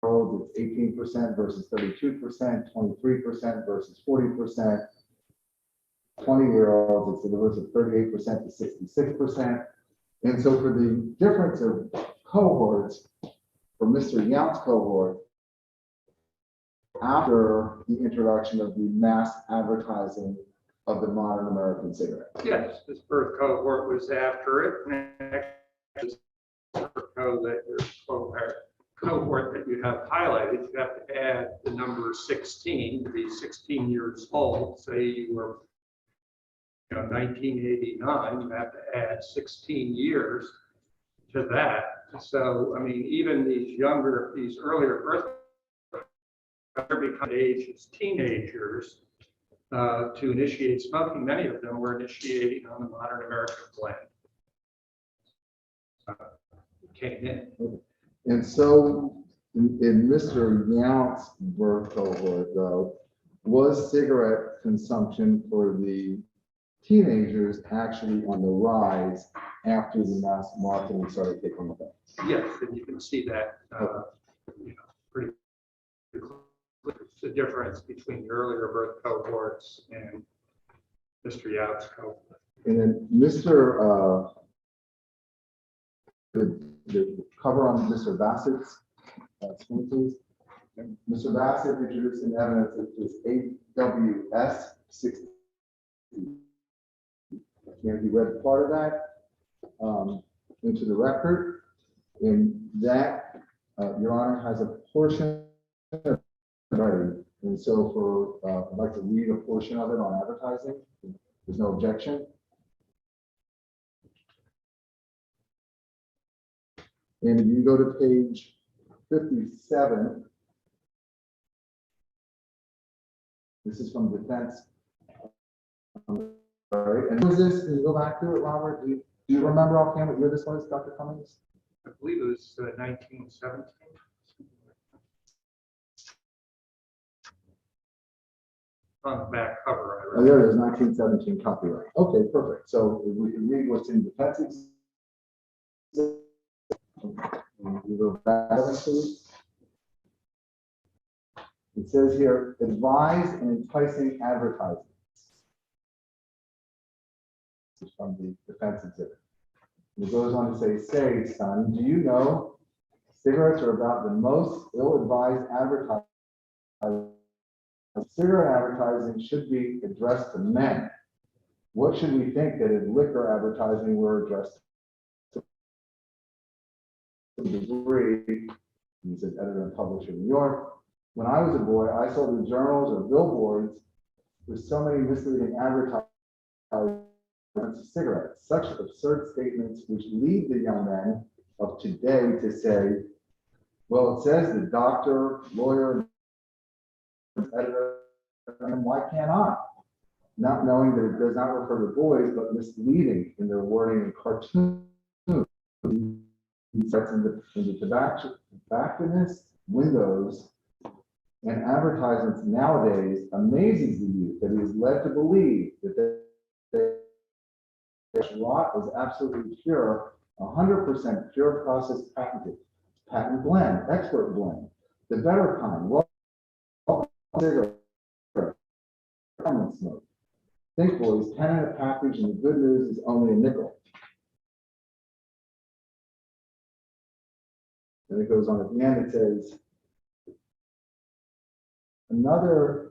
olds, it's 18% versus 32%, 23% versus 40%. 20-year-olds, it's a difference of 38% to 66%. And so for the difference of cohorts, for Mr. Yount's cohort, after the introduction of the mass advertising of the modern American cigarette. Yes, this birth cohort was after it. Next, cohort that you have highlighted, you have to add the number 16 to be 16 years old. Say you were 1989, you have to add 16 years to that. So, I mean, even these earlier birth become age as teenagers to initiate smoking. Many of them were initiating on the modern American blend. Came in. And so in Mr. Yount's birth cohort, though, was cigarette consumption for the teenagers actually on the rise after the mass marketing started taking effect? Yes, and you can see that pretty clearly. The difference between the earlier birth cohorts and Mr. Yount's cohort. And then Mr. The cover on Mr. Bassett's screen, please. Mr. Bassett introduced an evidence that is AWS 60. And he read part of that into the record, and that, Your Honor, has a portion of it. And so I'd like to read a portion of it on advertising. There's no objection. And if you go to page 57, this is from defense. Right. And who is this? Can you go back to it, Robert? Do you remember offhand what year this was, Dr. Cummings? I believe it was 1917. On the back cover, I read. Oh, there it is, 1917 copyright. Okay, perfect. So we can read what's in defense. We go back to it. It says here, advised and enticing advertising. From the defense exhibit. And it goes on to say, son, do you know cigarettes are about the most ill-advised advertising? Cigarette advertising should be addressed to men. What should we think that if liquor advertising were addressed to the degree? He's an editor and publisher in New York. When I was a boy, I saw the journals or billboards with so many misleading advertising cigarettes, such absurd statements which lead the young men of today to say, well, it says the doctor, lawyer, editor, and why can't I? Not knowing that it does not refer to boys, but misleading in their wording and cartoons. Sets in the tobacconist windows and advertisements nowadays amazes the youth that he is led to believe that this lot is absolutely pure, 100% pure process patent blend, expert blend, the better kind, cigarette, smoke. Think, boys, 10 in a package, and the good news is only a nickel. And it goes on at the end, it says, the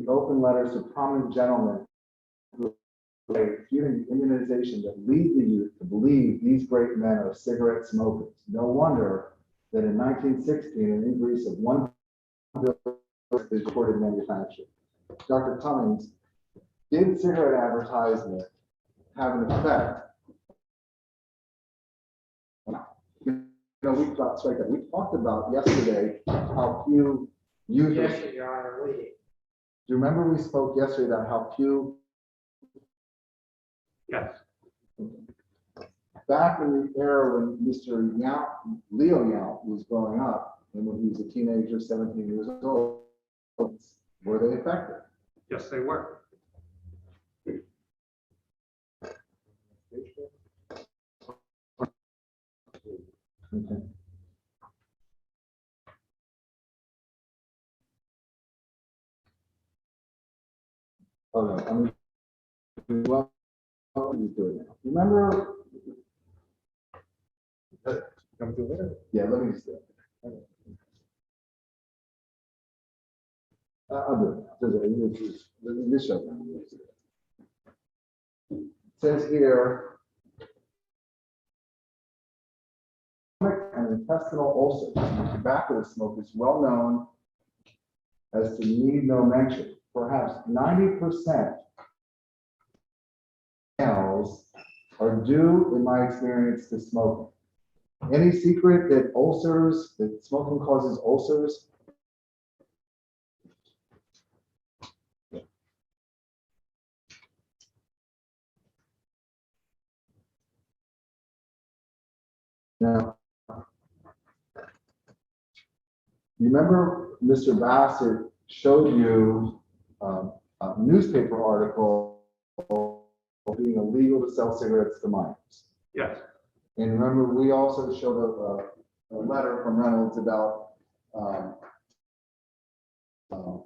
open letters to prominent gentlemen refuting the immunization that lead the youth to believe these great men are cigarette smokers. No wonder that in 1916, an increase of 1 billion is reported manufactured. Dr. Cummings, did cigarette advertisement have an effect? We talked about yesterday how few youth. Yes, Your Honor, we did. Do you remember we spoke yesterday about how few? Yes. Back in the era when Mr. Leo Yount was growing up, and when he was a teenager, 17 years old, were they effective? Yes, they were. Okay. Oh, no, I mean, well, let me do it now. Remember? Come to later. Yeah, let me just do it. I'll do it. This show. It says here, and intestinal ulcers from tobacco smoke is well known as to need no mention. Perhaps 90% males are due, in my experience, to smoking. Any secret that smoking causes ulcers? Now, you remember Mr. Bassett showed you a newspaper article being illegal to sell cigarettes to minors. Yes, And remember, we also showed a letter from Reynolds about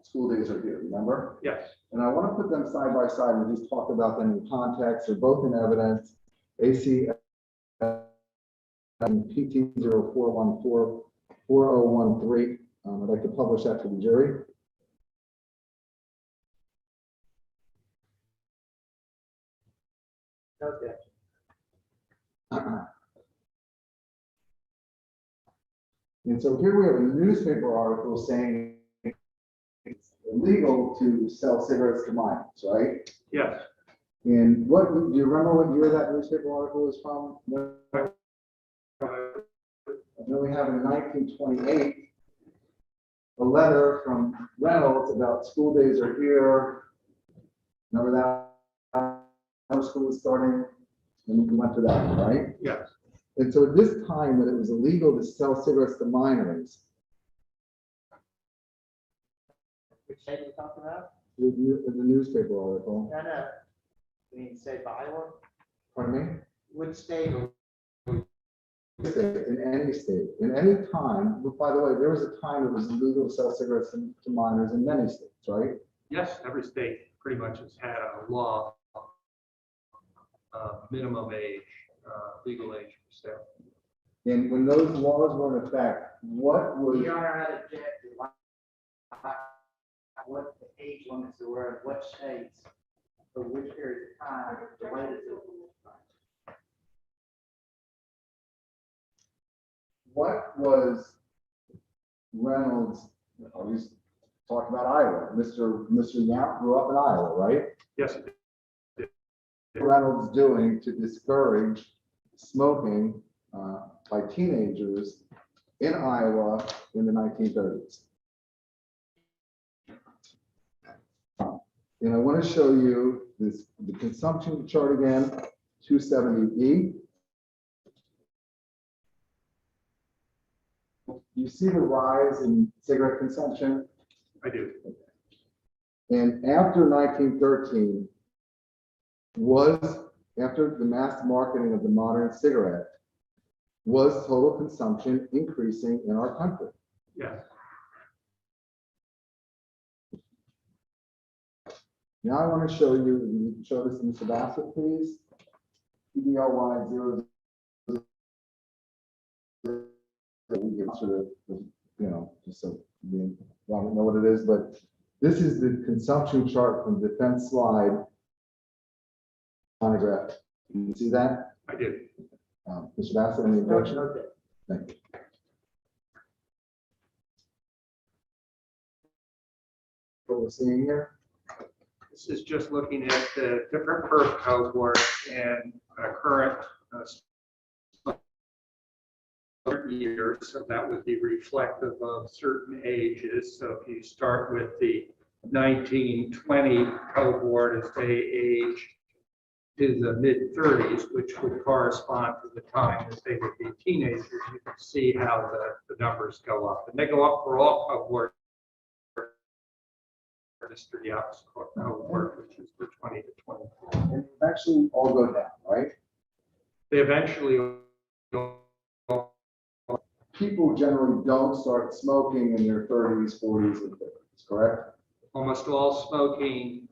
school days are here, remember? yes, And I want to put them side by side and just talk about them in context. They're both in evidence. AC PT 04144013. I'd like to publish that to the jury. Okay. And so here we have a newspaper article saying it's illegal to sell cigarettes to minors, right? yes. And what, do you remember what year that newspaper article was from? And then we have in 1928, a letter from Reynolds about school days are here. Remember that? How school was starting, and we went to that, right? Yes. And so at this time, when it was illegal to sell cigarettes to minors, Which state you talking about? the newspaper article, No, no. You mean state of Iowa? pardon me? Which state? In any state, in any time, but by the way, there was a time it was illegal to sell cigarettes to minors in many states, right? Yes, every state pretty much has had a law, minimum age, legal age for sale. And when those laws were in effect, what was, Your Honor, I'd object to what the age limits were, in what states, for which period of time related to. what was Reynolds, I was talking about Iowa, Mr. Yap grew up in Iowa, right? Yes, Reynolds doing to discourage smoking by teenagers in Iowa in the 1930s. And I want to show you the consumption chart again, 270E. You see the rise in cigarette consumption, I do. and after 1913 after the mass marketing of the modern cigarette, was total consumption increasing in our country? Yes, Now I want to show you, you can show this to Mr. Bassett, please. PDLY 00. We get sort of, just so you don't know what it is, but this is the consumption chart from defense slide monograph. You see that? I do. Mr. Bassett, any objection? Okay. Thank you. What we're seeing here? This is just looking at the different birth cohorts and current years, so that would be reflective of certain ages. So if you start with the 1920 cohort as they age to the mid-30s, which would correspond to the time that they would be teenagers, you can see how the numbers go up. And they go up for all cohorts. Mr. Yap's cohort, which is the 20 to 24. And actually all go down, right? They eventually go. People generally don't start smoking in their 30s, 40s, and 50s, correct? Almost all smoking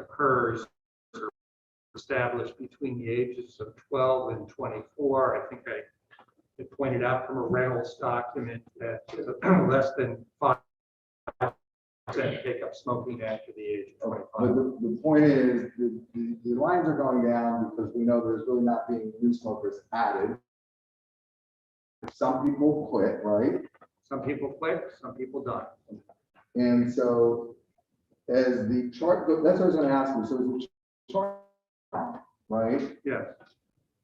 occurs or established between the ages of 12 and 24. I think I had pointed out from a Reynolds document that less than 5% take up smoking after the age of 25. But the point is, the lines are going down because we know there's really not being new smokers added. Some people quit, right? Some people quit, some people die. And so as the chart, that's what I was going to ask you. So as the chart, right? Yes,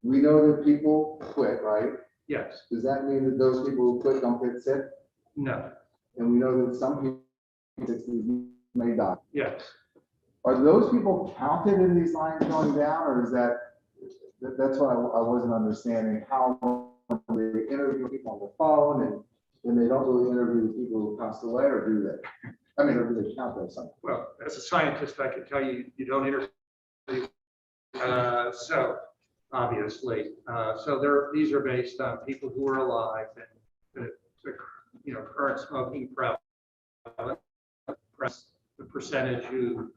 We know that people quit, right? yes, Does that mean that those people who quit don't get sick? no, And we know that some people may die. yes. Are those people counted in these lines going down, or is that's what I wasn't understanding, how they interview people on the phone and they don't really interview the people who passed away, or do they? I mean, or do they count those something? Well, as a scientist, I can tell you, you don't interview. So obviously, these are based on people who are alive and the current smoking prevalence, the percentage who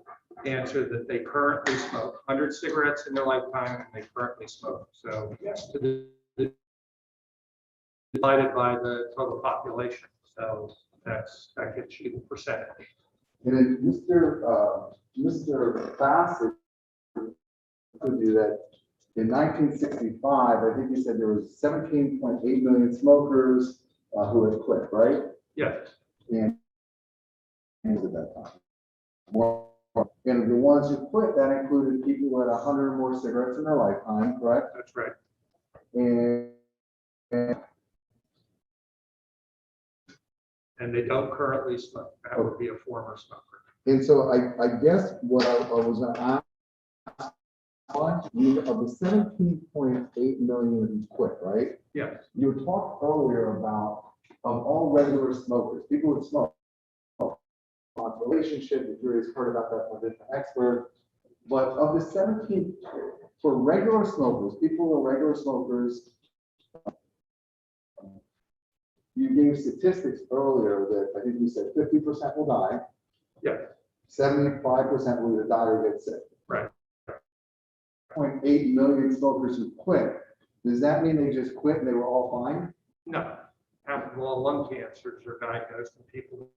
answer that they currently smoke 100 cigarettes in their lifetime and they currently smoke. So divided by the total population. So that gets you the percentage. And then Mr. Bassett told you that in 1965, I think he said there was 17.8 million smokers who had quit, right? Yes, And at that time. And the ones who quit, that included people who had 100 or more cigarettes in their lifetime, correct? that's right. And they don't currently smoke. That would be a former smoker. And so I guess what I was going to ask, of the 17.8 million who quit, right? Yes, You talked earlier about of all regular smokers, people who smoke, relationship, if you've heard about that from a different expert, but of the 17, for regular smokers, people who are regular smokers, you gave statistics earlier that I think you said 50% will die. yes, 75% will either die or get sick. right. 0.8 million smokers who quit. Does that mean they just quit and they were all fine? No, half of all lung cancers are diagnosed in people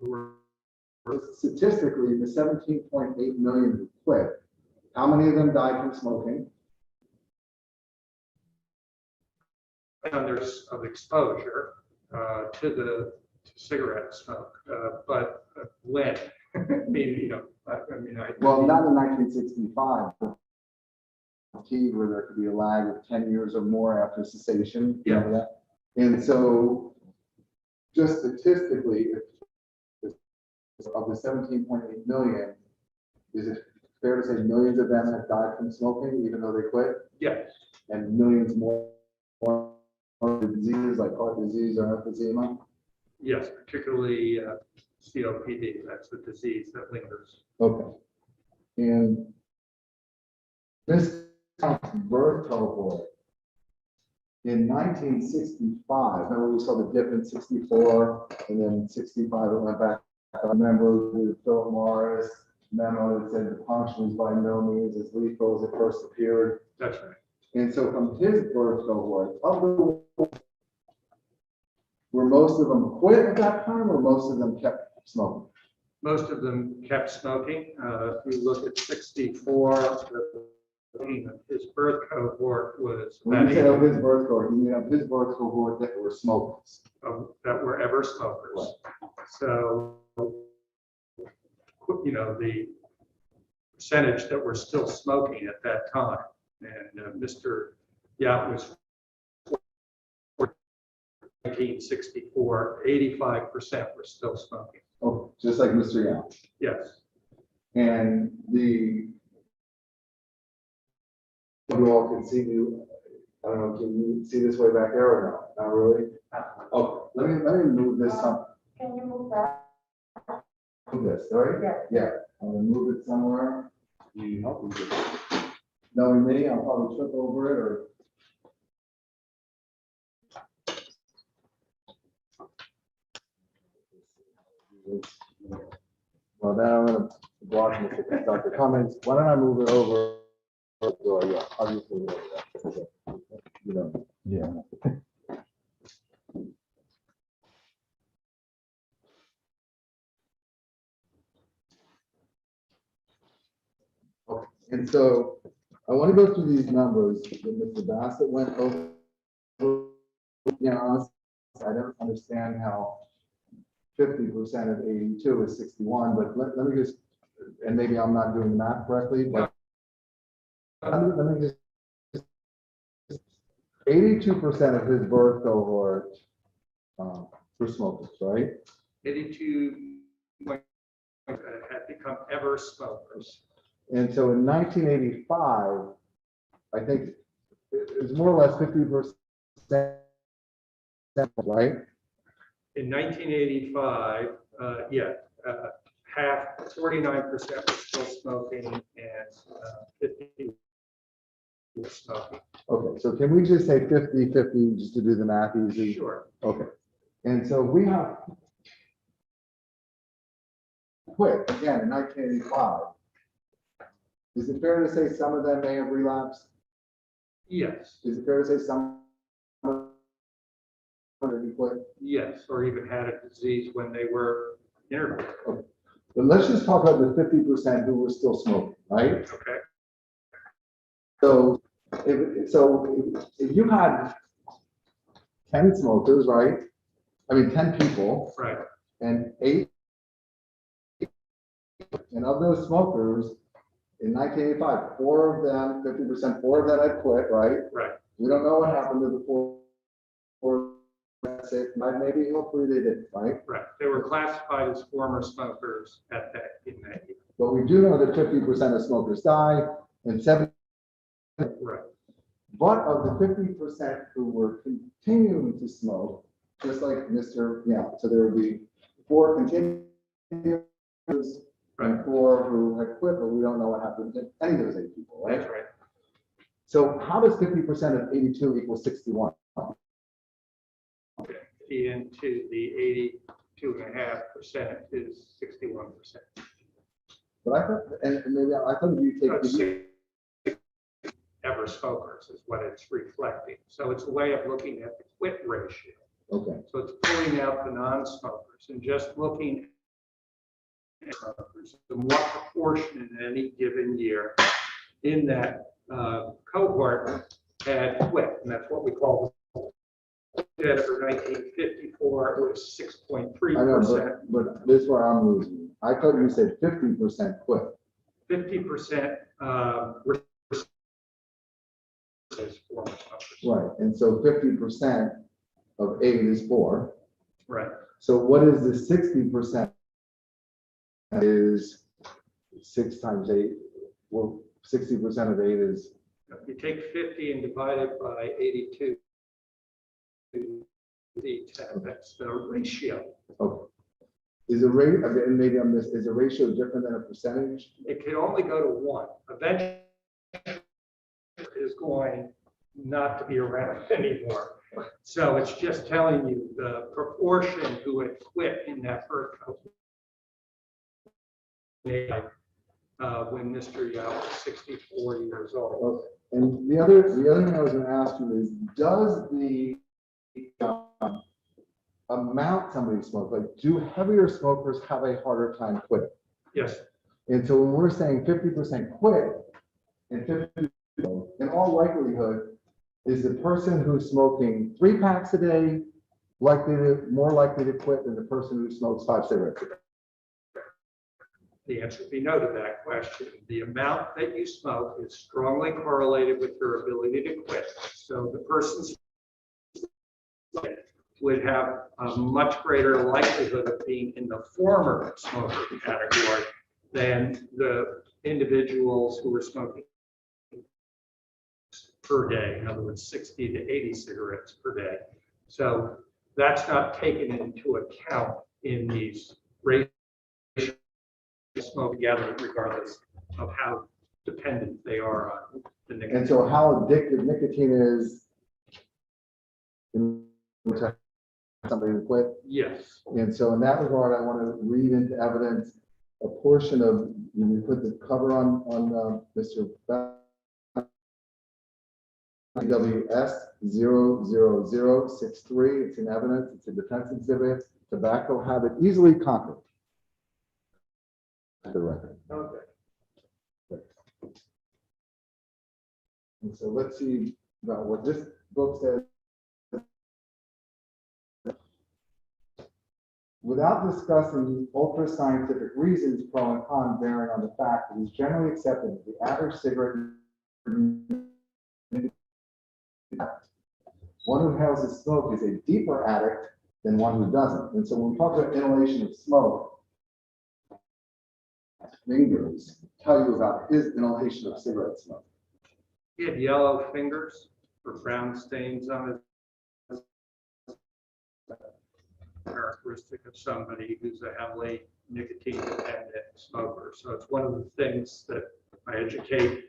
who are. Statistically, the 17.8 million who quit, how many of them died from smoking? There's of exposure to cigarette smoke, but when? I mean, Well, not in 1965, where there could be a lag of 10 years or more after cessation. You know that? And so, just statistically, of the 17.8 million, is it fair to say millions of them have died from smoking, even though they quit? Yes, And millions more diseases like heart disease or emphysema? yes, particularly COPD. That's the disease that lingers. Okay. And this birth cohort in 1965, remember we saw the dip in 64 and then 65 it went back. I remember the Philip Morris memo that said the punction is by no means as lethal as it first appeared. That's right. And so from his birth cohort, were most of them quit at that time or most of them kept smoking? Most of them kept smoking. If you look at 64, his birth cohort was When you say of his birth cohort, you mean of his birth cohort that were smokers? that were ever smokers. Right. So, the percentage that were still smoking at that time, and Mr. Yacht was 1964, 85% were still smoking. Oh, just like Mr. Young. Yes. And you all can see you, I don't know, can you see this way back there or no? Not really? Oh, let me move this up. Can you move that? Move this, right? Yeah. Yeah, I'm gonna move it somewhere. You help me with it. Knowing me, I'll probably trip over it or. Well, then I'm gonna Walsh, Mr. Dr. Cummings, why don't I move it over? Yeah, obviously, you know, yeah. Okay, and so I want to go through these numbers that Mr. Bassett went over. You know, honestly, I don't understand how 50% of 82 is 61, but let me just, and maybe I'm not doing the math correctly, but let me just, 82% of his birth cohort were smokers, right? 82 had become ever smokers. And so in 1985, I think it was more or less 50%, right? In 1985, half, 49% were still smoking and 50 were smoking. Okay, so can we just say 50-50 just to do the math easy? Sure. Okay, and so we have quit again in 1985. Is it fair to say some of them may have relapsed? Yes, Is it fair to say some of them quit? yes, or even had a disease when they were interviewed. Okay. But let's just talk about the 50% who were still smoking, right? Okay. So if you had 10 smokers, right? I mean, 10 people, Right. and 8, and of those smokers, in 1985, 4 of them, 50%, 4 of them had quit, right? Right. We don't know what happened to the 4, maybe hopefully they did, right? Right. They were classified as former smokers at that in that year. But we do know that 50% of smokers die, and 70. Right. But of the 50% who were continuing to smoke, just like Mr. Yeah, so there would be 4 continuing and 4 who had quit, but we don't know what happened to any of those 8 people, right? That's right. So how does 50% of 82 equal 61? Into the 82.5% is 61%. But I thought, and maybe I thought you take. Ever smokers is what it's reflecting. So it's a way of looking at the quit ratio. Okay. So it's pulling out the non-smokers and just looking at smokers and what proportion in any given year in that cohort had quit. And that's what we call the for 1954, it was 6.3%. I know, but this is where I'm losing. I thought you said 50% quit. 50% were former smokers. Right, and so 50% of 8 is 4. Right. So what is the 60%? Is 6 times 8. Well, 60% of 8 is. If you take 50 and divide it by 82, that's the ratio. Okay. Is a rate, and maybe I'm this, is a ratio different than a percentage? It can only go to 1. Eventually, is going not to be around anymore. So it's just telling you the proportion who had quit in that first cohort when Mr. Yao was 64 years old. Okay. And the other thing I was going to ask you is, does the amount somebody smokes, like, do heavier smokers have a harder time quitting? Yes. And so when we're saying 50% quit, and 50, in all likelihood, is the person who's smoking 3 packs a day more likely to quit than the person who smokes 5 cigarettes a day? The answer would be no to that question. The amount that you smoke is strongly correlated with your ability to quit. So the person would have a much greater likelihood of being in the former smoker category than the individuals who were smoking per day. In other words, 60 to 80 cigarettes per day. So that's not taken into account in these ratios smoke together, regardless of how dependent they are on the nicotine. And so how addictive nicotine is in somebody to quit? Yes. And so in that regard, I want to read into evidence a portion of, we put the cover on Mr. WS 00063. It's in evidence. It's a defense exhibit. Tobacco habit easily conquered. The record. Okay. And so let's see about what this book says. Without discussing ultra scientific reasons pro and con bearing on the fact that it is generally accepted that the average cigarette one who hails his smoke is a deeper addict than one who doesn't. And so when we talk about inhalation of smoke, fingers tell you about his inhalation of cigarette smoke. He had yellow fingers or brown stains on his characteristic of somebody who's a heavily nicotine dependent smoker. So it's one of the things that I educate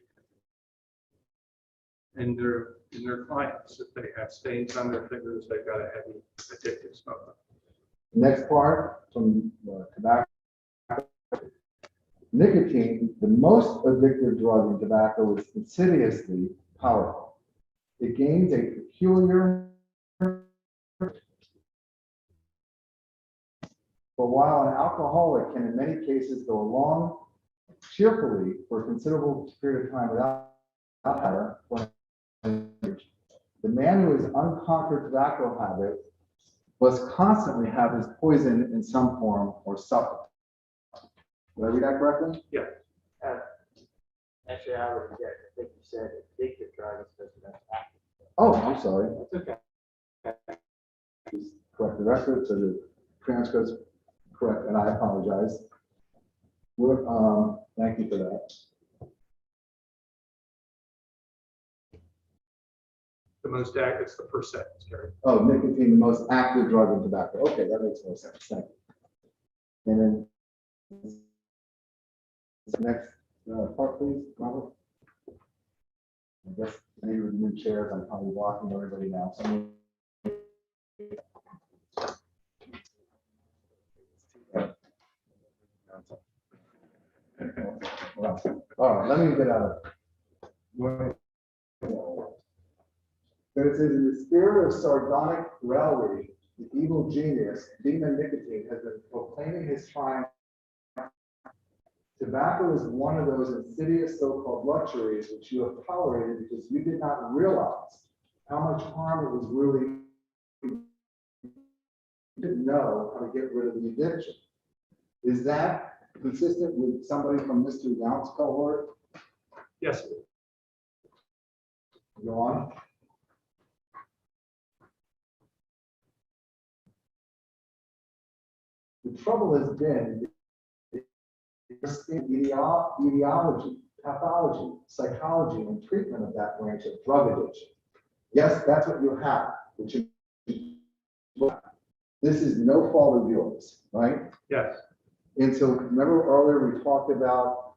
in their clients. If they have stains on their fingers, they've got a heavy addictive smoker. Next part from tobacco. Nicotine, the most addictive drug in tobacco, is insidiously powerful. It gains a peculiar. For while an alcoholic can in many cases go along cheerfully for a considerable period of time without the man who has unconquered tobacco habit must constantly have his poison in some form or suffer. Did I read that correctly? Yeah. Actually, I would object. I think you said addictive drug is supposed to be active. Oh, I'm sorry. That's okay. Please correct the record so the transcript's correct, and I apologize. Thank you for that. The most active, it's the percent, Gary. Oh, nicotine, the most active drug in tobacco. Okay, that makes more sense. Thank you. And then next part, please, Robert. I guess maybe with new chairs, I'm probably blocking everybody now. So all right, let me get out of it. But it says, in the spirit of sardonic raillery, the evil genius, Demon Nicotine, has been proclaiming his triumph. Tobacco is one of those insidious so-called luxuries which you have tolerated because you did not realize how much harm it was really. You didn't know how to get rid of the addiction. Is that consistent with somebody from Mr. Yount's cohort? Yes. Go on. The trouble has been ideology, pathology, psychology, and treatment of that branch of drug addiction. Yes, that's what you have. This is no fault of yours, right? Yes. And so remember earlier we talked about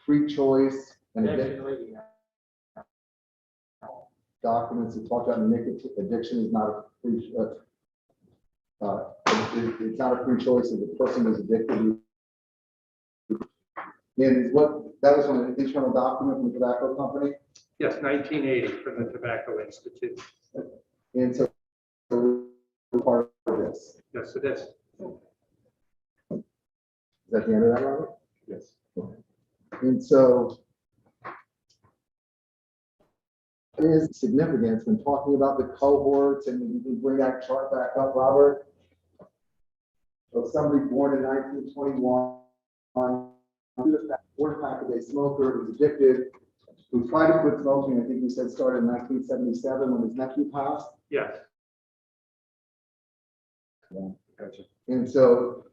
free choice and addiction. Documents we talked about nicotine addiction is not a free it's not a free choice if the person is addicted. And what that was from an internal document from the tobacco company. Yes, 1980 from the Tobacco Institute. And so part of this. Yes, it is. Is that the end of that, Robert? Yes. Okay. And so there is significance when talking about the cohorts, and you can bring that chart back up, Robert, of somebody born in 1921, 4-pack-a-day smoker who's addicted, who tried to quit smoking. I think you said started in 1977 when his nephew passed. Yes. Yeah. Gotcha. And so,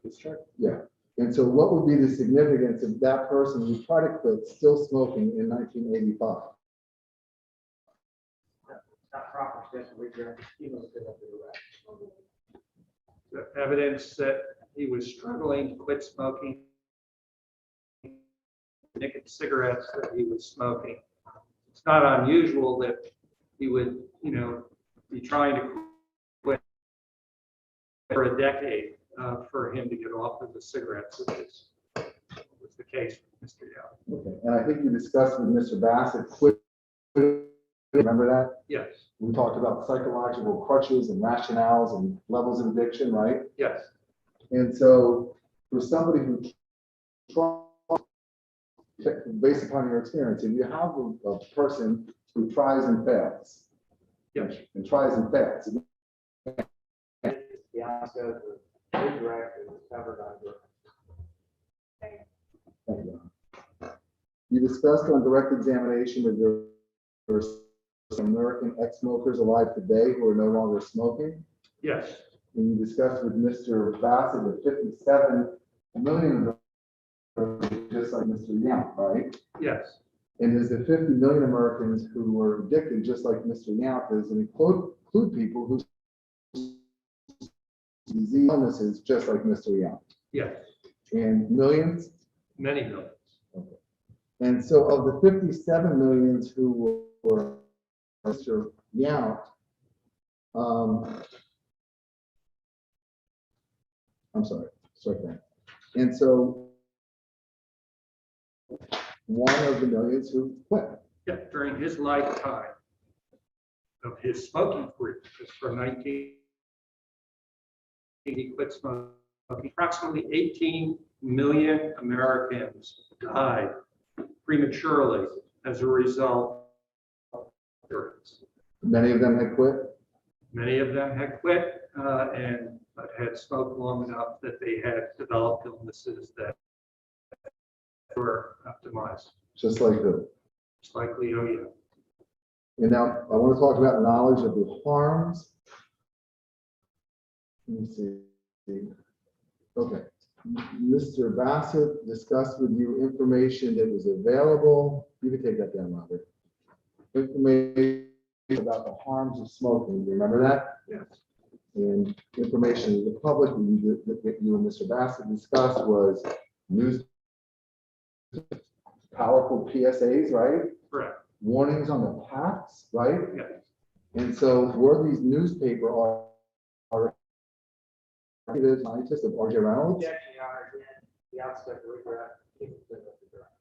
yeah. And so what would be the significance of that person who tried to quit still smoking in 1985? Not proper steps to redress cumulative of the arrest. The evidence that he was struggling to quit smoking nicotine cigarettes that he was smoking. It's not unusual that he would, be trying to quit for a decade for him to get off of the cigarettes. case with Mr. Young. Okay, and I think you discussed with Mr. Bassett, remember that? Yes, We talked about psychological crutches and rationales and levels of addiction, right? yes, And so for somebody who tries, based upon your experience, if you have a person who tries and fails, yes. and tries and fails, The onset of redirect is covered under. you discussed on direct examination that there were some American ex-smokers alive today who are no longer smoking. Yes, And you discussed with Mr. Bassett that 57 million of them, just like Mr. Young, right? yes, And there's the 50 million Americans who were addicted, just like Mr. Young is, and include people who disease illnesses, just like Mr. Young. yes, And millions. many millions. And so of the 57 millions who were Mr. Young, I'm sorry, strike that. And so one of the millions who quit. Yeah, during his lifetime of his smoking career, because from 19, he quit smoking. Approximately 18 million Americans died prematurely as a result of cigarettes. Many of them had quit. Many of them had quit but had smoked long enough that they had developed illnesses that were optimized, Just like who? just like Leo Young. And now I want to talk about knowledge of the harms. Let me see. Okay. Mr. Bassett discussed with you information that was available. You can take that down, Robert. Information about the harms of smoking. You remember that? Yes. And information to the public that you and Mr. Bassett discussed was news, powerful PSAs, right? Correct. Warnings on the packs, right? Yes. And so were these newspaper scientists of R.J. Reynolds? Objection, Your Honor, again, the outset of redirect. cumulative of the direct.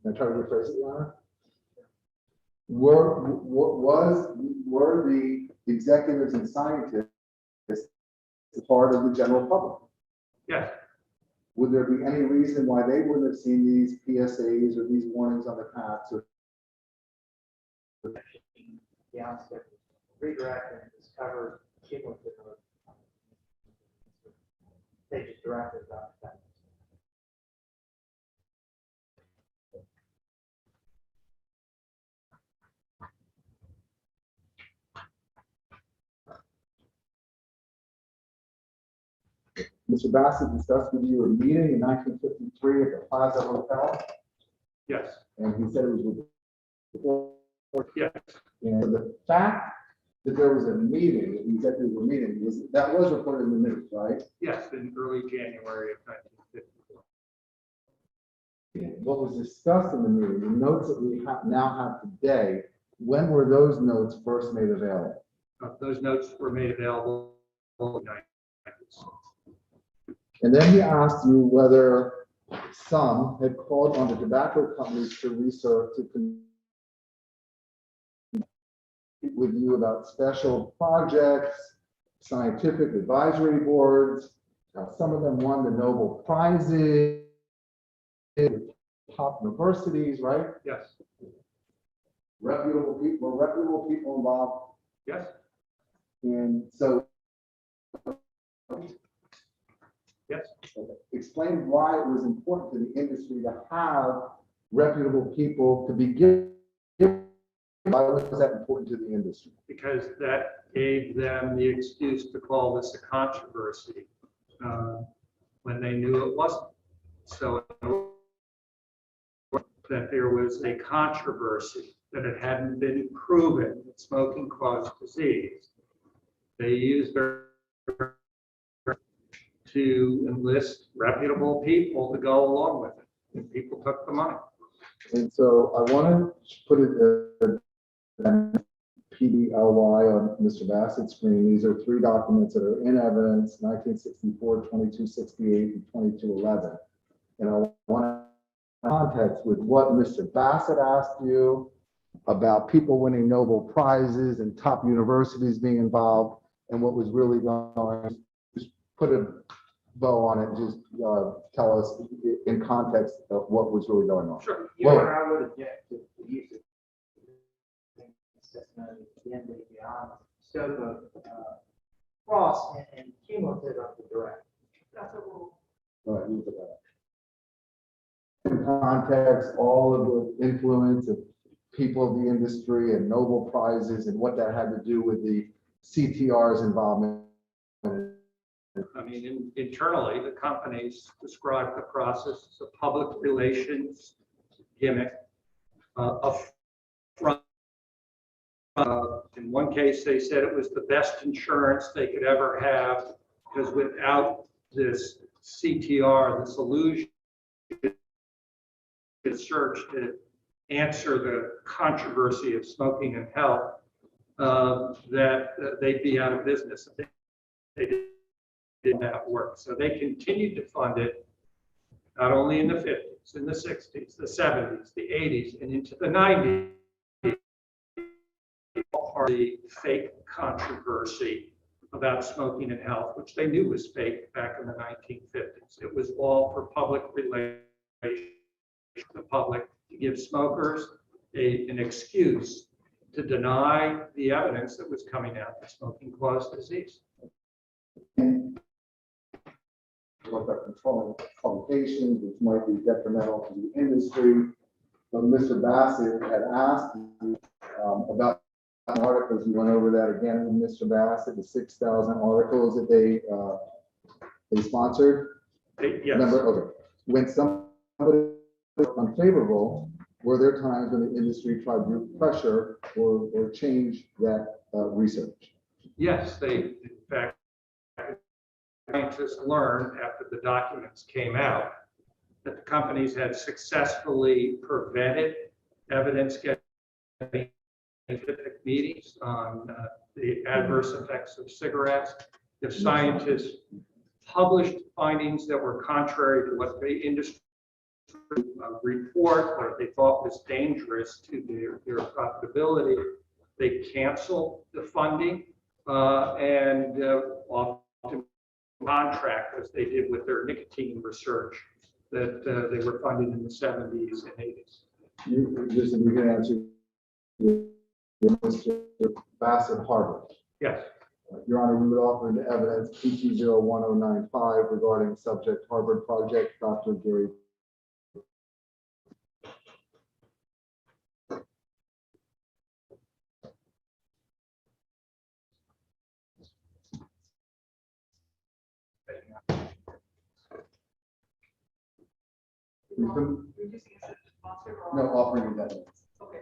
Can I try to rephrase it, Your Honor? Were the executives and scientists part of the general public? Yes. Would there be any reason why they wouldn't have seen these PSAs or these warnings on the packs? Or The onset of redirect is covered cumulative of pages directed about that. Mr. Bassett discussed with you a meeting in 1953 at the Plaza Hotel, Yes. and he said it was with Yes. and the fact that there was a meeting, that the executives were meeting, that was reported in the news, right? Yes, in early January of 1954. What was discussed in the meeting, the notes that we now have today, when were those notes first made available? Those notes were made available in the 1990s. And then he asked you whether some had called on the tobacco companies to research, to with you about special projects, scientific advisory boards. Some of them won the Nobel Prizes, top universities, right? Yes. Reputable people involved. Yes. And so, Yes. okay. Explain why it was important to the industry to have reputable people to begin. Why was that important to the industry? Because that gave them the excuse to call this a controversy when they knew it wasn't. So that there was a controversy, that it hadn't been proven that smoking caused disease. They used their to enlist reputable people to go along with it, and people took the money. And so I want to put it PDLY on Mr. Bassett's screen. These are three documents that are in evidence, 1964, 2268, and 2211. And I want to context with what Mr. Bassett asked you about people winning Nobel Prizes and top universities being involved and what was really going on. Just put a bow on it, just tell us in context of what was really going on. Sure. Your Honor, I would object to the use of testimony again beyond scope of cross and cumulative of the direct. That's a rule. All right, look at that. In context, all of the influence of people of the industry and Nobel Prizes and what that had to do with the CTR's involvement. I mean, internally, the companies described the process as a public relations gimmick. In one case, they said it was the best insurance they could ever have because without this CTR, the solution search to answer the controversy of smoking and health, that they'd be out of business if they did not work. So they continued to fund it, not only in the 50s, in the 60s, the 70s, the 80s, and into the 90s. The fake controversy about smoking and health, which they knew was fake back in the 1950s. It was all for public relations, the public, to give smokers an excuse to deny the evidence that was coming out that smoking caused disease. What about controlling publications, which might be detrimental to the industry. But Mr. Bassett had asked you about articles. We went over that again with Mr. Bassett, the 6,000 articles that they sponsored. Yes. Remember, okay. When somebody was unfavorable, were there times when the industry tried to pressure or change that research? Yes, they, in fact, scientists learned after the documents came out that the companies had successfully prevented evidence getting scientific meetings on the adverse effects of cigarettes. If scientists published findings that were contrary to what the industry report or they thought was dangerous to their profitability, they canceled the funding and often contract, as they did with their nicotine research that they were funded in the 70s and 80s. You can answer Mr. Bassett Harvard. Yes. Your Honor, we would offer into evidence PT 01095 regarding subject Harvard project, Dr. Gary. You just answered sponsor or? No, offering into evidence. Okay.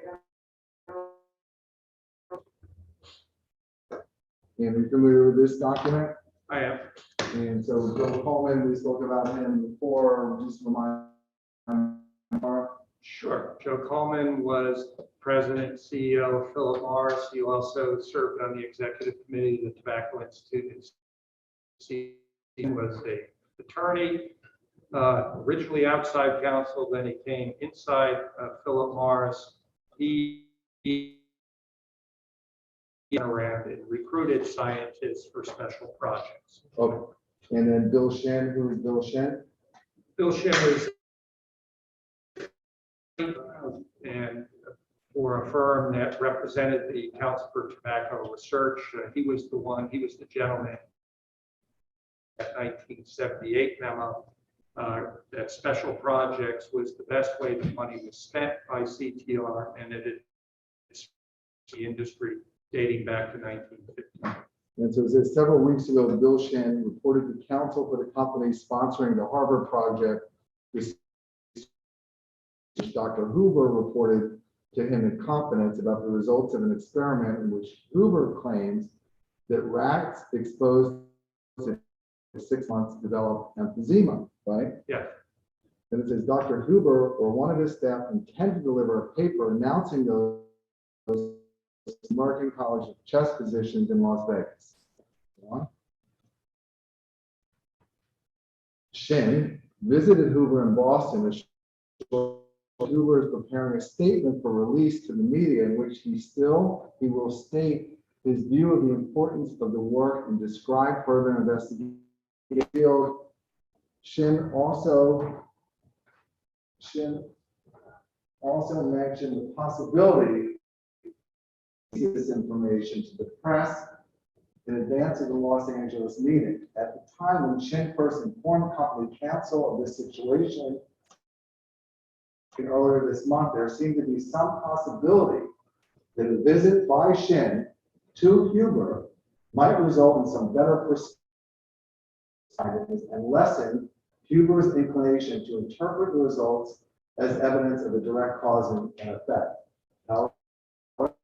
And you're familiar with this document? I am. And so Bill Coleman, we spoke about him before, just remind. Sure. Joe Coleman was president, CEO of Philip Morris. He also served on the executive committee of the Tobacco Institute. He was an attorney, originally outside counsel, then he came inside Philip Morris. He around and recruited scientists for special projects. Okay. And then Bill Shen, who is Bill Shen? Bill Shen was and for a firm that represented the Council for Tobacco Research. He was the gentleman at 1978 memo that special projects was the best way the money was spent by CTR, and it is the industry dating back to 1950. And so it says several weeks ago, Bill Shen reported to counsel for the company sponsoring the Harvard project. Dr. Hoover reported to him in confidence about the results of an experiment in which Hoover claims that rats exposed to 6 months developed emphysema, right? Yeah. And it says Dr. Hoover or one of his staff intended to deliver a paper announcing those American College of Chess Physicians in Las Vegas. One. Shin visited Hoover in Boston. Hoover is preparing a statement for release to the media in which he will state his view of the importance of the work and describe further investigation. Shin also mentioned the possibility of this information to the press in advance of the Los Angeles meeting. At the time when Shin first informed company counsel of this situation earlier this month, there seemed to be some possibility that a visit by Shin to Huber might result in some better perspectives and lessen Huber's inclination to interpret the results as evidence of a direct cause and effect. However, it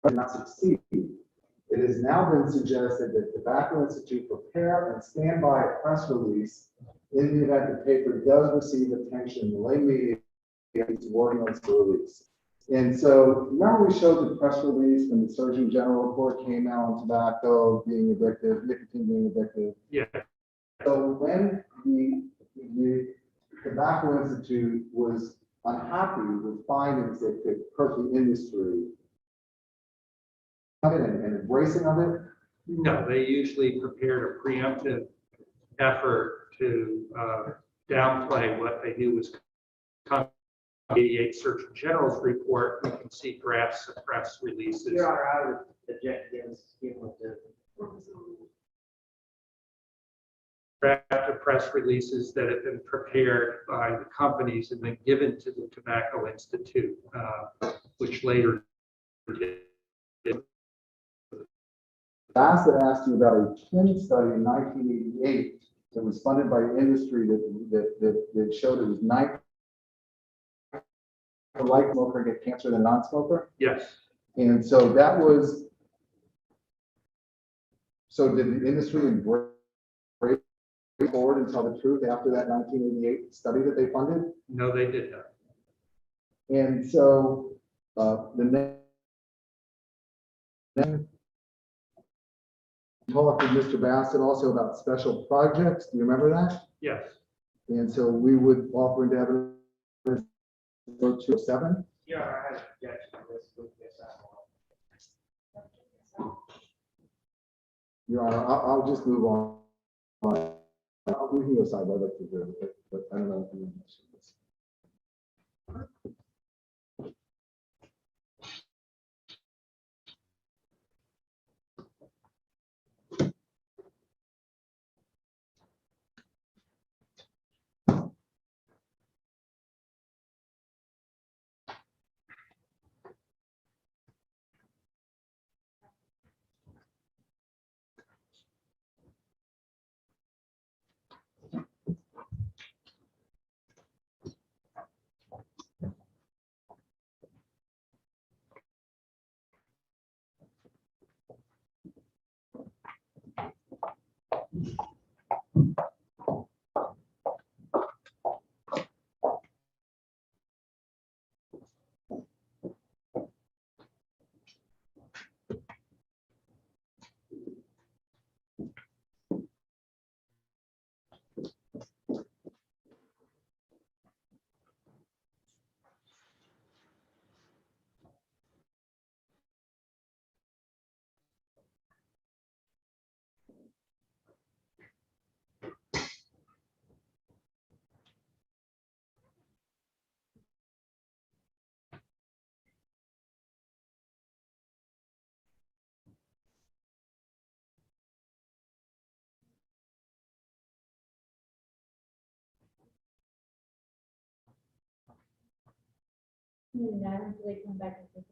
did not succeed. It has now been suggested that Tobacco Institute prepare and stand by a press release in the event the paper does receive attention in the lay media is working on its release. And so remember we showed the press release when the Surgeon General report came out on tobacco being addictive, nicotine being addictive. Yeah. So when the Tobacco Institute was unhappy with findings that could hurt the industry and embracing of it, No, they usually prepared a preemptive effort to downplay what they knew was coming. 88 Surgeon General's report, we can see drafts of press releases. Your Honor, I would object against giving with the Draft of press releases that have been prepared by the companies and then given to the Tobacco Institute, which later did. Bassett asked you about a twin study in 1988 that was funded by industry that showed it was 9 a light smoker get cancer than non-smoker. Yes. And so that was, so did the industry embrace forward and tell the truth after that 1988 study that they funded? No, they did not. And so the next talked with Mr. Bassett also about special projects. Do you remember that? Yes. And so we would offer into evidence 207. Your Honor, I have objection to this with this. Your Honor, I'll just move on. We can go side, I'd like to do it, but I don't know if you want to see this. Until they come back and take it.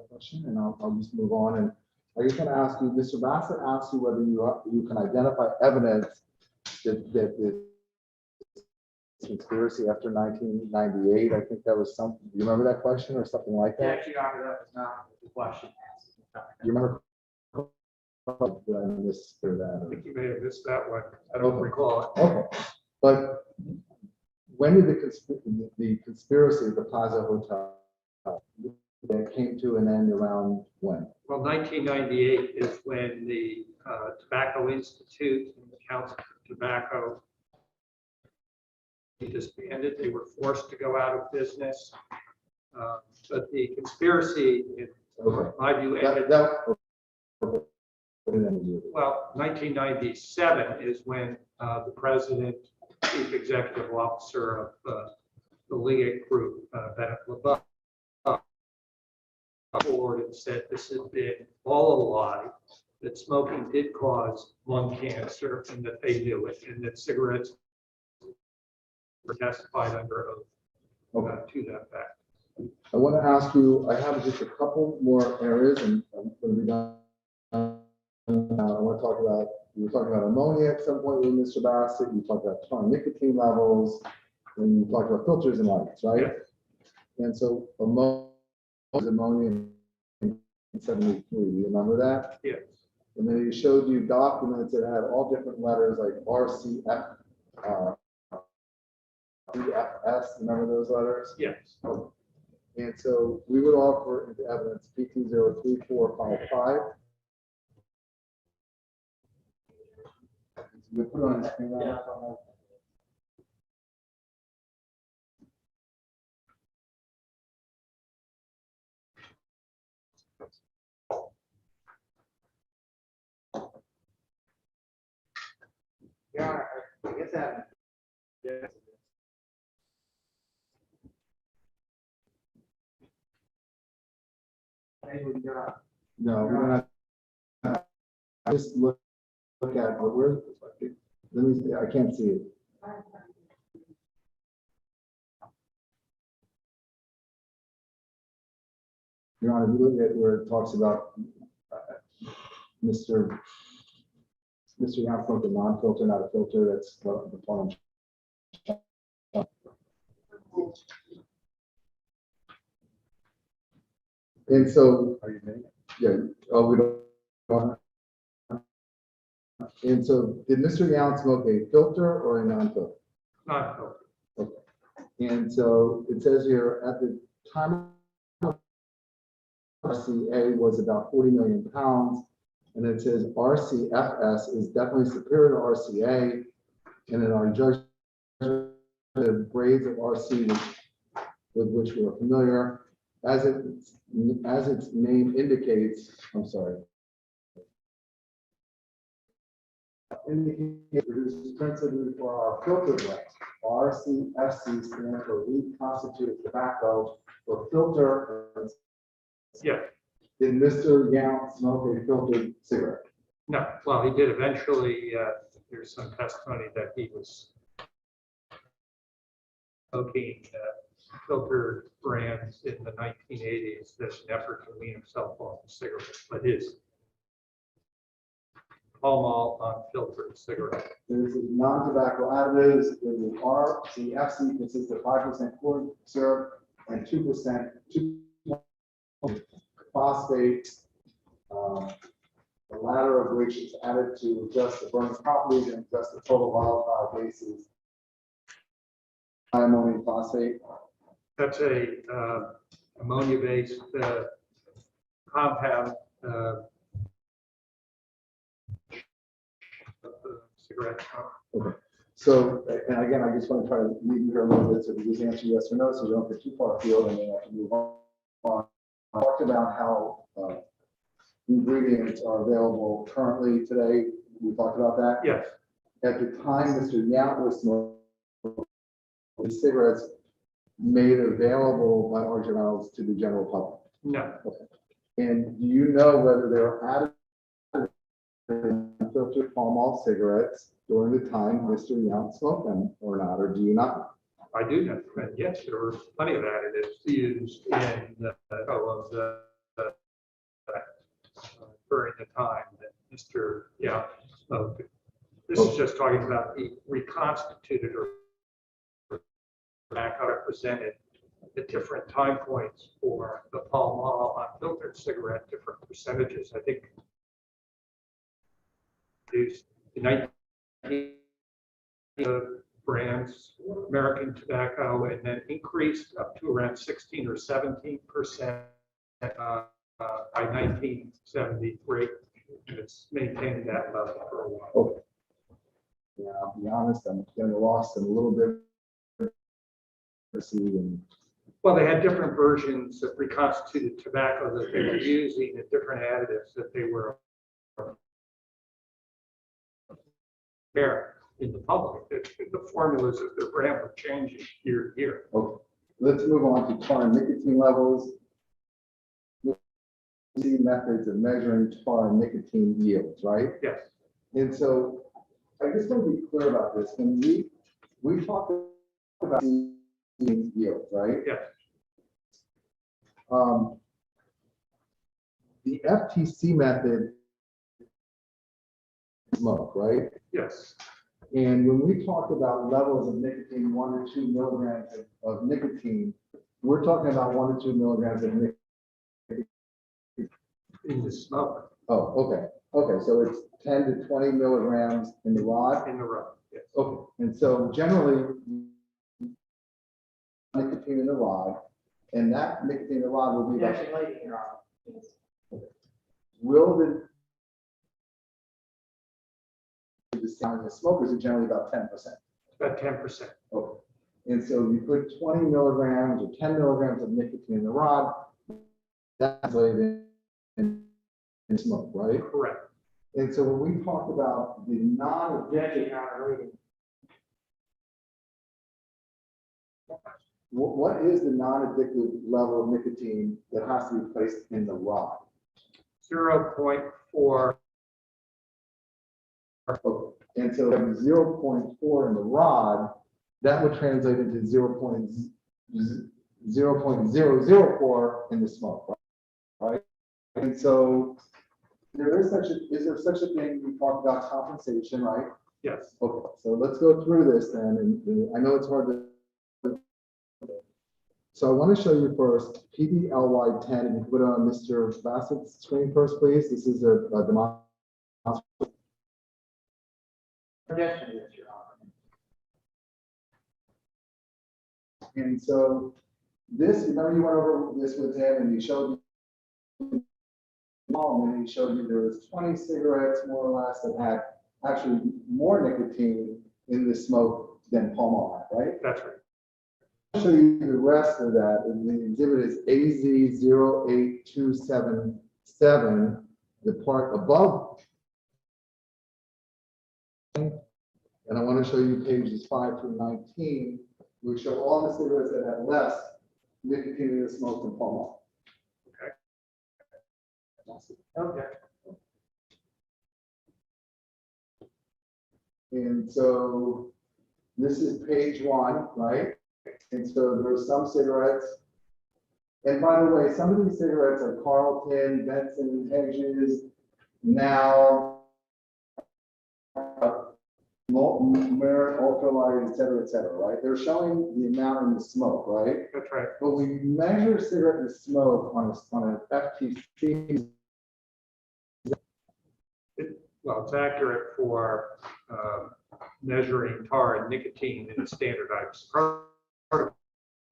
Question, and I'll just move on. And I just want to ask you, Mr. Bassett asked you whether you can identify evidence that the conspiracy after 1998. I think that was some. Do you remember that question or something like Yeah, that? actually, Doctor, that was not the question asked. You remember? Did I miss I that? think you may have missed that one. I don't recall it. Okay, but when did the conspiracy at the Plaza Hotel that came to an end around when? Well, 1998 is when the Tobacco Institute and the Council for Tobacco disbanded. They were forced to go out of business. But the conspiracy, in Okay. my view, ended. Well, 1997 is when the president, chief executive officer of the Liggett Group, Bennett LeBeau, forward and said this had been all a lie, that smoking did cause lung cancer and that they knew it, and that cigarettes were testified under oath to that fact. I want to ask you, I have just a couple more areas and I'm going to be done. I want to talk about, you were talking about ammonia at some point with Mr. Bassett, you talked about nicotine levels, and you talked about filters and lights, right? Yeah. And so ammonia in 73, do you remember that? Yes. And then he showed you documents that had all different letters like RCF, CFS, remember those letters? Yes. And so we would offer into evidence PT03455. We put it on the screen now. Yeah. Yeah, I guess that. Yeah. Hey, we got. No, we're gonna just look at where. Let me see. I can't see it. Your Honor, if you look at where it talks about Mr. Young from the non-filter, not a filter. That's what the form. And so, are you doing it? Yeah. Oh, we don't. And so, did Mr. Young smoke a filter or a non-filter? Not Okay. And so it says here at the time RCA was about 40 million pounds, and it says RCFS is definitely superior to RCA, and in our judgment, the grades of RC with which we are familiar, as its name indicates, I'm sorry. Indicates produces principally for our filter blends. RCFC stands for reconstituted tobacco for filter. Yeah. Did Mr. Young smoke a filtered cigarette? No. Well, he did eventually. There's some testimony that he was smoking filtered brands in the 1980s as an effort to wean himself off the cigarettes, but his Pall Mall unfiltered cigarette. This is non-tobacco additives. The RCFC consists of 5% corn syrup and 2% phosphate. The latter of which is added to adjust the burning properties and adjust the total volatile gases. Ammonium phosphate. That's a ammonia-based compound. Cigarette. Okay. So, and again, I just want to try to leave you here a little bit, so we just answer yes or no, so we don't get too far afield and then have to move on. I talked about how ingredients are available currently today. We talked about that. Yes, At the time Mr. Yount was smoking, the cigarettes made available by archivals to the general public. no, And do you know whether they're added filtered Pall Mall cigarettes during the time Mr. Yount smoked them or not, or do you not? I do know, that, yes, there were plenty of additives used in during the time that Mr. Yount smoked. This is just talking about the reconstituted or back represented the different time points for the Pall Mall unfiltered cigarette, different percentages. I think used in 19 brands, American tobacco, and then increased up to around 16 or 17% by 1973. It's maintained that level for a while. Okay. Yeah, I'll be honest, I'm getting lost in a little bit. And Well, they had different versions of reconstituted tobacco that they were using and different additives that they were there in the public. The formulas of the brand were changing year to year. okay, let's move on to tar and nicotine levels. See methods of measuring tar and nicotine yields, right? Yes, And so I just want to be clear about this. When we talk about yields, right? yes, The FTC method smoke, right? yes, And when we talk about levels of nicotine, 1 to 2 milligrams of nicotine, we're talking about 1 to 2 milligrams of nicotine. in the smoke, Oh, okay. Okay, so it's 10 to 20 milligrams in the rod. in the road. Yes, Okay, and so generally, nicotine in the rod, and that nicotine in the rod will be about, Objection, lady, Your Honor. will the sound of smokers are generally about 10%. about 10%. Okay. And so you put 20 milligrams or 10 milligrams of nicotine in the rod, that's in smoke, right? Correct. And so when we talk about the Objection, Your Honor, reading. what is the non-addictive level of nicotine that has to be placed in the rod? 0.4. Okay. And so 0.4 in the rod, that would translate into 0.004 in the smoke, right? And so is there such a thing, we talked about compensation, right? Yes. Okay, so let's go through this then, and I know it's hard to. So I want to show you first PDLY 10, and you can put it on Mr. Bassett's screen first, please. This is a demonstration. Objection, yes, Your Honor. And so this, remember you went over this with him and he showed you, and he showed you there was 20 cigarettes more or less that had actually more nicotine in the smoke than Pall Mall had, right? That's right. I'll show you the rest of that, and the exhibit is AZ08277, the part above. And I want to show you pages 5 through 19, which show all the cigarettes that have less nicotine in the smoke than Pall Mall. Okay. And so this is page 1, right? And so there's some cigarettes. And by the way, some of these cigarettes are Carlton, Benson, Hedges, Now, Merit, Ultralight, et cetera, right? They're showing the amount in the smoke, right? That's right. But we measure cigarette in the smoke on an FTC. Well, it's accurate for measuring tar and nicotine in a standardized protocol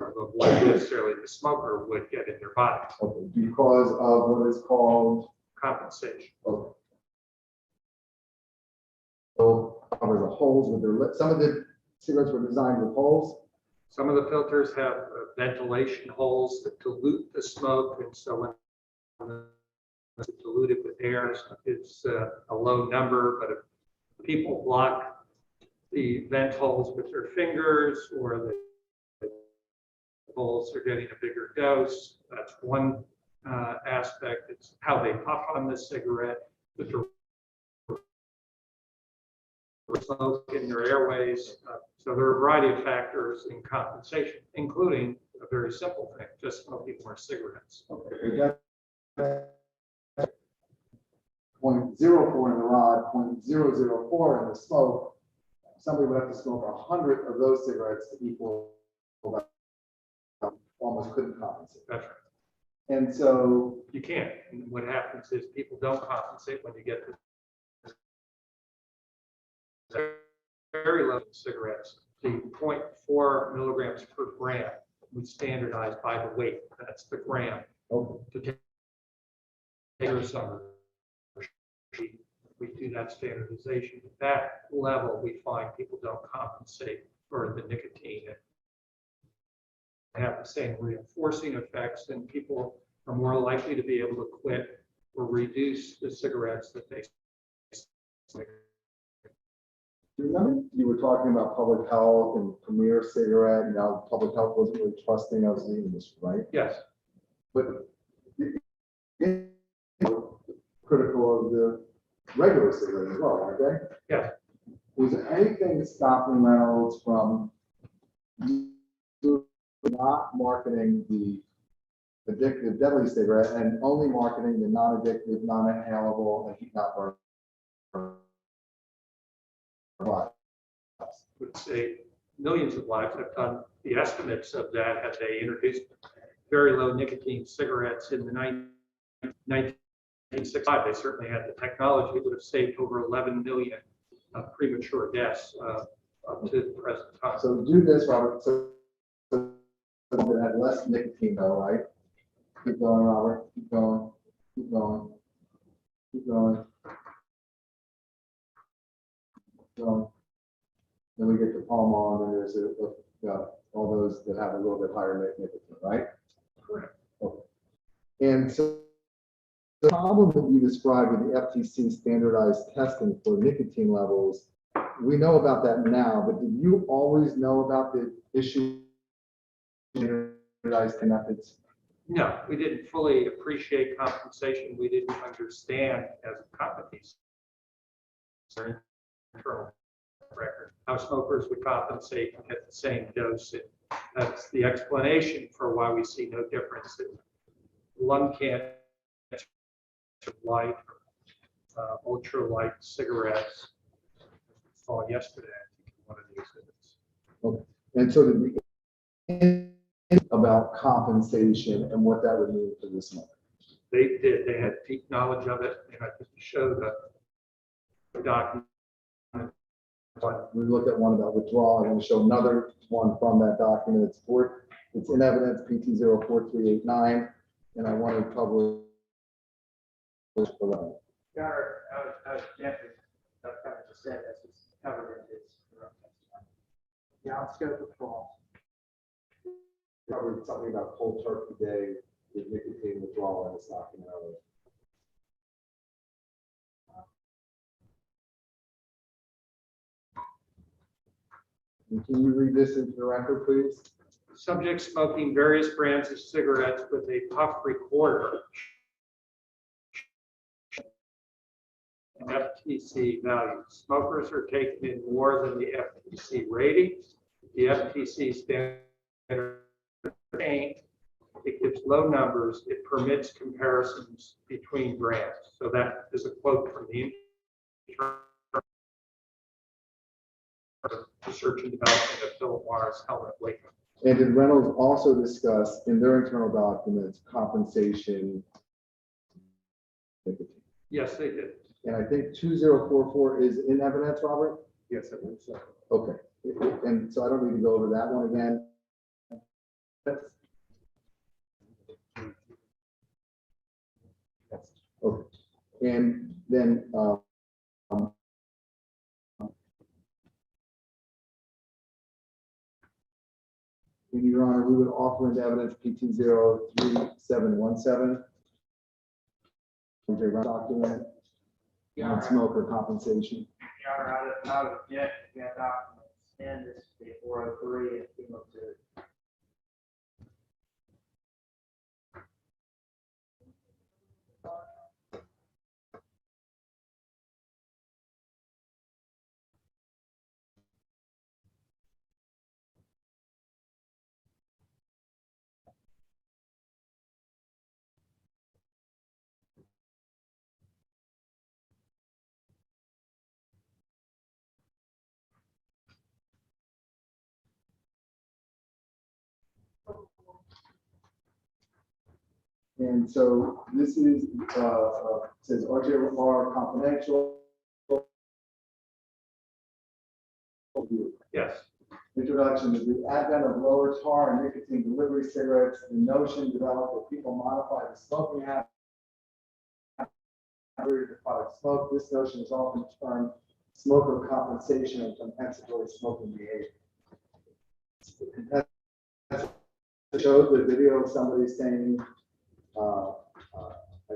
of what necessarily the smoker would get in their body. Okay, because of what is called, Compensation. okay. So cover the holes with their lip. Some of the cigarettes were designed with holes. Some of the filters have ventilation holes that dilute the smoke, and so when it's diluted with air, it's a low number, but if people block the vent holes with their fingers, or the holes are getting a bigger dose, that's one aspect. It's how they puff on the cigarette, the smoke in your airways. So there are a variety of factors in compensation, including a very simple thing, just smoking more cigarettes. Okay, we got 0.04 in the rod, 0.004 in the smoke. Somebody would have to smoke 100 of those cigarettes to equal that. Almost couldn't compensate. That's right. And so You can't. And what happens is people don't compensate when you get the very low cigarettes. The 0.4 milligrams per gram we standardize by the weight. That's the gram. okay. To take your summer. We do that standardization. At that level, we find people don't compensate for the nicotine and have the same reinforcing effects, and people are more likely to be able to quit or reduce the cigarettes that they smoke. Do you remember you were talking about public health and Premier cigarette, and now public health wasn't really trusting us in this, right? Yes, But critical of the regular cigarette as well, aren't they? yes. Was there anything stopping Reynolds from not marketing the addictive deadly cigarette and only marketing the non-addictive, non-inhalable, and heat-not-burn? Would say millions of lives. I've done the estimates of that. Had they introduced very low nicotine cigarettes in the 1965, they certainly had the technology. It would have saved over 11 million premature deaths up to the present time. So do this, Robert. So it had less nicotine though, right? Keep going, Robert. Keep going. Keep going. Keep going. Keep going. Then we get to Palm on, and there's all those that have a little bit higher nicotine, right? Correct. Okay. And so the problem that you described with the FTC standardized testing for nicotine levels, we know about that now, but did you always know about the issue of standardized methods? No, we didn't fully appreciate compensation. We didn't understand as companies internal record how smokers would compensate and get the same dose. And that's the explanation for why we see no difference in lung cancer, light, ultra light cigarettes. We saw yesterday, I think, in one of the exhibits. Okay. And so the about compensation and what that would mean for the smoker. They did. They had deep knowledge of it, and I could show the document. We looked at one about withdrawal. I'm going to show another one from that document. It's in evidence PT 04389, and I want to publish for that. Your Honor, I was definitely, Dr. Cummings just said this was covered in his testimony. Beyond scope of fall. Covered something about cold turkey day with nicotine withdrawal in this document earlier. And can you read this into the record, please? Subject smoking various brands of cigarettes with a puff recorder. FTC values. Smokers are taking in more than the FTC rating. The FTC standard, it gives low numbers. It permits comparisons between brands. So that is a quote from the research and development of Philip Morris, Helen Wakeman. And did Reynolds also discuss in their internal documents compensation? Yes, they did. And I think 2044 is in evidence, Robert? Yes, I believe so. Okay. And so I don't need to go over that one again. Okay. And then Your Honor, we would offer into evidence PT 03717. Document on smoker compensation. Your Honor, I would object to that document, extend this to 403 and 202. And so this is, says RJR confidential. Yes. Introduction is the advent of lower tar and nicotine delivery cigarettes. The notion developed that people modify the smoking habit. The product smoke. This notion is often termed smoker compensation and compensatory smoking behavior. Showed the video of somebody saying, I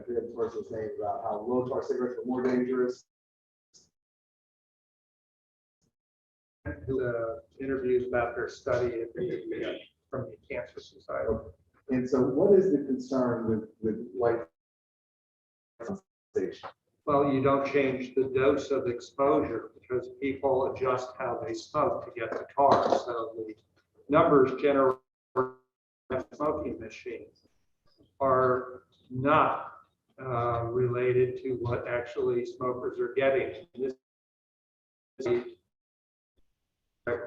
forget the person's name, about how low tar cigarettes were more dangerous. Interviews about their study at from the Cancer Society. And so what is the concern with light sensation? Well, you don't change the dose of exposure because people adjust how they smoke to get the tar. So the numbers generated by smoking machines are not related to what actually smokers are getting. This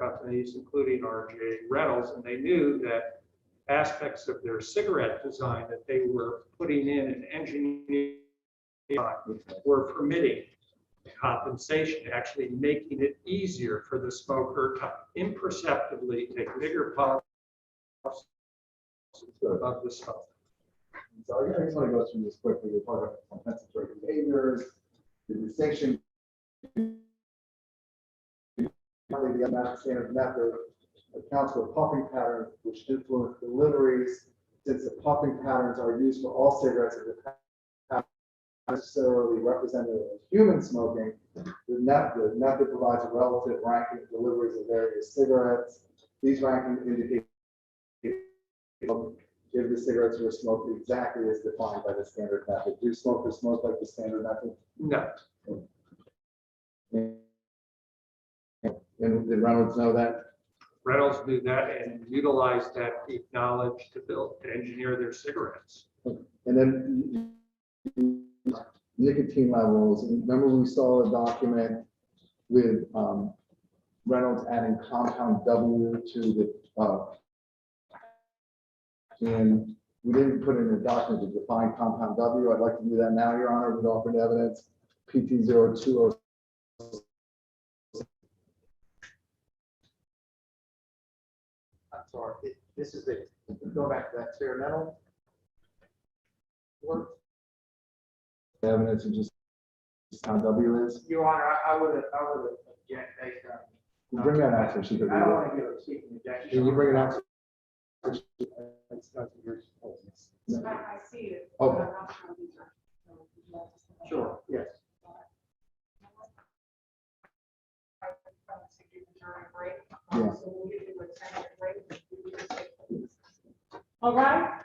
companies, including RJ Reynolds, and they knew that aspects of their cigarette design that they were putting in and engineering were permitting compensation, actually making it easier for the smoker to imperceptibly take bigger puffs of the smoke. So I just want to go through this quickly. We're talking about compensatory behaviors, the distinction. The standard method accounts for puffing patterns which influence deliveries. Since the puffing patterns are used for all cigarettes and not necessarily representative of human smoking, the method provides a relative ranking of deliveries of various cigarettes. These rankings indicate if the cigarettes were smoked exactly as defined by the standard method. Do smokers smoke like the standard method? No. And did Reynolds know that? Reynolds knew that and utilized that deep knowledge to engineer their cigarettes. And then nicotine levels. Remember we saw a document with Reynolds adding compound W to the and we didn't put in a document to define compound W. I'd like to do that now, Your Honor. We'd offer evidence PT 0206. I'm sorry, this is the, go back to that experimental work. Evidence of just how W is. Your Honor, I would object based on. We'll bring that out so she could I read don't it. want to give a speaking objection. Can you bring it out? I see it. Oh. but I'm not sure these are- Sure, yes. Yeah. So we'll give you a 10-minute break. All right.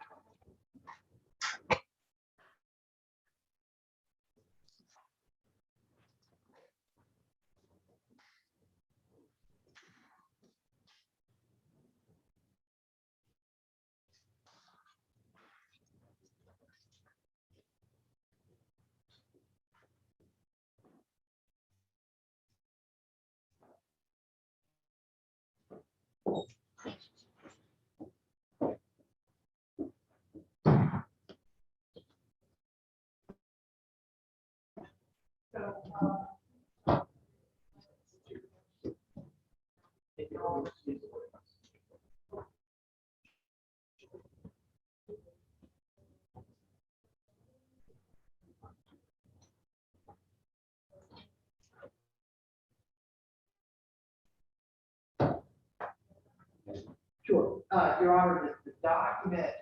Your Honor, the document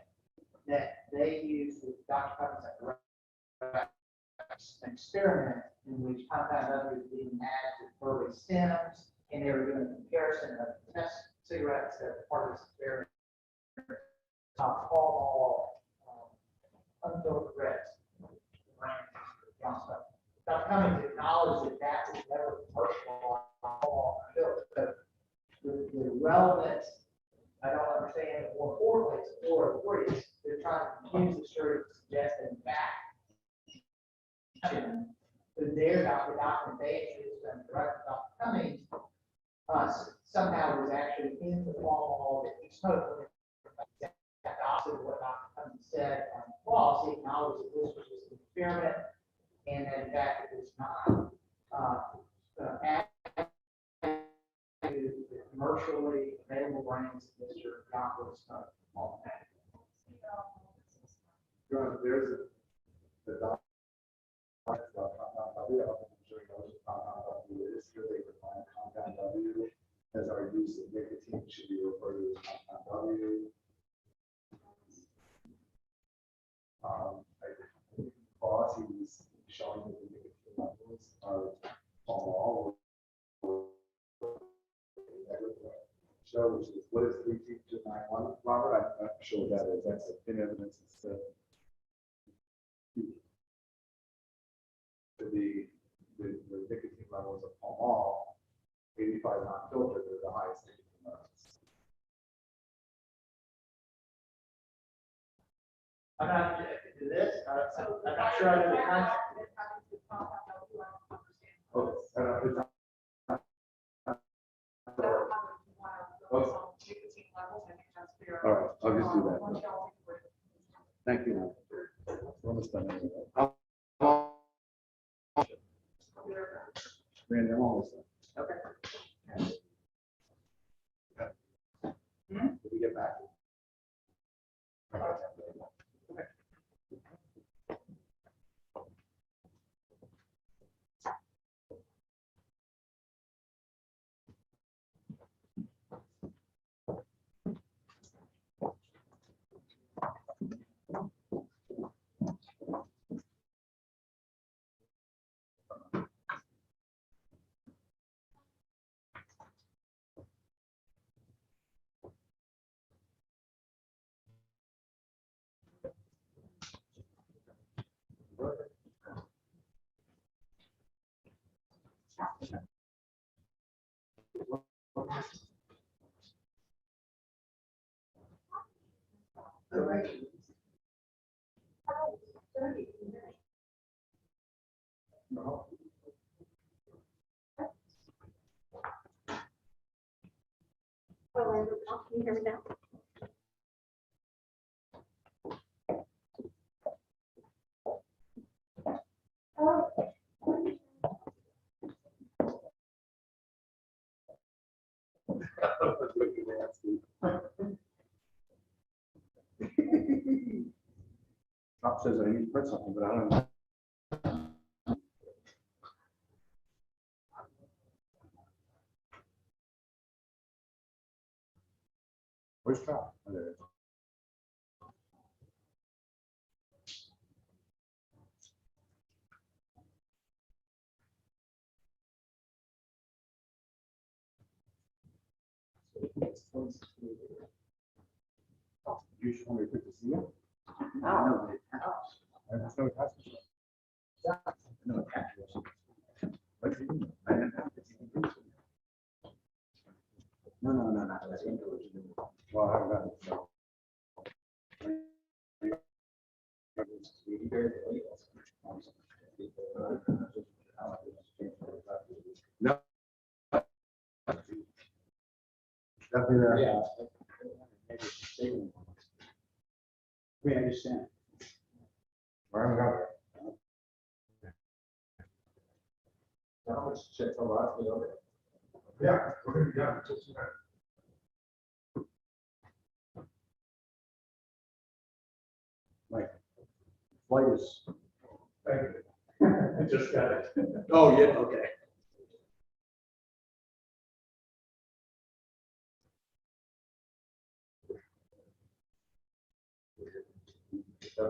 that they use with Dr. Cummings an experiment in which compound W is being added to early stems, and they were doing a comparison of test cigarettes that were part of this experiment. All unfiltered reds. Dr. Cummings acknowledged that that was never commercialized. But the relevance, I don't understand, more importantly, it's 403. They're trying to use the jury to suggest that in fact, their documentation and directed Dr. Cummings somehow was actually in the formal that he spoke. That's opposite of what Dr. Cummings said on Walsh. He acknowledged that this was just an experiment and that in fact it was not added to the commercially available brands that Mr. John was all that. There's the doc. I'm sure you know what compound W is. Here they define compound W as our use of nicotine should be referred to as compound W. I think Boss, he was showing that the nicotine levels are all show, which is what is 33291. Robert, I'm not sure what that is. That's in evidence. It's the nicotine levels of all 85 not filtered are the highest nicotine levels. I'm not into this. I'm not sure I know the concept. Okay, it's not. All right, I'll just do that. Thank you. We're almost done anyway. Randy, I'm almost done. Okay. Did we get back? No. Can you hear me now? Top says I need to print something, but I don't know. Where's Top? Oh, there it is. You should only put the seal. Oh. That's no attachment. No attachment. What's it mean? I didn't have it. No. That's individual. Well, I haven't got it. So. No. Definitely there. Yeah. We understand. I haven't got it. How much check on last week? Yeah, we're gonna be done until tonight. Mike, flight is. Thank you. I just got it. Oh, yeah, okay. Yeah.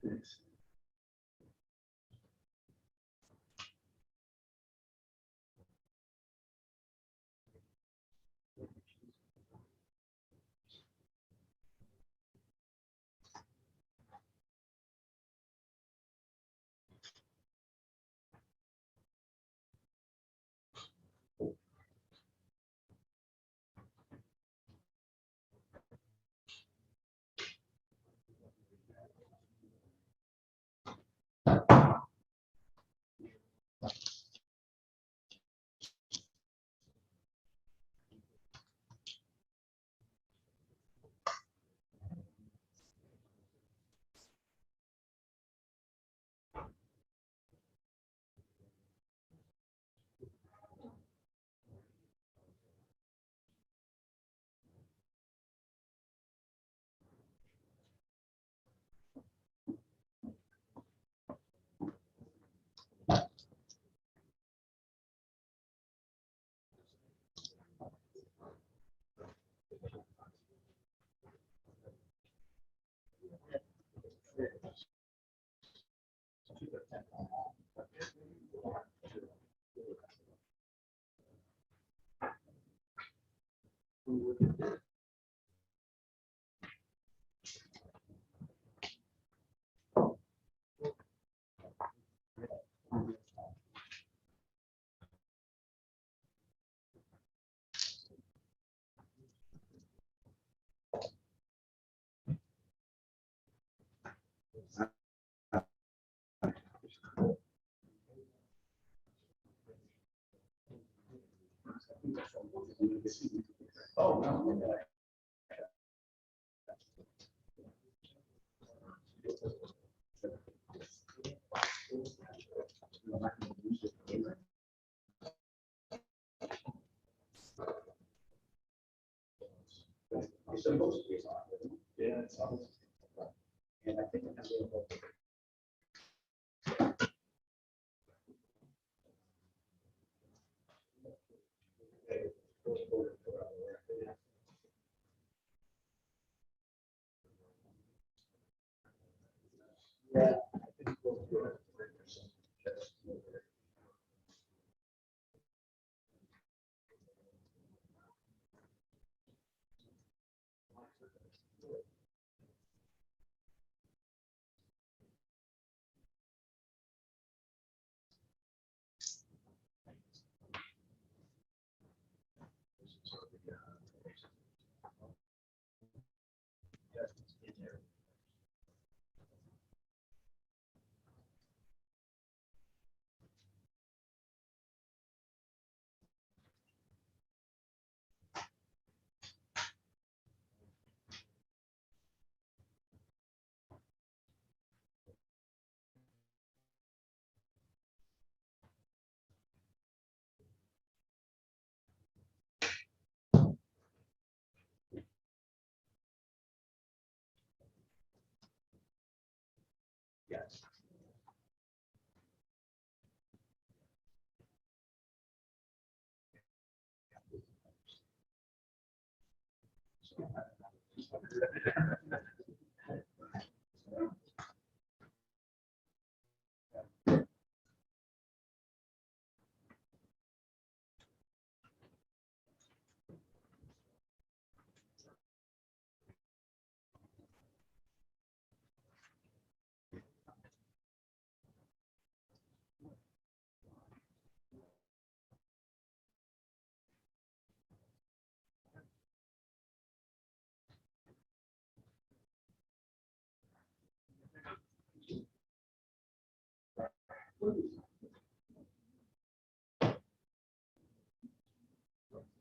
Thanks. Oh, no. It's supposed to be. Yeah. And I think it has a little. Yeah, I think we'll do it. Yes.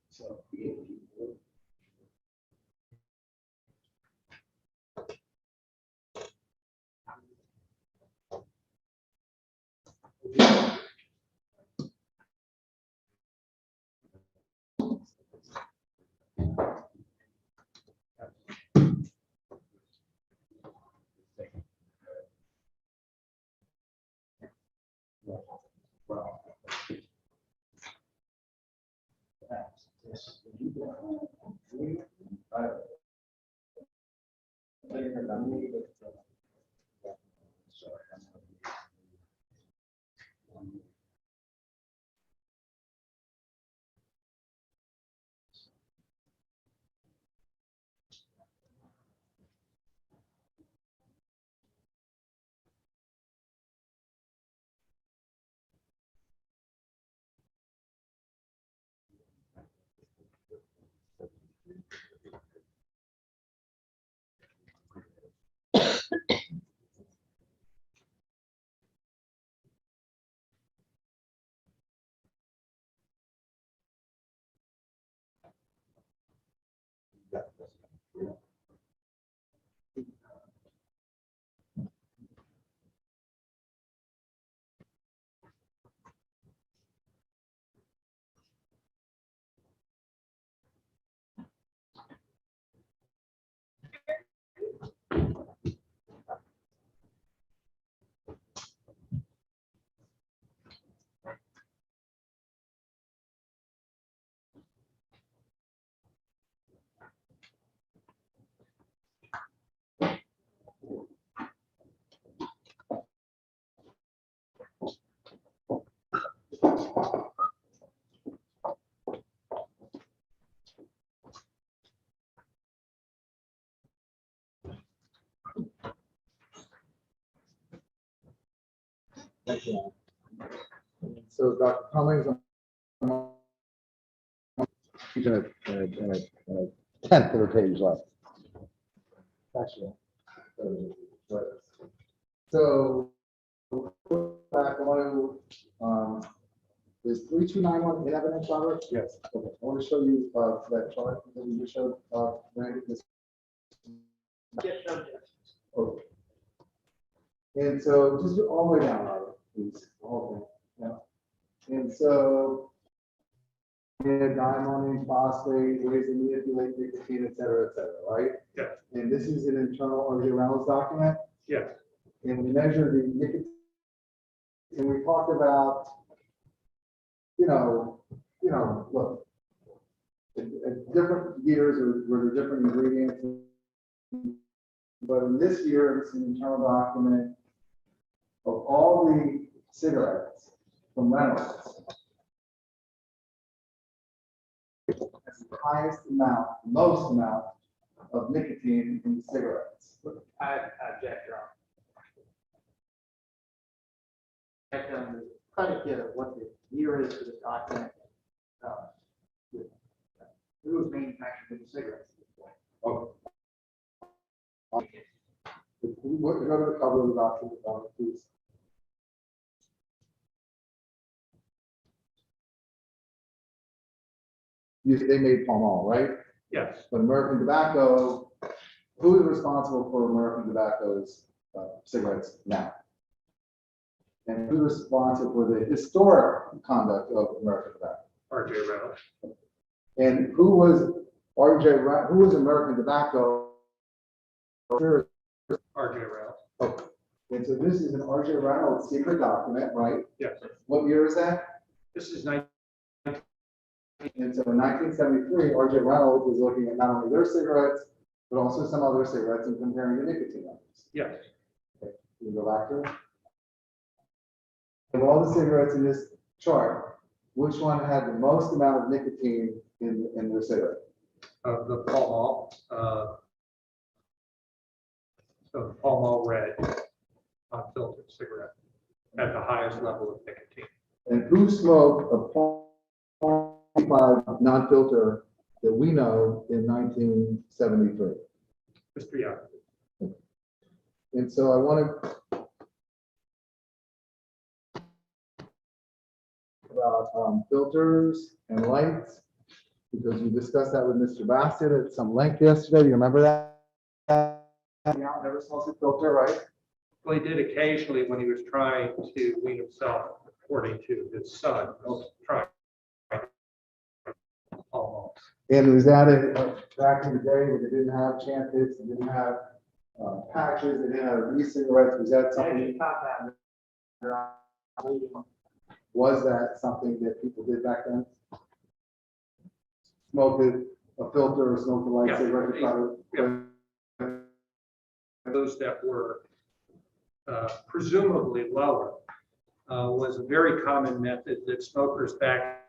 So. Well. Thank you. So Dr. Cummings, he's in a tenth of a page left. Actually. So, back, I want to, is 3291 in evidence, Robert? Yes. Okay, I want to show you that chart that we just showed, Randy, this. Okay. And so just do all the way down, Robert, please, the whole thing. Yeah. And so diammonium phosphate, ways to manipulate nicotine, et cetera, right? Yeah. And this is an internal R.J. Reynolds document, Yes, and we measure the nicotine, and we talked about, look, at different years were there different ingredients, but in this year, it's an internal document of all the cigarettes from Reynolds. That's the highest amount, most amount of nicotine in cigarettes. I object, Your Honor. Object on the predicate of what the year is for this document. Who was manufacturing the cigarettes? Oh. What, go to the cover of the document, please. They made Pall Mall, right? yes. But American Tobacco, who is responsible for American Tobacco's cigarettes now? And who's responsible for the historic conduct of American Tobacco? R.J. Reynolds. And who was who was American Tobacco? R.J. Reynolds. Okay. And so this is an R.J. Reynolds secret document, right? Yes, What year is that? this is And so in 1973, R.J. Reynolds was looking at not only their cigarettes, but also some other cigarettes and comparing the nicotine levels. yes. Okay, can you go back to it? Of all the cigarettes in this chart, which one had the most amount of nicotine in their cigarette? The Pall Mall, so the Pall Mall Red unfiltered cigarette at the highest level of nicotine. And who smoked a Pall 5 non-filter that we know in 1973? Mr. Young. And so I want to about filters and lights, because we discussed that with Mr. Bassett at some length yesterday. Do you remember that? Yeah, never smells a filter, right? Well, he did occasionally when he was trying to wean himself, according to his son, was trying. Almost. And was that back in the day when they didn't have Chantix, they didn't have patches, they didn't have e-cigarettes? Was that something? Was that something that people did back then? Smoke a filter or smoke a light Yeah. cigarette? to try to- Yeah. Those that were presumably lower was a very common method that smokers back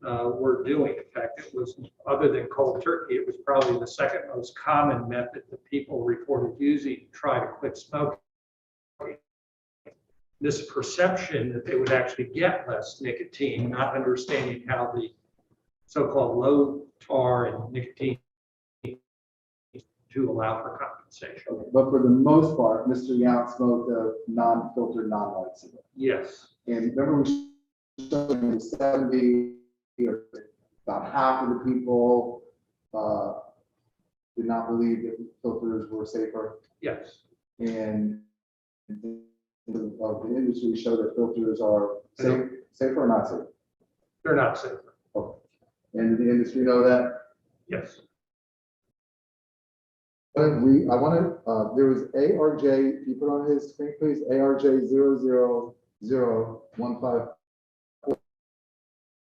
were doing. In fact, it was, other than cold turkey, it was probably the second most common method that people reported using to try to quit smoking. This perception that they would actually get less nicotine, not understanding how the so-called low tar and nicotine to allow for compensation. Okay, but for the most part, Mr. Yount smoked a non-filtered, non-light cigarette. Yes, And remember we showed in the 70s, about half of the people did not believe that filters were safer. yes. And the industry showed that filters are safer or not safe. They're not safer. Okay. And did the industry know that? Yes. I want to, there was ARJ, if you put on his screen, please, ARJ 00015.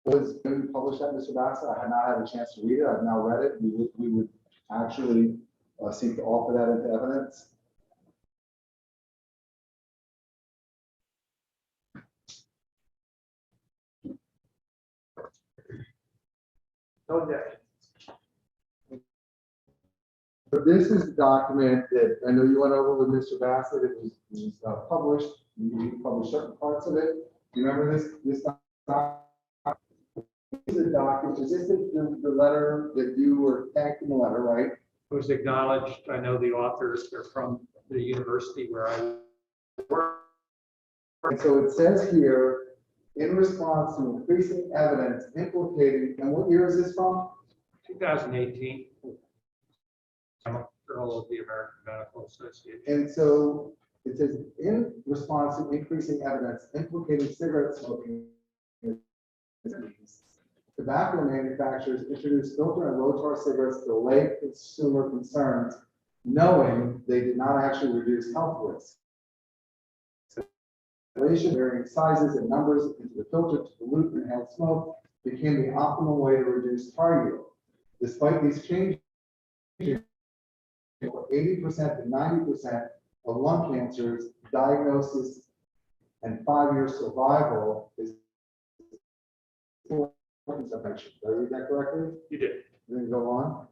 Was going to publish that, Mr. Bassett? I had not had a chance to read it. I've now read it. We would actually seek to offer that into evidence. No objection. But this is the document that I know you went over with Mr. Bassett. It was published. You published certain parts of it. Do you remember this document? This is a document. Is this the letter that you were thanked in the letter, right? It was acknowledged. I know the authors, they're from the university where I work. And so it says here, in response to increasing evidence implicating, and what year is this from? 2018. I'm a fellow of the American Medical Association. And so it says, in response to increasing evidence implicating cigarette smoking Tobacco manufacturers introduced filter and low tar cigarettes to allay consumer concerns, knowing they did not actually reduce health risks. Varying sizes and numbers into the filter to pollute and inhale smoke became the optimal way to reduce tar yield. Despite these changes, 80% to 90% of lung cancers diagnosis and 5-year survival is. Did I read that correctly? You did. Then go on.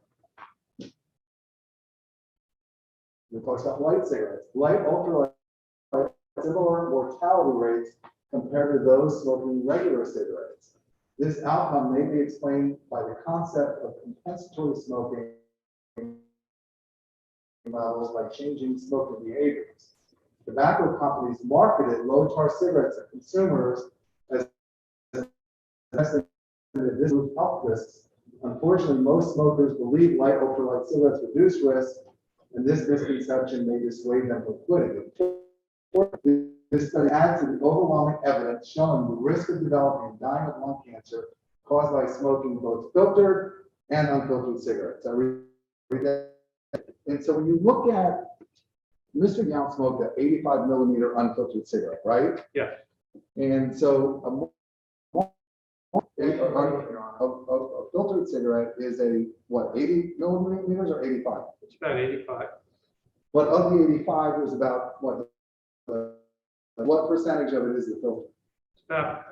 We talked about light cigarettes. Light, ultralight, similar mortality rates compared to those smoking regular cigarettes. This outcome may be explained by the concept of compensatory smoking levels by changing smoking behaviors. Tobacco companies marketed low tar cigarettes to consumers as this health risks. Unfortunately, most smokers believe light ultralight cigarettes reduce risk, and this misconception may dissuade them from quitting. This study adds to the overwhelming evidence showing the risk of developing and dying of lung cancer caused by smoking both filtered and unfiltered cigarettes. I read that. And so when you look at Mr. Yount smoked an 85 millimeter unfiltered cigarette, right? Yeah. And so a filtered cigarette is a, what, 80 millimeters or 85? It's about 85. But of the 85, there's about, what percentage of it is the filter? It's about,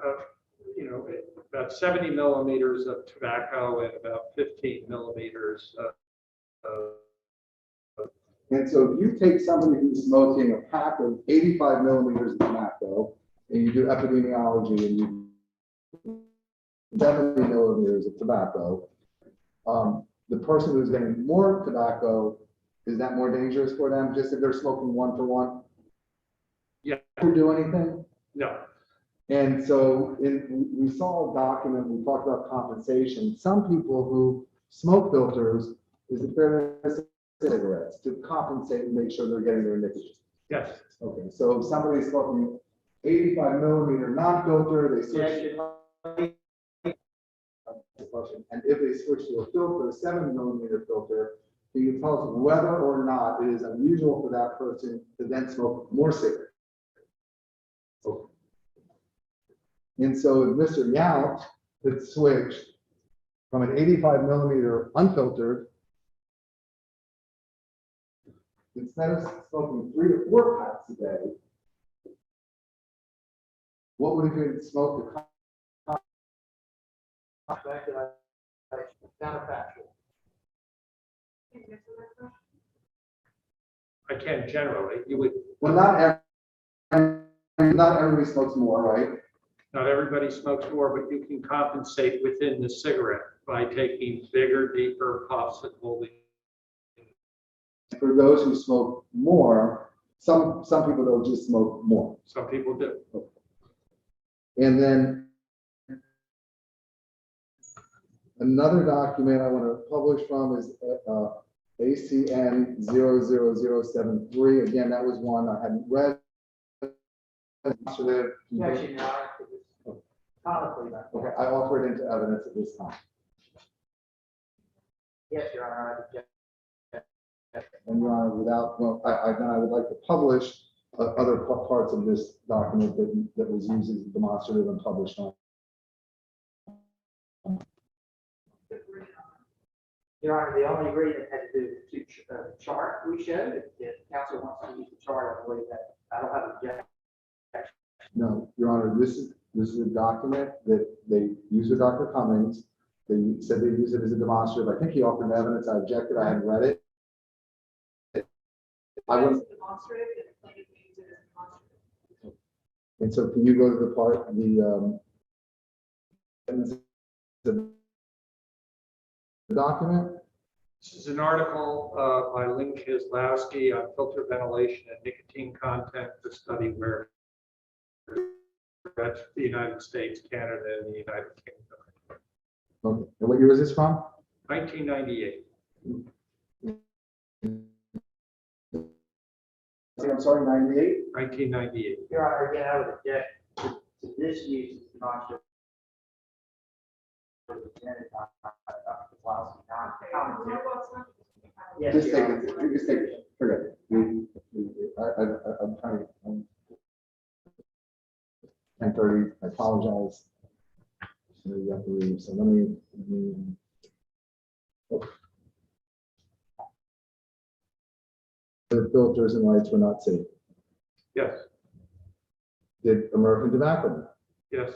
about 70 millimeters of tobacco and about 15 millimeters of. And so if you take somebody who's smoking a pack of 85 millimeters of tobacco, and you do epidemiology and you 70 millimeters of tobacco, the person who's getting more tobacco, is that more dangerous for them just if they're smoking 1 for 1? Yeah. Do anything? No. And so we saw a document, we talked about compensation. Some people who smoke filters is a fair cigarettes to compensate and make sure they're getting their nicotine. Yes. Okay, so if somebody's smoking 85 millimeter non-filter, they switch. And if they switch to a filter, a 7 millimeter filter, can you tell us whether or not it is unusual for that person to then smoke more cigarettes? Okay. And so if Mr. Yount had switched from an 85 millimeter unfiltered, instead of smoking 3 to 4 packs a day, what would he do to smoke the Counterfactual. I can generally. You would. Well, not everybody smokes more, right? Not everybody smokes more, but you can compensate within the cigarette by taking bigger, deeper puffs and holding. For those who smoke more, some people don't just smoke more. Some people do. And then another document I want to publish from is ACN 00073. Again, that was one I hadn't read. Actually, no, comically, Okay, I offer it into evidence at this time. yes, Your Honor, I object. And Your Honor, without, well, I would like to publish other parts of this document that was used as demonstrative and published on. Your Honor, the only agreement had to do with the chart we showed. If council wants to use the chart, I believe that I don't have an objection. No, Your Honor, this is a document that they used with Dr. Cummings. They said they used it as a demonstrative. I think he offered evidence. I objected. I hadn't read it. I wouldn't. Demonstrative, and the plaintiff used it as demonstrative. And so can you go to the part, the document? This is an article by Lynn Kozlowski on filter ventilation and nicotine content, the study where that's the United States, Canada, and the United Kingdom. Okay. And what year is this from? 1998. I'm sorry, 98? 1998. Your Honor, again, I would object to this use as demonstrative. presented by Dr. Walsh, not Okay, commentary. no, well, it's not. Yes, Just Your take Honor. it, just take it, forget it. I'm trying, I'm 10:30, I apologize. So you have to leave, so let me. Oh. The filters and lights were not safe. Yes, Did American tobacco? yes,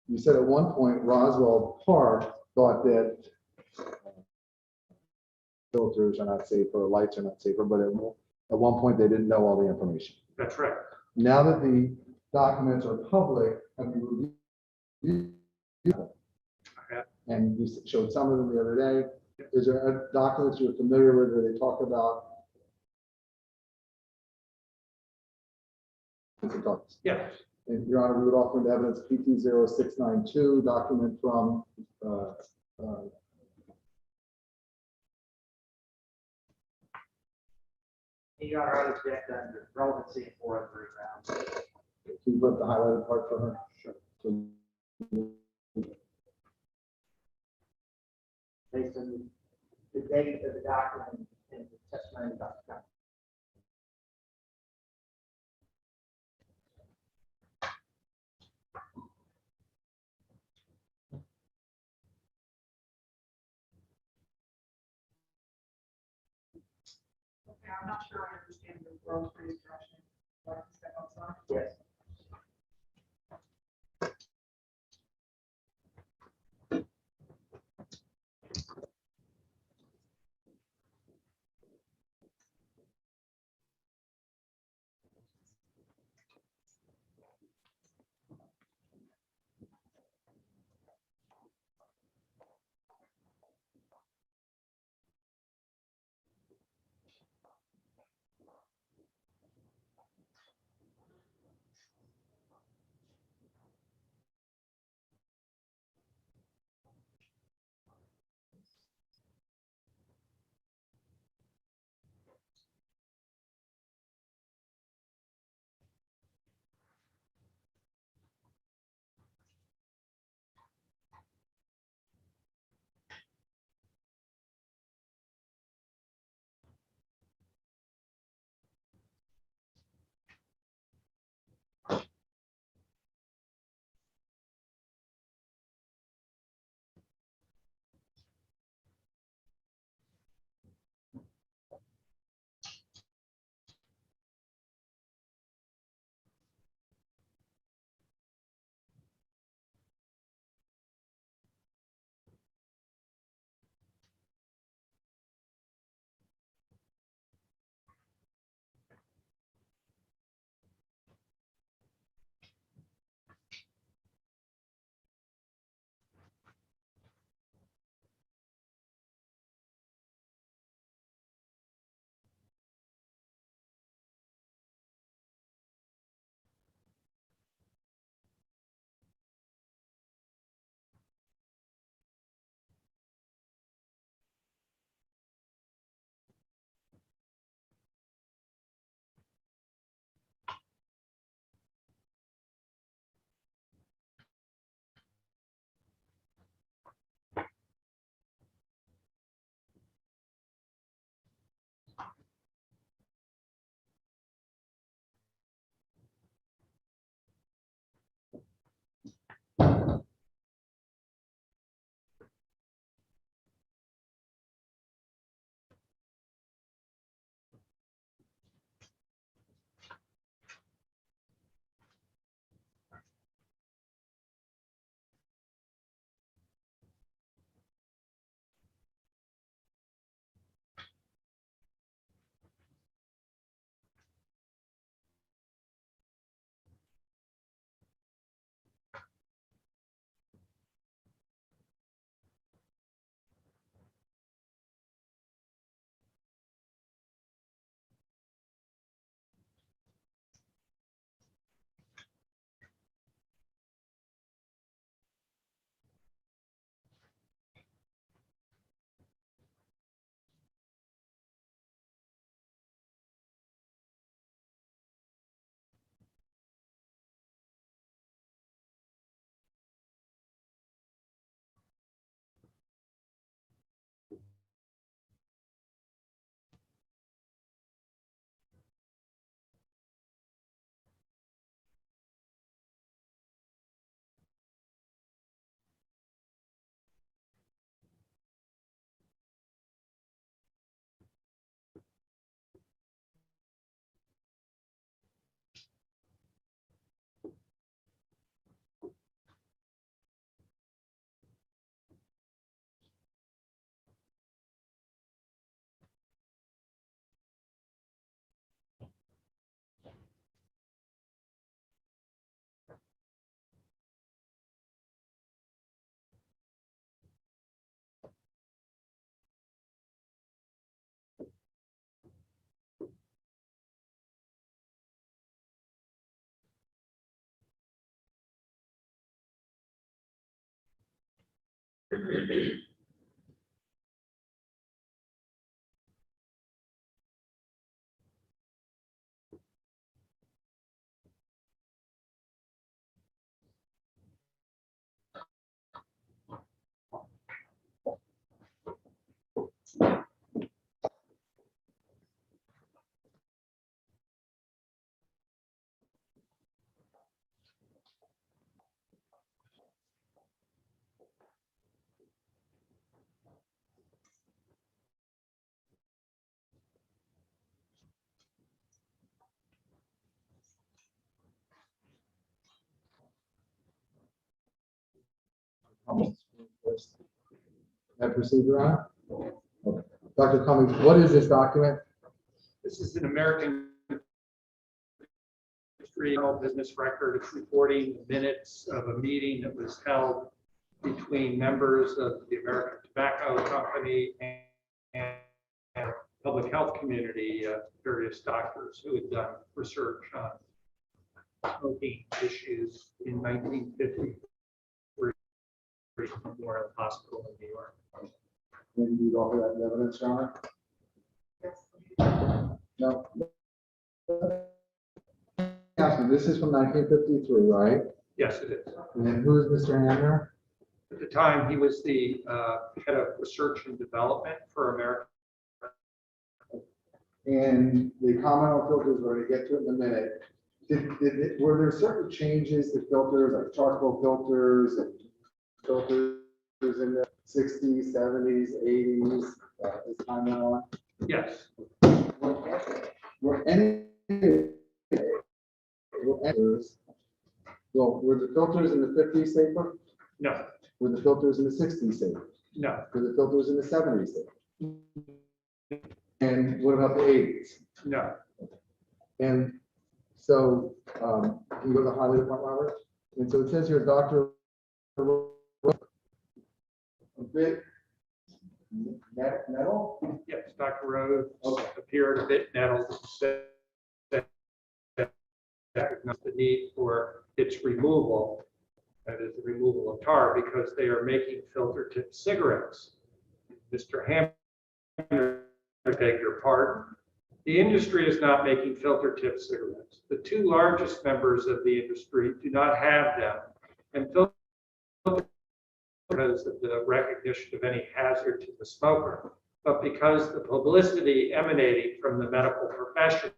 You said at one point Roswell Park thought that filters are not safer, lights are not safer, but at one point they didn't know all the information. that's right. Now that the documents are public, have you reviewed them? I have. And you showed some of them the other day. Is there documents you're familiar with where they talk about? Yes, And Your Honor, we would offer into evidence PT 0692 document from Your Honor, I would object under relevancy and 403 grounds. can you put the highlighted part for her? Sure. Based on the date of the document and the testimony of Dr. Cummings. Okay, I'm not sure I understand the growth rate expression. Like, step outside. Yes. That procedure on? Okay. Dr. Cummings, what is this document? This is an American business record. It's reporting the minutes of a meeting that was held between members of the American Tobacco Company and public health community, various doctors who had done research on smoking issues in 1950. Memorial Hospital in New York. Can you offer that evidence, John? No. Ask me, this is from 1953, right? Yes, it is. And then who is Mr. Hamner? At the time, he was the head of research and development for America. And the comment on filters, we're going to get to it in a minute. Were there certain changes to filters, like charcoal filters and filters in the 60s, 70s, 80s, as time went on? Yes, Were any were the filters in the 50s safer? no, Were the filters in the 60s safer? no, Were the filters in the 70s safer? And what about the 80s? no. And so, can you go to the highlighted point, Robert? And so it says here, Dr. A bit metal? Yes, Dr. Rhodes Okay. appeared a bit nettled, said that the need for its removal, that is the removal of tar, because they are making filter tip cigarettes. Mr. Hamner, I beg your pardon. The industry is not making filter tip cigarettes. The two largest members of the industry do not have them. And filter because of the recognition of any hazard to the smoker, but because the publicity emanating from the medical profession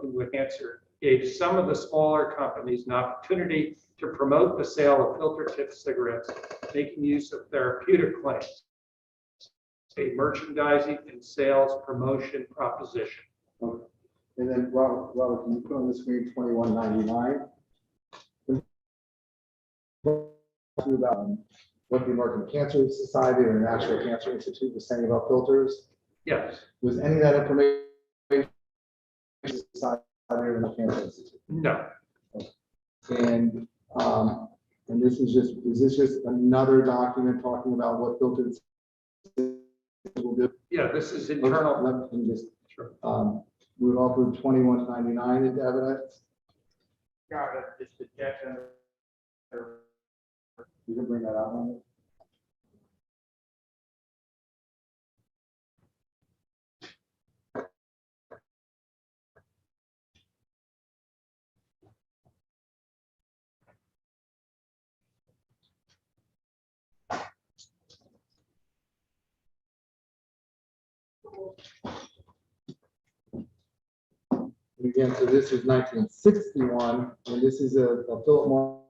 with cancer gave some of the smaller companies an opportunity to promote the sale of filter tip cigarettes, making use of therapeutic claims, a merchandising and sales promotion proposition. Okay. And then, Robert, can you put on the screen 2199? About what the American Cancer Society or the National Cancer Institute was saying about filters. Yes, Was any of that information Society or the Cancer Institute? no, And this is this just another document talking about what filters will do? yeah, this is internal. Let me just, Sure. we would offer 2199 into evidence. Got it, just to check under. You can bring that out. Randy. Again, so this is 1961, and this is a Philip Morris.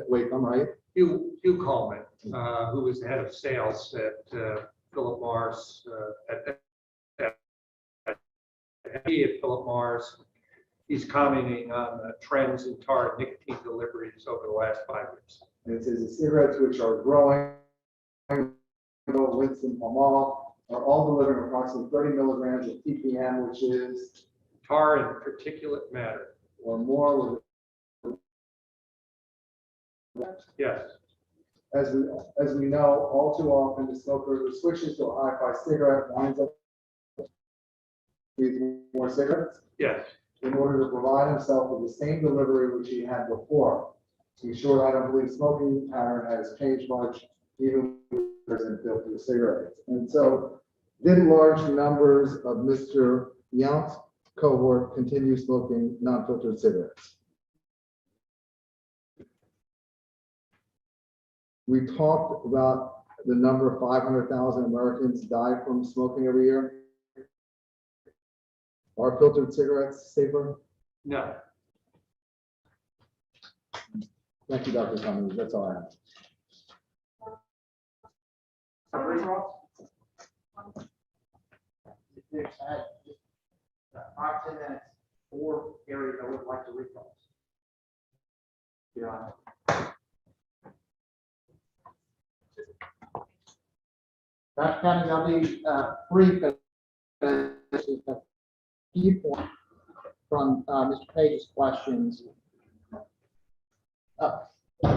Wait, I'm right. Hugh Coleman, who was the head of sales at Philip Morris, at Philip Morris. He's commenting on the trends in tar and nicotine deliveries over the last 5 years. And it says the cigarettes which are growing, Winston Palmol, are all delivering approximately 30 milligrams of ppm, which is Tar and particulate matter. or more with. Yes, As we know, all too often the smoker who switches to a hi-fi cigarette winds up with more cigarettes yes, in order to provide himself with the same delivery which he had before. To be short, I don't believe smoking pattern has changed much, even with filter cigarettes. And so, did large numbers of Mr. Yount's cohort continue smoking non-filtered cigarettes? We talked about the number of 500,000 Americans die from smoking every year. Are filtered cigarettes safer? No. Thank you, Dr. Cummings. That's all I have. There's, just 5, 10 minutes, 4 areas I would like to recall. Yeah. Dr. Cummings, I'll be brief, but this is a few points from Mr. Page's questions.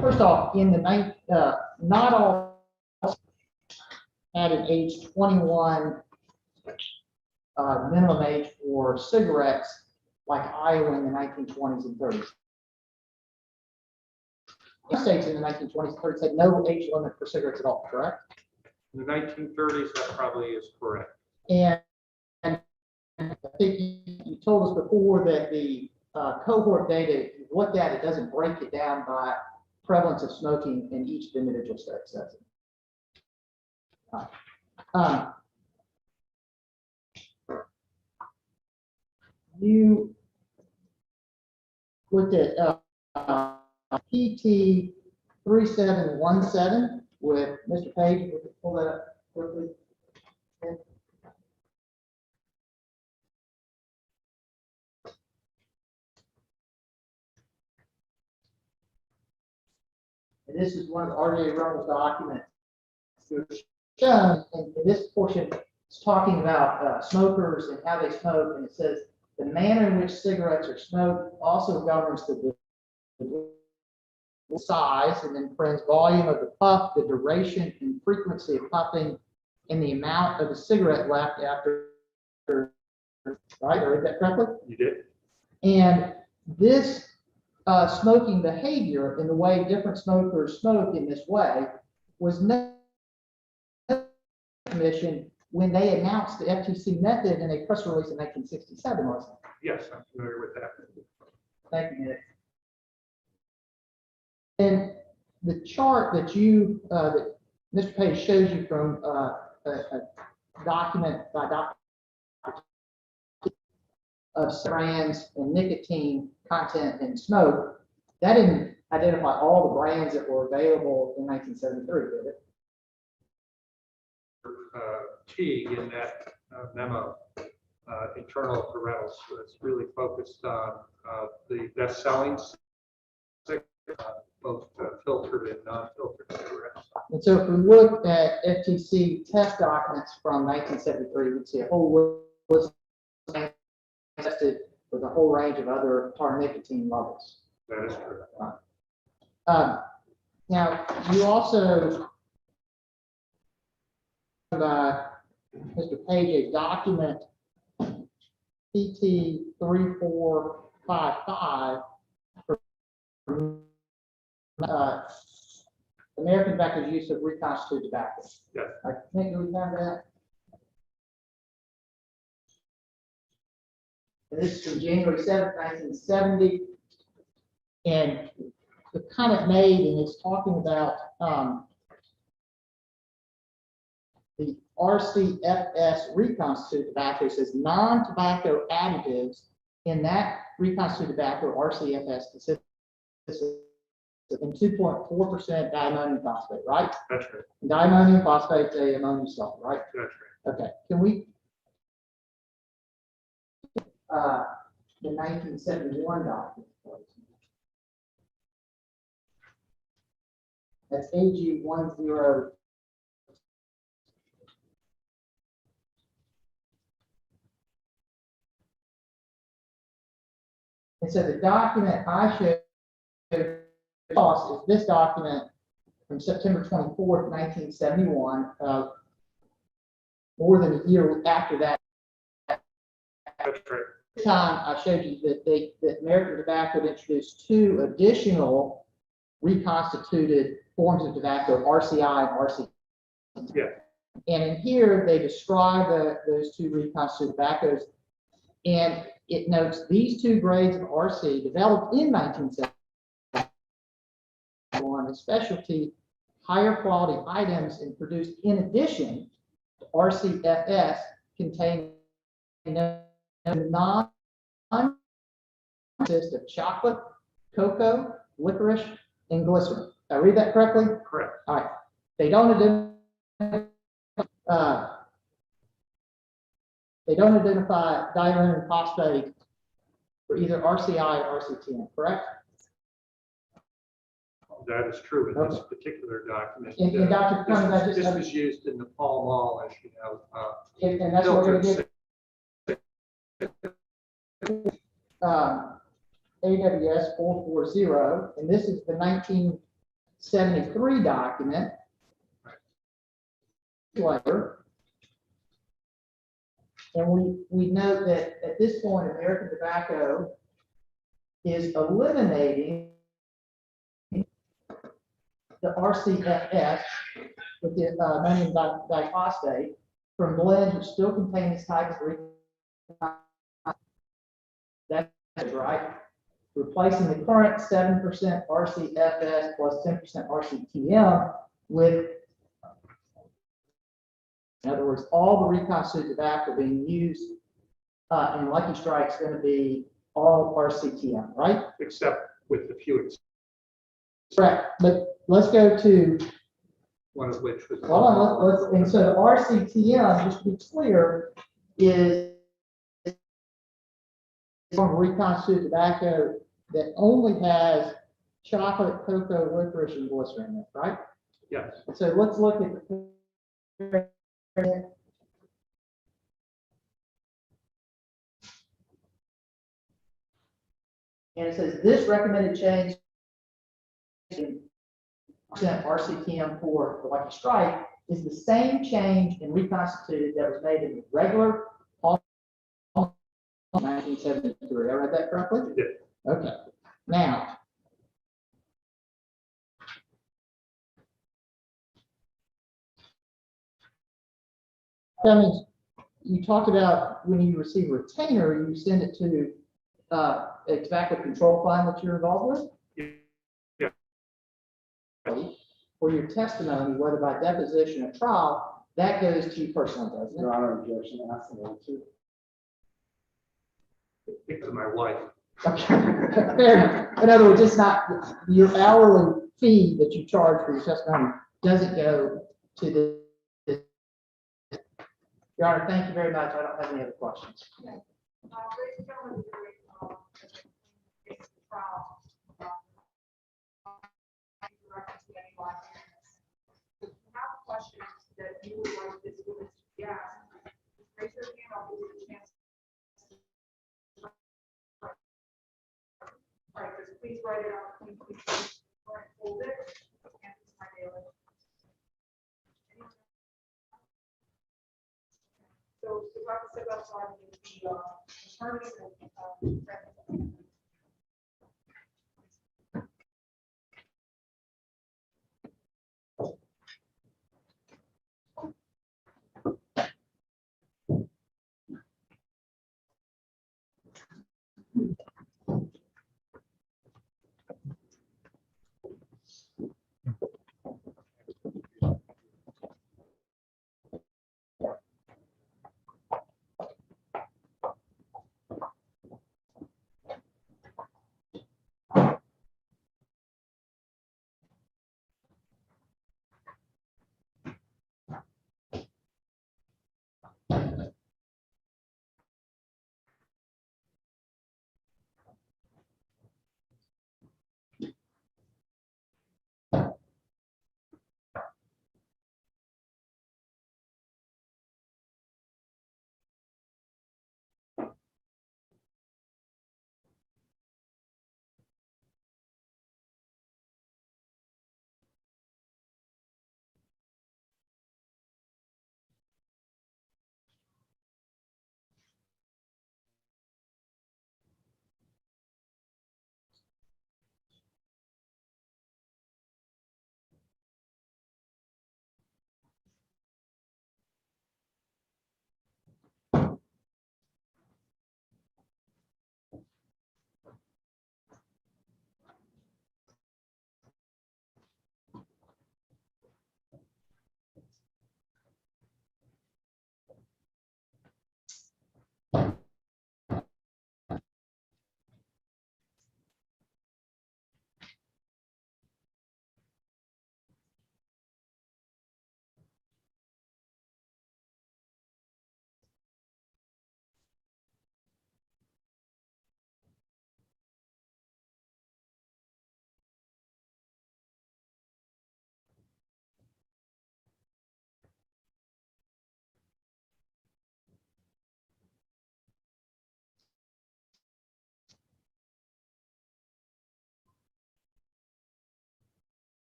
First off, in the not all at an age 21 minimum age for cigarettes like Iowa in the 1920s and 30s. Some states in the 1920s and 30s had no age limit for cigarettes at all, correct? In the 1930s, that probably is correct. And I think you told us before that the cohort data you looked at, it doesn't break it down by prevalence of smoking in each of the individual states, does it? You looked at PT 3717 with Mr. Page. If we could pull that up quickly. And this is one of the RJ Runnels documents. Shown in this portion, it's talking about smokers and how they smoke, and it says the manner in which cigarettes are smoked also governs the size, and then friends, volume of the puff, the duration and frequency of puffing, and the amount of the cigarette left after. Right, I read that correctly? You did? And this smoking behavior and the way different smokers smoke in this way was never commission when they announced the FTC method in a press release in 1967, wasn't it? Yes, I'm familiar with that. Thank you, Nick. And the chart that you, that Mr. Page shows you from a document by Dr. of brands and nicotine content in smoke, that didn't identify all the brands that were available in 1973, did it? Teague in that memo, internal parentals, was really focused on the best-selling both filtered and non-filtered cigarettes. And so if we look at FTC test documents from 1973, we'd see a whole list tested with a whole range of other tar nicotine levels. That is true. Now, you also Mr. Page, a document PT 3455 for American tobacco's use of reconstituted tobacco. Yes. I think we have that. And this is from January 7th, 1970. And the comment made, and it's talking about the RCFS reconstituted tobacco. Says non-tobacco additives in that reconstituted tobacco, RCFS, consists in 2.4% diammonium phosphate, right? That's right. And diammonium phosphate is a ammonium salt, right? That's right. Okay, can we, the 1971 document, please? That's AG 10. And so the document I showed is this document from September 24th, 1971, more than a year after that. That's right. Time I showed you that American Tobacco had introduced 2 additional reconstituted forms of tobacco, RCI and RC. Yeah. And in here, they describe those two reconstituted tobaccos, and it notes these two grades of RC developed in 1971 as specialty higher quality items and produced in addition to RCFS containing non consist of chocolate, cocoa, licorice, and glycerin. Did I read that correctly? Correct. All right. They don't identify diammonium phosphate for either RCI or RCTM, correct? That is true in this Okay. particular document. And Dr. Cummings, I This just, was used in the Pall Mall, as you know. and that's what we're gonna filtered get. AWS 440, and this is the 1973 document. Letter. And we note that at this point, American Tobacco is eliminating the RCFS with the ammonium diphosphate from blends which still contain this type of that's right. Replacing the current 7% RCFS plus 10% RCTM with, in other words, all the reconstituted tobacco being used in Lucky Strike is going to be all RCTM, right? except with a few, Correct. But let's go to, one of which was. hold on, let's, and so the RCTM, just to be clear, is from reconstituted tobacco that only has chocolate, cocoa, licorice, and glycerin in it, right? Yes. So let's look at the. And it says this recommended change in RCTM for the Lucky Strike is the same change in reconstituted that was made in the regular 1973. I read that correctly? You did. Okay. Now, Cummings, you talked about when you receive a retainer, you send it to a tobacco control fund that you're involved with? Yeah. For your testimony, whether by deposition or trial, that goes to you personally, doesn't it? Your Honor, objection, ask the one too. Because of my wife. Okay, fair enough. In other words, it's not, your hourly fee that you charge for your testimony doesn't go to the. Your Honor, thank you very much. I don't have any other questions. Ladies and gentlemen, it's a trial. Directed to anyone. If you have questions that you would like this witness to be asked, raise your hand, I'll give you a chance. All right, just please write it out, please hold it, and it's my daily. So, Dr. Sibel's on the attorney and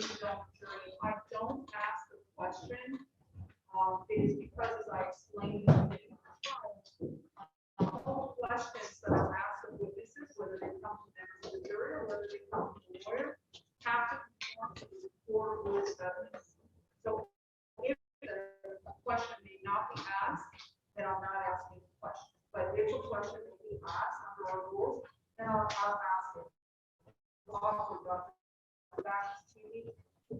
don't jury, I don't ask the question. It is because, as I explained, all questions that are asked of witnesses, whether they come to members of the jury or whether they come to the lawyer, have to conform to the core rules of evidence. So if a question may not be asked, then I'm not asking the question. But if a question may be asked under our rules, then I'll ask it. Back to me,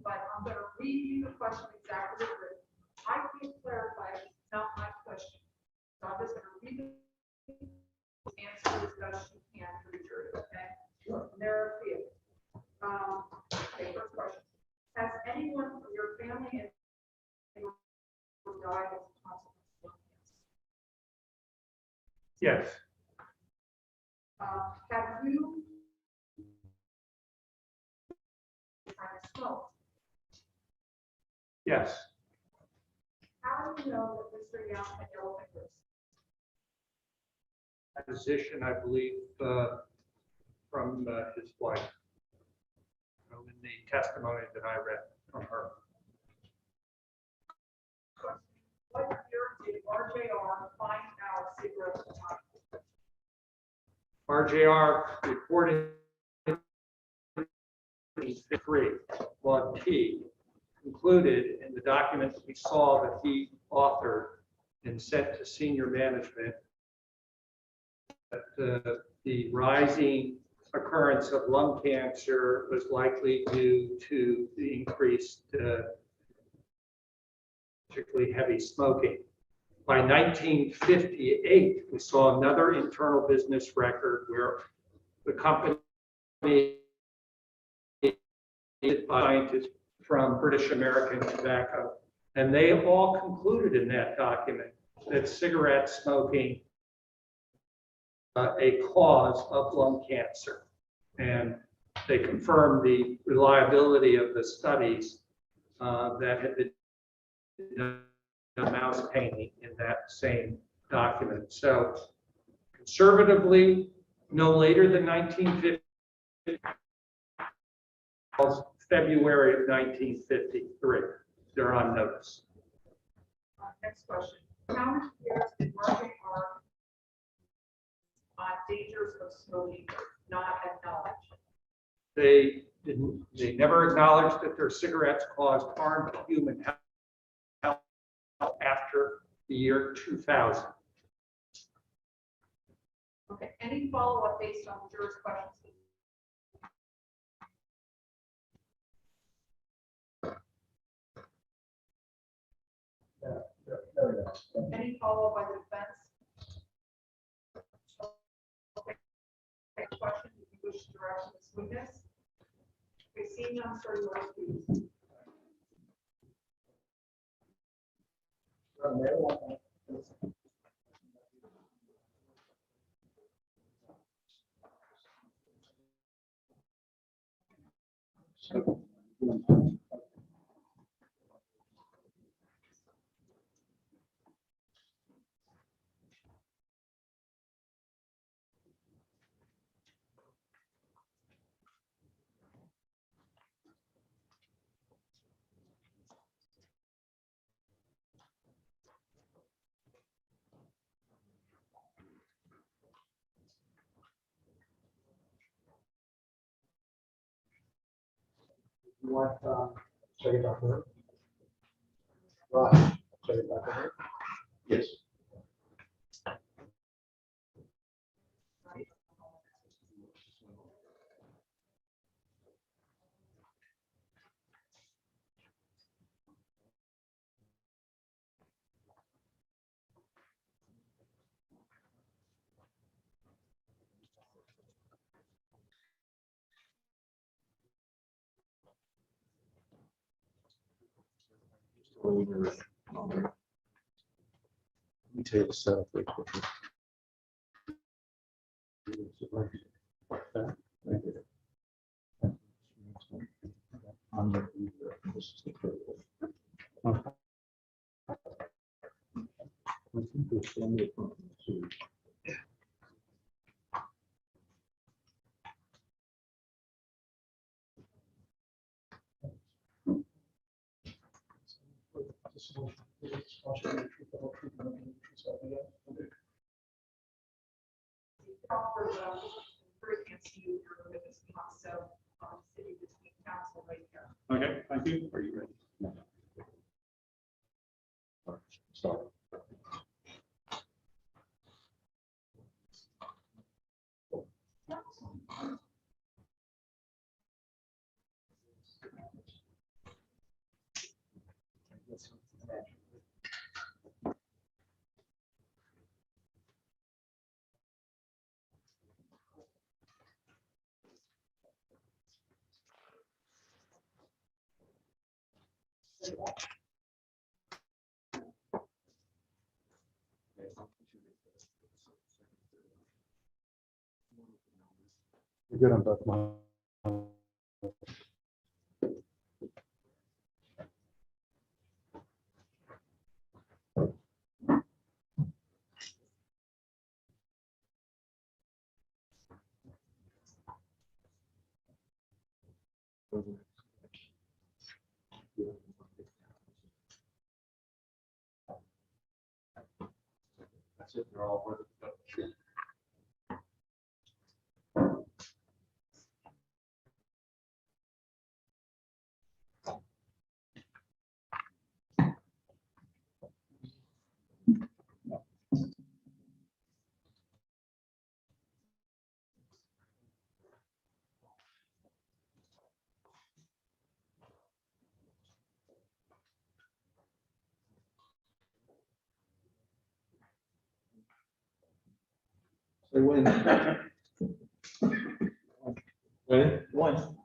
but I'm going to read you the question exactly as written. I can't clarify it, it's not my question. So I'm just going to read the answer as best you can for the jury, okay? Sure. And there are a few. Okay, first question. Has anyone from your family and died as a consequence of lung cancer? Yes, Have you smoked? yes. How do you know that Mr. Young had yellow fingers? A physician, I believe, from his wife. In the testimony that I read from her. What year did RJR find out cigarettes were harmful? RJR reported free, Log T, concluded in the document we saw that he authored and sent to senior management that the rising occurrence of lung cancer was likely due to the increased, particularly heavy smoking. By 1958, we saw another internal business record where the company scientists from British American Tobacco, and they all concluded in that document that cigarette smoking a cause of lung cancer, and they confirmed the reliability of the studies that had been done on mouse painting in that same document. So conservatively, no later than 1950. February of 1953. They're on notice. Next question. How many years did RJR on dangers of smoking not acknowledge? They never acknowledged that their cigarettes caused harm to human health after the year 2000. Okay, any follow-up based on the jurors' questions? Any follow-up by the defense? Okay. Next question, if you wish to direct to this witness. Okay, seeing none, sir, you are excused. You want, check it out here? Right, check it out here. Yes. Let me tell you the setup real quickly. This is the critical. offer the enhanced use or with this so city between council right here. Okay, thank you. Are you ready? All right, start. You're good on both mine. That's it, they're all ready to go. Say when. When?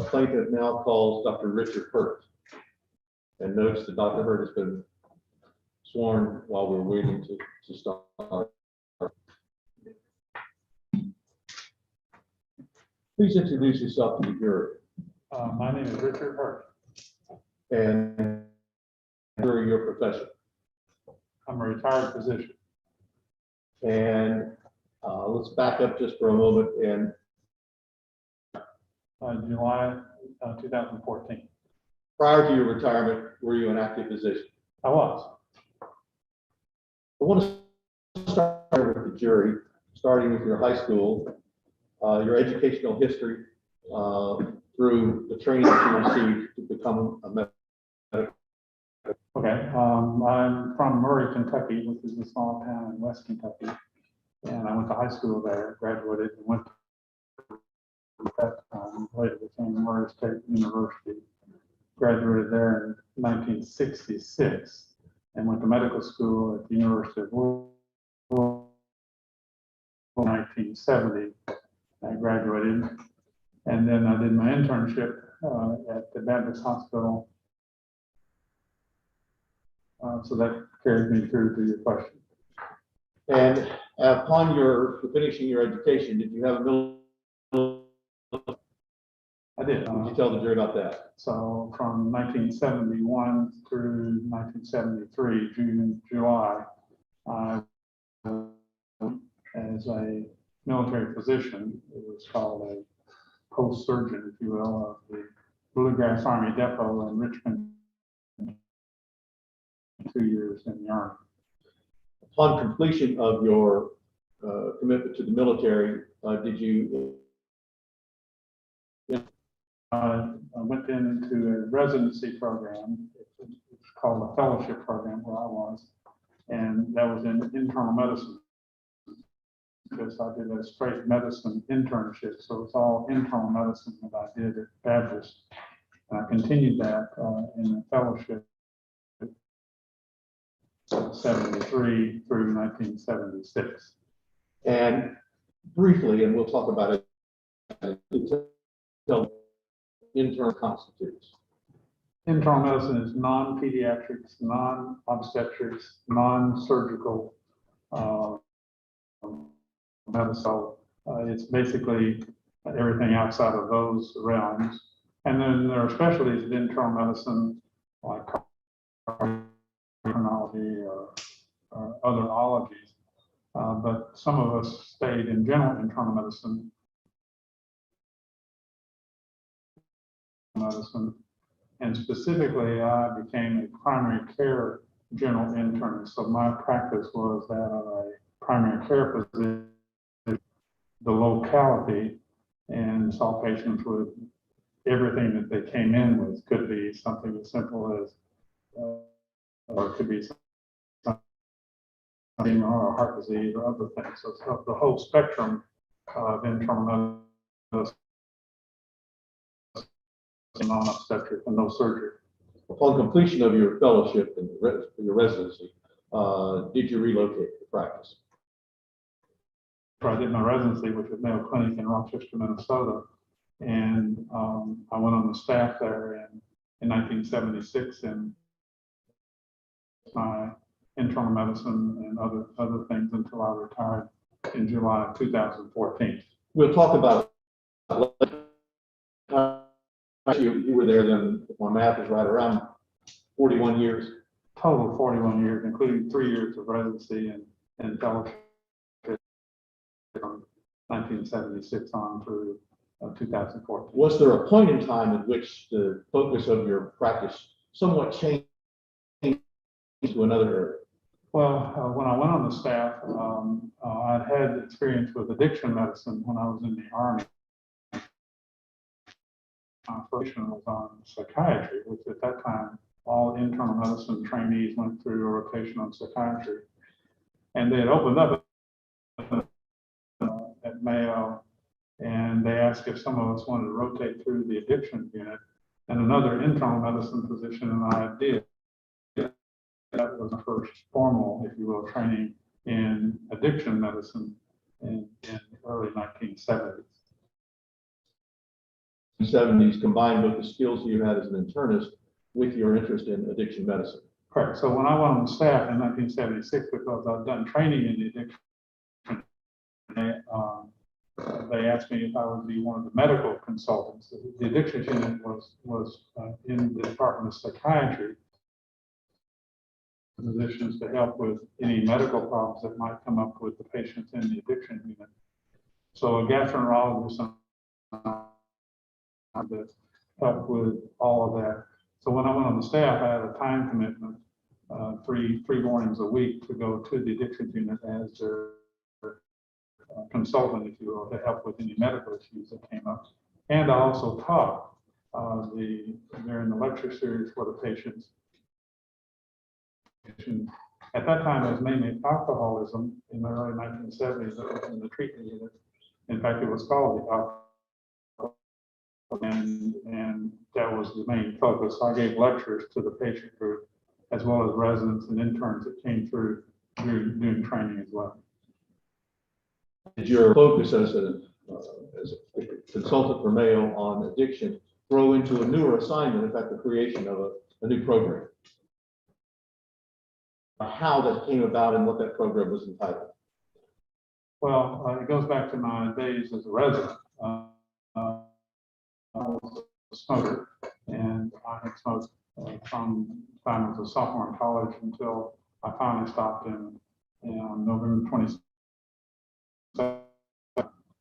Plaintiff now calls Dr. Richard Hurt and notes that Dr. Hurt has been sworn while we're waiting to start. Please introduce yourself to the jury My name is Richard Hurt. and during your profession. I'm a retired physician. And let's back up just for a moment and July 2014. prior to your retirement, were you an active physician? I was. I want to start with the jury, starting with your high school, your educational history through the training that you received to become a medical. Okay. I'm from Murray, Kentucky, which is a small town in West Kentucky. And I went to high school there, graduated, and went to that time, later became Murray State University. Graduated there in 1966 and went to medical school at the University of Louisville. 1970, I graduated, and then I did my internship at the Baptist Hospital. So that carried me through to your question. And upon your finishing your education, did you have a middle? I did. Would you tell the jury about that? So from 1971 through 1973, June and July, I as a military physician, it was called a post surgeon, if you will, of the Bluegrass Army Depot in Richmond. 2 years in the Army. Upon completion of your commitment to the military, did you? I went into a residency program. It's called a fellowship program where I was, and that was in internal medicine. Because I did a straight medicine internship, so it's all internal medicine that I did at Baptist. And I continued that in the fellowship 73 through 1976. And briefly, and we'll talk about it, internal constitutes. Internal medicine is non-pediatrics, non-obstetrics, non-surgical medicine. It's basically everything outside of those realms. And then there are specialties in internal medicine like cardiology or other ologies. But some of us stayed in general internal medicine. And specifically, I became a primary care general internist. So my practice was that of a primary care physician the locality and saw patients with everything that they came in with. Could be something as simple as, or it could be something or heart disease or other things. So the whole spectrum of internal medicine, non-obstetric and no surgery. Upon completion of your fellowship and your residency, did you relocate to practice? I did my residency, which was Mayo Clinic in Rochester, Minnesota, and I went on the staff there in 1976 and my internal medicine and other things until I retired in July of 2014. We'll talk about it. You were there then, if my math is right, around 41 years. Total 41 years, including 3 years of residency and fellowship from 1976 on through 2014. Was there a point in time in which the focus of your practice somewhat changed to another area? Well, when I went on the staff, I'd had experience with addiction medicine when I was in the Army. My first one was on psychiatry, which at that time, all internal medicine trainees went through a rotation on psychiatry. And they had opened up at Mayo, and they asked if some of us wanted to rotate through the addiction unit, and another internal medicine physician and I did. That was the first formal, if you will, training in addiction medicine in the early 1970s. 70s, combined with the skills you had as an internist with your interest in addiction medicine. Correct. So when I went on the staff in 1976, because I'd done training in the addiction, they asked me if I would be one of the medical consultants. The addiction unit was in the Department of Psychiatry, physicians to help with any medical problems that might come up with the patients in the addiction unit. So a gastroenterologist that helped with all of that. So when I went on the staff, I had a time commitment, three mornings a week to go to the addiction unit as their consultant, if you will, to help with any medical issues that came up. And I also taught during the lecture series for the patients. At that time, it was mainly alcoholism in the early 1970s that was in the treatment unit. In fact, it was called the alcohol. And that was the main focus. I gave lectures to the patient group as well as residents and interns that came through doing training as well. Did your focus as a consultant for Mayo on addiction grow into a newer assignment, in fact, the creation of a new program? How that came about and what that program was entitled? Well, it goes back to my days as a resident. I was a smoker, and I had smoked from the time I was a sophomore in college until I finally stopped in November 27th.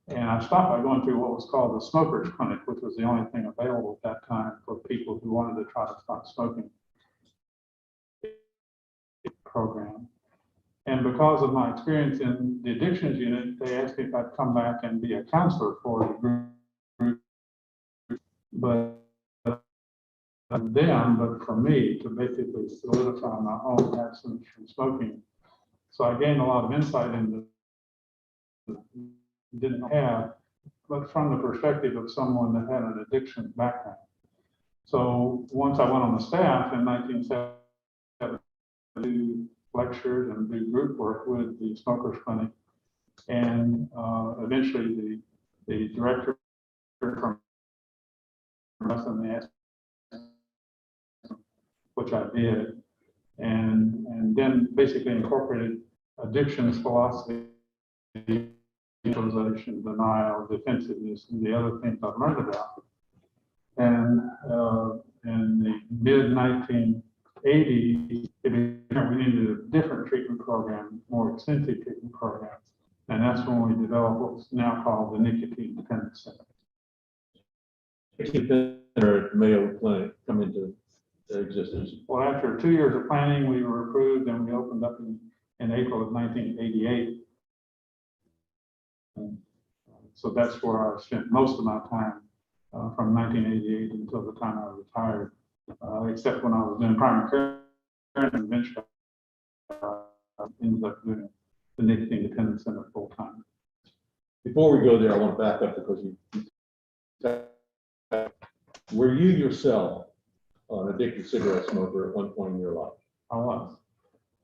And I stopped by going through what was called the smokers clinic, which was the only thing available at that time for people who wanted to try to stop smoking program. And because of my experience in the addictions unit, they asked me if I'd come back and be a counselor for the group. But for me to basically solidify my own abstinence from smoking. So I gained a lot of insight into didn't have, but from the perspective of someone that had an addiction background. So once I went on the staff in 1970, I do lectures and do group work with the smokers clinic, and eventually the director from us and they asked, which I did, and then basically incorporated addictions philosophy, utilization, denial, defensiveness, and the other things I've learned about. And in the mid-1980s, we needed a different treatment program, more extensive treatment program. And that's when we developed what's now called the Nicotine Dependence Center. At Mayo Clinic come into existence? Well, after 2 years of planning, we were approved and we opened up in April of 1988. So that's where I spent most of my time from 1988 until the time I retired, except when I was doing primary care and eventually ended up doing the Nicotine Dependence Center full time. Before we go there, I want to back up because were you yourself an addicted cigarette smoker at one point in your life? I was.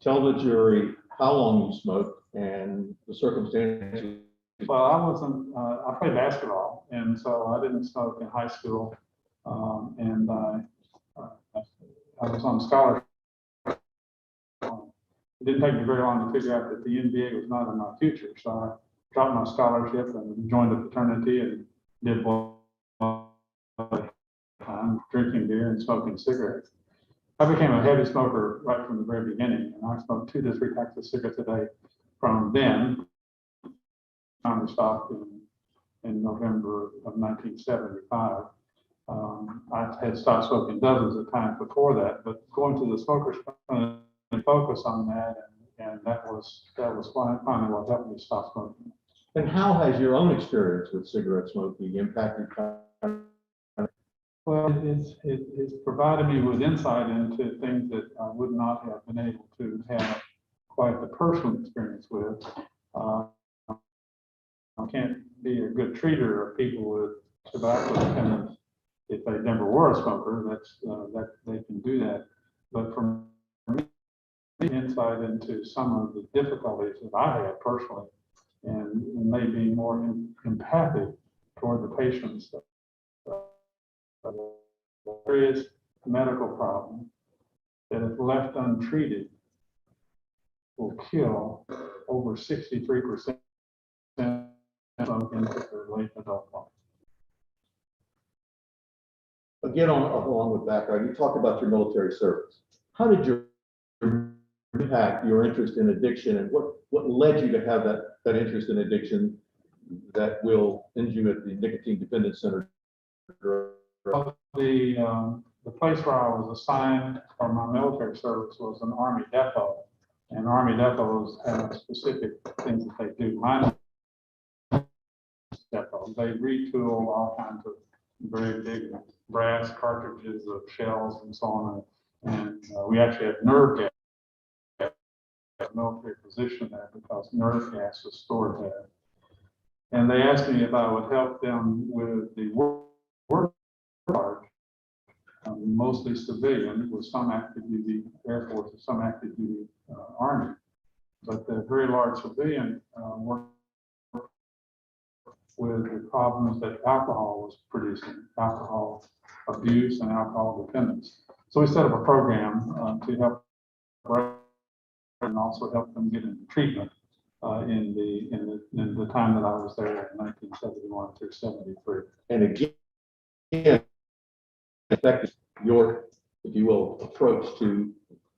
Tell the jury how long you smoked and the circumstances. Well, I wasn't, I played basketball, and so I didn't smoke in high school. And I was on scholarship. It didn't take me very long to figure out that the NBA was not in my future. So I dropped my scholarship and joined the fraternity and did time drinking beer and smoking cigarettes. I became a heavy smoker right from the very beginning, and I smoked 2 to 3 packs of cigarettes a day from then. I stopped in November of 1975. I had stopped smoking dozens of times before that, but going to the smokers and focus on that, and that was finally what helped me stop smoking. And how has your own experience with cigarette smoking impacted? Well, it's provided me with insight into things that I would not have been able to have quite the personal experience with. I can't be a good treater of people with tobacco dependence if they never were a smoker. That they can do that. But for me, insight into some of the difficulties that I had personally, and maybe more empathic toward the patients. Serious medical problem that, if left untreated, will kill over 63% of into their late adult life. Again, along with background, you talked about your military service. How did your impact your interest in addiction, and what led you to have that interest in addiction that will end you at the Nicotine Dependence Center? The place where I was assigned for my military service was an Army depot, and Army depots have specific things that they do. Mine depot, they retool all kinds of very big brass cartridges of shells and so on, and we actually had nerve gas at a military position there because nerve gas was stored there. And they asked me if I would help them with the work charge. Mostly civilian, with some active duty Air Force and some active duty Army. But the very large civilian work with the problems that alcohol was producing, alcohol abuse and alcohol dependence. So we set up a program to help and also help them get into treatment in the time that I was there in 1971 through 73. And again, affected your, if you will, approach to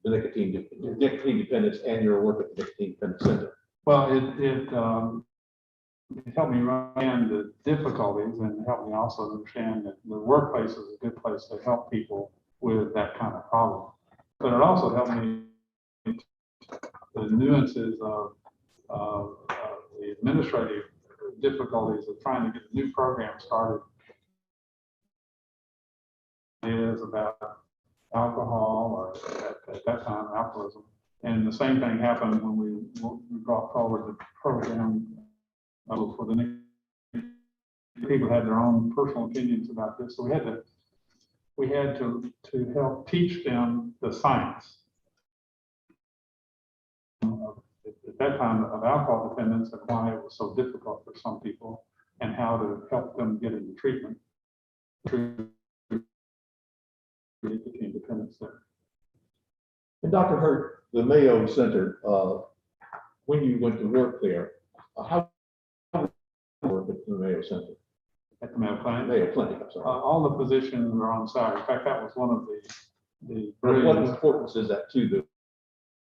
the nicotine dependence and your work at the Nicotine Dependence Center? Well, it helped me understand the difficulties and helped me also understand that the workplace is a good place to help people with that kind of problem. But it also helped me the nuances of the administrative difficulties of trying to get a new program started. Is about alcohol, or at that time alcoholism, and the same thing happened when we brought forward the program for the people had their own personal opinions about this, so we had to help teach them the science at that time of alcohol dependence and why it was so difficult for some people and how to help them get into treatment. Nicotine Dependence Center. And Dr. Hurt, the Mayo Center, when you went to work there, how did you work at the Mayo Center? At the Mayo Clinic? Mayo Clinic, I'm sorry. All the physicians were on salary. In fact, that was one of the What brilliance. importance is that to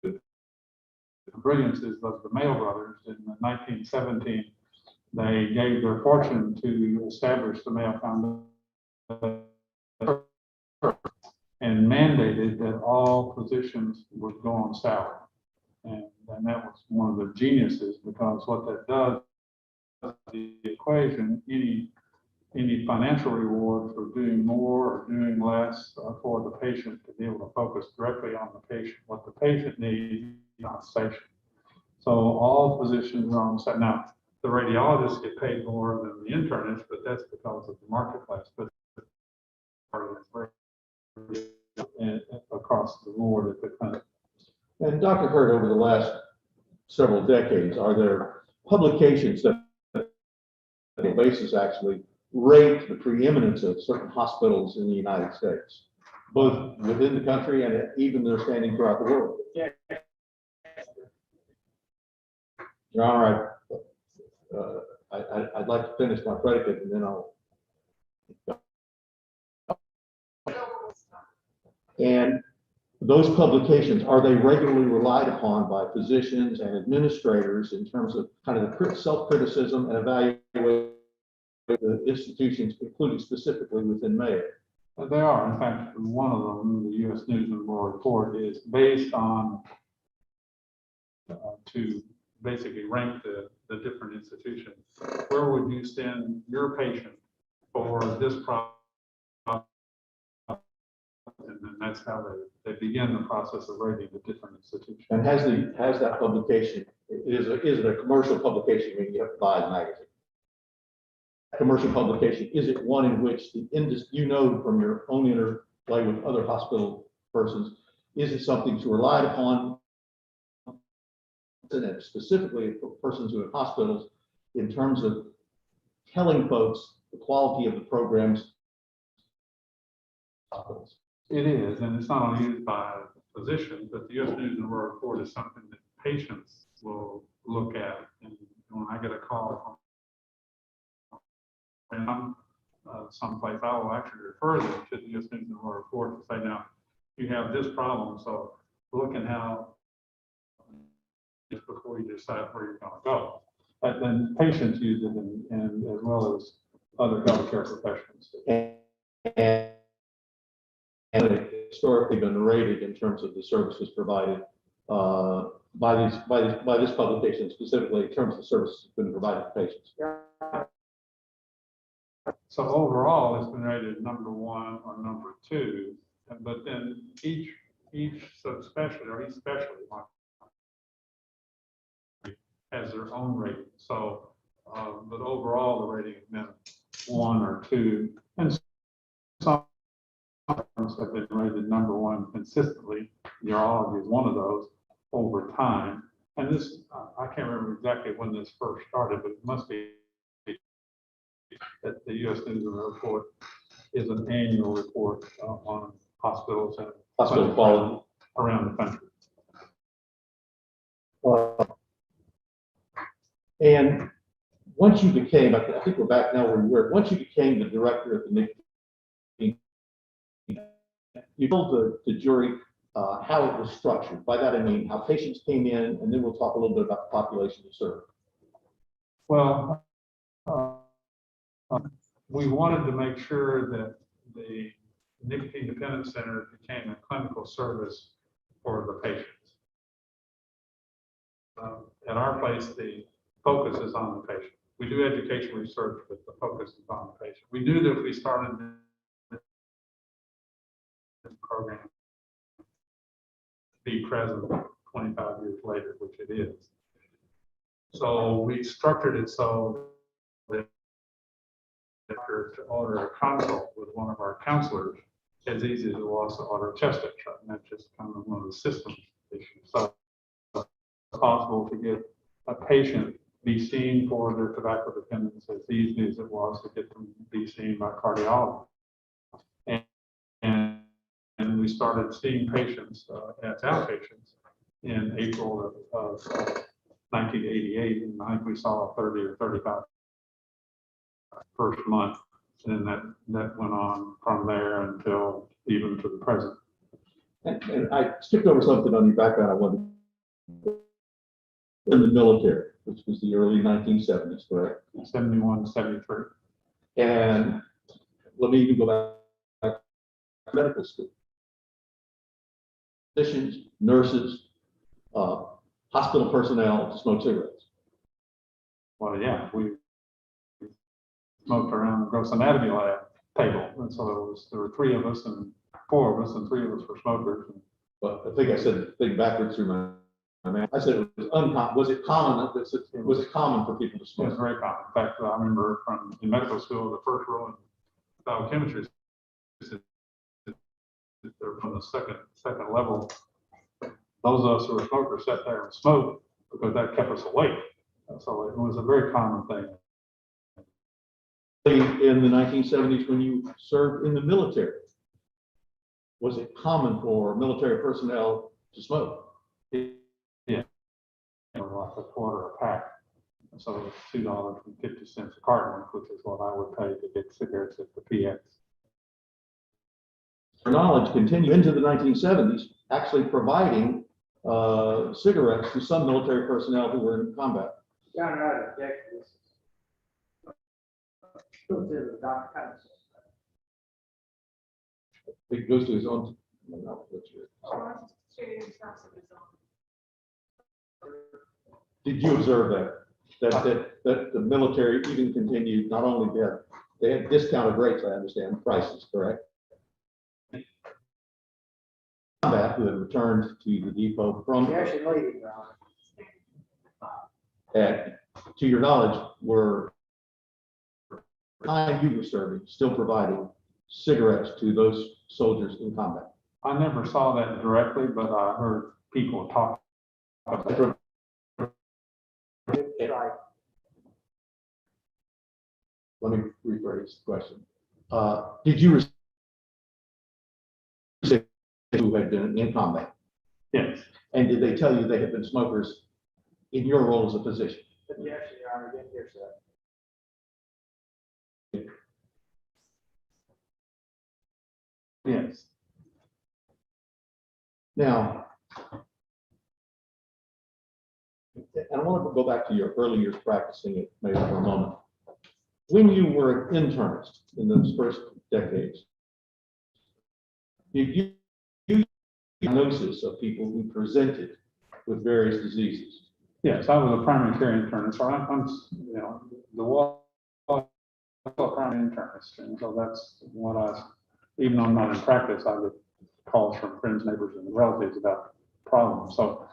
The brilliances of the Mayo brothers in 1917. They gave their fortune to establish the Mayo Foundation and mandated that all physicians would go on salary. And that was one of their geniuses, because what that does the equation, any financial reward for doing more or doing less for the patient to be able to focus directly on the patient, what the patient needs, not station. So all physicians are on the side. Now, the radiologists get paid more than the internists, but that's because of the marketplace. But and across the board at the clinic. And Dr. Hurt, over the last several decades, are there publications that on a basis actually rate the preeminence of certain hospitals in the United States, both within the country and even their standing throughout the world? Yeah. All right. I'd like to finish my predicate and then I'll. And those publications, are they regularly relied upon by physicians and administrators in terms of kind of the self-criticism and evaluating the institutions, including specifically within Mayo? They are. In fact, one of them, the U.S. News and World Report, is based on to basically rank the different institutions. Where would you send your patient for this problem? And then that's how they begin the process of rating the different institutions. And has that publication, is it a commercial publication when you have to buy a magazine? Commercial publication, is it one in which the industry, you know, from your own interplay with other hospital persons, is it something to rely upon, and specifically for persons who are in hospitals, in terms of telling folks the quality of the programs? Hospitals. It is, and it's not only used by physicians, but the U.S. News and World Report is something that patients will look at. And when I get a call from someplace, I will actually refer them to the U.S. News and World Report to say, now, you have this problem, so look at how, just before you decide where you're going to go. But then patients use it, and as well as other healthcare professionals. And it's historically been rated in terms of the services provided by this publication, specifically in terms of the services been provided to patients. So overall, it's been rated number 1 or number 2, but then each subspecialty or each specialty has their own rating. So, but overall, the rating has been 1 or 2, and some have been rated number 1 consistently. Urology is one of those over time. And this, I can't remember exactly when this first started, but it must be that the U.S. News and World Report is an annual report on hospitals and Hospital quality around the country. And once you became, I think we're back now where you were, once you became the director of the Nicotine, you told the jury how it was structured. By that I mean how patients came in, and then we'll talk a little bit about the population you serve. Well, we wanted to make sure that the Nicotine Dependence Center became a clinical service for the patients. At our place, the focus is on the patient. We do education research, but the focus is on the patient. We knew that if we started this program be present 25 years later, which it is. So we structured it so that to order a consult with one of our counselors as easy as it was to order a chest X-ray, and that's just kind of one of the system issues. So it's possible to get a patient be seen for their tobacco dependence as easy as it was to get them be seen by cardiology. And we started seeing patients as outpatients in April of 1988, and I think we saw 30 or 35 first month, and then that went on from there until even to the present. And I skipped over something on your background. I wanted in the military, which was the early 1970s, correct? 71, 73. And let me even go back to medical school. Physicians, nurses, hospital personnel smoke cigarettes. Well, yeah, smoked around the gross anatomy lab table. And so there were 3 of us and 4 of us, and 3 of us were smokers. But I think I said the thing backwards through my man. I said it was uncommon. Was it common? Was it common for people to It smoke? was very common. In fact, I remember in medical school, the first rule in biochemistry is that they're from the second level. Those of us who were smokers sat there and smoked because that kept us awake. So it was a very common thing. In the 1970s, when you served in the military, was it common for military personnel to smoke? Yeah, like a quarter a pack. So it was $2.50 a carton, which is what I would pay to get cigarettes at the PX. Our knowledge continued into the 1970s, actually providing cigarettes to some military personnel who were in combat. John, I object to this. Go to the Dr. It goes to his own. Did you observe that the military even continued, not only they had discounted rates, I understand, prices, correct? Combat who had returned to the depot from, and to your knowledge, were time you were serving, still providing cigarettes to those soldiers in combat. I never saw that directly, but I heard people talk about it. Let me rephrase the question. Did you receive who had been in combat? Yes. And did they tell you they had been smokers in your role as a physician? Yes, Your Honor, didn't hear so. Yes. Now, and I want to go back to your early years practicing it maybe for a moment. When you were an internist in those first decades, did you diagnosis of people who presented with various diseases? Yes, I was a primary care internist, so I'm you know, the wall primary internist, and so that's what even though I'm not in practice, I get calls from friends, neighbors, and relatives about problems. So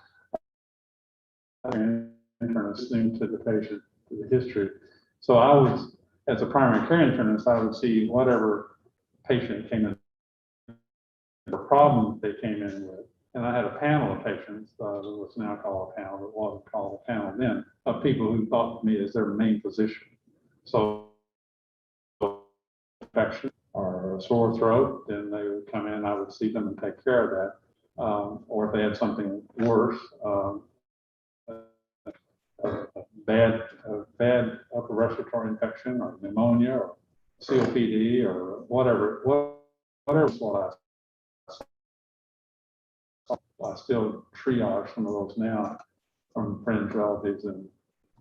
I'm an internist listening to the patient, to the history. So I was, as a primary care internist, I would see whatever patient came in, the problem they came in with. And I had a panel of patients, what's now called a panel, but wasn't called a panel then, of people who thought of me as their main physician. So, infection or a sore throat, then they would come in, I would see them and take care of that. Or if they had something worse, bad upper respiratory infection or pneumonia or COPD or whatever is what I still triage some of those now from friends, relatives,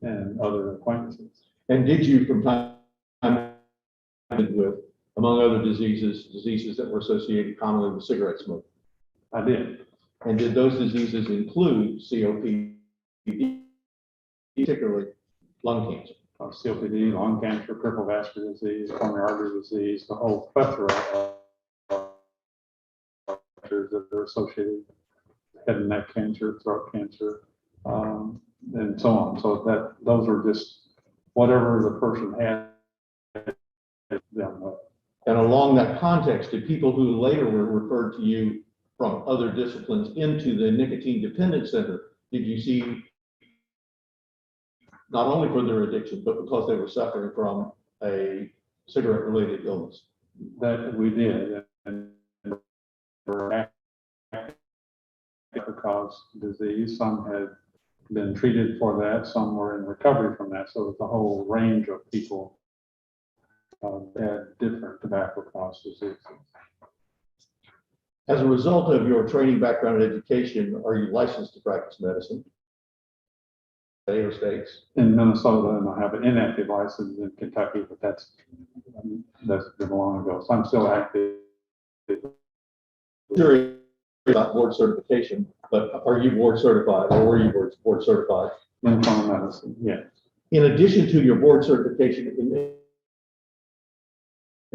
and other acquaintances. And did you from time to time with, among other diseases that were associated commonly with cigarette smoke? I did. And did those diseases include COPD, particularly lung cancer? COPD, lung cancer, peripheral vascular disease, coronary artery disease, the whole plethora of factors that are associated with head and neck cancer, throat cancer, and so on. So those are just whatever the person had them with. And along that context, did people who later were referred to you from other disciplines into the nicotine dependence center, did you see not only for their addiction, but because they were suffering from a cigarette-related illness? That we did, and because disease, some had been treated for that, some were in recovery from that. So it's a whole range of people had different tobacco-caused diseases. As a result of your training, background, and education, are you licensed to practice medicine? State or states? In Minnesota, and I have an inactive license in Kentucky, but that's been long ago. So I'm still active. Sure, not board certification, but are you board certified, or were you board certified? In internal medicine, yes. In addition to your board certification in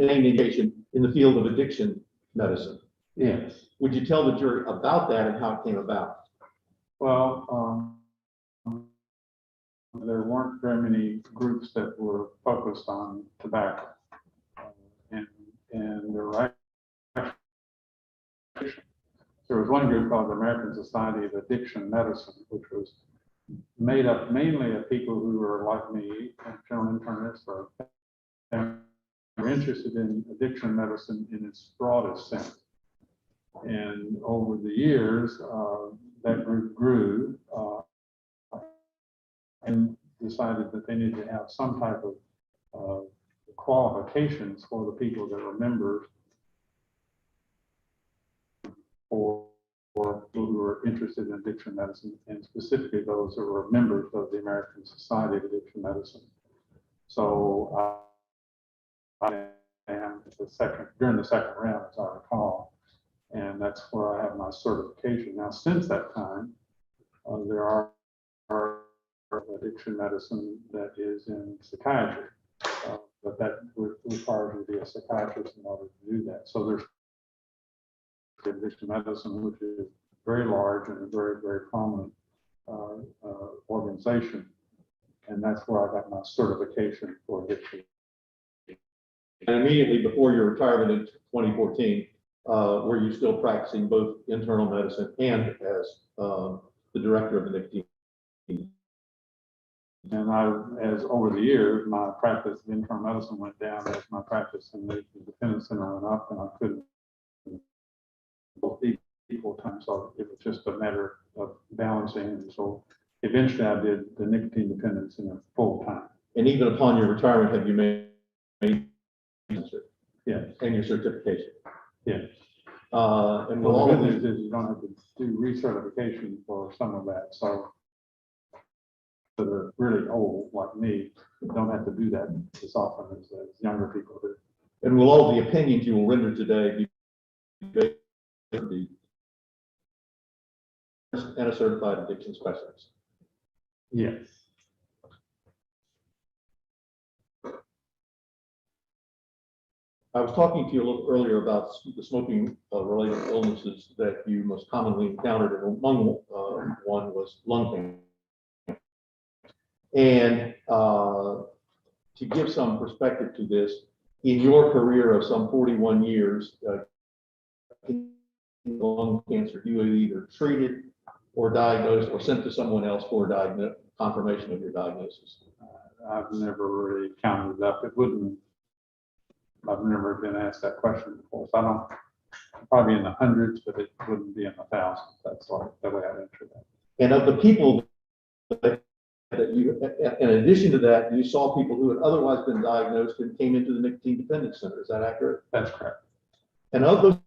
indication in the field of addiction medicine. Yes. Would you tell the jury about that and how it came about? Well, there weren't very many groups that were focused on tobacco. And there were there was one group called the American Society of Addiction Medicine, which was made up mainly of people who were like me, general internists, or were interested in addiction medicine in its broadest sense. And over the years, that group grew and decided that they needed to have some type of qualifications for the people that were members, for people who were interested in addiction medicine, and specifically those who were members of the American Society of Addiction Medicine. So I am during the second round, as I recall, and that's where I have my certification. Now, since that time, there are addiction medicine that is in psychiatry, but that requires you to be a psychiatrist in order to do that. So there's addiction medicine, which is very large and a very, very prominent organization, and that's where I got my certification for addiction. And immediately before your retirement in 2014, were you still practicing both internal medicine and as the director of the nicotine? And as over the years, my practice of internal medicine went down as my practice in the Independence Center went up, and I couldn't equal time, so it was just a matter of balancing. And so eventually I did the nicotine dependence in a full time. And even upon your retirement, have you made Yes. and your certification? Yes. And will Well, all the of good these, news is you don't have to do recertification for some of that. So that are really old like me don't have to do that as often as younger people do. and will all the opinions you will render today be based on the and a certified addiction specialist? Yes. I was talking to you a little earlier about the smoking related illnesses that you most commonly encountered, and among one was lung cancer. And to give some perspective to this, in your career of some 41 years, lung cancer, you either treated or diagnosed or sent to someone else for confirmation of your diagnosis? I've never really counted it up. I've never been asked that question before, so I don't, probably in the hundreds, but it wouldn't be in the thousands. That's like the way I'd answer that. And of the people that you, in addition to that, you saw people who had otherwise been diagnosed and came into the nicotine dependence center. Is that accurate? That's correct. And of those,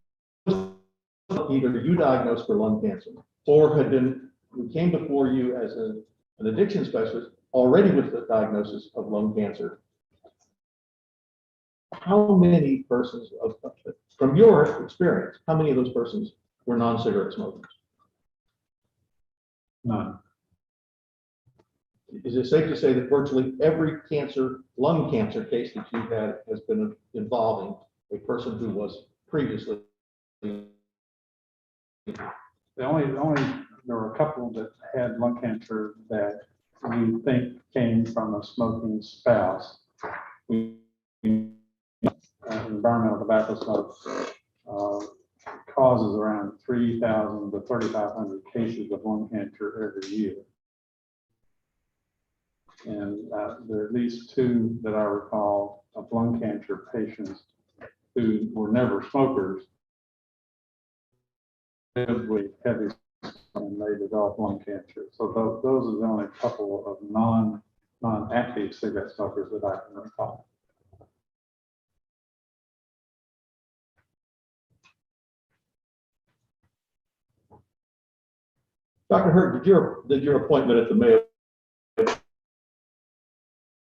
either you diagnosed for lung cancer or who came before you as an addiction specialist already with the diagnosis of lung cancer, how many persons, from your experience, how many of those persons were non-cigarette smokers? None. Is it safe to say that virtually every lung cancer case that you've had has been involving a person who was previously? There were a couple that had lung cancer that we think came from a smoking spouse. Environmental tobacco smoke causes around 3,000 to 3,500 cases of lung cancer every year. And there are at least two that I recall of lung cancer patients who were never smokers, heavy, and they developed lung cancer. So those are the only couple of non-active cigarette smokers that I can recall. Dr. Hurt, did your appointment at the Mayo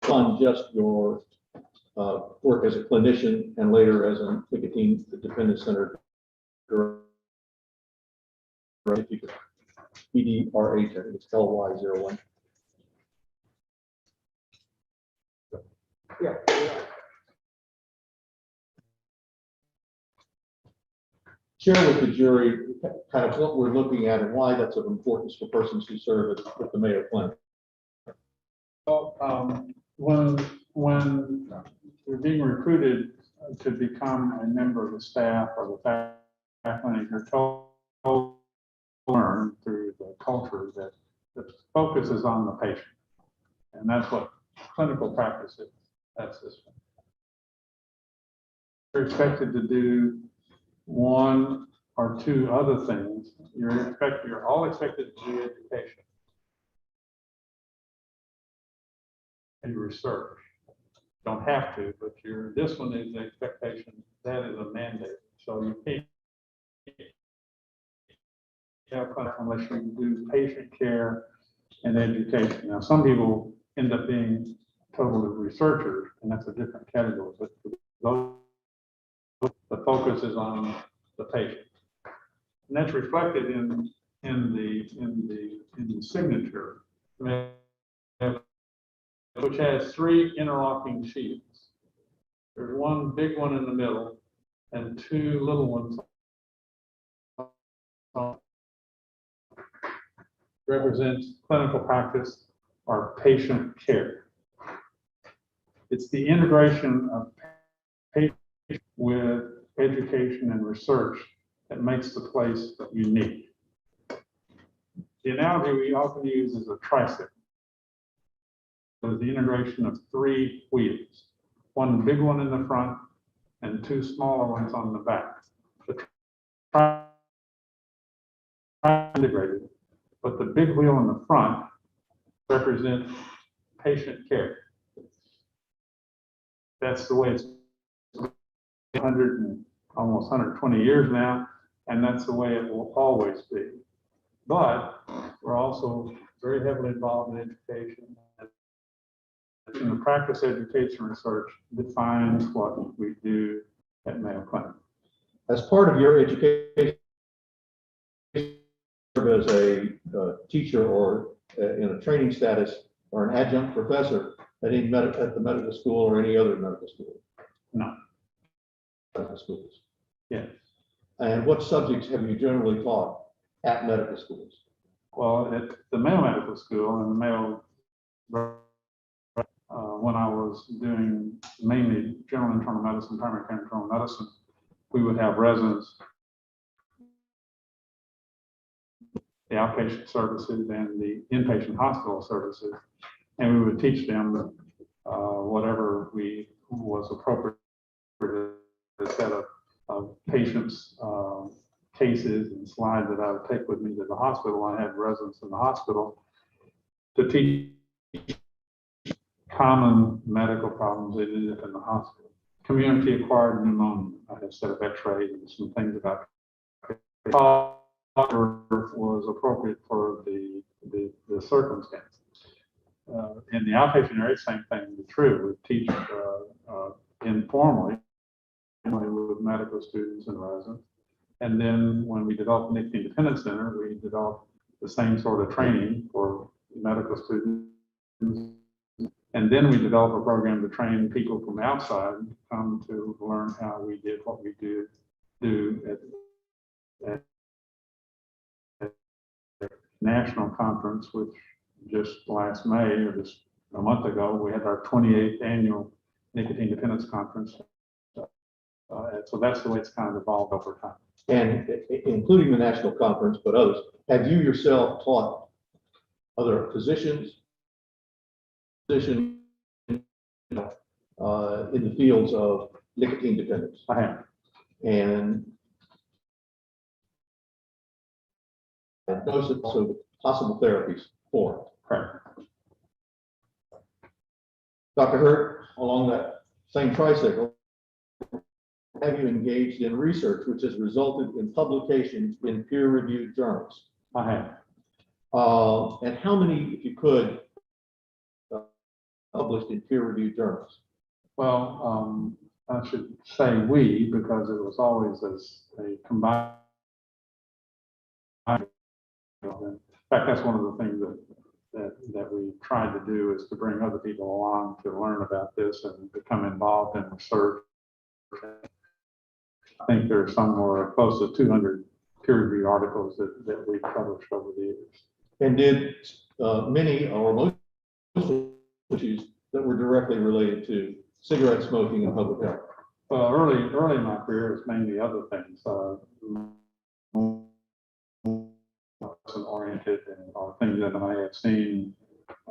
fund just your work as a clinician and later as a nicotine dependence center director? If you could, PDRH, I think it's LY01. Yeah. share with the jury kind of what we're looking at and why that's of importance for persons who serve at the Mayo Clinic. Well, when you're being recruited to become a member of the staff or the faculty, you're told to learn through the culture that the focus is on the patient. And that's what clinical practice is. That's this one. You're expected to do one or two other things. You're all expected to do education and research. Don't have to, but this one is the expectation. That is a mandate. So you can't have clinical unless you do patient care and education. Now, some people end up being total researchers, and that's a different category. But for those, the focus is on the patient, and that's reflected in the signature, which has 3 interlocking sheets. There's one big one in the middle and 2 little ones. Represents clinical practice or patient care. It's the integration of patient with education and research that makes the place unique. The analogy we often use is a tricycle. There's the integration of 3 wheels, one big one in the front and 2 smaller ones on the back. The integrated, but the big wheel in the front represents patient care. That's the way it's 100 and almost 120 years now, and that's the way it will always be. But we're also very heavily involved in education. And the practice education research defines what we do at Mayo Clinic. As part of your education, as a teacher or in a training status or an adjunct professor at the medical school or any other medical school? No. Medical schools. Yes. And what subjects have you generally taught at medical schools? Well, at the Mayo Medical School and the Mayo, when I was doing mainly general internal medicine, primary care internal medicine, we would have residents, the outpatient services and the inpatient hospital services, and we would teach them whatever was appropriate for the set of patients' cases and slides that I would take with me to the hospital. I had residents in the hospital to teach common medical problems they did in the hospital. Community-acquired pneumonia. I had a set of x-rays and some things about was appropriate for the circumstance. In the outpatient area, same thing is true. We teach informally with medical students and residents. And then when we developed the Nicotine Dependence Center, we developed the same sort of training for medical students. And then we developed a program to train people from outside to come to learn how we did what we do at national conference, which just last May or just a month ago, we had our 28th annual Nicotine Dependence Conference. So that's the way it's kind of evolved over time. And including the national conference, but others, have you yourself taught other physicians in the fields of nicotine dependence? I have. And those are also possible therapies for it. Correct. Dr. Hurt, along that same tricycle, have you engaged in research which has resulted in publications in peer-reviewed journals? I have. And how many, if you could, published in peer-reviewed journals? Well, I should say we, because it was always as a combined. In fact, that's one of the things that we tried to do, is to bring other people along to learn about this and become involved in research. I think there's somewhere close to 200 peer-reviewed articles that we published over the years. And did many or most issues that were directly related to cigarette smoking and public health? Well, early in my career, it's mainly other things, oriented and things that I had seen.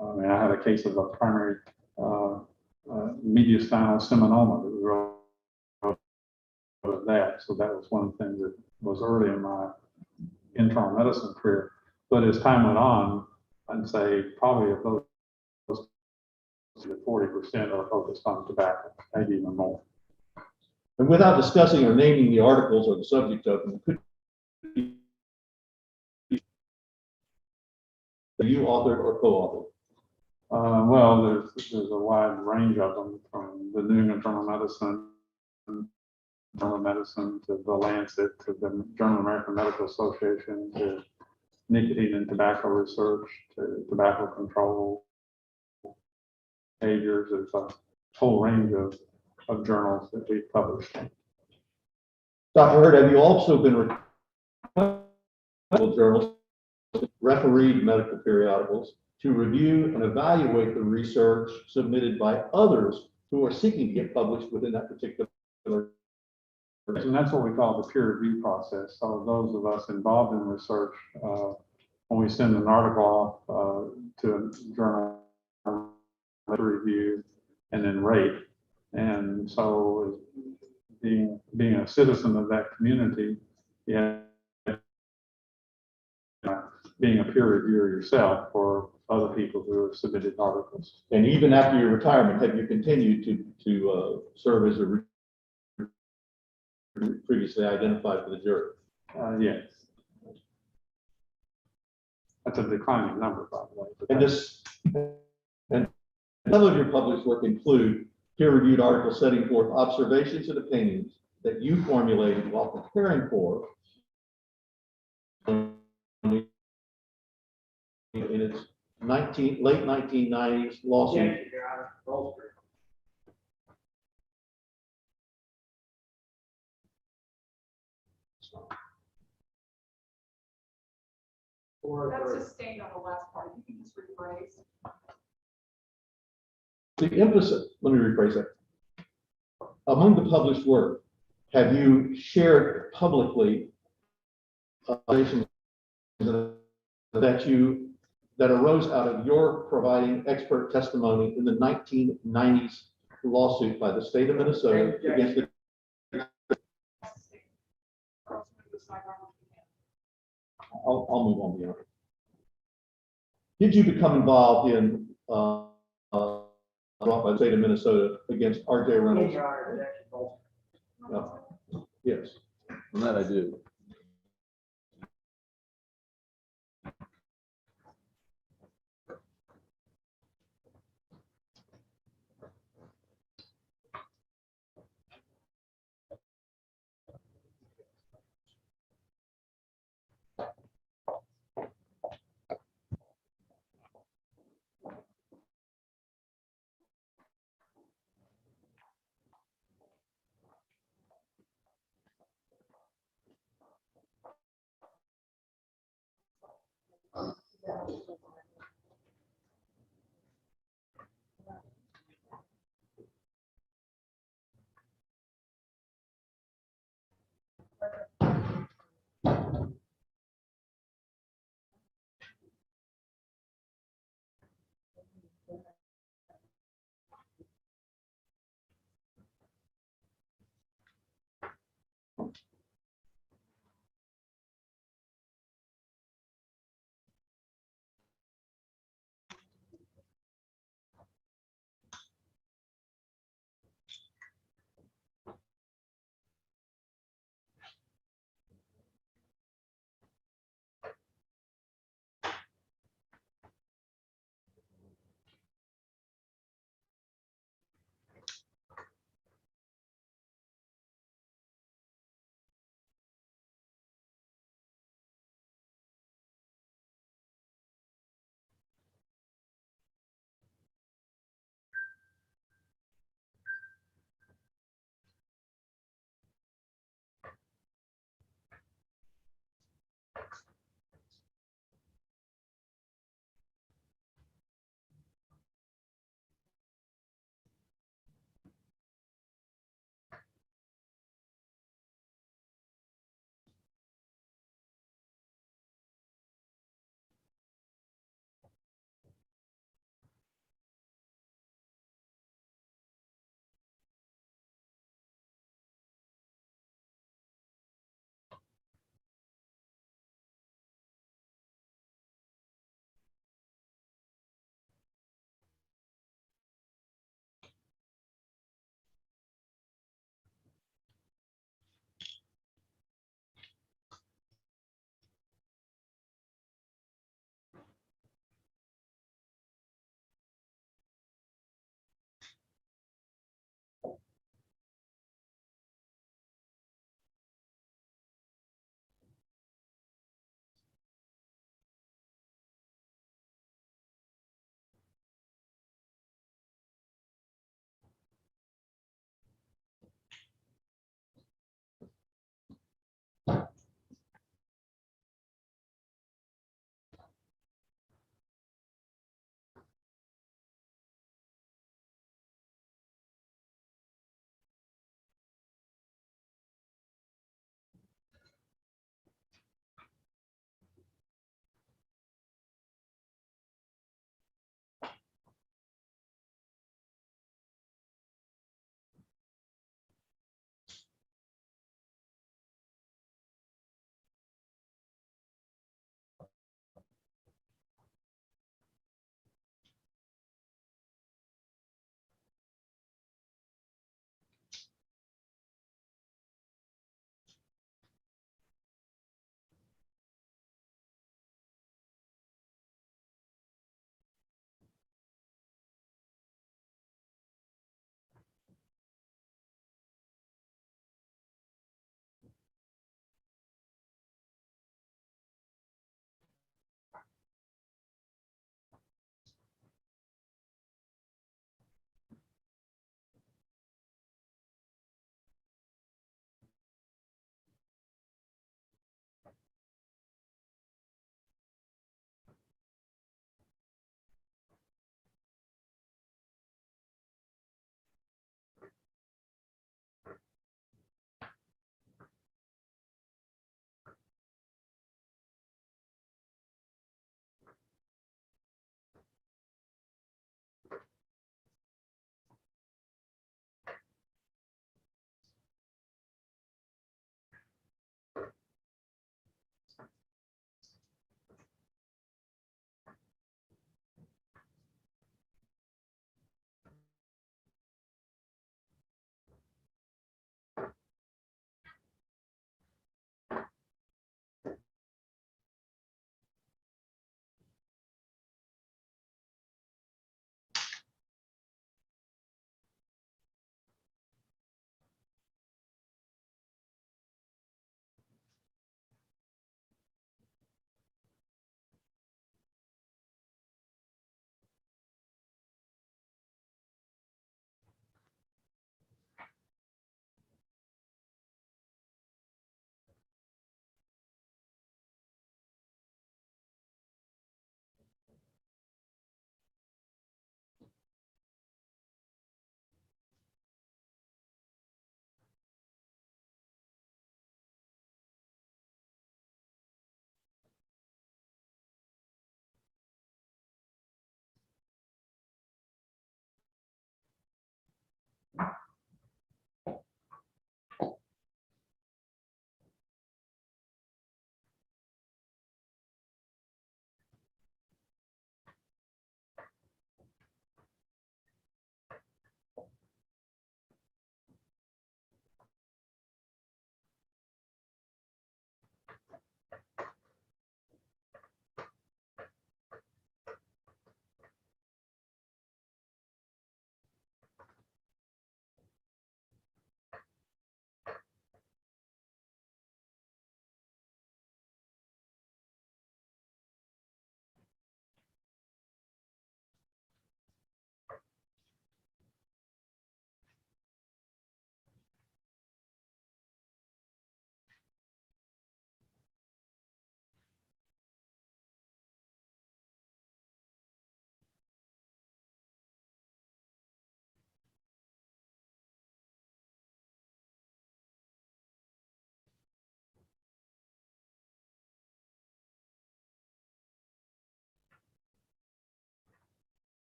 I mean, I had a case of a primary mediastinal seminoma that was of that. So that was one of the things that was early in my internal medicine career. But as time went on, I'd say probably of those 40% are focused on tobacco, maybe even more. And without discussing or naming the articles or the subject of them, could you authored or co-authored? Well, there's a wide range of them, from the New England Journal of Medicine to the Lancet to the Journal of American Medical Association to nicotine and tobacco research to tobacco control behaviors. There's a whole range of journals that we've published. Dr. Hurd, have you also been required journals, refereed medical periodicals to review and evaluate the research submitted by others who are seeking to get published within that particular? And that's what we call the peer review process. So those of us involved in research, when we send an article off to a journal to review and then rate. And so being a citizen of that community, yeah, being a peer reviewer yourself for other people who have submitted articles. And even after your retirement, have you continued to serve as a previously identified for the jury? Yes. That's a declining number, by the way. And some of your published work include peer-reviewed articles setting forth observations and opinions that you formulated while preparing for in its late 1990s lawsuit. That's sustained on the last part. You can just rephrase. The emphasis, let me rephrase that. Among the published work, have you shared publicly observations that arose out of your providing expert testimony in the 1990s lawsuit by the state of Minnesota against the I'll move on beyond. Did you become involved in brought by the state of Minnesota against R.J. Reynolds? No. Yes. And that I do.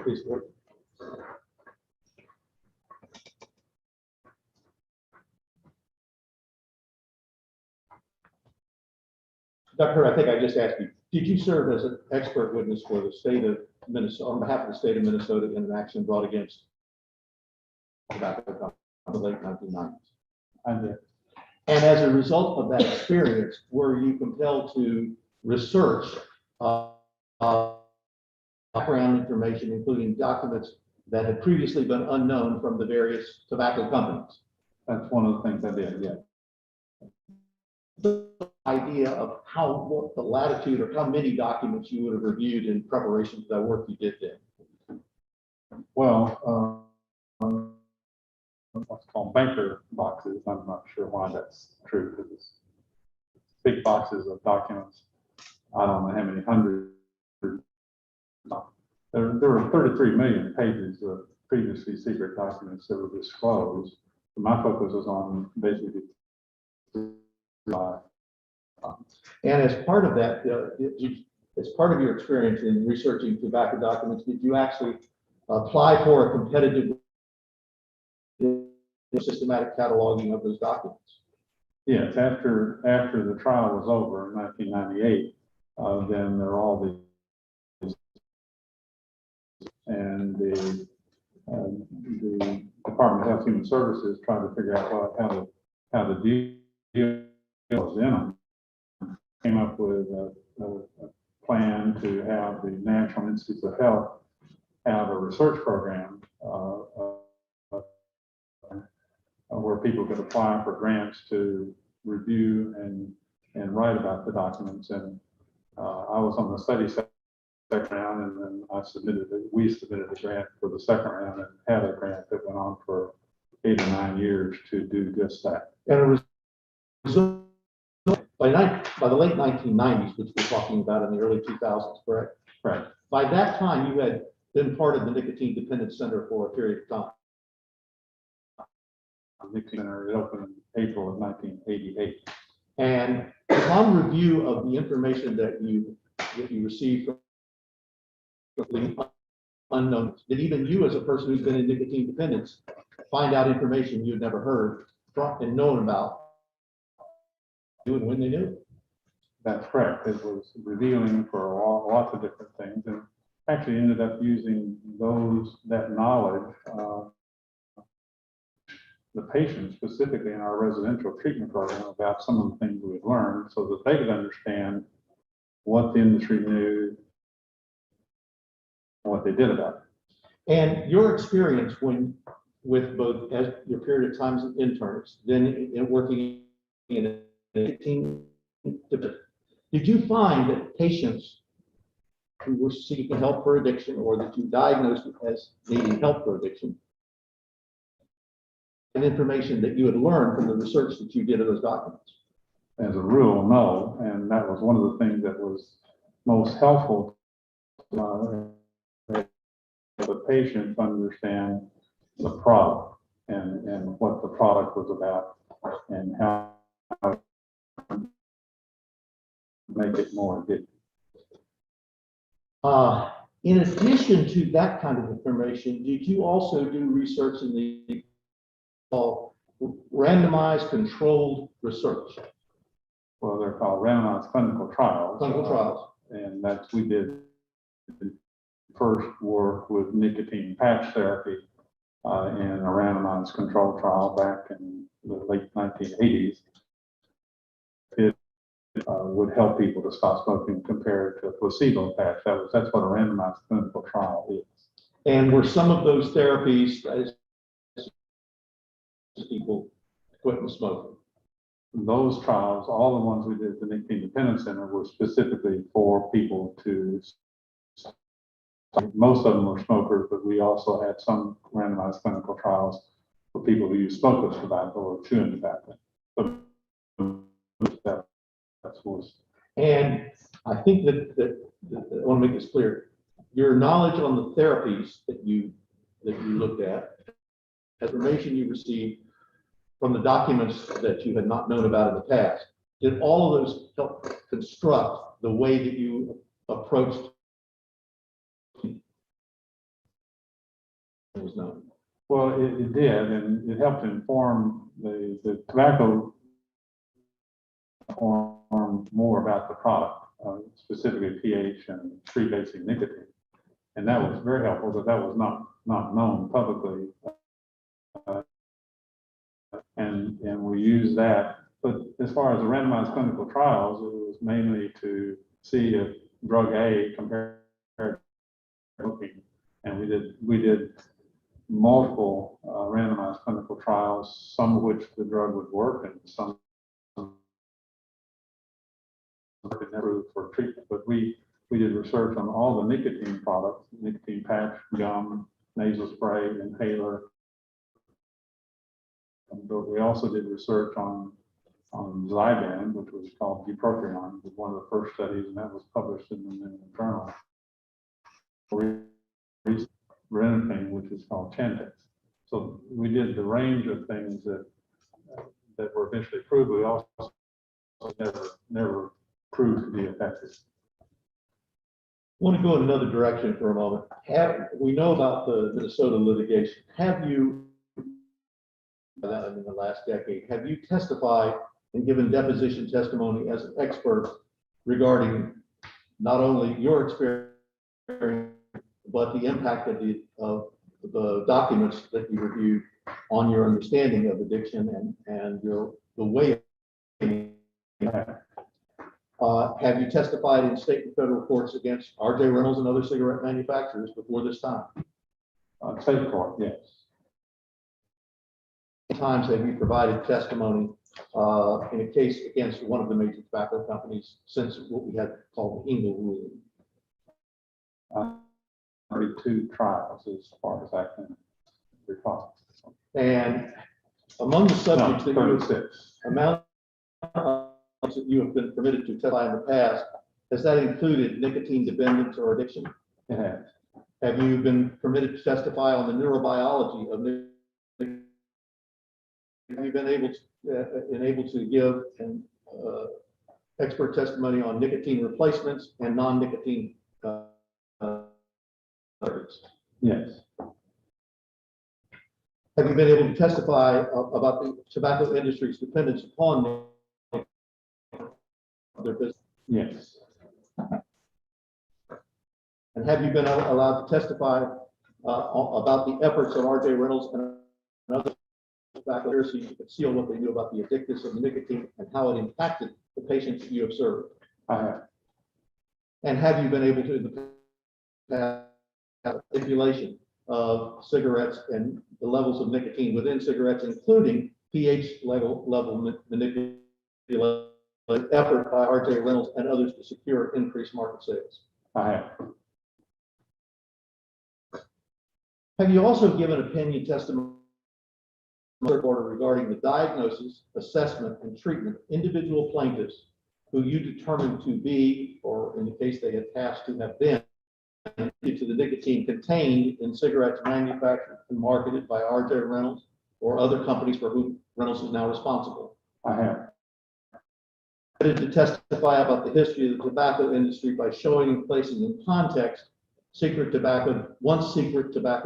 Please, Lord. Dr. Hurd, I think I just asked you, did you serve as an expert witness for the state of Minnesota, on behalf of the state of Minnesota in an action brought against tobacco in the late 1990s? I did. And as a result of that experience, were you compelled to research background information, including documents that had previously been unknown from the various tobacco companies? That's one of the things I did, yeah. The idea of what the latitude or how many documents you would have reviewed in preparation for that work you did then? Well, what's called banker boxes. I'm not sure why that's true, because it's big boxes of documents. I don't know how many hundreds. There were 33 million pages of previously secret documents that were disclosed. My focus was on basically. And as part of that, as part of your experience in researching tobacco documents, did you actually apply for a competitive systematic cataloging of those documents? Yes, after the trial was over in 1998, then there were all these, and the Department of Health and Human Services tried to figure out how to deal with them. Came up with a plan to have the National Institutes of Health have a research program where people could apply for grants to review and write about the documents. And I was on the study second round, and then we submitted a grant for the second round and had a grant that went on for 8 or 9 years to do just that. And by the late 1990s, which we're talking about in the early 2000s, correct? Right. By that time, you had been part of the Nicotine Dependence Center for a period of time. The Nicotine Center opened in April of 1988. And upon review of the information that you received from the unknown, did even you, as a person who's been in nicotine dependence, find out information you'd never heard from and known about? And when they knew it? That's correct. It was revealing for lots of different things, and actually ended up using that knowledge, the patients specifically in our residential treatment program, about some of the things we've learned, so that they could understand what the industry knew what they did about it. And your experience with both as your period of time as interns, then in working in a team, did you find that patients who were seeking help for addiction or that you diagnosed as needing help for addiction, and information that you had learned from the research that you did of those documents? As a rule, no, and that was one of the things that was most helpful to the patient understand the product and what the product was about and how to make it more addictive. In addition to that kind of information, did you also do research in the randomized controlled research? Well, they're called randomized clinical trials. Clinical trials. And that's, we did first work with nicotine patch therapy in a randomized control trial back in the late 1980s. It would help people to stop smoking compared to a placebo patch. That's what a randomized clinical trial is. And were some of those therapies as people quitting smoking? Those trials, all the ones we did at the Nicotine Dependence Center, were specifically for people to, most of them were smokers, but we also had some randomized clinical trials for people who use smokeless tobacco or chewing tobacco. But that's was. And I think that I want to make this clear. Your knowledge on the therapies that you looked at, information you received from the documents that you had not known about in the past, did all of those help construct the way that you approached what was known? Well, it did, and it helped inform the tobacco inform more about the product, specifically pH and free basic nicotine. And that was very helpful, but that was not known publicly. And we use that. But as far as the randomized clinical trials, it was mainly to see if drug A compared to smoking. And we did multiple randomized clinical trials, some of which the drug would work and some could never for treatment. But we did research on all the nicotine products, nicotine patch, gum, nasal spray, inhaler. But we also did research on Zyban, which was called bupropion, was one of the first studies, and that was published in the journal. Renapine, which is called Chantix. So we did the range of things that were eventually proved. We also never proved to be effective. I want to go in another direction for a moment. We know about the Minnesota litigation. Have you, in the last decade, have you testified and given deposition testimony as an expert regarding not only your experience, but the impact of the documents that you reviewed on your understanding of addiction and the way have you testified in state and federal courts against R.J. Reynolds and other cigarette manufacturers before this time? State court, yes. Times have you provided testimony in a case against one of the major tobacco companies since what we had called the Engel ruling? 32 trials as far as I can recall. And among the subjects that 36. you have been permitted to testify in the past, has that included nicotine dependence or addiction? It has. Have you been permitted to testify on the neurobiology of nicotine? Have you been able to give expert testimony on nicotine replacements and non-nicotine Yes. Have you been able to testify about the tobacco industry's dependence upon their business? Yes. And have you been allowed to testify about the efforts of R.J. Reynolds and other tobacco industry to conceal what they knew about the addictiveness of nicotine and how it impacted the patients that you observed? I have. And have you been able to, in the past, manipulation of cigarettes and the levels of nicotine within cigarettes, including pH level manipulation effort by RJ Reynolds and others to secure increased market sales? I have. Have you also given opinion testimony regarding the diagnosis, assessment, and treatment of individual plaintiffs who you determined to be, or in the case they attest to have been, to the nicotine contained in cigarettes manufactured and marketed by RJ Reynolds or other companies for whom Reynolds is now responsible? I have. To testify about the history of the tobacco industry by showing and placing in context secret tobacco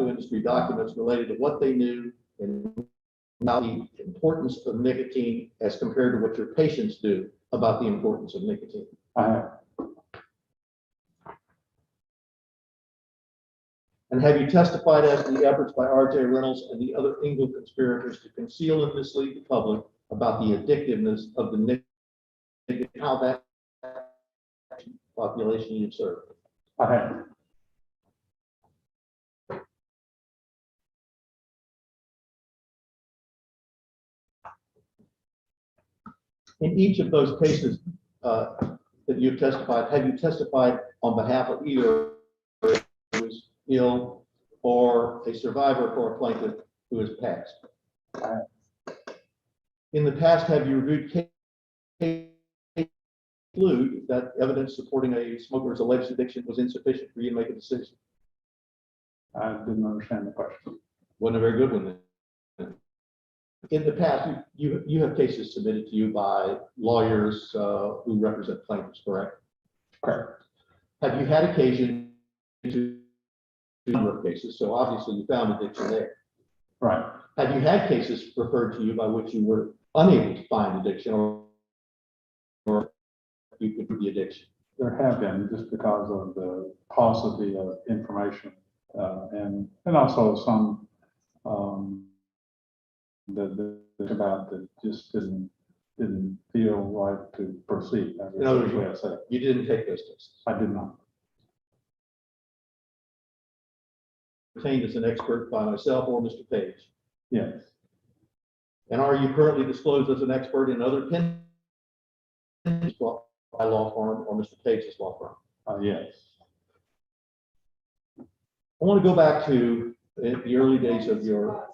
industry documents related to what they knew and about the importance of nicotine as compared to what your patients do about the importance of nicotine. I have. And have you testified as to the efforts by RJ Reynolds and the other Ingle conspirators to conceal and mislead the public about the addictiveness of the nicotine, how that population you serve? I have. In each of those cases that you've testified, have you testified on behalf of either who is ill or a survivor for a plaintiff who has passed? In the past, have you reviewed conclude that evidence supporting a smoker's alleged addiction was insufficient for you to make a decision? I didn't understand the question. Wasn't a very good one then. In the past, you have cases submitted to you by lawyers who represent plaintiffs, correct? Correct. Have you had occasion to a number of cases? So obviously you found addiction there. Right. Have you had cases referred to you by which you were unable to find addiction or you could be addiction? There have been, just because of the paucity of information and also some that just didn't feel right to proceed. In other words, you didn't take those tests. I did not. Retained as an expert by myself or Mr. Page. Yes. And are you currently disclosed as an expert in other by law firm or Mr. Page's law firm? Yes. I want to go back to the early days of your.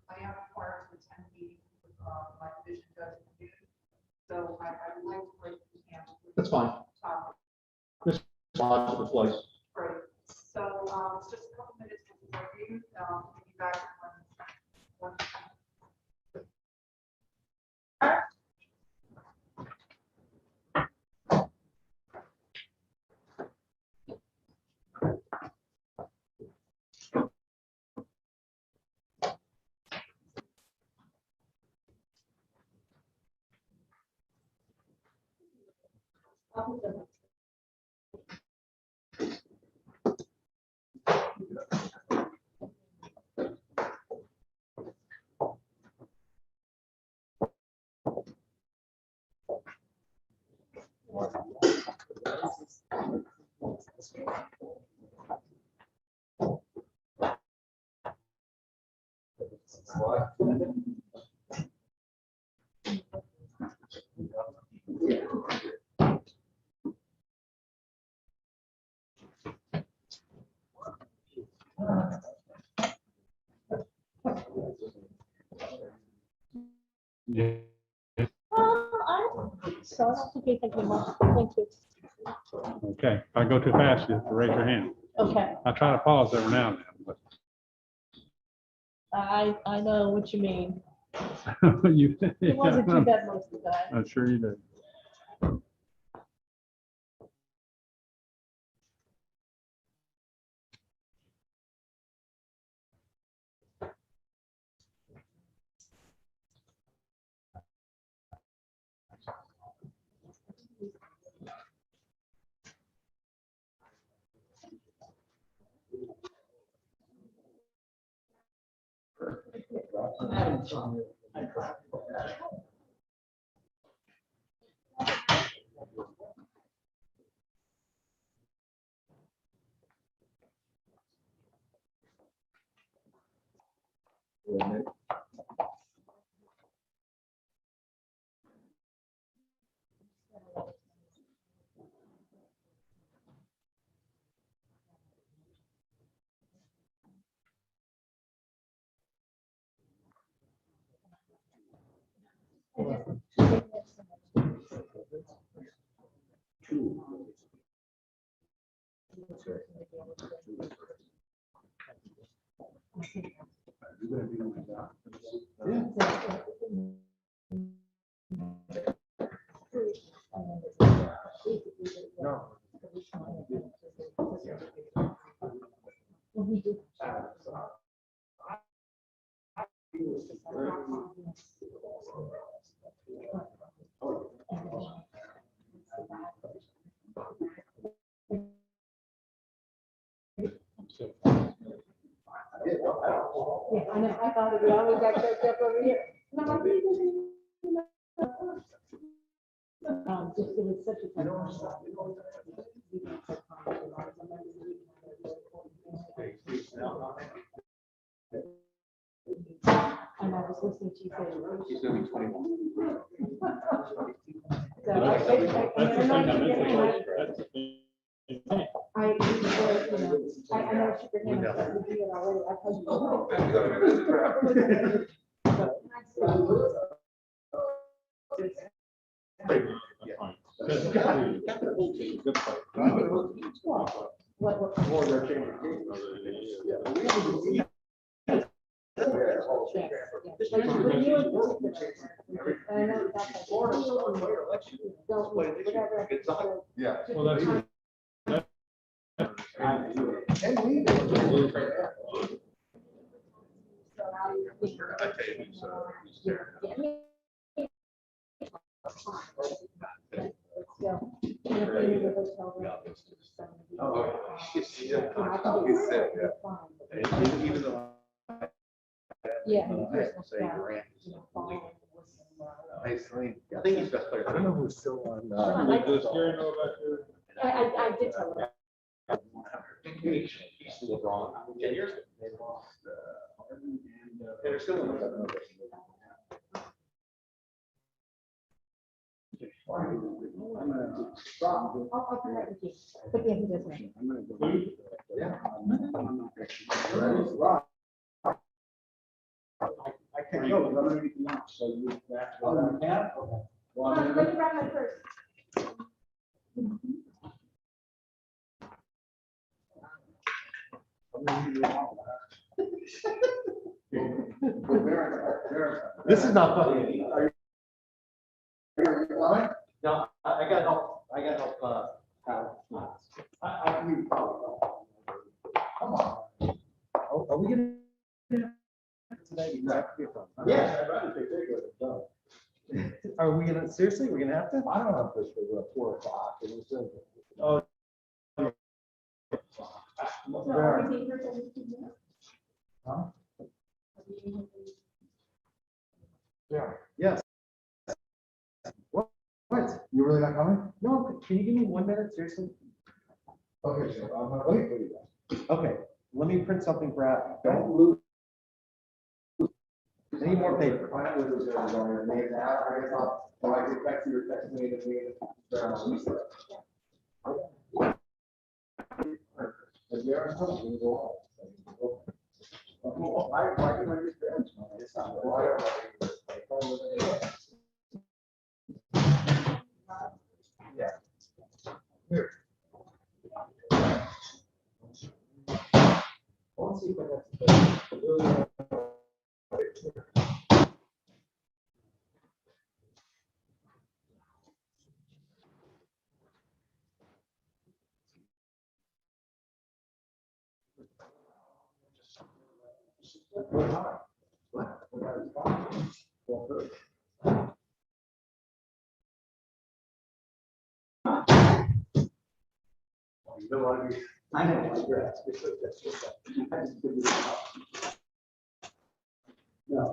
I am required to attend meetings with my division judge in June, so I would like to break the camp. That's fine. This logical place. Great. So it's just a couple minutes to review. We'll be back when. Yeah. I don't think so. I don't think anything came up. Thank you. Okay. If I go too fast, you have to raise your hand. Okay, I try to pause every now and then, but I know what you mean. you. It wasn't too bad most of the time. I'm sure you did. ahead, Nick. Yeah, I know, I thought it, we always got choked up over here. No, I think it was- just, it was such a. And I was listening to you say. She's gonna be 21. So That's the thing that makes it worse. That's the thing. I, you know, I know what you're gonna have to do it already. I told you. That's fine. That's the whole thing. Good fight. What? More they're changing. Yeah. Well, that's. And we. Even though. Yeah. I think he's best player. I don't know who's still on. Does Gary know about your? I did tell her. He's LeBron. 10 years. They lost. They're still in the. I'll come right with you. But yeah, he doesn't. Yeah. I can't go, because I'm gonna eat lunch, so you have to. Oh, you can't? Well, Hold I'm on, gonna let me grab my purse. This is not funny. No, I gotta help, I need probably. Come on. Are we gonna? Today? Yeah, I'd rather take that. Are we gonna, seriously, we're gonna have to? I don't have this for 4 o'clock. It was, oh. So are we being heard on this video? Huh? Are we being heard on this? Yeah. Yes. What? You really not coming? No, can you give me 1 minute, seriously? Okay, so I'm gonna wait for you guys. Okay, let me print something for Adam. Don't lose. I need more paper. I know this is on your name. I guess I'll, when I get back to your text me to me. Is there a something to go on? I can understand. It's not. Yeah. Here. Let's see if I got. I know. No.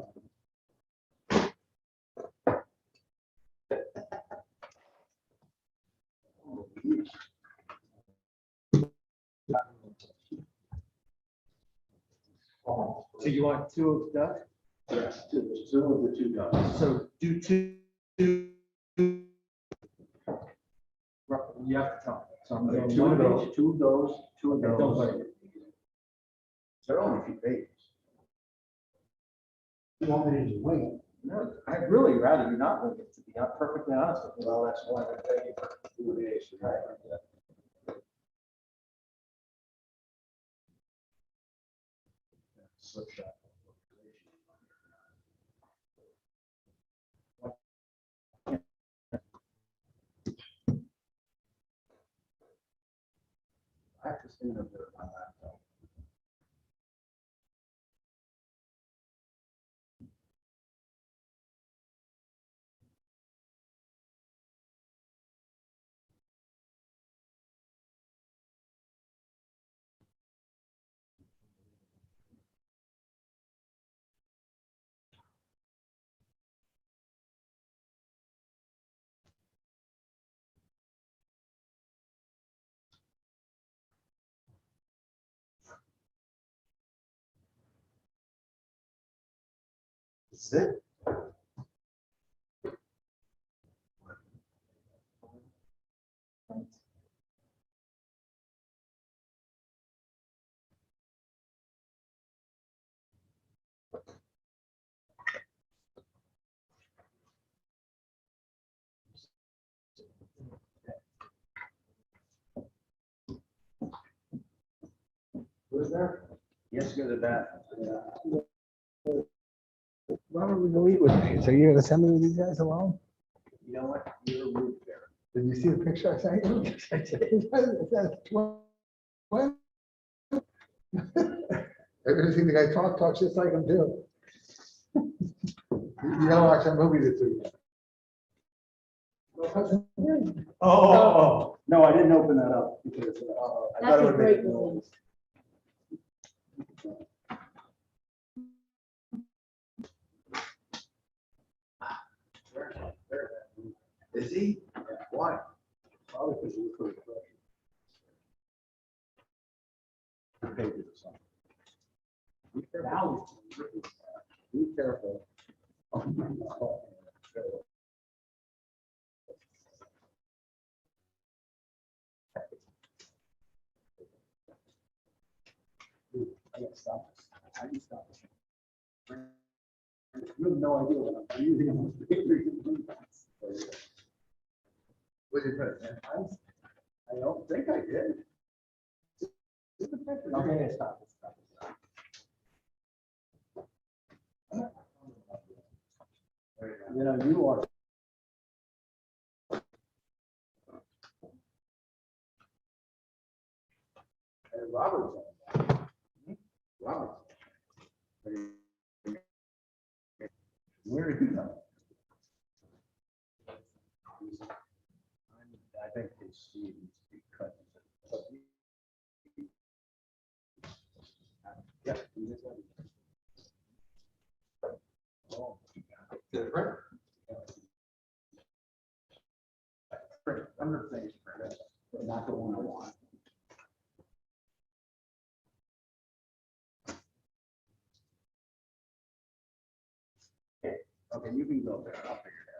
So you want 2 of duck? Yes, two of the two does. So do two, You have to tell me. So I'm Okay, going two of one those. page, two of those, two of Okay, those. those. They're only a few pages. You want me to just wing it? No, I'd really rather you not wing it, to be perfectly honest with you. Well, that's why I'm paying you for 2 days. Right. Switch that. I have to stand up there on my laptop. Is it? Who's there? Yes, go to the bathroom. Why would we go eat with me? So you're gonna send me with these guys alone? You know what? You're rude there. Did you see the picture I sent you? It says 12. Everything the guy talks just like him too. You gotta watch that movie to see. Oh, no, I didn't open that up because I thought That's it a would great make movie. noise. Is he? Why? Probably because you were pretty fresh. Now, be careful. Oh my God. Dude, I gotta stop this. How do you stop this? You have no idea what I'm using. What did you put? I don't think I did. Okay, stop it, stop it, stop it. You know, you are. Hey, Robert's on. Robert's. Where did he go? I think it's Steve needs to be cut. Yeah. he is on. Oh, Different. Print, under things, print, but not the one I want. Okay, you can go there, I'll figure it out.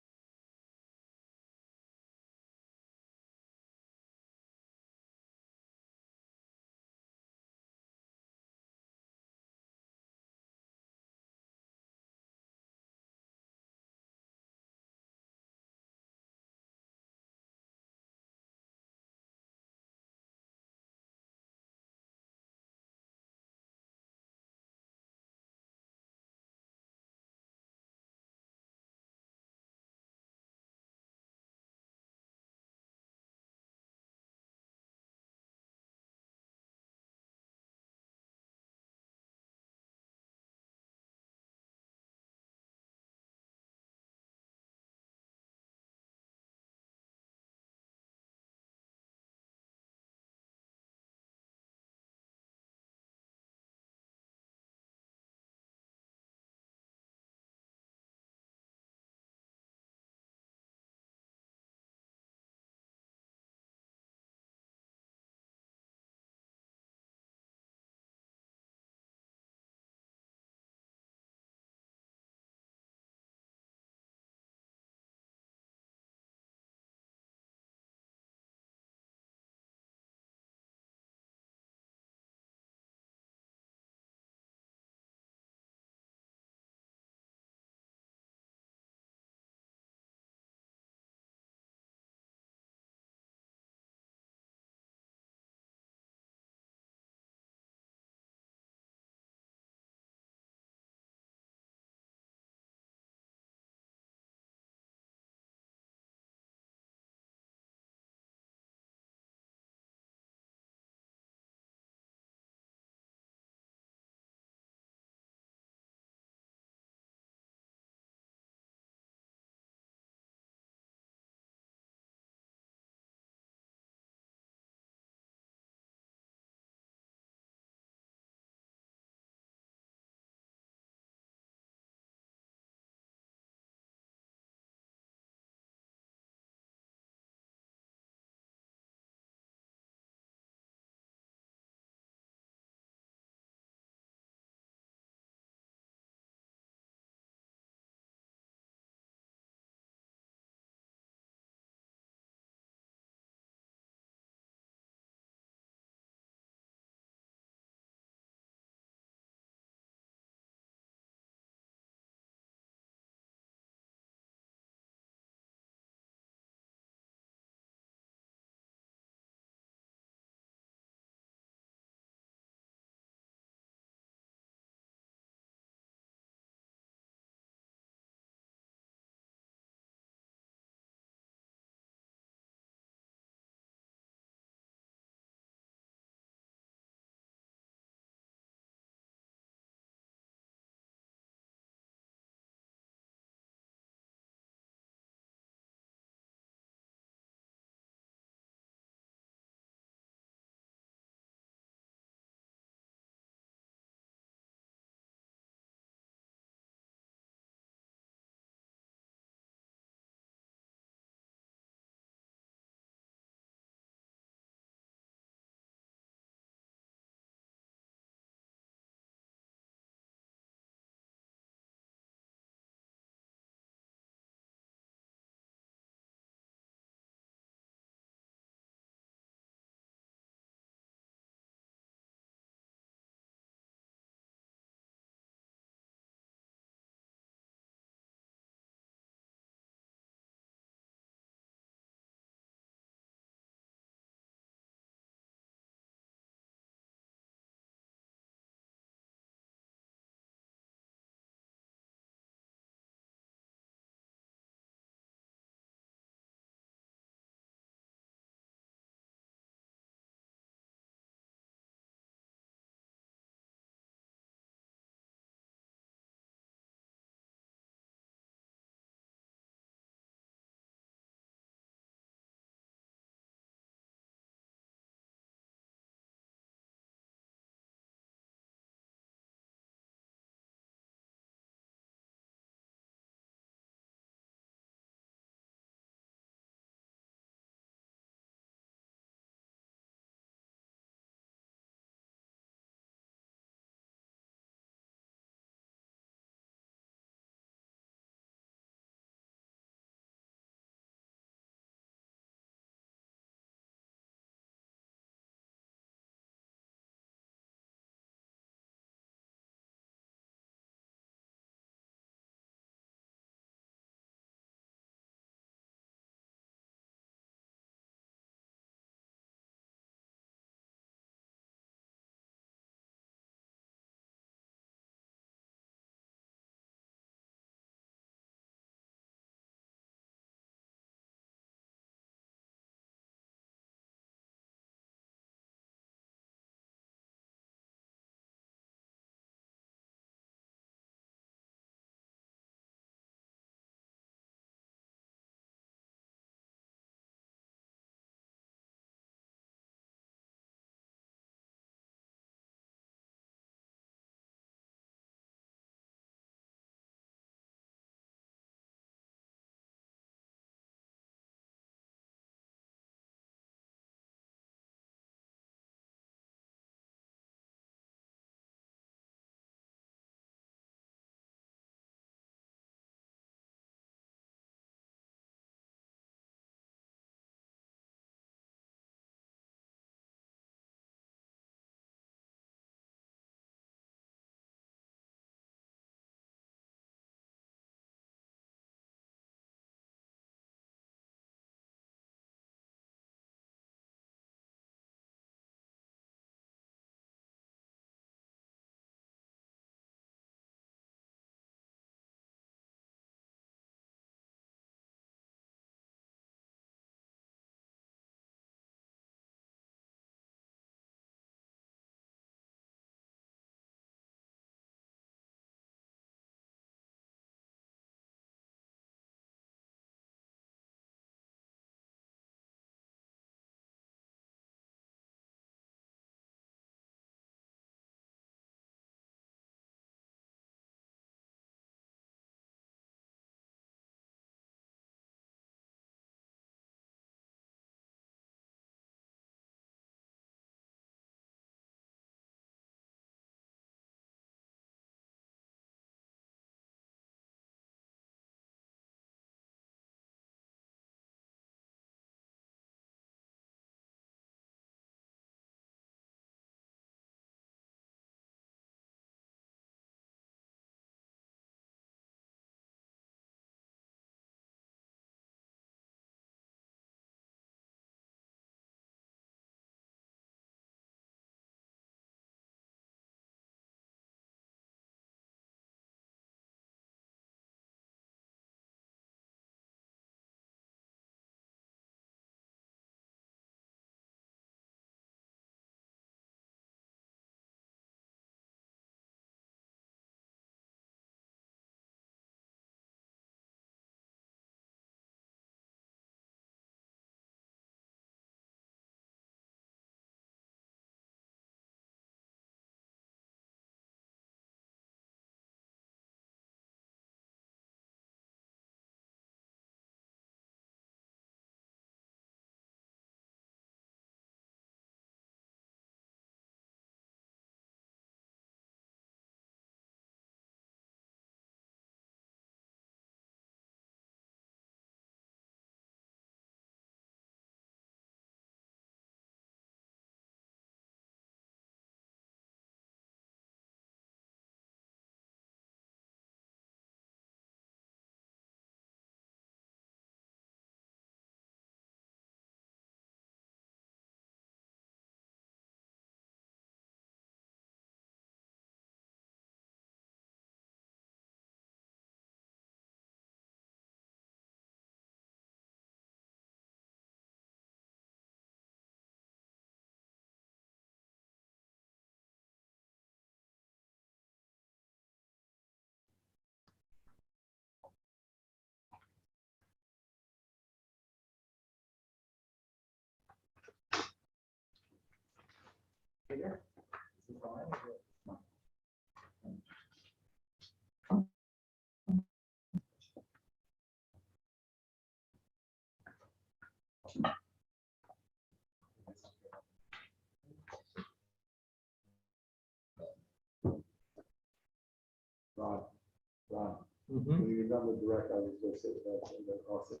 Ron, Mhm. when you're done with direct, I was going to say that, and then also.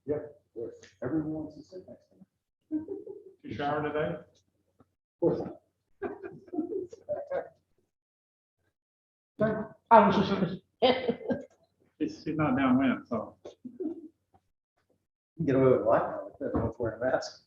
Yep, of course. Everyone wants to sit next to me. You shower today? Of course not. I was just. She's not downwind, so. Get away with what now? Everyone's wearing a mask.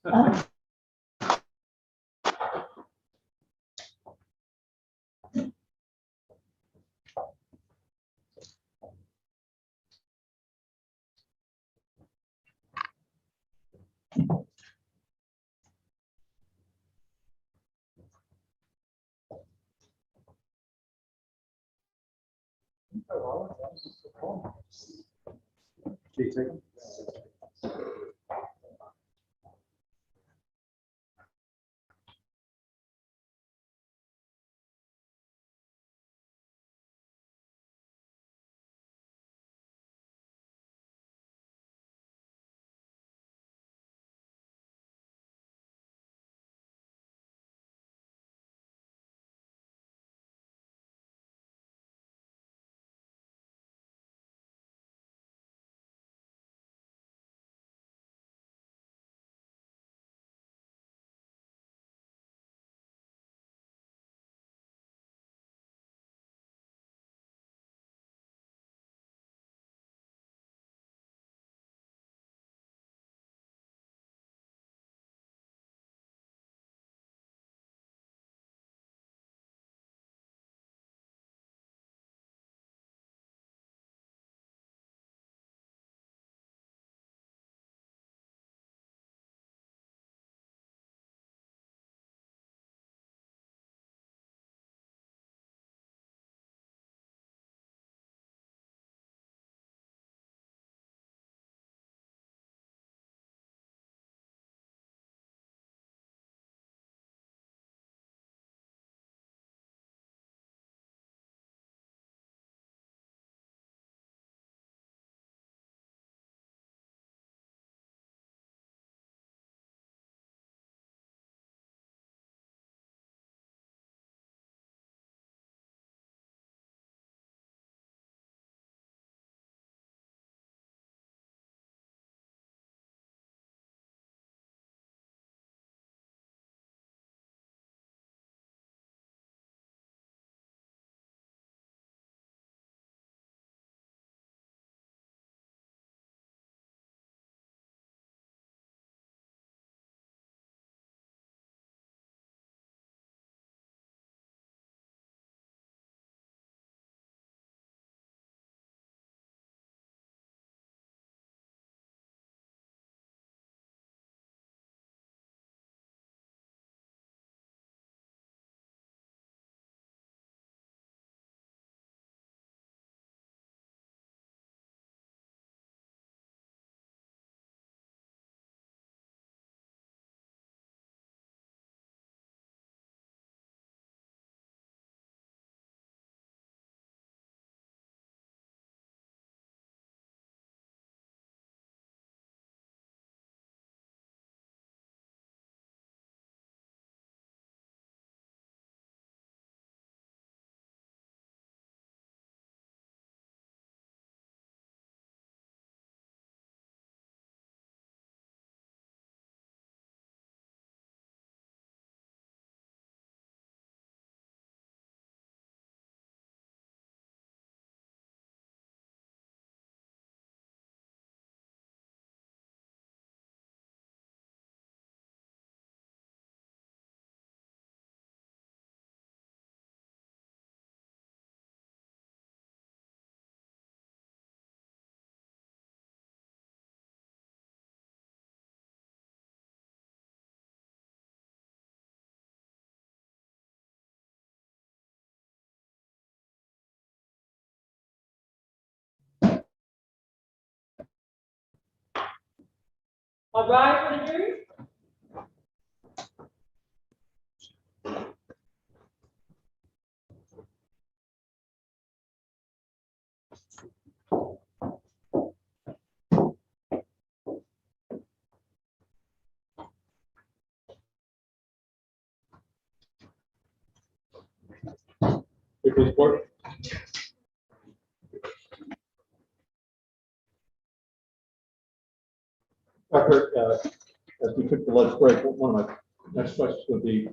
Keep taking. All right, for the jury? If it's work. Tucker, as we took the lunch break, one of my next questions would be,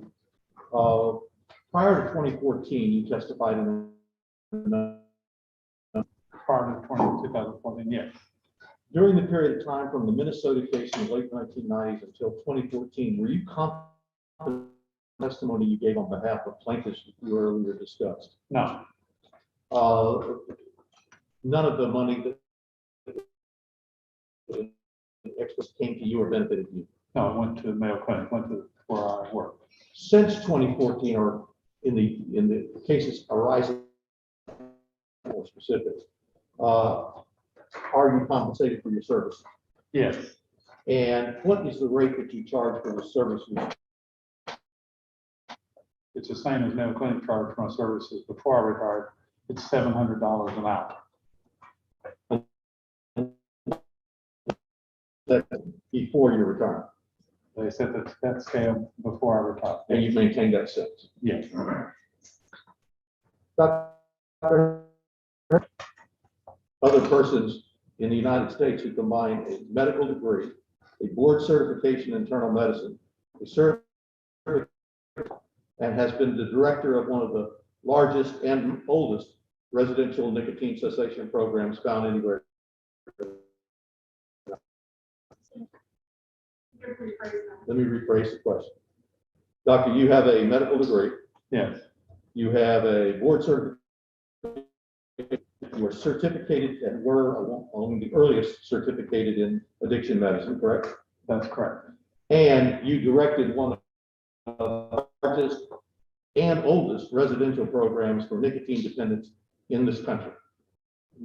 prior to 2014, you testified in Prior to 2014, yes. during the period of time from the Minnesota case in the late 1990s until 2014, were you confident in the testimony you gave on behalf of plaintiffs you earlier discussed? No, None of the money that extras came to you or benefited you? no, I went to Mayo Clinic, went to where I worked. Since 2014, or in the cases arising more specific, are you compensated for your service? Yes, And what is the rate that you charge for the services? it's the same as Mayo Clinic charged for my services before I retired. It's $700 an hour. That before your retirement, They set that scale before I retired. and you've maintained that since. Yes, Other persons in the United States who combine a medical degree, a board certification in internal medicine, a certificate, and has been the director of one of the largest and oldest residential nicotine cessation programs found anywhere. Let me rephrase the question. Doctor, you have a medical degree, yes, you have a board certificate, you are certificated and were among the earliest certificated in addiction medicine, correct? that's correct. And you directed one of the largest and oldest residential programs for nicotine dependence in this country.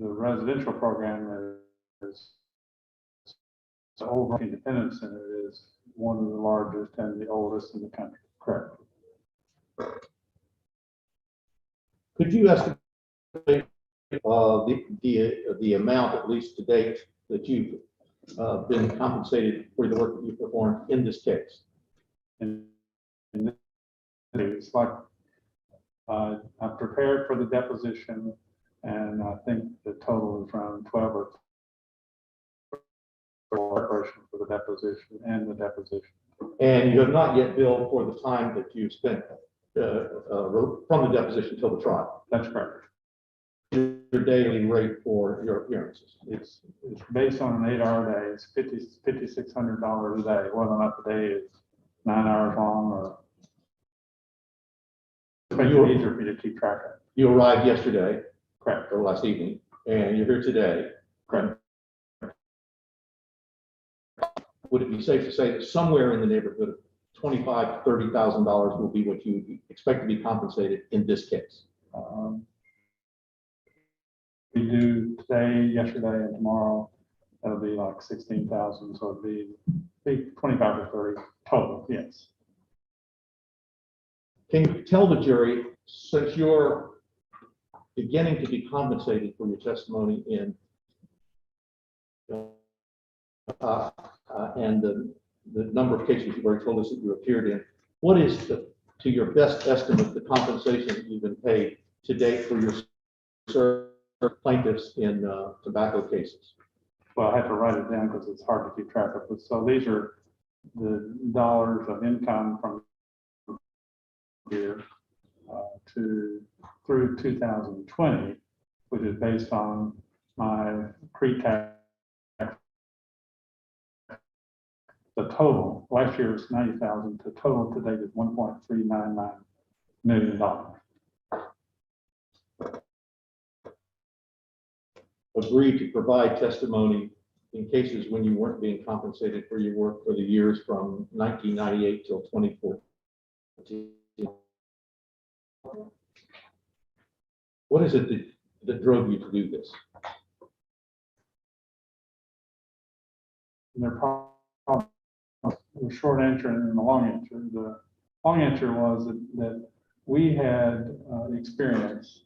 The residential program is the overall independence center is one of the largest and the oldest in the country. Correct. Could you estimate the amount, at least to date, that you've been compensated for the work that you performed in this case? And it's like I prepared for the deposition, and I think the total is around 12 or preparation for the deposition and the deposition. And you have not yet billed for the time that you spent from the deposition till the trial. That's correct. Your daily rate for your appearances. It's based on an 8-hour day. It's $5,600 a day. Whether or not the day is 9 hours long or it's making it easier for you to keep track of. You arrived yesterday, Correct. or last evening, and you're here today. Correct. Would it be safe to say that somewhere in the neighborhood of $25,000 to $30,000 will be what you expect to be compensated in this case? We do today, yesterday, and tomorrow. That'll be like 16,000, so it'd be 25 to 30 total. Yes. Can you tell the jury, since you're beginning to be compensated for your testimony in and the number of cases you've already told us that you appeared in, what is to your best estimate, the compensation that you've been paid to date for your plaintiffs in tobacco cases? Well, I have to write it down because it's hard to keep track of it. So these are the dollars of income from here through 2020, which is based on my pre-tax. The total last year was 90,000. The total to date is $1.399 million. Agreed to provide testimony in cases when you weren't being compensated for your work for the years from 1998 till 2014. What is it that drove you to do this? And they're probably the short answer and the long answer. The long answer was that we had experience.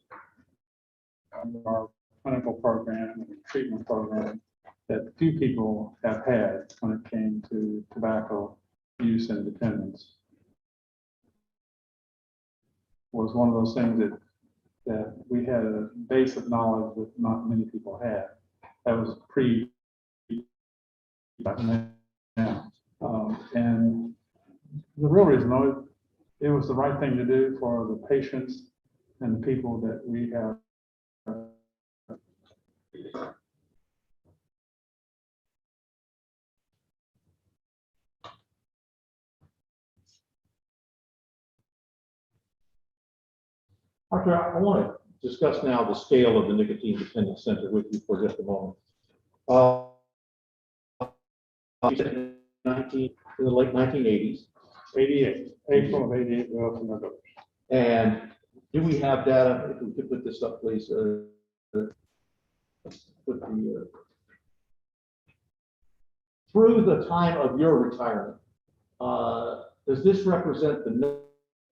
Our clinical program and treatment program that few people have had when it came to tobacco use and dependence. Was one of those things that we had a base of knowledge that not many people had. That was pre now. And the real reason, though, it was the right thing to do for the patients and the people that we have. Doctor, I want to discuss now the scale of the Nicotine Dependence Center with you for just a moment. In the late 1980s. 88, April of 88, we opened the doors. And do we have data, if we could put this up, please, put the, through the time of your retirement, does this represent the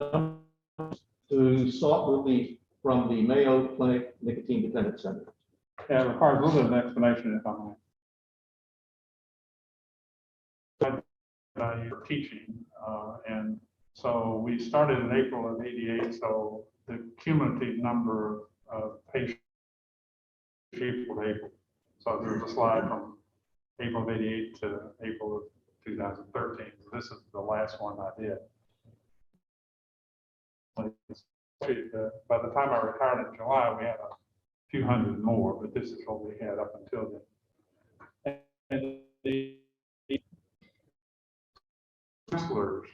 numbers who sought relief from the Mayo Clinic Nicotine Dependence Center? Yeah, it requires a little bit of an explanation if I might. For teaching, and so we started in April of 88, so the cumulative number of patients April to April. So there's a slide from April of 88 to April of 2013. This is the last one I did. By the time I retired in July, we had a few hundred more, but this is what we had up until then. And the counselors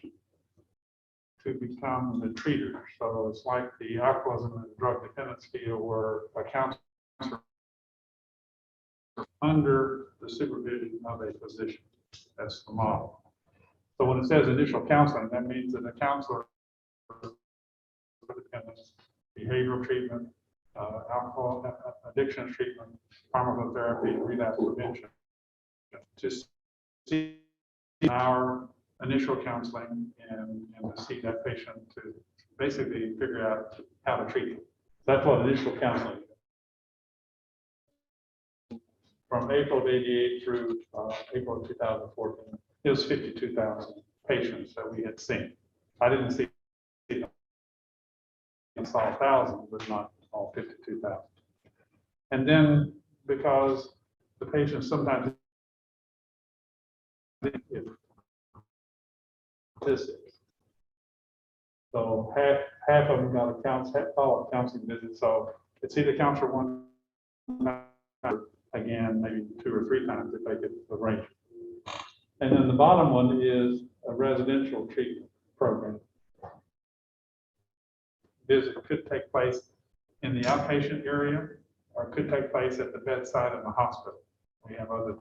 to become the treaters. So it's like the alcoholism and drug dependence field where a counselor under the supervision of a physician. That's the model. So when it says initial counseling, that means that a counselor dependence, behavioral treatment, alcohol addiction treatment, pharmacotherapy, relapse prevention. To see our initial counseling and to see that patient to basically figure out how to treat them. That's what initial counseling is. From April of 88 through April of 2014, it was 52,000 patients that we had seen. I didn't see them. I saw 1,000, but not all 52,000. And then because the patients sometimes statistics. So half of them got a follow-up counseling visit. So it's either counselor one time, again, maybe 2 or 3 times if they get the range. And then the bottom one is a residential treatment program. Visit could take place in the outpatient area or could take place at the bedside in the hospital. We have other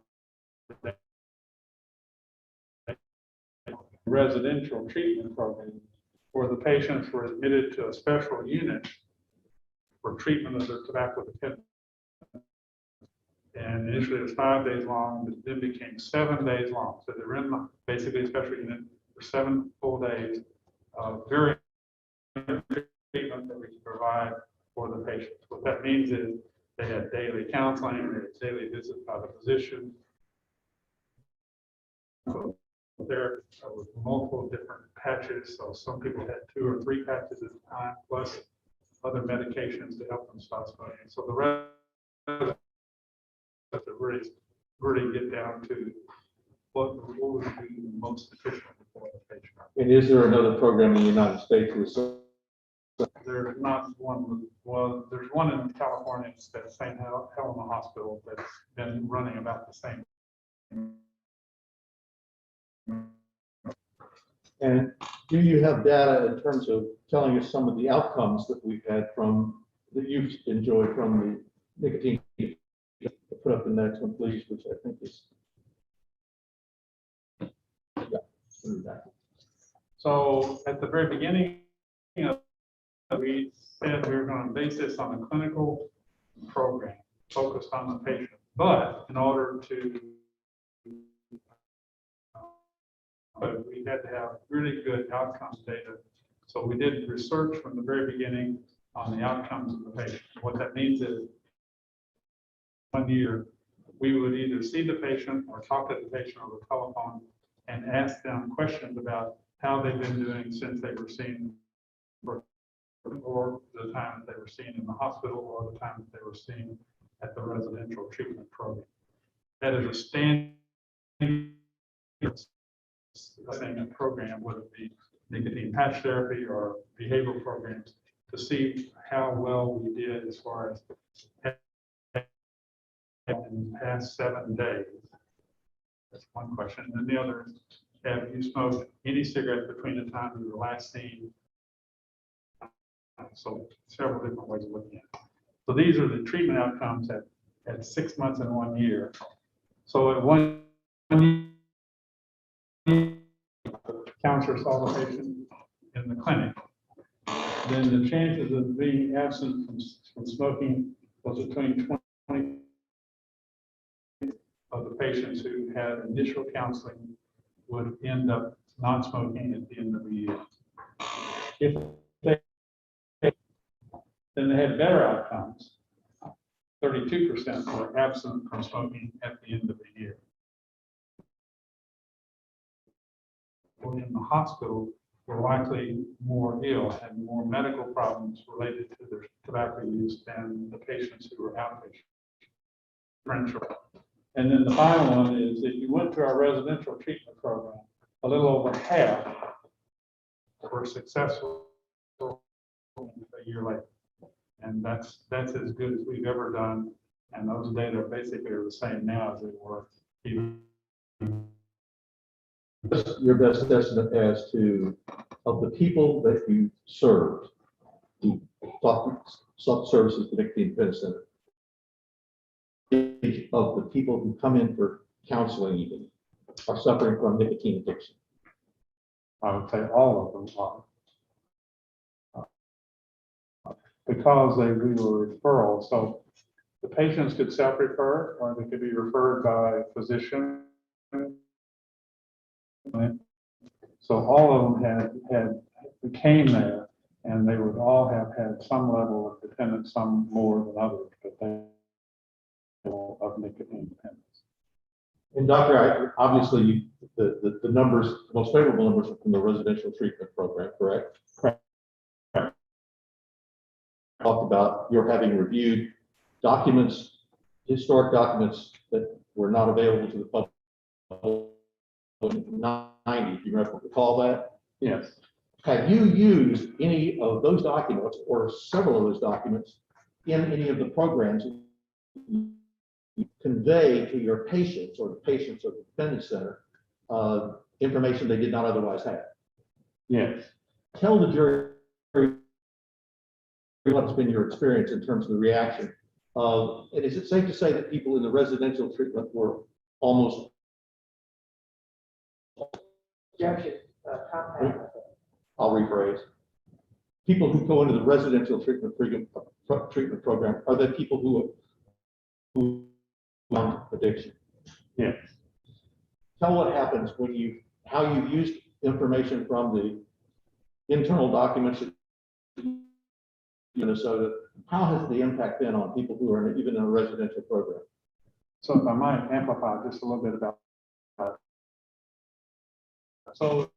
residential treatment program where the patients were admitted to a special unit for treatment of their tobacco dependence. And initially it was 5 days long, but then became 7 days long. So they were in basically a special unit for 7 full days of very treatment that we can provide for the patients. What that means is they had daily counseling, they had daily visits by the physician. There was multiple different patches, so some people had 2 or 3 patches at a time, plus other medications to help them stop smoking. So the rest have to really get down to what would be most efficient for the patient. And is there another program in the United States with? There's not one. Well, there's one in California. It's that St. Helena Hospital that's been running about the same. And do you have data in terms of telling us some of the outcomes that we've had from, that you've enjoyed from the nicotine? Put up the next one, please, which I think is. Yeah. So at the very beginning, we said we were going to base this on a clinical program focused on the patient. But in order to we had to have really good outcomes data. So we did research from the very beginning on the outcomes of the patient. What that means is 1 year, we would either see the patient or talk to the patient over the telephone and ask them questions about how they've been doing since they were seen, or the time that they were seen in the hospital, or the time that they were seen at the residential treatment program. That is a standing program, whether it be nicotine patch therapy or behavioral programs, to see how well we did as far as in the past 7 days. That's one question. And the other is, have you smoked any cigarette between the time you were last seen? So several different ways of looking at it. So these are the treatment outcomes at 6 months and 1 year. So at 1 year, counselor saw the patient in the clinic, then the chances of being absent from smoking was between 20 of the patients who had initial counseling would end up not smoking at the end of the year. If then they had better outcomes. 32% were absent from smoking at the end of the year. Or in the hospital were likely more ill, had more medical problems related to their tobacco use than the patients who were outpatient. And then the final one is, if you went to our residential treatment program, a little over half were successful a year later. And that's as good as we've ever done. And those data basically are the same now as they were even. Your best estimate as to, of the people that you served, who sought services for nicotine dependence center, of the people who come in for counseling even are suffering from nicotine addiction? I would say all of them are. Because we were referrals, so the patients could self-refer, or they could be referred by a physician. So all of them came there, and they would all have had some level of dependence, some more than others, but they of nicotine dependence. And Doctor, obviously the numbers, the most favorable numbers are from the residential treatment program, correct? Correct. Talked about your having reviewed documents, historic documents that were not available to the public in 90, if you recall that. Yes. Have you used any of those documents or several of those documents in any of the programs you convey to your patients or the patients of the dependence center information they did not otherwise have? Yes. Tell the jury what's been your experience in terms of the reaction of, and is it safe to say that people in the residential treatment were almost I'll rephrase. People who go into the residential treatment program are the people who want addiction. Yes. Tell what happens when how you used information from the internal documents in Minnesota. How has the impact been on people who are even in a residential program? So if I might amplify just a little bit about that. So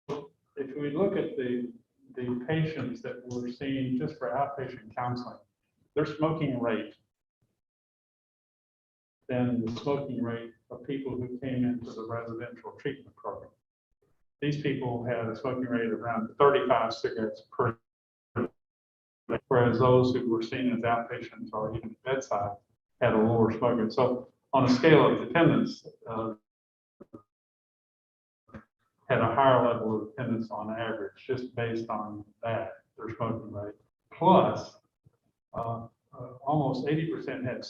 if we look at the patients that we're seeing just for outpatient counseling, their smoking rate than the smoking rate of people who came into the residential treatment program. These people had a smoking rate of around 35 cigarettes per day, whereas those who were seen as outpatients or even bedside had a lower smoking. So on a scale of dependence, had a higher level of dependence on average, just based on that, their smoking rate. Plus, almost 80% had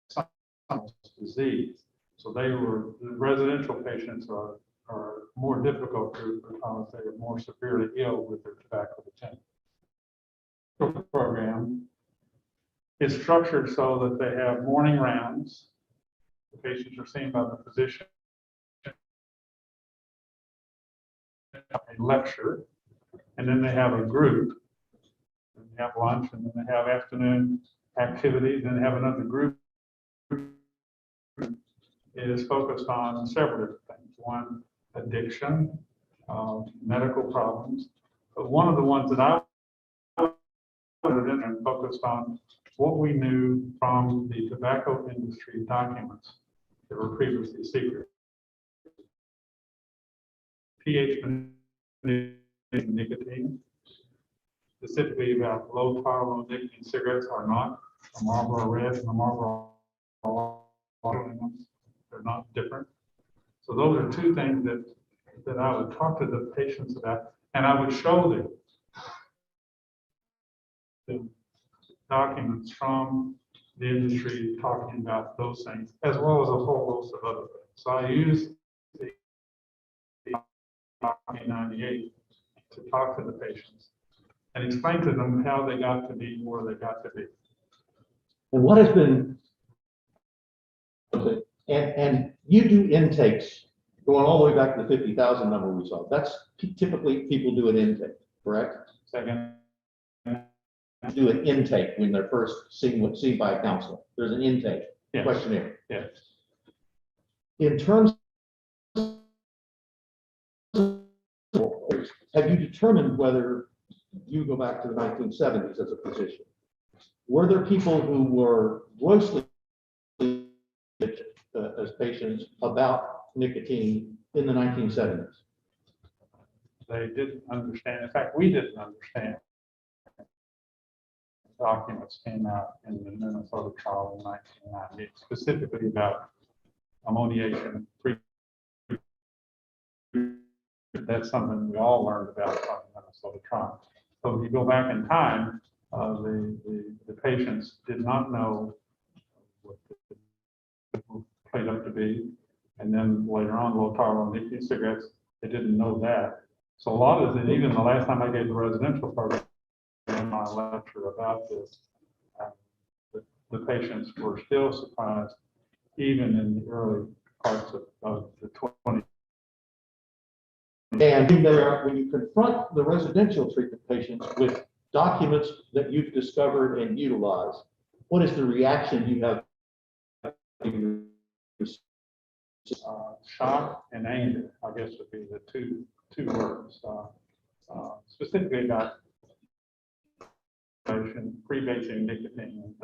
some disease. So the residential patients are more difficult group because they are more severely ill with their tobacco dependence. The program is structured so that they have morning rounds. The patients are seen by the physician, a lecture, and then they have a group, and they have lunch, and then they have afternoon activities, and they have another group is focused on several different things. One, addiction, medical problems. But one of the ones that I and focused on what we knew from the tobacco industry documents that were previously secret. pH nicotine, specifically about low tolerable nicotine cigarettes are not a Marlboro Red and a Marlboro. They're not different. So those are two things that I would talk to the patients about, and I would show them the documents from the industry talking about those things, as well as a whole host of other things. So I use the 1998 to talk to the patients and explain to them how they got to be where they got to be. And what has been, and you do intakes going all the way back to the 50,000 number we saw. That's typically people do an intake, correct? Second, Do an intake when they're first seen by a counselor. There's an intake yes. questionnaire. Yes. In terms, have you determined whether you go back to the 1970s as a physician? Were there people who were grossly as patients about nicotine in the 1970s? They didn't understand. In fact, we didn't understand. Documents came out in the Minnesota trial in 1998, specifically about ammoniation. That's something we all learned about from the Minnesota trial. So if you go back in time, the patients did not know what it played up to be. And then later on, low tolerable nicotine cigarettes, they didn't know that. So a lot of it, even the last time I gave the residential program in my lecture about this, the patients were still surprised, even in the early parts of the 20. And when you confront the residential treatment patients with documents that you've discovered and utilized, what is the reaction you have? Shock and anger, I guess, would be the two words. Specifically about freebasing nicotine.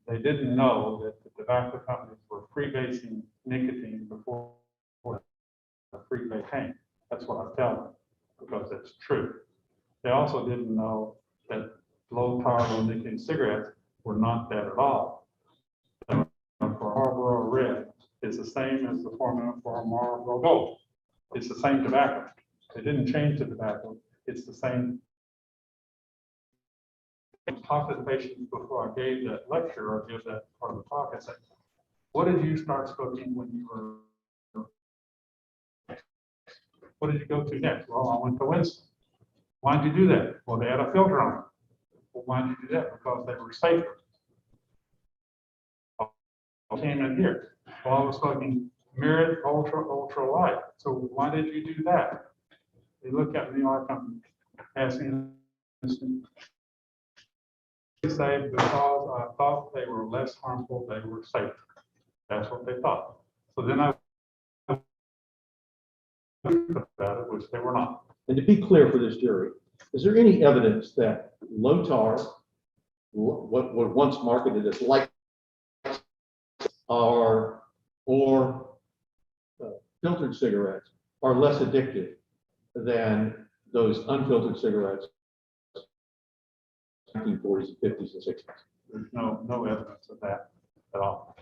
They didn't know that the tobacco companies were freebasing nicotine before the freebase came. That's what I tell them, because it's true. They also didn't know that low tolerable nicotine cigarettes were not that at all. For Marlboro Red, it's the same as the formula for Marlboro Gold. It's the same tobacco. They didn't change the tobacco. It's the same. I talked to the patients before I gave that lecture or give that part of the talk. I said, what did you start smoking when you were, what did you go to next? Well, I went to Winston. Why did you do that? Well, they had a filter on it. Well, why did you do that? Because they were safer. I came in here. Well, I was smoking Mirrored ultra light. So why did you do that? They look at me like I'm asking. They say because I thought they were less harmful, they were safer. That's what they thought. So then I about it, which they were not. And to be clear for this jury, is there any evidence that low tar, what were once marketed as light, or filtered cigarettes are less addictive than those unfiltered cigarettes 1940s, 50s, and 60s? There's no evidence of that at all.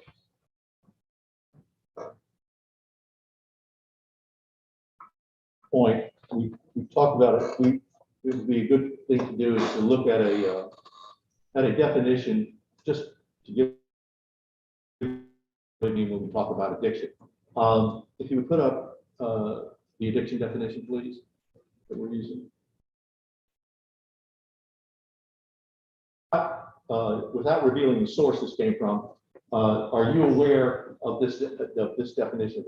Point, we talked about it. It would be a good thing to do is to look at a definition, just to give when we talk about addiction. If you would put up the addiction definition, please, that we're using. Without revealing the source this came from, are you aware of this definition?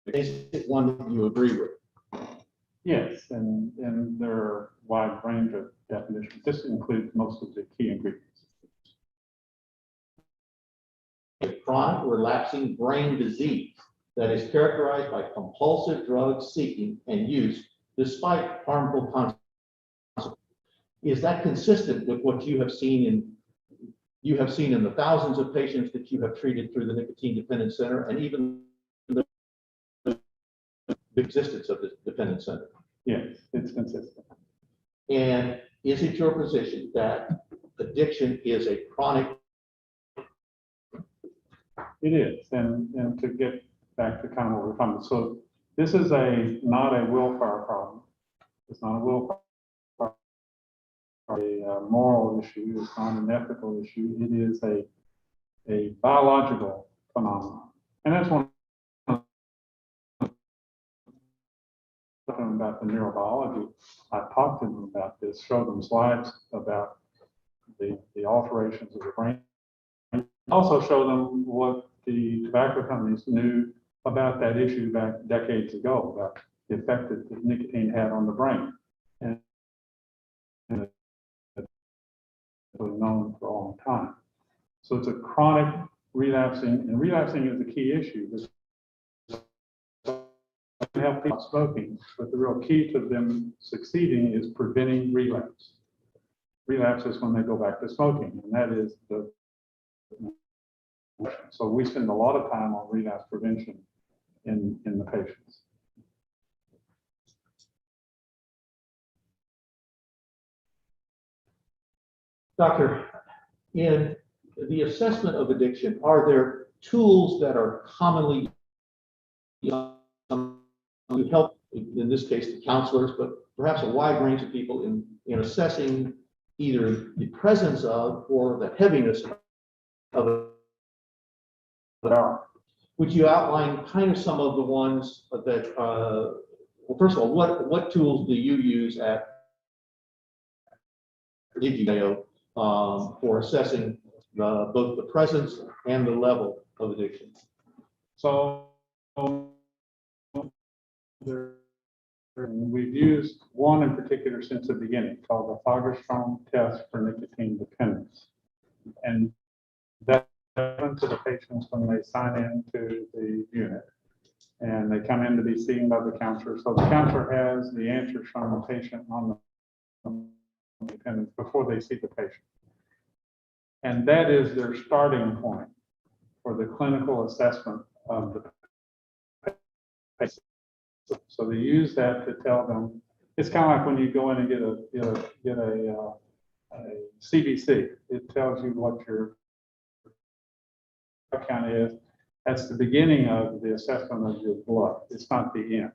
Is it one that you agree with? Yes, and there are a wide range of definitions. This includes most of the key ingredients. chronic relapsing brain disease that is characterized by compulsive drug seeking and use despite harmful consequences. Is that consistent with what you have seen in the thousands of patients that you have treated through the Nicotine Dependence Center and even the existence of the Dependence Center? Yes, it's consistent. And is it your position that addiction is a chronic? It is, and to get back to kind of what we're talking about, so this is not a willpower problem. It's not a willpower, a moral issue. It's not an ethical issue. It is a biological phenomenon, and that's one about the neurobiology. I talked to them about this, showed them slides about the alterations of the brain. Also show them what the tobacco companies knew about that issue back decades ago, about the effect that nicotine had on the brain. And it's been known for a long time. So it's a chronic relapsing, and relapsing is the key issue. We help people smoking, but the real key to them succeeding is preventing relapse. Relapse is when they go back to smoking, and that is the. So we spend a lot of time on relapse prevention in the patients. Doctor, in the assessment of addiction, are there tools that are commonly used to help, in this case, the counselors, but perhaps a wide range of people in assessing either the presence of or the heaviness of it? Would you outline kind of some of the ones that, well, first of all, what tools do you use at DMCA for assessing both the presence and the level of addiction? So we've used one in particular since the beginning called the Fagerstrom test for nicotine dependence. And that happens to the patients when they sign into the unit and they come in to be seen by the counselor. So the counselor has the answers from the patient on the dependence before they see the patient. And that is their starting point for the clinical assessment of the patient. So they use that to tell them, it's kind of like when you go in and get a CBC. It tells you what your count is. That's the beginning of the assessment of your blood. It's not the end.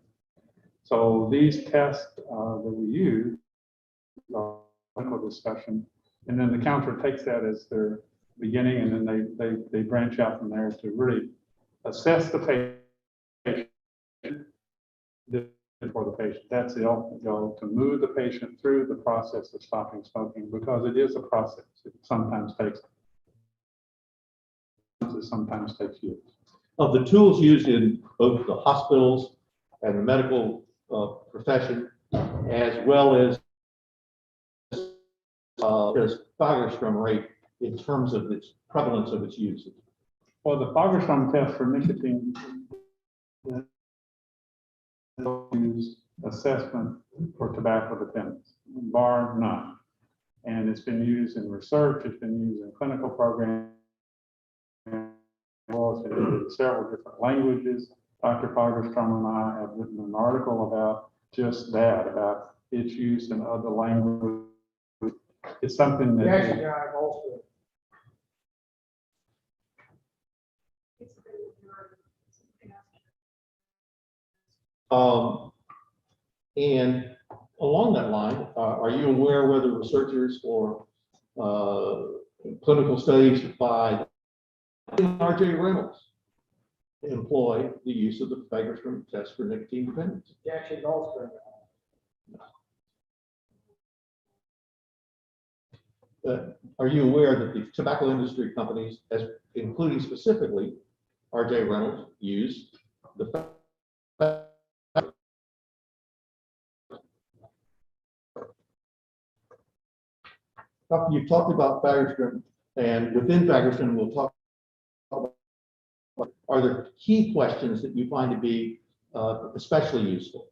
So these tests that we use are clinical discussion, and then the counselor takes that as their beginning, and then they branch out from there to really assess the patient for the patient. That's the ultimate goal, to move the patient through the process of stopping smoking, because it is a process. It sometimes takes years. Of the tools used in both the hospitals and the medical profession, as well as Fagerstrom rate in terms of its prevalence of its use? Well, the Fagerstrom test for nicotine use assessment for tobacco dependence, bar none. And it's been used in research, it's been used in clinical programs, it's been used in several different languages. Dr. Fagerstrom and I have written an article about just that, about its use in other languages. It's something that and along that line, are you aware whether researchers or clinical studies by R.J. Reynolds employ the use of the Fagerstrom test for nicotine dependence? Jackson Goldstone. Are you aware that the tobacco industry companies, as including specifically R.J. Reynolds, use the you talked about Fagerstrom, and within Fagerstrom, we'll talk about Are there key questions that you find to be especially useful?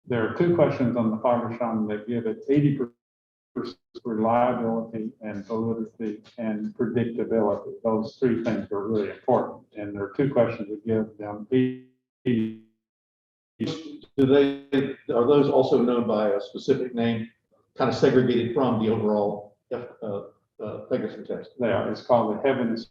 There are two questions on the Fagersham that give it 80% reliability and validity and predictability. Those three things are really important. And there are two questions that give them 80. Are those also known by a specific name, kind of segregated from the overall Fagersham test? They are. It's called the heaviness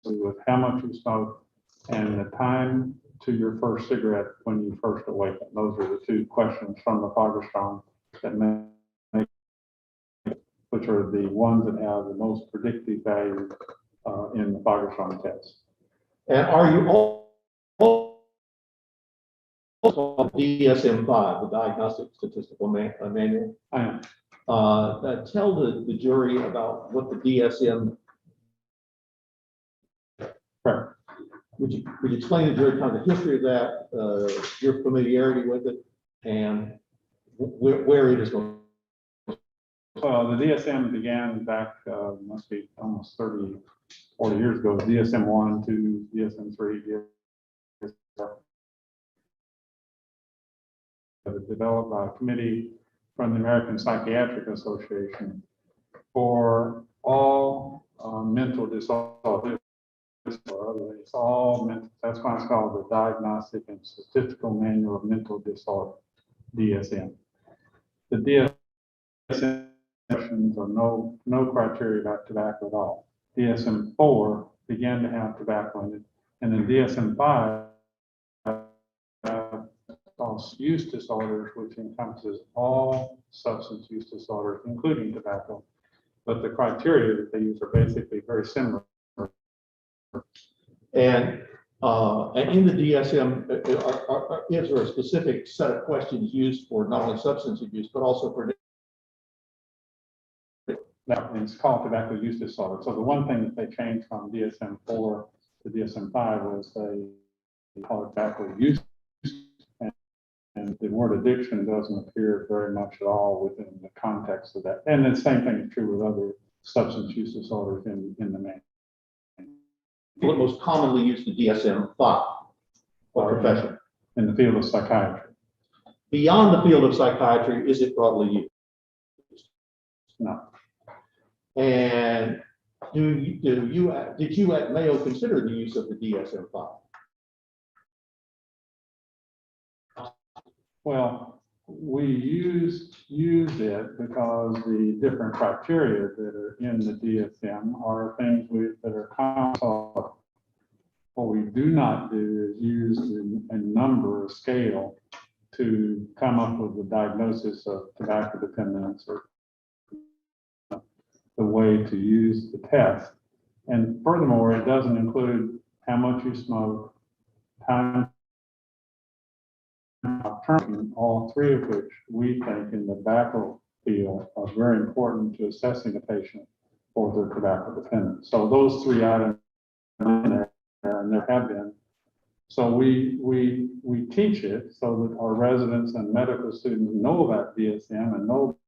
with how much you smoke and the time to your first cigarette when you first awaken. Those are the two questions from the Fagersham that make, which are the ones that have the most predictive value in the Fagersham test. And are you all DSM-5, the Diagnostic Statistical Manual? I am. Tell the jury about what the DSM. Right. Would you explain to the jury kind of the history of that, your familiarity with it, and where it is going? Well, the DSM began back, must be almost 30, 40 years ago. DSM 1, 2, DSM 3, developed by a committee from the American Psychiatric Association for all mental disorders. It's all mental. That's why it's called the Diagnostic and Statistical Manual of Mental Disorder, DSM. The DSM questions are no criteria about tobacco at all. DSM-4 began to have tobacco in it, and then DSM-5 use disorders, which encompasses all substance use disorders, including tobacco. But the criteria that they use are basically very similar. And in the DSM, is there a specific set of questions used for not only substance abuse, but also for? It's called tobacco use disorder. So the one thing that they changed from DSM-4 to DSM-5 was they call it tobacco use, and the word addiction doesn't appear very much at all within the context of that. And the same thing is true with other substance use disorders in the manual. What most commonly used the DSM-5 for profession? In the field of psychiatry. Beyond the field of psychiatry, is it broadly used? No. And did you at Mayo consider the use of the DSM-5? Well, we used it because the different criteria that are in the DSM are things that are common. What we do not do is use a number or scale to come up with the diagnosis of tobacco dependence or the way to use the test. And furthermore, it doesn't include how much you smoke, time, all three of which we think in the tobacco field are very important to assessing a patient for their tobacco dependence. So those three items are in there, and there have been. So we teach it so that our residents and medical students know about DSM and know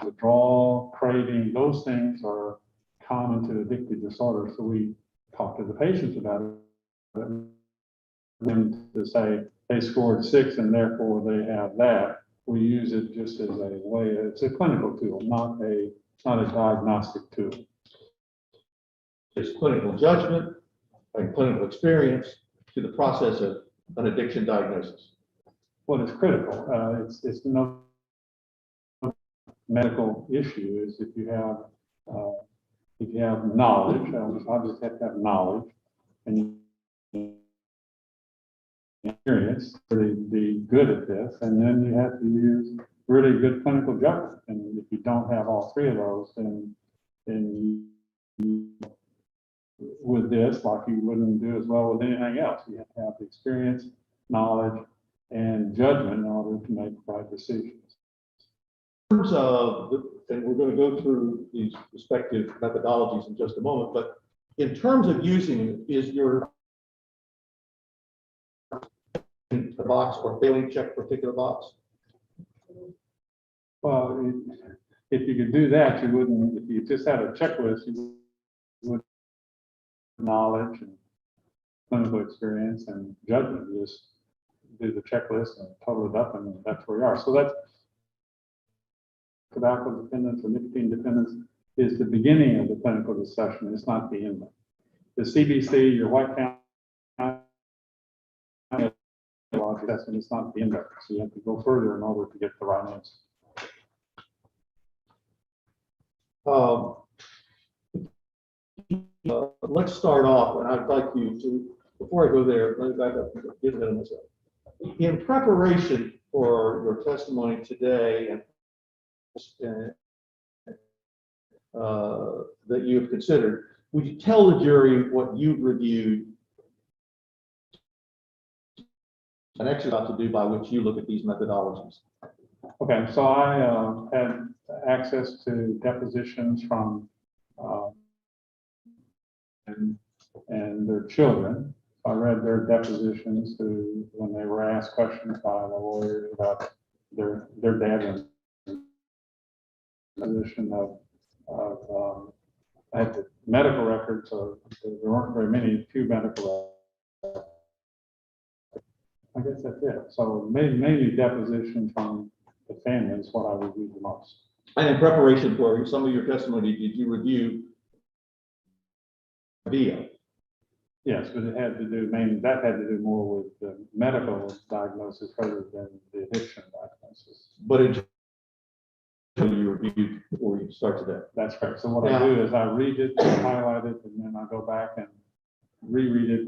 withdrawal, craving, those things are common to addictive disorder. So we talk to the patients about it. And to say they scored 6 and therefore they have that, we use it just as a way. It's a clinical tool, not a diagnostic tool. It's clinical judgment and clinical experience to the process of an addiction diagnosis. What is critical? It's no medical issue. Is if you have knowledge, obviously have to have knowledge, and you experience to be good at this, and then you have to use really good clinical judgment. And if you don't have all three of those, then you, with this, like you wouldn't do as well with anything else. You have to have the experience, knowledge, and judgment in order to make the right decisions. In terms of, and we're going to go through these respective methodologies in just a moment, but in terms of using it, is your the box or failing to check a particular box? Well, if you could do that, you wouldn't. If you just had a checklist, you wouldn't knowledge and clinical experience and judgment. You just do the checklist and total it up, and that's where you are. So that's tobacco dependence or nicotine dependence is the beginning of the clinical discussion. It's not the end. The CBC, your white count assessment is not the end of it. So you have to go further in order to get the right answer. Let's start off, and I'd like you to, before I go there, let me back up and get ahead of myself. In preparation for your testimony today and that you have considered, would you tell the jury what you've reviewed, an exercise to do by which you look at these methodologies? Okay, so I had access to depositions from and their children. I read their depositions when they were asked questions by the lawyers about their dad and position of I had the medical records, so there weren't very many, few medical records. I guess that's it. So mainly deposition from the family is what I reviewed the most. And in preparation for some of your testimony, did you review video? Yes, but it had to do mainly, that had to do more with the medical diagnosis rather than the addiction diagnosis. But in you reviewed before you start today. That's correct. So what I do is I read it, highlight it, and then I go back and reread it,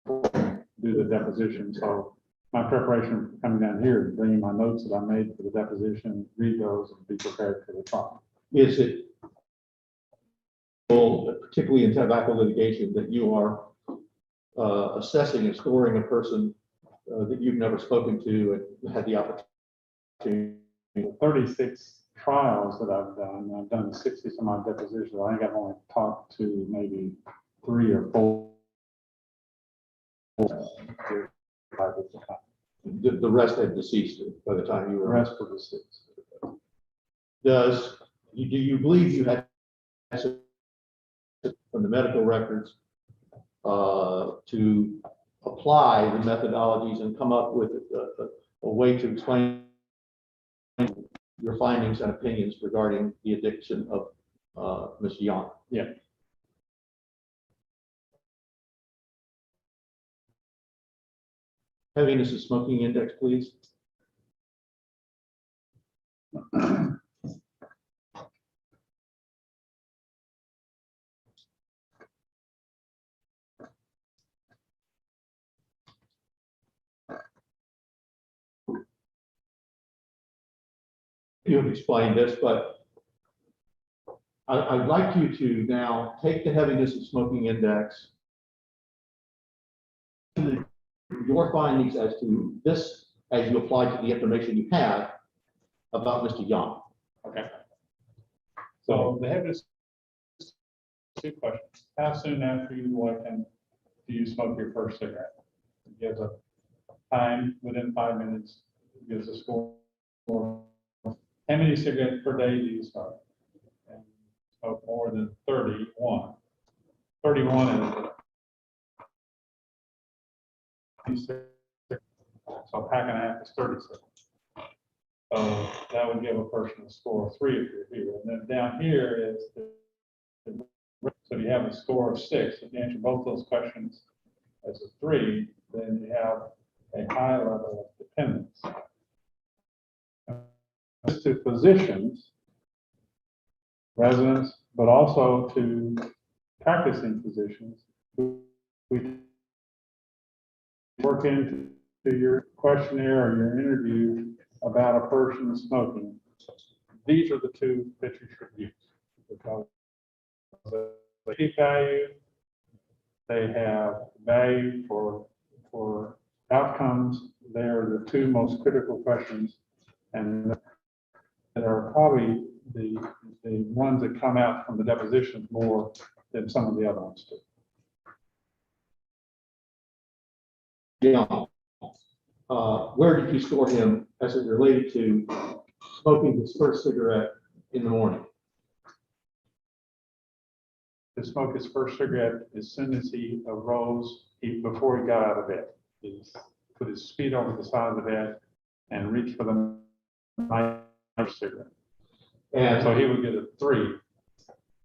do the deposition. So my preparation for coming down here is bringing my notes that I made for the deposition, read those, and be prepared for the trial. Is it, particularly in tobacco litigation, that you are assessing and scoring a person that you've never spoken to and had the opportunity? 36 trials that I've done 60 some odd depositions. I think I've only talked to maybe 3 or 4. The rest had deceased by the time you were. The rest were deceased. Do you believe you had from the medical records to apply the methodologies and come up with a way to explain your findings and opinions regarding the addiction of Ms. Young? Yeah. Heaviness of smoking index, please. You have explained this, but I'd like you to now take the heaviness of smoking index, your findings as to this, as you apply to the information you have about Mr. Young. Okay. So the heaviness, 2 questions. How soon after you walk in do you smoke your first cigarette? It gives a time within 5 minutes. It gives a score. How many cigarettes per day do you smoke? And smoke more than 31. 31 is so a pack and a half is 36. So that would give a person a score of 3 if you're here. And then down here is so you have a score of 6. If you answer both those questions as a 3, then you have a high level of dependence. To physicians, residents, but also to practicing physicians, we work into your questionnaire or your interview about a person smoking. These are the 2 that you should use because they keep value, they have value for outcomes. They are the 2 most critical questions, and that are probably the ones that come out from the depositions more than some of the other ones do. Yeah. Where did you score him as it related to smoking his first cigarette in the morning? to smoke his first cigarette as soon as he arose, before he got out of bed. He put his feet over the side of the bed and reached for the night cigarette. And So he would get a 3.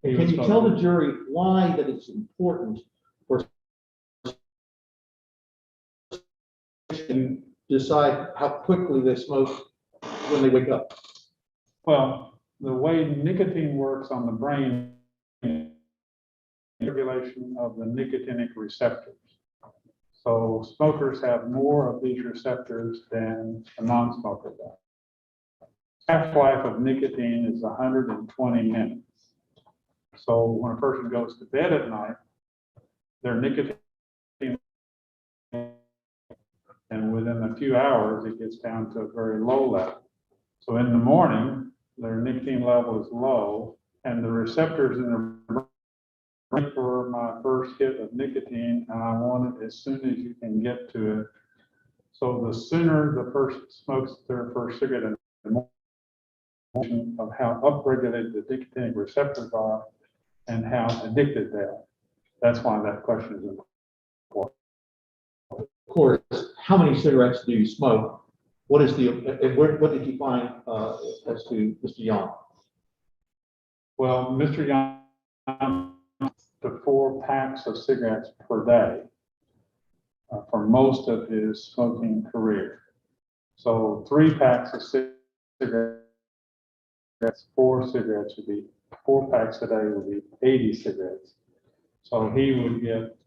and can you tell the jury why that it's important for to decide how quickly they smoke when they wake up? Well, the way nicotine works on the brain, regulation of the nicotinic receptors. So smokers have more of these receptors than a non-smoker does. Half-life of nicotine is 120 minutes. So when a person goes to bed at night, their nicotine, and within a few hours, it gets down to a very low level. So in the morning, their nicotine level is low, and the receptors in the brain for my first hit of nicotine, and I want it as soon as you can get to it. So the sooner the person smokes their first cigarette, the more of how upregulated the nicotinic receptors are and how addicted they are. That's why that question is important. Of course, how many cigarettes do you smoke? What is the, and what did you find as to Mr. Young? Well, Mr. Young, to 4 packs of cigarettes per day for most of his smoking career. So 3 packs of cigarettes, 4 cigarettes would be 4 packs a day would be 80 cigarettes. So he would get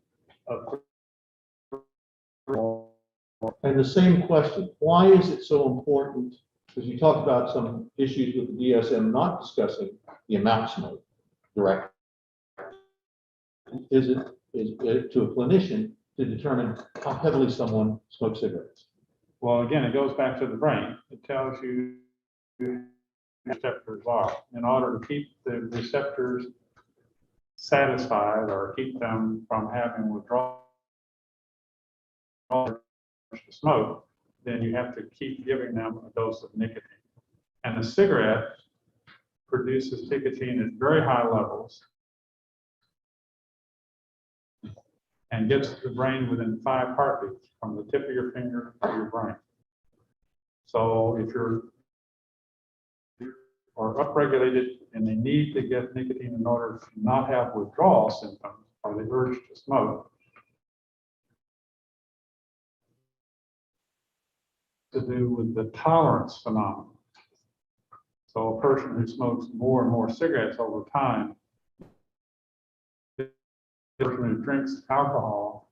a. And the same question, why is it so important? Because you talked about some issues with the DSM not discussing the amount smoked directly. Is it to a clinician to determine how heavily someone smokes cigarettes? Well, again, it goes back to the brain. It tells you who receptors are. In order to keep the receptors satisfied or keep them from having withdrawal to smoke, then you have to keep giving them a dose of nicotine. And a cigarette produces nicotine at very high levels and gets the brain within 5 heartbeats from the tip of your finger to your brain. So if you're upregulated and they need to get nicotine in order to not have withdrawal symptoms or the urge to smoke, to do with the tolerance phenomenon. So a person who smokes more and more cigarettes over time, a person who drinks alcohol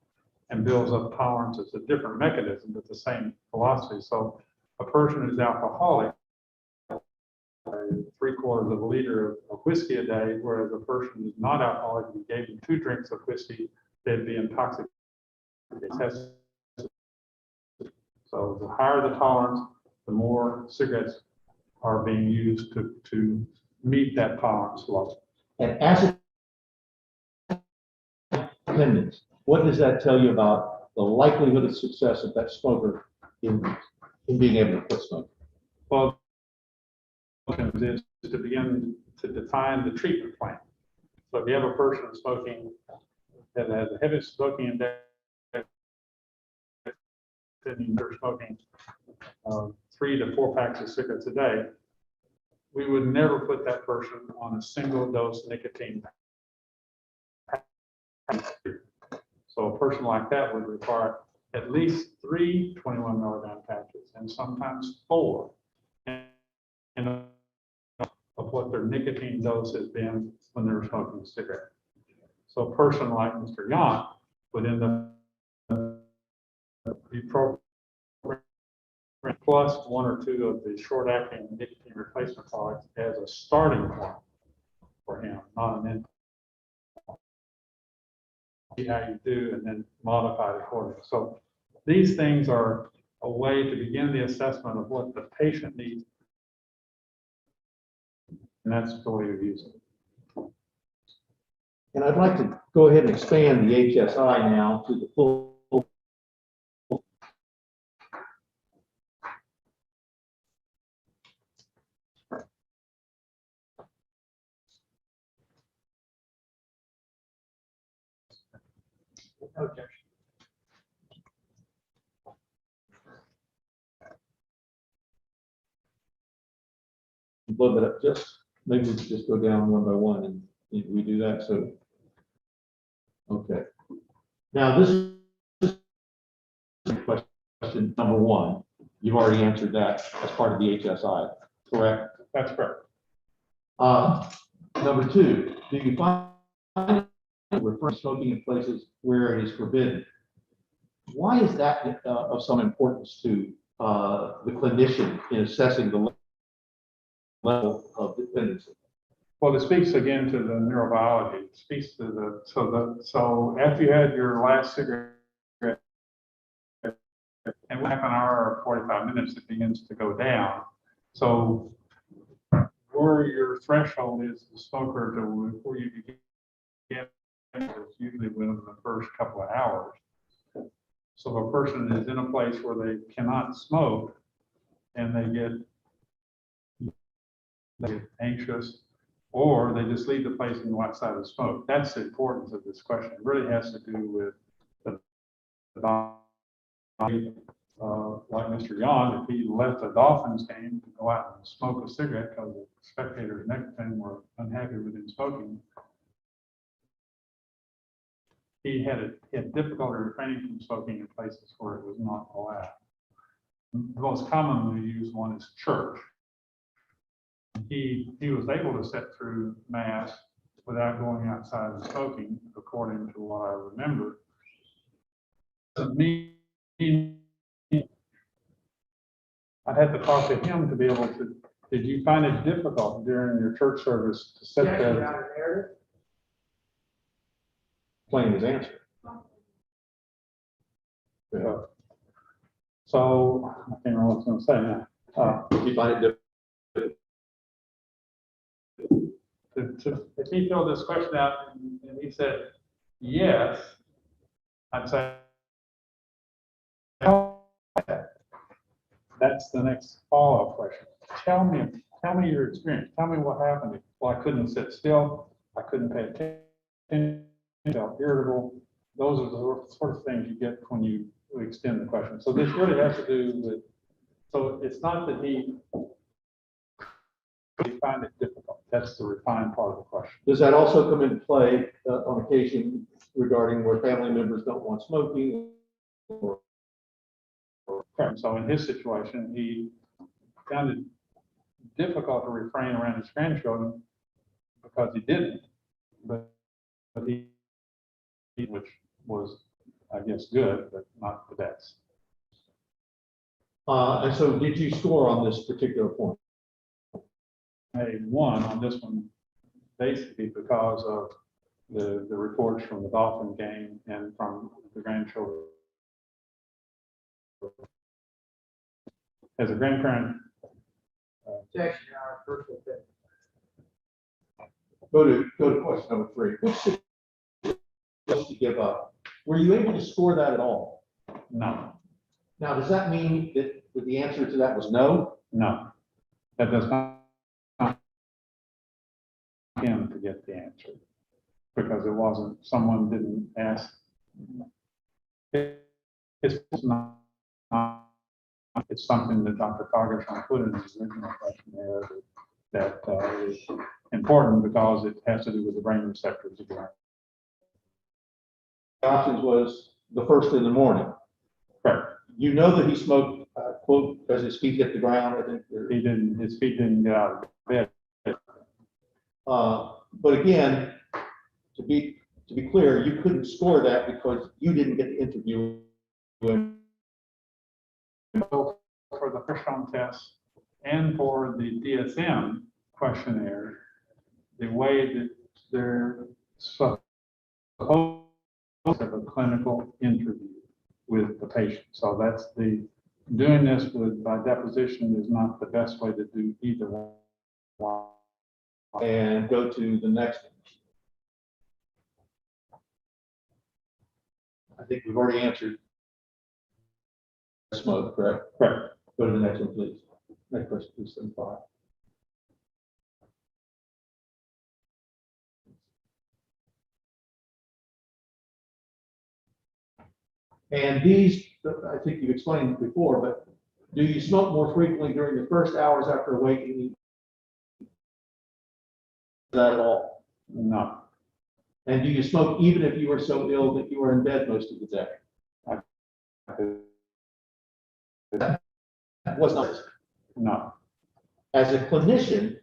and builds up tolerance, it's a different mechanism, but the same philosophy. So a person who's alcoholic, 3/4 of a liter of whiskey a day, whereas a person who's not alcoholic, if you gave them 2 drinks of whiskey, they'd be intoxicated. So the higher the tolerance, the more cigarettes are being used to meet that tolerance level. And as a dependence, what does that tell you about the likelihood of success of that smoker in being able to quit smoking? Well, is to begin to define the treatment plan. So if you have a person smoking that has a heavy smoking index, and they're smoking 3 to 4 packs of cigarettes a day, we would never put that person on a single dose nicotine. So a person like that would require at least 3 21 milligram patches and sometimes 4 of what their nicotine dose has been when they were smoking a cigarette. So a person like Mr. Yant would end up be programmed plus 1 or 2 of the short-acting nicotine replacement products as a starting point for him, not an end. See how you do and then modify it accordingly. So these things are a way to begin the assessment of what the patient needs. And that's the way you use it. And I'd like to go ahead and expand the HSI now to the full Okay. But just, maybe we could just go down one by one and we do that, so. Okay. Now, this is question number one. You've already answered that as part of the HSI, correct? That's correct. Number two, do you find refer to smoking in places where it is forbidden? Why is that of some importance to the clinician in assessing the level of dependency? Well, it speaks again to the neurobiology. It speaks to the, so after you had your last cigarette, and half an hour or 45 minutes, it begins to go down. So where your threshold is the smoker to before you begin, it's usually within the first couple of hours. So if a person is in a place where they cannot smoke and they get anxious, or they just leave the place and go outside and smoke. That's the importance of this question. It really has to do with the like Mr. Yon, if he left a Dolphins game to go out and smoke a cigarette because the spectators next to him were unhappy with him smoking, he had difficulty refraining from smoking in places where it was not allowed. The most commonly used one is church. He was able to sit through mass without going outside and smoking, according to what I remember. Doesn't mean I'd have to talk to him to be able to. Did you find it difficult during your church service to sit there? Plain his answer. Yeah. So I can't remember what I was going to say now. Did you find it difficult? If he filled this question out and he said yes, I'd say that's the next follow-up question. Tell me your experience. Tell me what happened. Well, I couldn't sit still. I couldn't pay attention. I felt irritable. Those are the sort of things you get when you extend the question. So this really has to do with. So it's not that he find it difficult. That's the refined part of the question. Does that also come into play on occasion regarding where family members don't want smoking? Correct. So in his situation, he found it difficult to refrain around his grandchildren because he didn't, but he, which was, I guess, good, but not the best. And so did you score on this particular point? I won on this one basically because of the reports from the Dolphin game and from the grandchildren. As a grandparent, Objection, our first opinion. Go to question number three. Just to give up. Were you able to score that at all? no, Now, does that mean that the answer to that was no? no, that does not him to get the answer because it wasn't, someone didn't ask. It's not, it's something that Dr. Fagerson put in his original questionnaire that is important because it has to do with the brain receptors again. The options was the first in the morning. Correct. You know that he smoked, quote, as his feet hit the ground, I think. He didn't, his feet didn't get out of bed. But again, to be clear, you couldn't score that because you didn't get the interview. For the Hirschhorn test and for the DSM questionnaire, the way that they're supposed to have a clinical interview with the patient. So that's doing this by deposition is not the best way to do either one. And go to the next one. I think we've already answered smoke, correct? Correct. Go to the next one, please. Next question, please, 75. And these, I think you've explained before, but do you smoke more frequently during the first hours after awakening? That at all? No. And do you smoke even if you were so ill that you were in bed most of the day? That was not. No. As a clinician,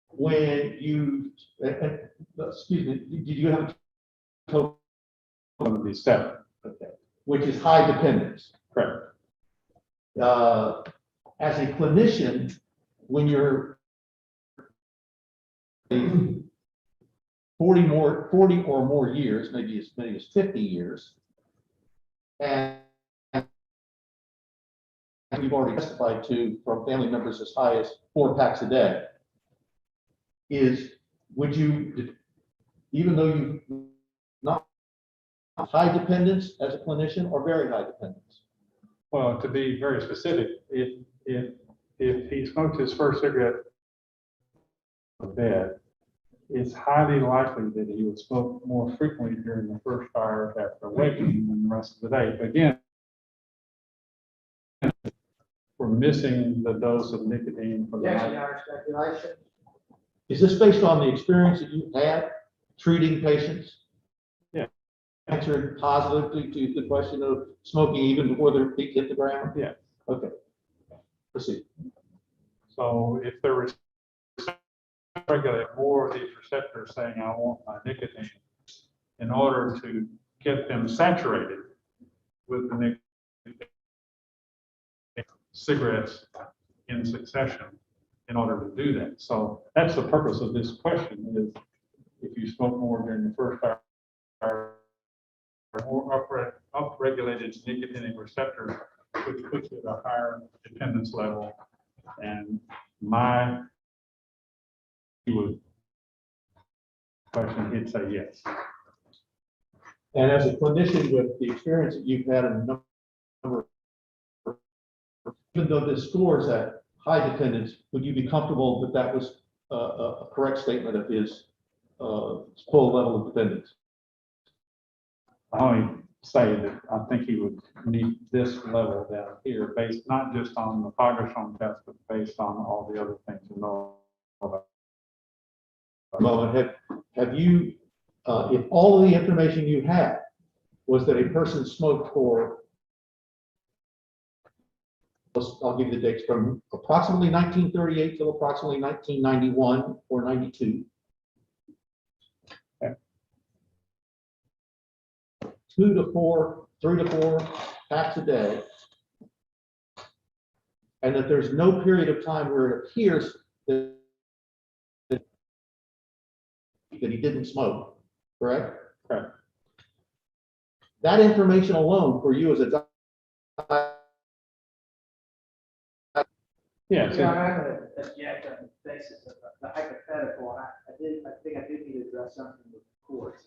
when you, excuse me, did you have a One of these seven. okay, which is high dependence? Correct. As a clinician, when you're 40 or more years, maybe as many as 50 years, and we've already testified to from family members as high as 4 packs a day, would you, even though you not high dependence as a clinician or very high dependence? Well, to be very specific, if he smoked his first cigarette in bed, it's highly likely that he would smoke more frequently during the first hours after awakening than the rest of the day. Again, we're missing the dose of nicotine for the Objection, night. Your Honor, speculation. Is this based on the experience that you've had treating patients? Yeah. Answered positively to the question of smoking even before their feet hit the ground? Yeah. Okay. Proceed. So if there was regulate more of these receptors saying, I want my nicotine, in order to get them saturated with the nicotine cigarettes in succession in order to do that. So that's the purpose of this question is if you smoke more during the first hour, more upregulated nicotinic receptors, which puts you at a higher dependence level. And he would question, he'd say yes. And as a clinician with the experience that you've had in a number, even though this scores at high dependence, would you be comfortable that that was a correct statement of his full level of dependence? I only say that I think he would need this level down here, based not just on the Fagerstrom test, but based on all the other things you know about. Moment, have you, if all of the information you had was that a person smoked for, I'll give you the dates, from approximately 1938 till approximately 1991 or 92. Okay. 3 to 4 packs a day. And that there's no period of time where it appears that he didn't smoke, correct? Correct. That information alone for you as a doctor. Yeah, Your Honor, I'm going to object on the basis of the hypothetical, and I think I do need to address something with the court.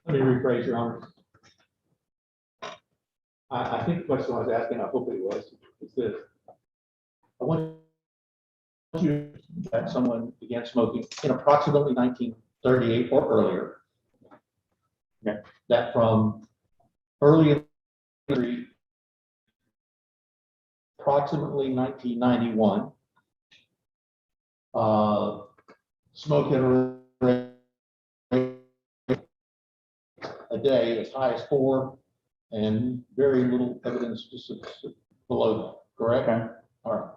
Let me rephrase, Your Honor. I think the question I was asking, I hope it was, is this. I want you that someone began smoking in approximately 1938 or earlier. Okay. That from early in the history, approximately 1991, smoke at a rate a day as high as 4, and very little evidence below that, correct? Okay. All right.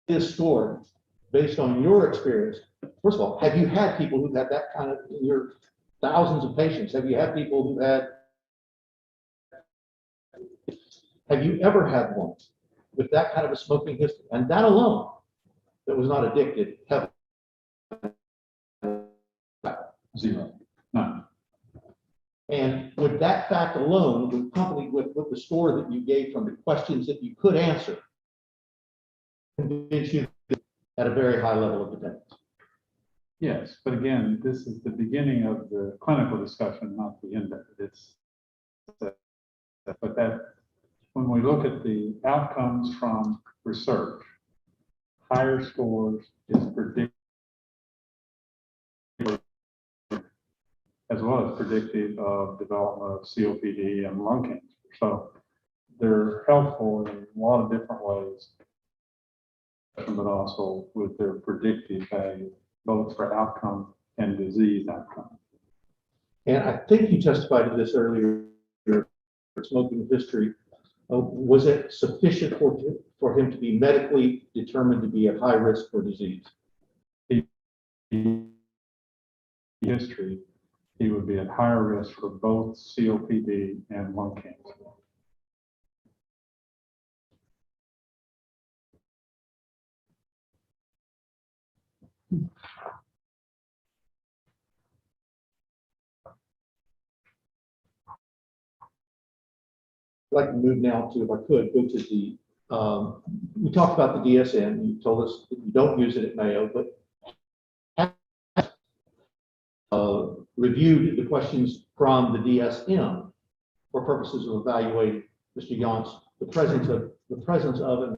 This score, based on your experience, first of all, have you had people who've had that kind of, in your thousands of patients, have you had people who have you ever had one with that kind of a smoking history? And that alone, that was not addicted, have 0, none. And with that fact alone, accompanied with the score that you gave from the questions that you could answer, convince you at a very high level of dependence. Yes, but again, this is the beginning of the clinical discussion, not the end of it. But that when we look at the outcomes from research, higher scores is predictive, as well as predictive of development of COPD and lung cancer. So they're helpful in a lot of different ways, but also with their predictive value, both for outcome and disease outcome. And I think you testified to this earlier, smoking history. Was it sufficient for him to be medically determined to be at high risk for disease? History, he would be at higher risk for both COPD and lung cancer. I'd like to move now to, if I could, go to the, we talked about the DSM. You told us that you don't use it at Mayo, but reviewed the questions from the DSM for purposes of evaluating Mr. Yon's the presence of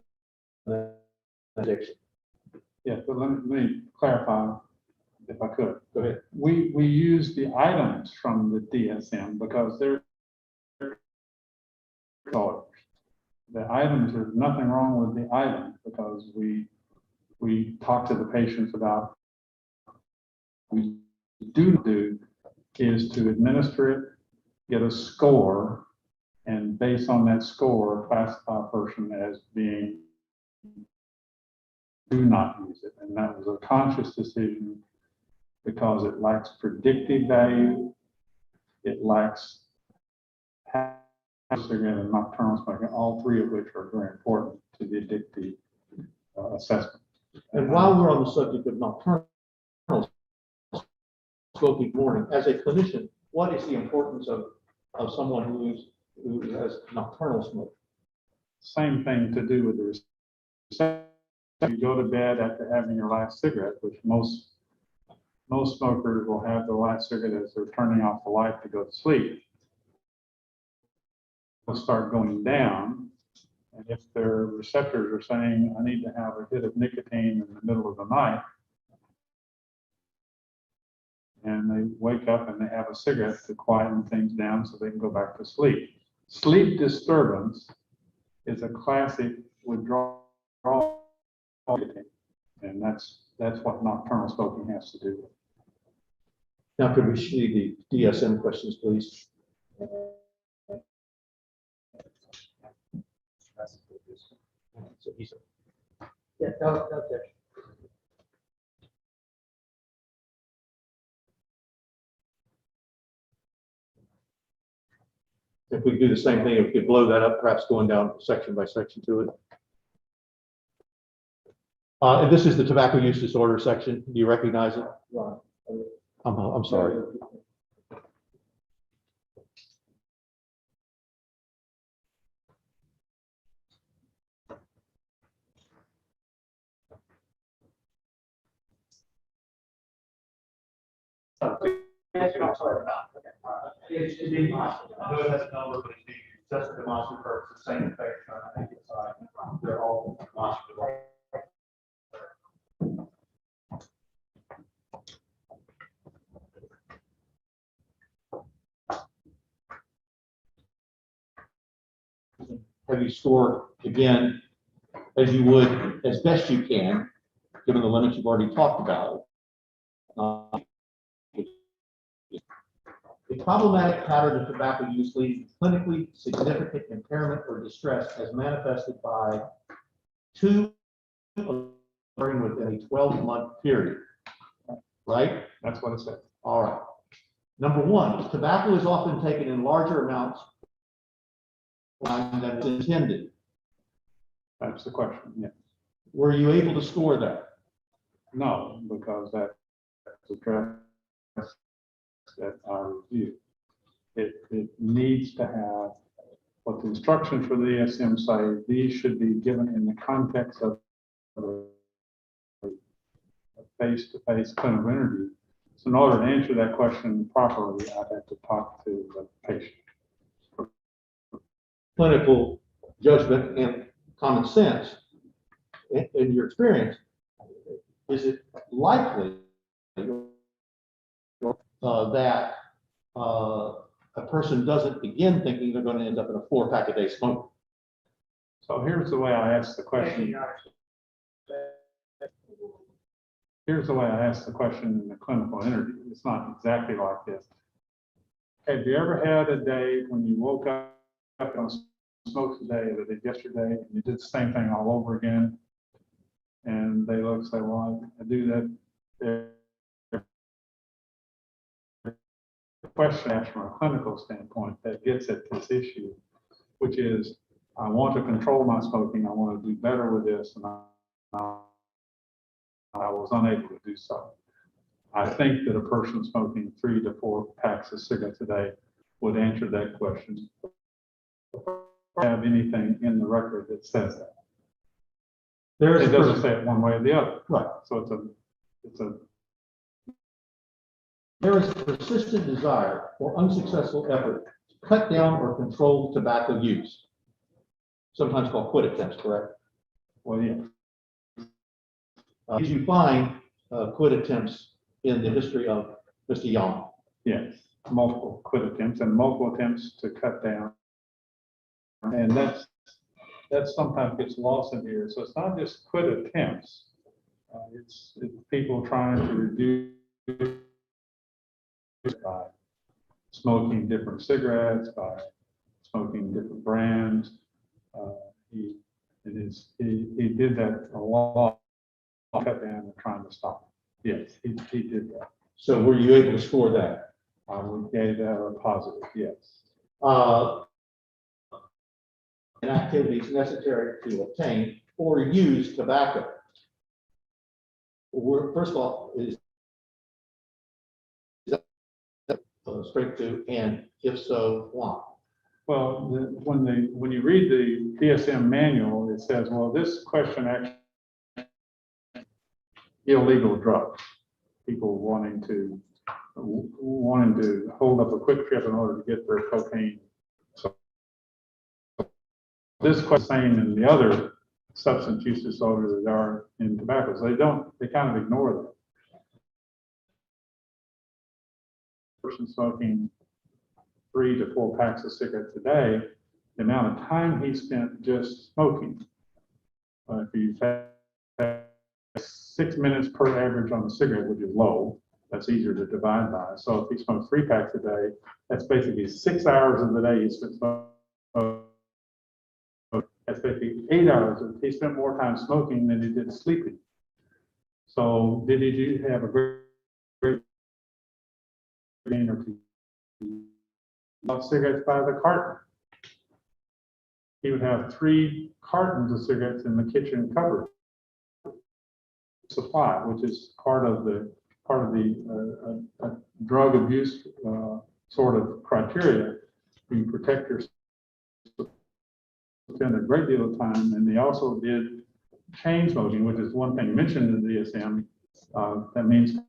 an addiction. Yeah, but let me clarify, if I could. Go ahead. We use the items from the DSM because they're colors. The items, there's nothing wrong with the items because we talk to the patients about what we do is to administer it, get a score, and based on that score, classify a person as being do not use it. And that was a conscious decision because it lacks predictive value, it lacks cigarette and nocturnal smoking, all three of which are very important to the addictive assessment. And while we're on the subject of nocturnal smoking morning, as a clinician, what is the importance of someone who has nocturnal smoke? Same thing to do with the reception. You go to bed after having your last cigarette, which most smokers will have their last cigarette as they're turning off the light to go to sleep. Will start going down, And if their receptors are saying, I need to have a hit of nicotine in the middle of the night, and they wake up and they have a cigarette to quieten things down so they can go back to sleep. Sleep disturbance is a classic withdrawal, and that's what nocturnal smoking has to do with. Now, could we see the DSM questions, please? So he's Yeah, no, objection. If we do the same thing, if we could blow that up, perhaps going down section by section to it. And this is the tobacco use disorder section. Do you recognize it? I'm sorry. Yes, you're not sorry about it. It's being possible. I know it has a number, but it's being just for demonstrative purposes, same effect. I think it's, they're all demonstrative. Have you scored again, as you would, as best you can, given the limits you've already talked about? A problematic pattern of tobacco use leads to clinically significant impairment or distress as manifested by 2 occurring within a 12-month period. Right? That's what it said. All right. Number 1, tobacco is often taken in larger amounts than it's intended. That's the question, yeah. Were you able to score that? No, because that's addressed at our review. It needs to have what the instructions for the DSM say. These should be given in the context of a face-to-face clinical interview. So in order to answer that question properly, I'd have to talk to the patient. Clinical judgment and common sense, in your experience, is it likely that a person doesn't begin thinking they're going to end up in a 4-pack-a-day smoker? So here's the way I ask the question. Here's the way I ask the question in the clinical interview. It's not exactly like this. Have you ever had a day when you woke up and smoked today that did yesterday, and you did the same thing all over again? And they look and say, well, I do that. The question asked from a clinical standpoint that gets at this issue, which is, I want to control my smoking. I want to do better with this, and I was unable to do so. I think that a person smoking 3 to 4 packs of cigarettes a day would answer that question. Have anything in the record that says that? It doesn't say it one way or the other. Right. So There is a persistent desire or unsuccessful effort to cut down or control tobacco use, sometimes called quit attempts, correct? well, yeah. Did you find quit attempts in the history of Mr. Young? Yes, multiple quit attempts and multiple attempts to cut down. And that sometimes gets lost in here. So it's not just quit attempts. It's people trying to reduce by smoking different cigarettes, by smoking different brands. He did that a lot, cut down and trying to stop. Yes, he did that. So were you able to score that? I would give that a positive, yes. And activities necessary to obtain or use tobacco. First of all, is that straight to, and if so, why? Well, when you read the DSM manual, it says, well, this question actually illegal drugs. People wanting to hold up a quick trip in order to get their cocaine. So this question same in the other substance use disorders that are in tobacco. So they kind of ignore that. Person smoking 3 to 4 packs of cigarettes a day, the amount of time he spent just smoking. If you had 6 minutes per average on a cigarette, which is low, that's easier to divide by. So if he smokes 3 packs a day, that's basically 6 hours of the day he spent smoking. That's basically 8 hours. He spent more time smoking than he did sleeping. So did he have a great or cigarettes by the carton? He would have 3 cartons of cigarettes in the kitchen cupboard supply, which is part of the drug abuse sort of criteria. You protect yourself, spend a great deal of time, and they also did chain smoking, which is one thing mentioned in the DSM. That means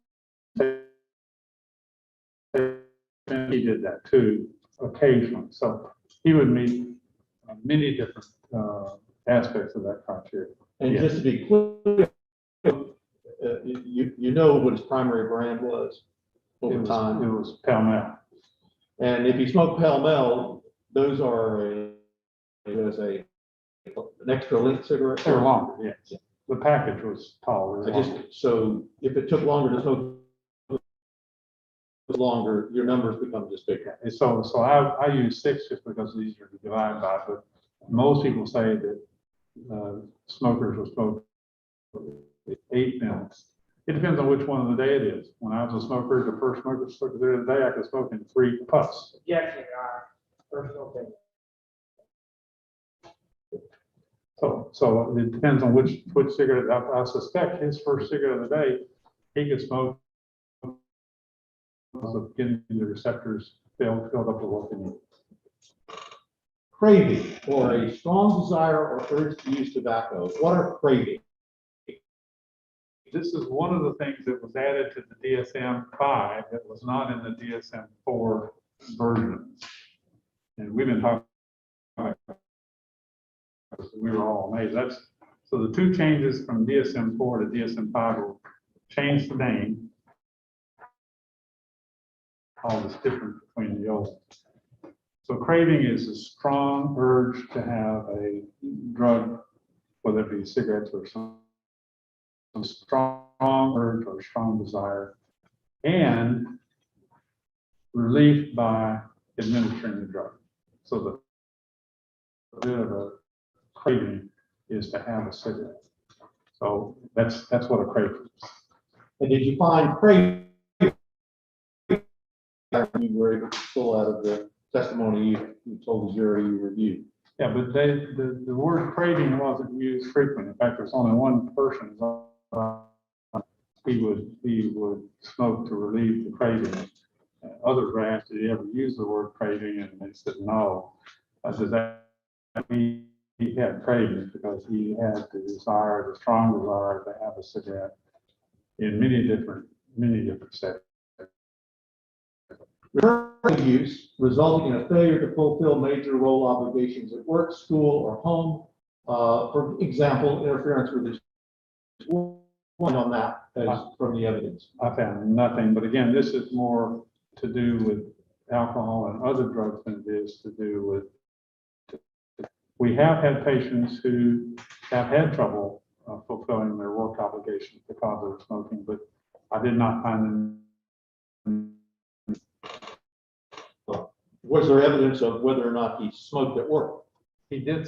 he did that too, occasionally. So he would meet many different aspects of that criteria. And just to be clear, you know what his primary brand was over time. It was Pall Mall. And if you smoke Pall Mall, those are an extra length cigarette. They were longer, yes. The package was tall. So if it took longer to smoke longer, your numbers become just bigger. So I use 6 just because it's easier to divide by, but most people say that smokers will smoke 8 minutes. It depends on which one of the day it is. When I was a smoker, the first smoker of the day, I could smoke in 3 puffs. Objection, Your Honor. Personal opinion. So it depends on which cigarette. I suspect his first cigarette of the day, he could smoke because of getting the receptors filled up with what they need. Craving, or a strong desire or urge to use tobacco. What are cravings? This is one of the things that was added to the DSM-5 that was not in the DSM-4 version. And we've been talking about it. We were all amazed. So the 2 changes from DSM-4 to DSM-5 will change the name. All this different between the old. So craving is a strong urge to have a drug, whether it be cigarettes or some strong urge or strong desire, and relief by administering the drug. So the bit of a craving is to have a cigarette. So that's what a craving is. And did you find craving you were able to pull out of the testimony you told the jury you reviewed? Yeah, but the word craving wasn't used frequently. In fact, there's only one person he would smoke to relieve the craving. Others were asked, did he ever use the word craving? And they said no. I said that he had cravings because he had the strong desire to have a cigarette in many different settings. Recurring use resulting in a failure to fulfill major role obligations at work, school, or home. For example, interference with his one on that as from the evidence. I found nothing, but again, this is more to do with alcohol and other drugs than it is to do with. We have had patients who have had trouble fulfilling their work obligations because of smoking, but I did not find them. Was there evidence of whether or not he smoked at work? He did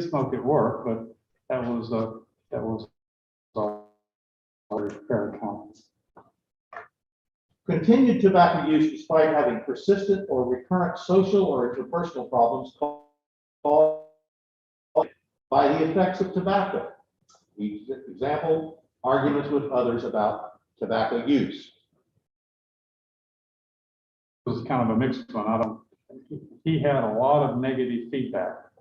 smoke at work, but that was very common. Continued tobacco use despite having persistent or recurrent social or interpersonal problems caused by the effects of tobacco. Example, arguments with others about tobacco use. It was kind of a mixed one. He had a lot of negative feedback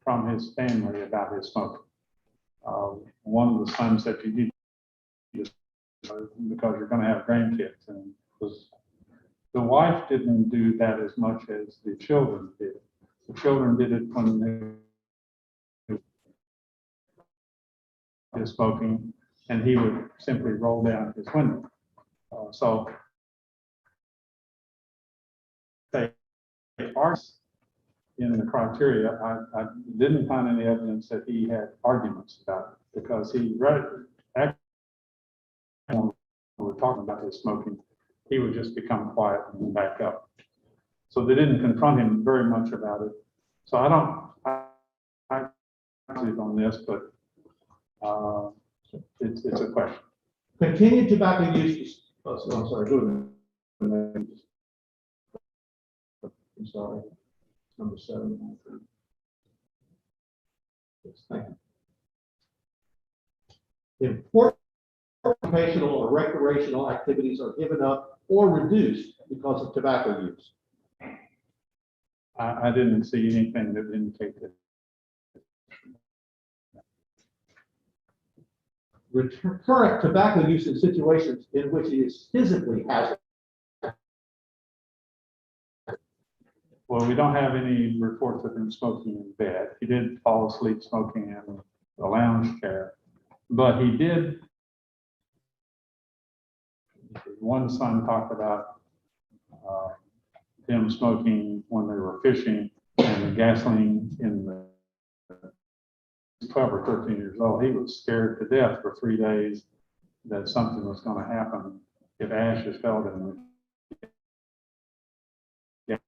from his family about his smoking. One of the sons said, you need to, because you're going to have grandkids. And the wife didn't do that as much as the children did. The children did it when his smoking, and he would simply roll down his window. So they are in the criteria. I didn't find any evidence that he had arguments about it, because he read it. When we were talking about his smoking, he would just become quiet and then back up. So they didn't confront him very much about it. So I on this, but it's a question. Continued tobacco use, oh, so I'm sorry, go ahead. I'm sorry, number 7. Yes, thank you. Important occupational or recreational activities are given up or reduced because of tobacco use. I didn't see anything that indicated. Recurrent tobacco use in situations in which it is physically hazardous. Well, we don't have any reports of him smoking in bed. He did fall asleep smoking in the lounge chair, but he did. One son talked about him smoking when they were fishing, and the gasoline in the 12 or 13 years old. He was scared to death for 3 days that something was going to happen if ashes fell to him. Yeah,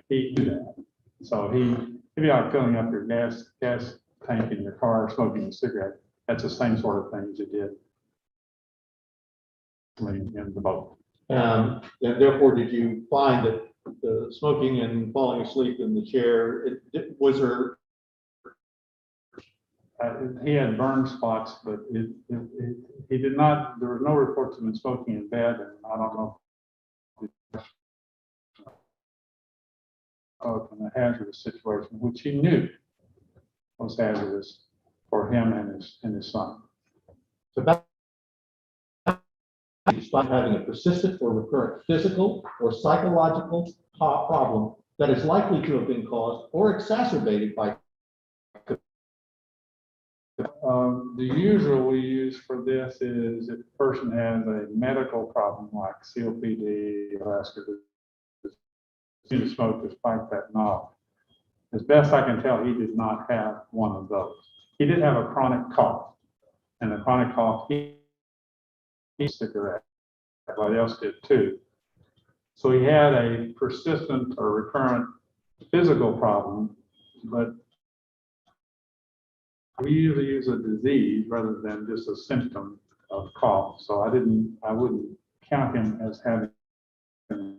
he knew that. So he'd be like filling up your gas tank in your car, smoking a cigarette. That's the same sort of things he did in the boat. And therefore, did you find that the smoking and falling asleep in the chair, was there? He had burn spots, but he did not. There were no reports of him smoking in bed, and I don't know. In a hazardous situation, which he knew was hazardous for him and his son. Tobacco, despite having a persistent or recurrent physical or psychological problem that is likely to have been caused or exacerbated by. The usual we use for this is if a person has a medical problem like COPD, vascular disease, to smoke despite that knowledge. As best I can tell, he did not have one of those. He did have a chronic cough, and the chronic cough, he cigarette. Everybody else did too. So he had a persistent or recurrent physical problem, but we usually use a disease rather than just a symptom of cough. So I wouldn't count him as having, kind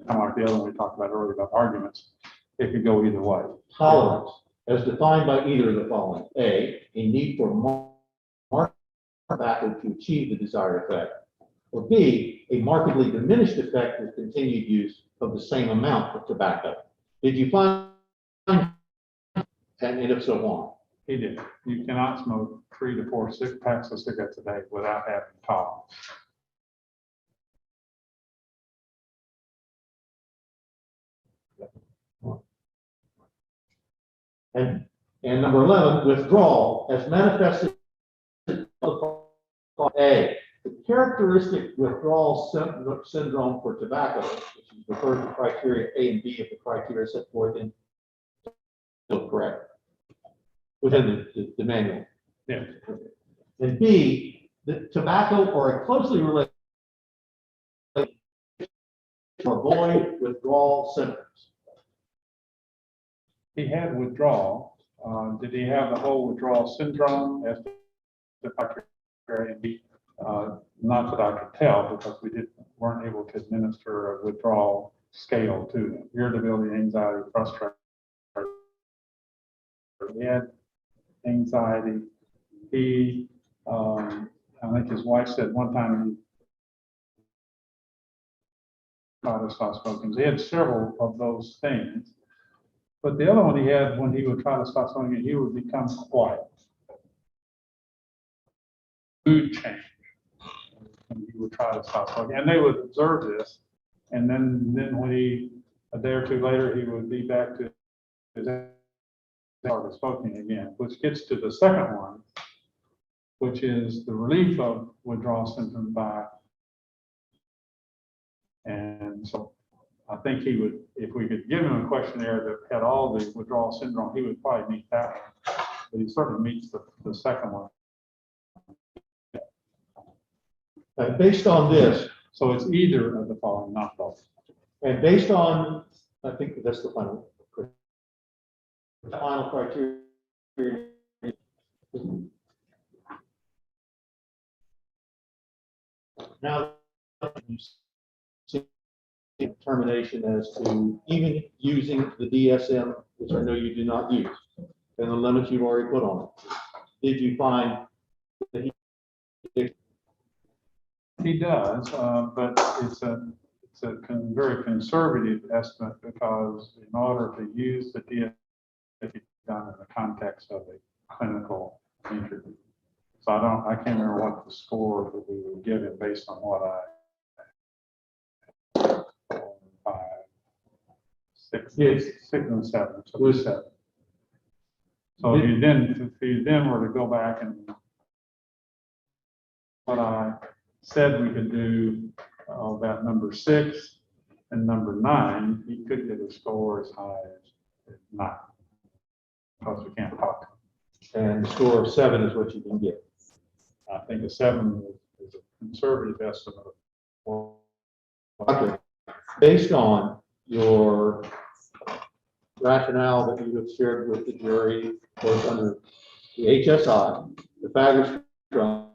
of like the other one we talked about earlier about arguments. It could go either way. Tolerance, as defined by either of the following: A need for marked tobacco to achieve the desired effect, or B, a markedly diminished effect with continued use of the same amount of tobacco. Did you find, and if so, why? He did. You cannot smoke 3 to 4 packs of cigarettes a day without having tolerance. And number 11, withdrawal, as manifested A. The characteristic withdrawal syndrome for tobacco, which is referred to criteria A and B of the criteria set forth in, correct, within the manual. Yeah. And B, the tobacco or a closely related to avoid withdrawal symptoms. He had withdrawal. Did he have the whole withdrawal syndrome as the criteria B? Not that I could tell, because we weren't able to administer a withdrawal scale to him. Irritability, anxiety, frustration. He had anxiety. He, I think his wife said one time he tried to stop smoking. He had several of those things. But the other one he had, when he would try to stop smoking, he would become quiet. Mood change. And he would try to stop smoking. And they would observe this. And then when a day or two later, he would be back to his started smoking again, which gets to the second one, which is the relief of withdrawal symptoms by. And so I think he would, if we could give him a questionnaire that had all the withdrawal syndrome, he would probably meet that one. But he certainly meets the second one. Based on this, So it's either of the following, not both. and based on, I think that's the final criteria. Now, you see determination as to even using the DSM, which I know you do not use, and the limits you've already put on it. Did you find that He does, but it's a very conservative estimate because in order to use the DSM, it's done in the context of a clinical interview. So I can't remember what the score that we would give him based on what I, 4, 5, 6, Yes. 6 and 7, so it's 7. So if you then were to go back and what I said we could do about number 6 and number 9, he could get a score as high as 9 because we can't talk to him. and the score of 7 is what you can get? I think a 7 is a conservative estimate. Okay. Based on your rationale that you have shared with the jury, both under the HSI, the Faggers drug,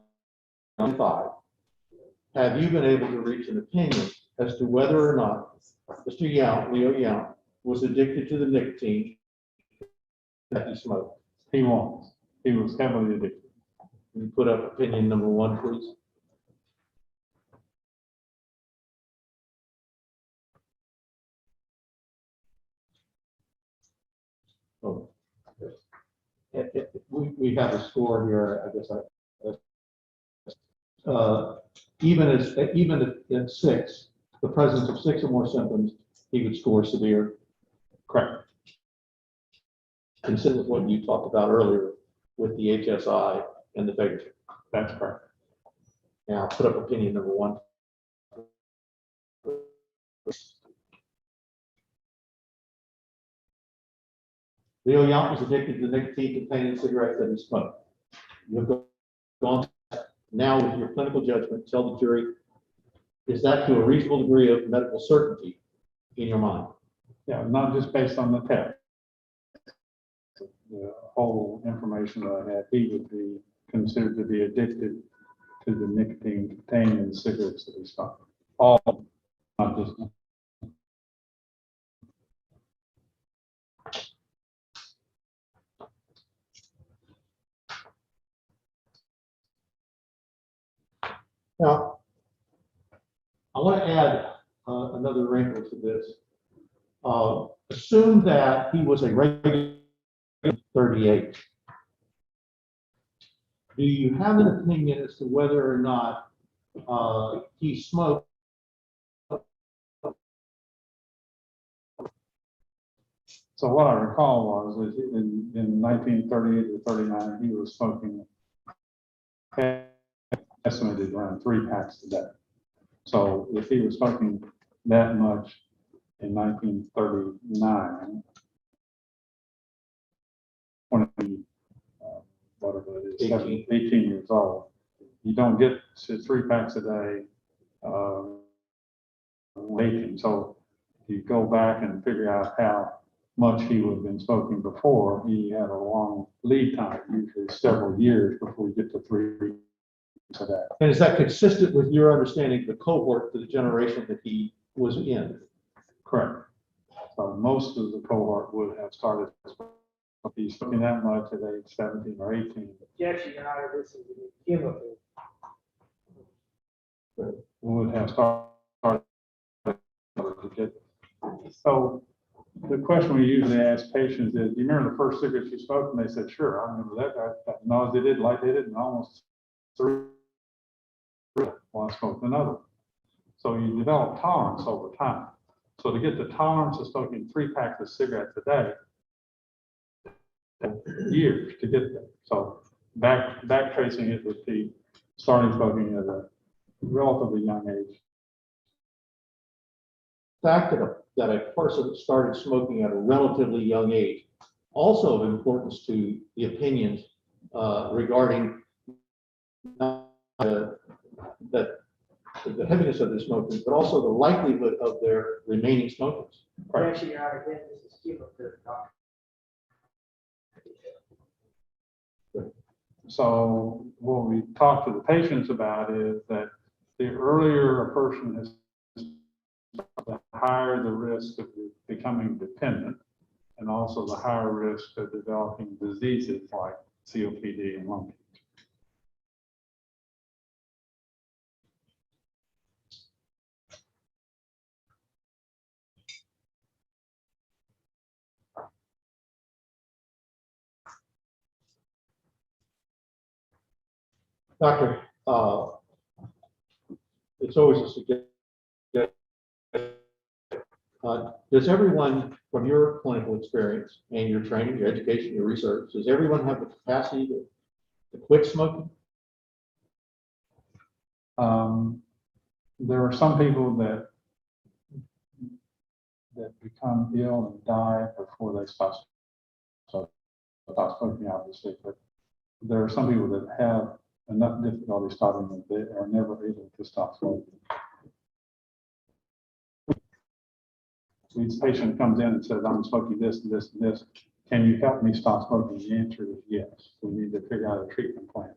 5, have you been able to reach an opinion as to whether or not Mr. Yount, Leo Yount, was addicted to the nicotine that he smoked? He was. He was heavily addicted. Can you put up opinion number 1, please? Oh. We have a score here, I guess. Even at 6, the presence of 6 or more symptoms, he would score severe. Correct. Consistent with what you talked about earlier with the HSI and the Faggers. That's correct. Now, put up opinion number 1. Leo Yount was addicted to the nicotine-containing cigarettes that he smoked. You have gone now with your clinical judgment, tell the jury, is that to a reasonable degree of medical certainty in your mind? Yeah, not just based on the test. The whole information that I had, he would be considered to be addicted to the nicotine contained in the cigarettes that he smoked. All, not just. Now, I want to add another wrinkle to this. Assume that he was a regular 38. Do you have an opinion as to whether or not he smoked? So what I recall was that in 1938 to 39, he was smoking estimated around 3 packs a day. So if he was smoking that much in 1939, when he, whatever it is, 18 years old, you don't get to 3 packs a day. 18. So if you go back and figure out how much he would have been smoking before, he had a long lead time, usually several years before you get to 3 to that. And is that consistent with your understanding of the cohort, the generation that he was in? Correct. So most of the cohort would have started, if he's smoking that much at age 17 or 18. Objection, Your Honor, this is cumulative. Would have started to get. So the question we usually ask patients is, do you remember the first cigarette you smoked? And they said, sure, I remember that. I nauseated, lightheaded, and almost threw while I smoked another. So you develop tolerance over time. So to get the tolerance of smoking 3 packs of cigarettes a day, years to get there. So back tracing it would be starting smoking at a relatively young age. The fact that a person started smoking at a relatively young age also of importance to the opinions regarding that the heaviness of their smoking, but also the likelihood of their remaining smokers. Actually, Your Honor, again, this is cumulative. So what we talk to the patients about is that the earlier a person is, the higher the risk of becoming dependent, and also the higher risk of developing diseases like COPD and lung cancer. Doctor, it's always a suggestion. Does everyone, from your clinical experience and your training, your education, your research, does everyone have the capacity to quit smoking? There are some people that become ill and die before they stop smoking, obviously, but there are some people that have enough difficulty stopping that they are never able to stop smoking. Each patient comes in and says, I'm smoking this and this and this. Can you help me stop smoking? The answer is yes. We need to figure out a treatment plan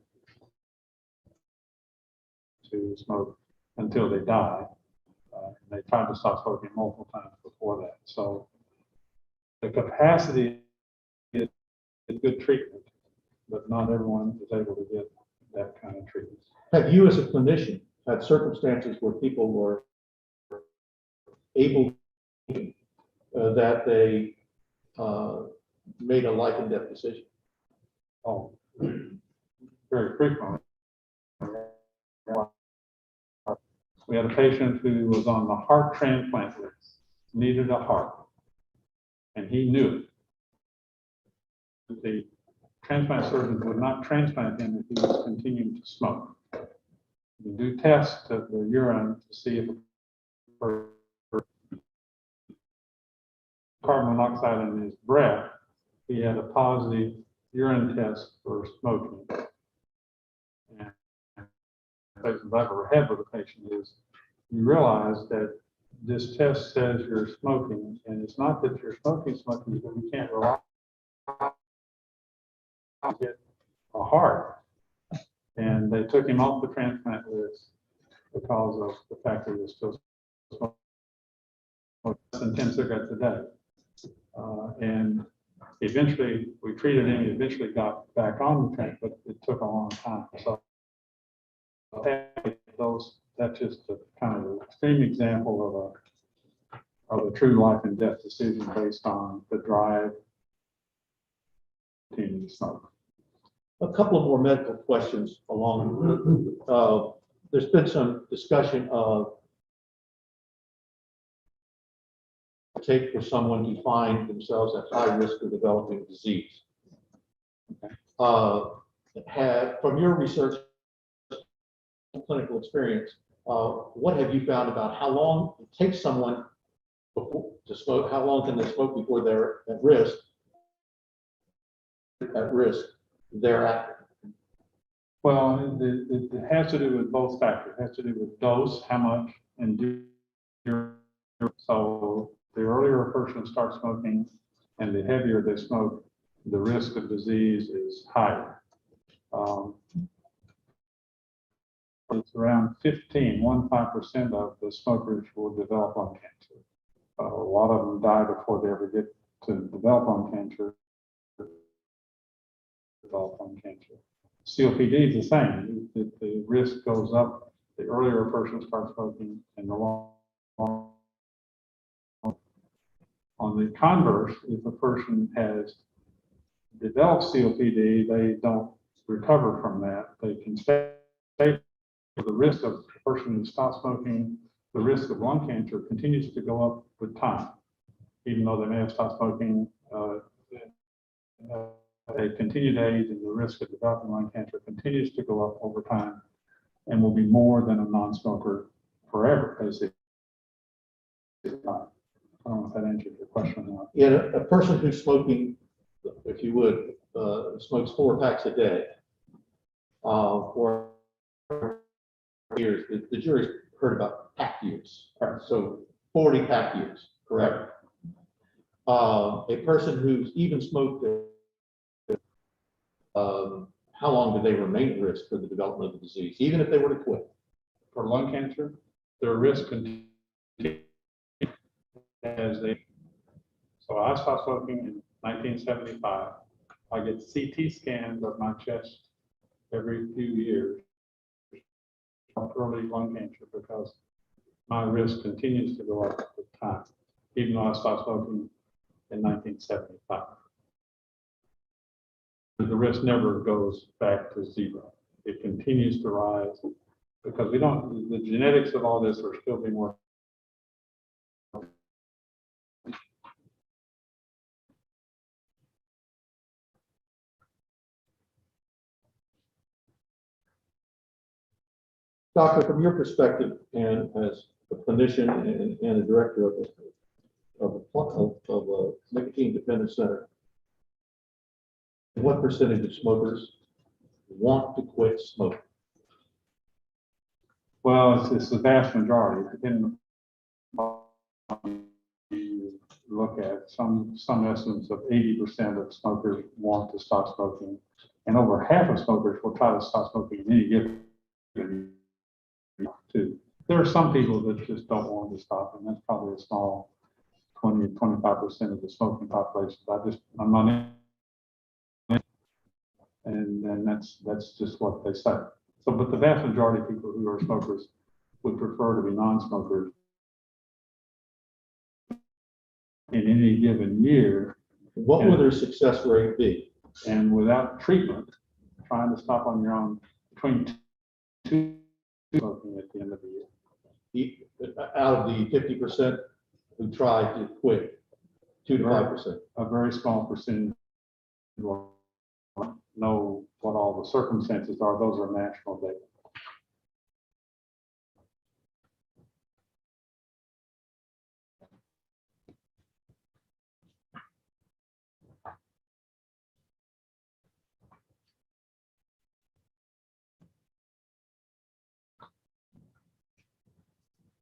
to smoke until they die. They tried to stop smoking multiple times before that. So the capacity is good treatment, but not everyone is able to get that kind of treatment. Have you as a clinician had circumstances where people were able that they made a life and death decision? Oh, very frequently. We had a patient who was on the heart transplant list, needed a heart, and he knew it. The transplant surgeon would not transplant him if he was continuing to smoke. You do tests of the urine to see if carbon monoxide in his breath, he had a positive urine test for smoking. And the questions I've ever had with a patient is, you realize that this test says you're smoking, and it's not that you're smoking, but we can't rely on get a heart. And they took him off the transplant list because of the fact that he was still smoking less than 10 cigarettes a day. And eventually, we treated him, he eventually got back on the train, but it took a long time. So that's just a kind of an extreme example of a true life and death decision based on the drive to continue to smoke. A couple of more medical questions along. There's been some discussion of take for someone who find themselves at high risk of developing disease. From your research, clinical experience, what have you found about how long it takes someone to smoke? How long can they smoke before they're at risk thereafter? Well, it has to do with both factors. It has to do with dose, how much, and so the earlier a person starts smoking and the heavier they smoke, the risk of disease is higher. It's around 15% of the smokers will develop lung cancer. A lot of them die before they ever get to develop lung cancer. COPD is the same. The risk goes up the earlier a person starts smoking and the longer. On the converse, if a person has developed COPD, they don't recover from that. They can stay. The risk of the person who stops smoking, the risk of lung cancer continues to go up with time, even though they may have stopped smoking they continue to age and the risk of developing lung cancer continues to go up over time and will be more than a non-smoker forever, basically. I don't know if that answered your question or not. In a person who's smoking, if you would, smokes 4 packs a day, for years, the jury's heard about pack years. So 40 pack years, correct? A person who's even smoked, how long do they remain at risk for the development of the disease, even if they were to quit? For lung cancer, their risk continues as they. So I stopped smoking in 1975. I get CT scans of my chest every few years of early lung cancer because my risk continues to go up with time, even though I stopped smoking in 1975. The risk never goes back to zero. It continues to rise because we don't, the genetics of all this are still being worked. Doctor, from your perspective and as a clinician and a director of a nicotine dependence center, what percentage of smokers want to quit smoking? Well, it's the vast majority. Depending on you look at some estimates of 80% of smokers want to stop smoking, and over half of smokers will try to stop smoking in any given year too. There are some people that just don't want to stop, and that's probably a small 20-25% of the smoking population. I'm not in, and that's just what they say. So, but the vast majority of people who are smokers would prefer to be non-smokers in any given year. What would their success rate be? And without treatment, trying to stop on your own, between 2 smoking at the end of the year. Out of the 50% who try to quit, 2 to 5%. A very small percentage will know what all the circumstances are. Those are national data.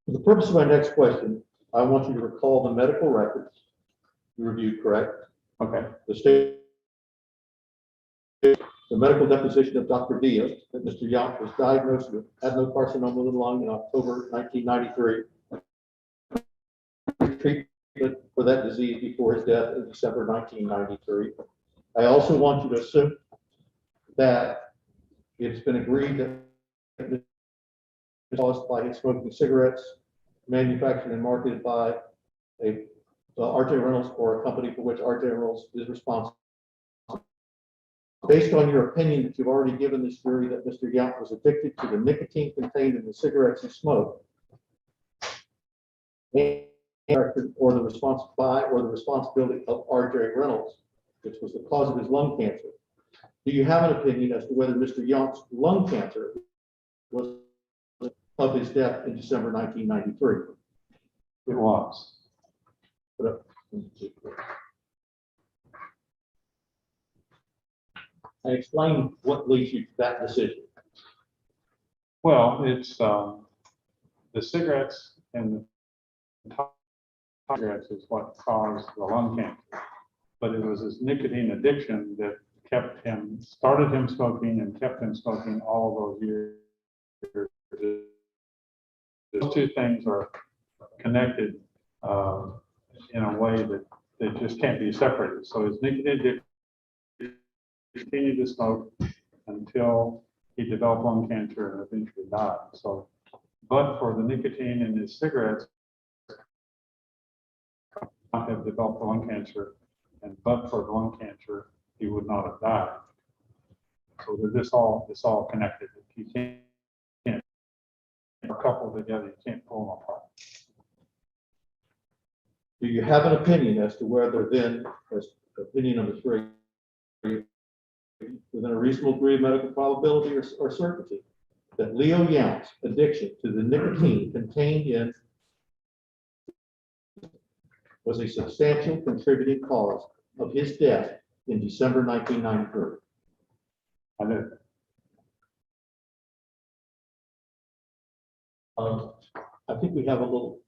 For the purpose of my next question, I want you to recall the medical records you reviewed, correct? Okay. The state, the medical deposition of Dr. Diaz that Mr. Yonk was diagnosed with adenocarcinoma of the lung in October 1993. Treatment for that disease before his death in December 1993. I also want you to assume that it's been agreed that it was caused by his smoking cigarettes manufactured and marketed by R.J. Reynolds or a company for which R.J. Reynolds is responsible. Based on your opinion that you've already given this jury that Mr. Yonk was addicted to the nicotine contained in the cigarettes he smoked, or the responsibility of R.J. Reynolds, which was the cause of his lung cancer. Do you have an opinion as to whether Mr. Yonk's lung cancer was of his death in December 1993? It was. And explain what leads you to that decision. Well, it's the cigarettes and the cigarettes is what caused the lung cancer, but it was his nicotine addiction that started him smoking and kept him smoking all those years. Those two things are connected in a way that they just can't be separated. So his nicotine addiction continued to smoke until he developed lung cancer and eventually died. So, but for the nicotine in his cigarettes, he would not have developed lung cancer, and but for the lung cancer, he would not have died. So they're this all connected. You can't couple together. You can't pull them apart. Do you have an opinion as to whether then, as opinion number 3, within a reasonable degree of medical probability or certainty that Leo Yount's addiction to the nicotine contained in was a substantial contributing cause of his death in December 1993. I do. I think we have a little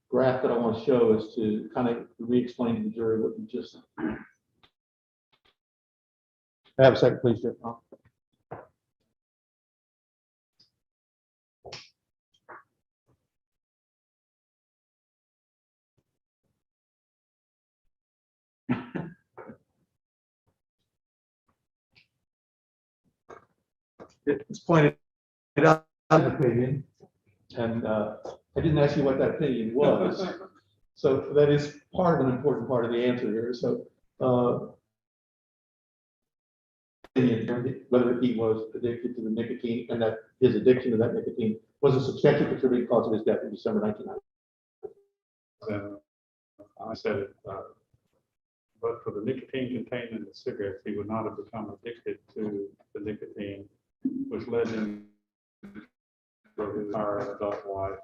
graph that I want to show as to kind of re-explain to the jury what you just. Have a second, please, Jeff. It's pointed out an opinion, and I didn't ask you what that opinion was. So that is part of an important part of the answer here. So whether he was addicted to the nicotine and that his addiction to that nicotine was a substantial contributing cause of his death in December 1990. I said it, but for the nicotine contained in the cigarettes, he would not have become addicted to the nicotine, which led him to his entire adult life,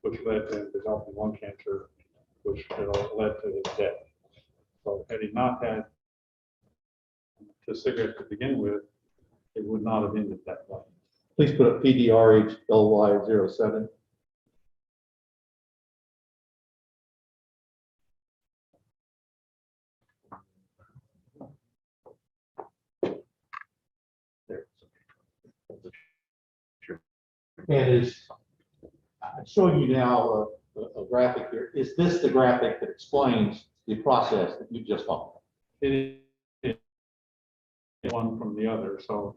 which led to him developing lung cancer, which led to his death. So had he not had the cigarette to begin with, it would not have ended that way. Please put up PDRHLY07. And I'm showing you now a graphic here. Is this the graphic that explains the process that you just talked about? It is one from the other. So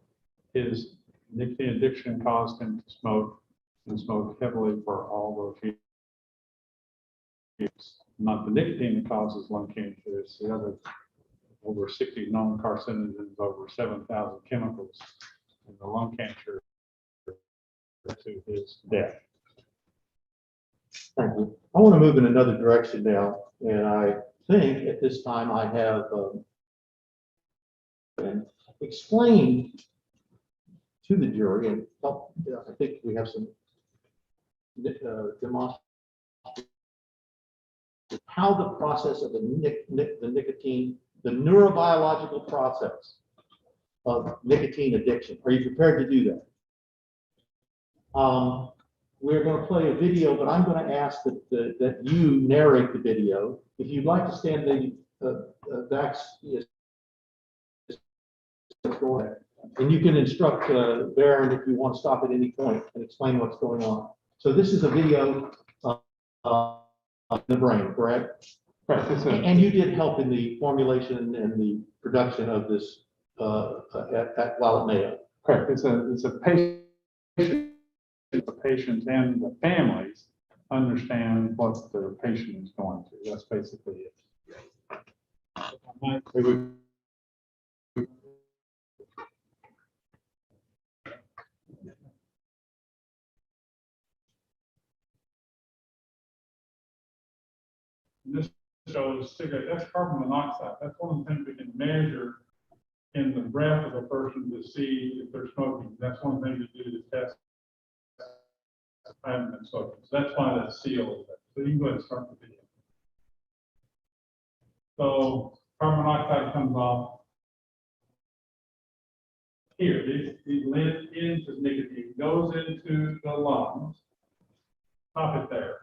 his nicotine addiction caused him to smoke and smoked heavily for all those years. Not the nicotine that causes lung cancer, it's the other over 60 known carcinogens, over 7,000 chemicals in the lung cancer to his death. Thank you. I want to move in another direction now, and I think at this time I have explained to the jury and help. I think we have some demonstration how the process of the nicotine, the neurobiological process of nicotine addiction. Are you prepared to do that? We're going to play a video, but I'm going to ask that you narrate the video. If you'd like to stand the back, go ahead. And you can instruct Baron if you want to stop at any point and explain what's going on. So this is a video of the brain, correct? Right. And you did help in the formulation and the production of this while at Mayo. Correct. It's a patient. The patients and the families understand what the patient is going through. That's basically it. This shows cigarette. That's carbon monoxide. That's one of the things we can measure in the breath of a person to see if they're smoking. That's one thing to do to test. I haven't been smoking. So that's why that seal is there. So you can go ahead and start the video. So carbon monoxide comes off here. These live into nicotine, goes into the lungs. Stop it there.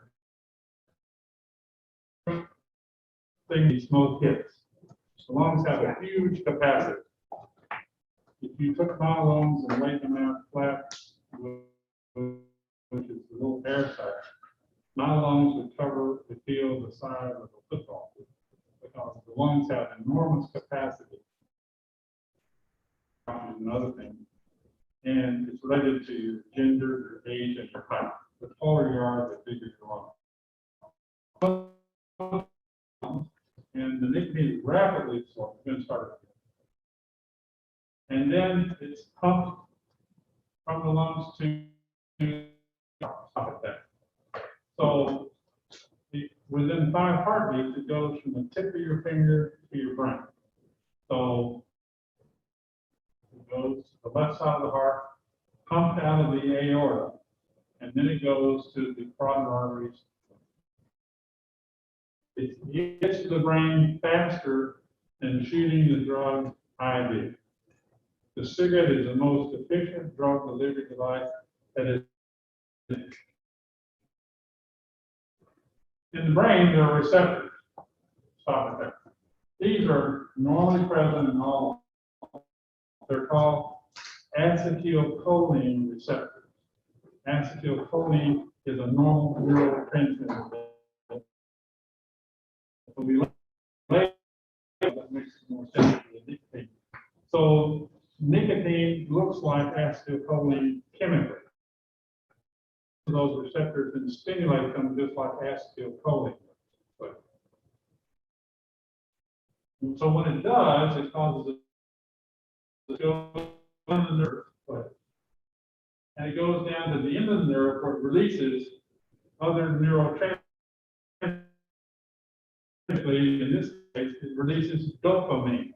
Thing the smoke hits. The lungs have a huge capacity. If you took my lungs and laid them out flat, which is the little air sac, my lungs would fill the size of a football field because the lungs have enormous capacity. Another thing, and it's related to your gender, your age, and your height. The taller you are, the bigger your lungs. And the nicotine is rapidly absorbed. It's going to start again. And then it's pumped from the lungs to stop at that. So within 5 heartbeats, it goes from the tip of your finger to your brain. So goes to the left side of the heart, pumped out of the aorta, and then it goes to the carotid arteries. It gets to the brain faster than shooting the drug IV. The cigarette is the most efficient drug delivery device that is. In the brain, there are receptors. Stop it there. These are normally present in all. They're called acetylcholine receptors. Acetylcholine is a normal neurotransmitter. When we later, that makes more sense for the nicotine. So nicotine looks like acetylcholine chemically. Those receptors and stimulate them just like acetylcholine. But, so what it does, it causes it to go in the nerve, and it goes down to the end of the nerve where it releases other neurotransmitters. In this case, it releases dopamine.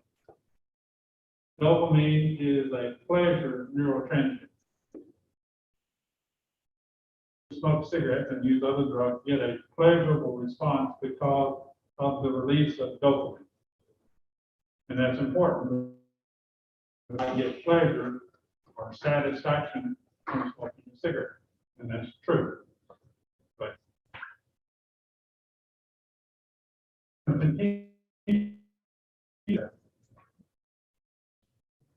Dopamine is a pleasure neurotransmitter. Smoke cigarettes and use other drugs, get a pleasurable response because of the release of dopamine. And that's important. I get pleasure or satisfaction from smoking a cigarette, and that's true. But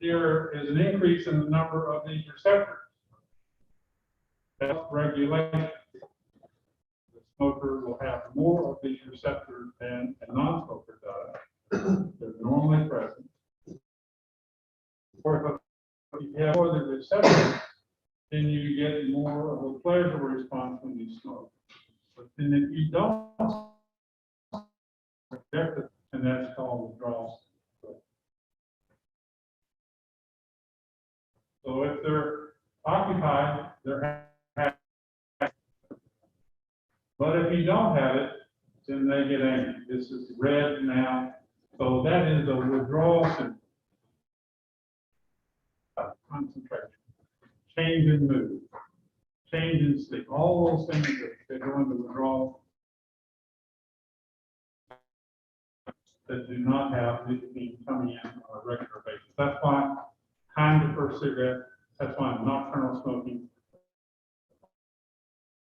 there is an increase in the number of these receptors. Regulation. The smoker will have more of these receptors than a non-smoker does. They're normally present. Or if you have other receptors, then you get more of a pleasurable response when you smoke. But then if you don't, and that's called withdrawal. So if they're occupied, they're happy. But if you don't have it, then they get angry. This is red now. So that is a withdrawal symptom. Concentration, change in mood, change in sleep, all those things that go into withdrawal that do not have nicotine coming in on a regular basis. That's why time to first cigarette, that's why nocturnal smoking.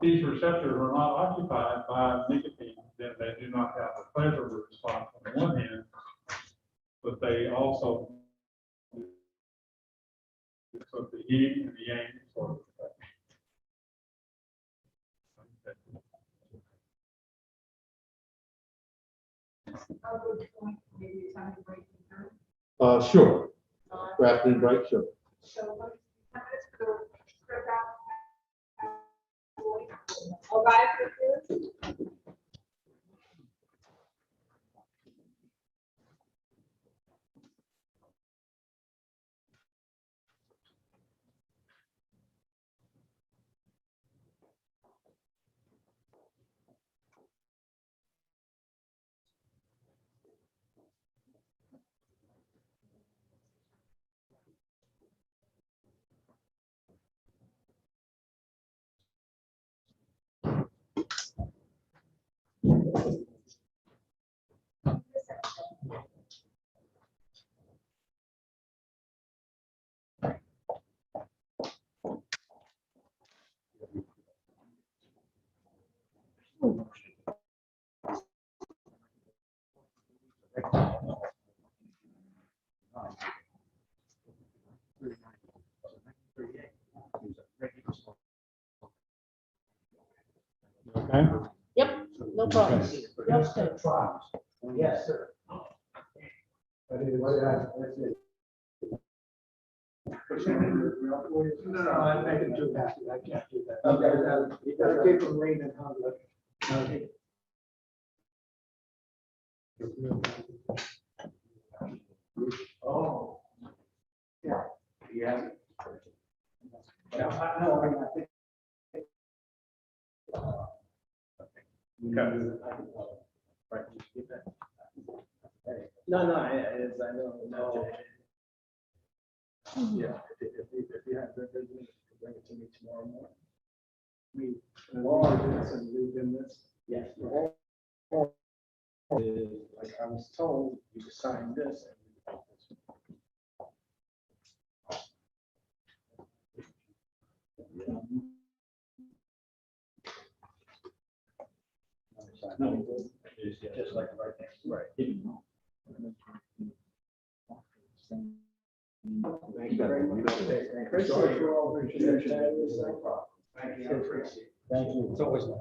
These receptors are not occupied by nicotine, then they do not have a pleasurable response on the one hand, but they also so the yin and the yang sort of effect. Maybe time to break the term. Sure. Rapid and bright, sure. So let's spread out. All right, Okay. Yep, no problem. Yes, sir. No, I'm making too fast. I can't do that. Okay. You gotta keep them lean and hungry. Okay. Oh. Yeah. Yeah. No, I think. Right, you get that? No, I know, no. Yeah, if you have that, bring it to me tomorrow morning. We, law this and read in this. Yes. Like I was told, you could sign this. No, it's just like right next. Right. Thank you very much. Sorry for all the introduction. Thank you, I appreciate it. Thank you. It's always nice.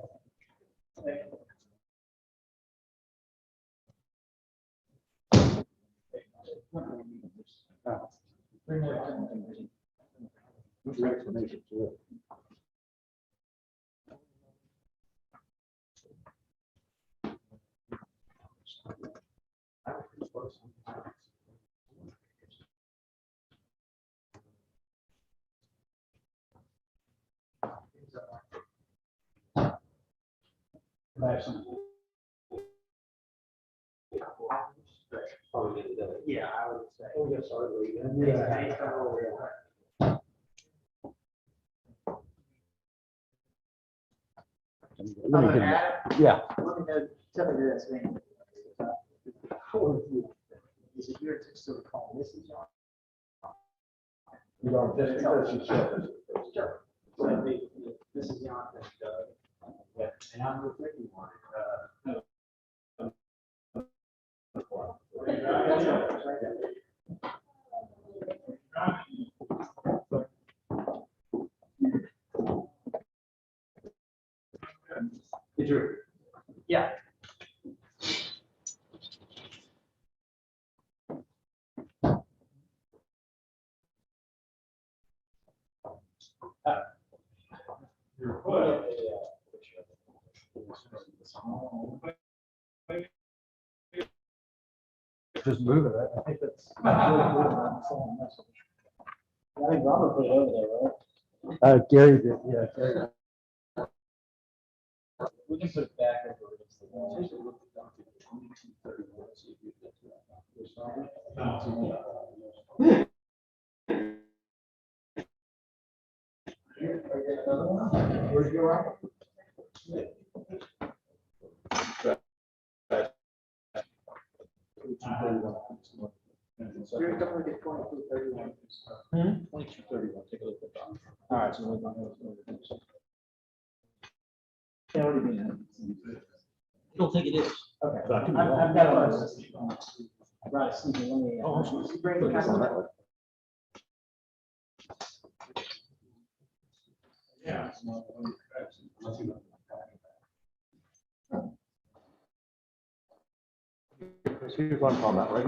What's your explanation to it? Yeah, I would say. Oh, yes, sorry. Yeah. Let me know, tell me this, man. Is it your sort of call Mrs. John? You don't, just because you said. Sure. So this is Jan and I'm with Ricky one. Did you? Yeah. Your foot. Just move it. I think that's. I think Robert put it over there, right? Gary did, yeah. Gary. We can put it back over against the wall. Where's your rock? You're going to get 2231. 2231, take a look at that. All right, so we're going to. I don't think it is. Okay. That can be I've got a list. Right, excuse me, let me. You bring the copy. Yeah. Here's one comment, right?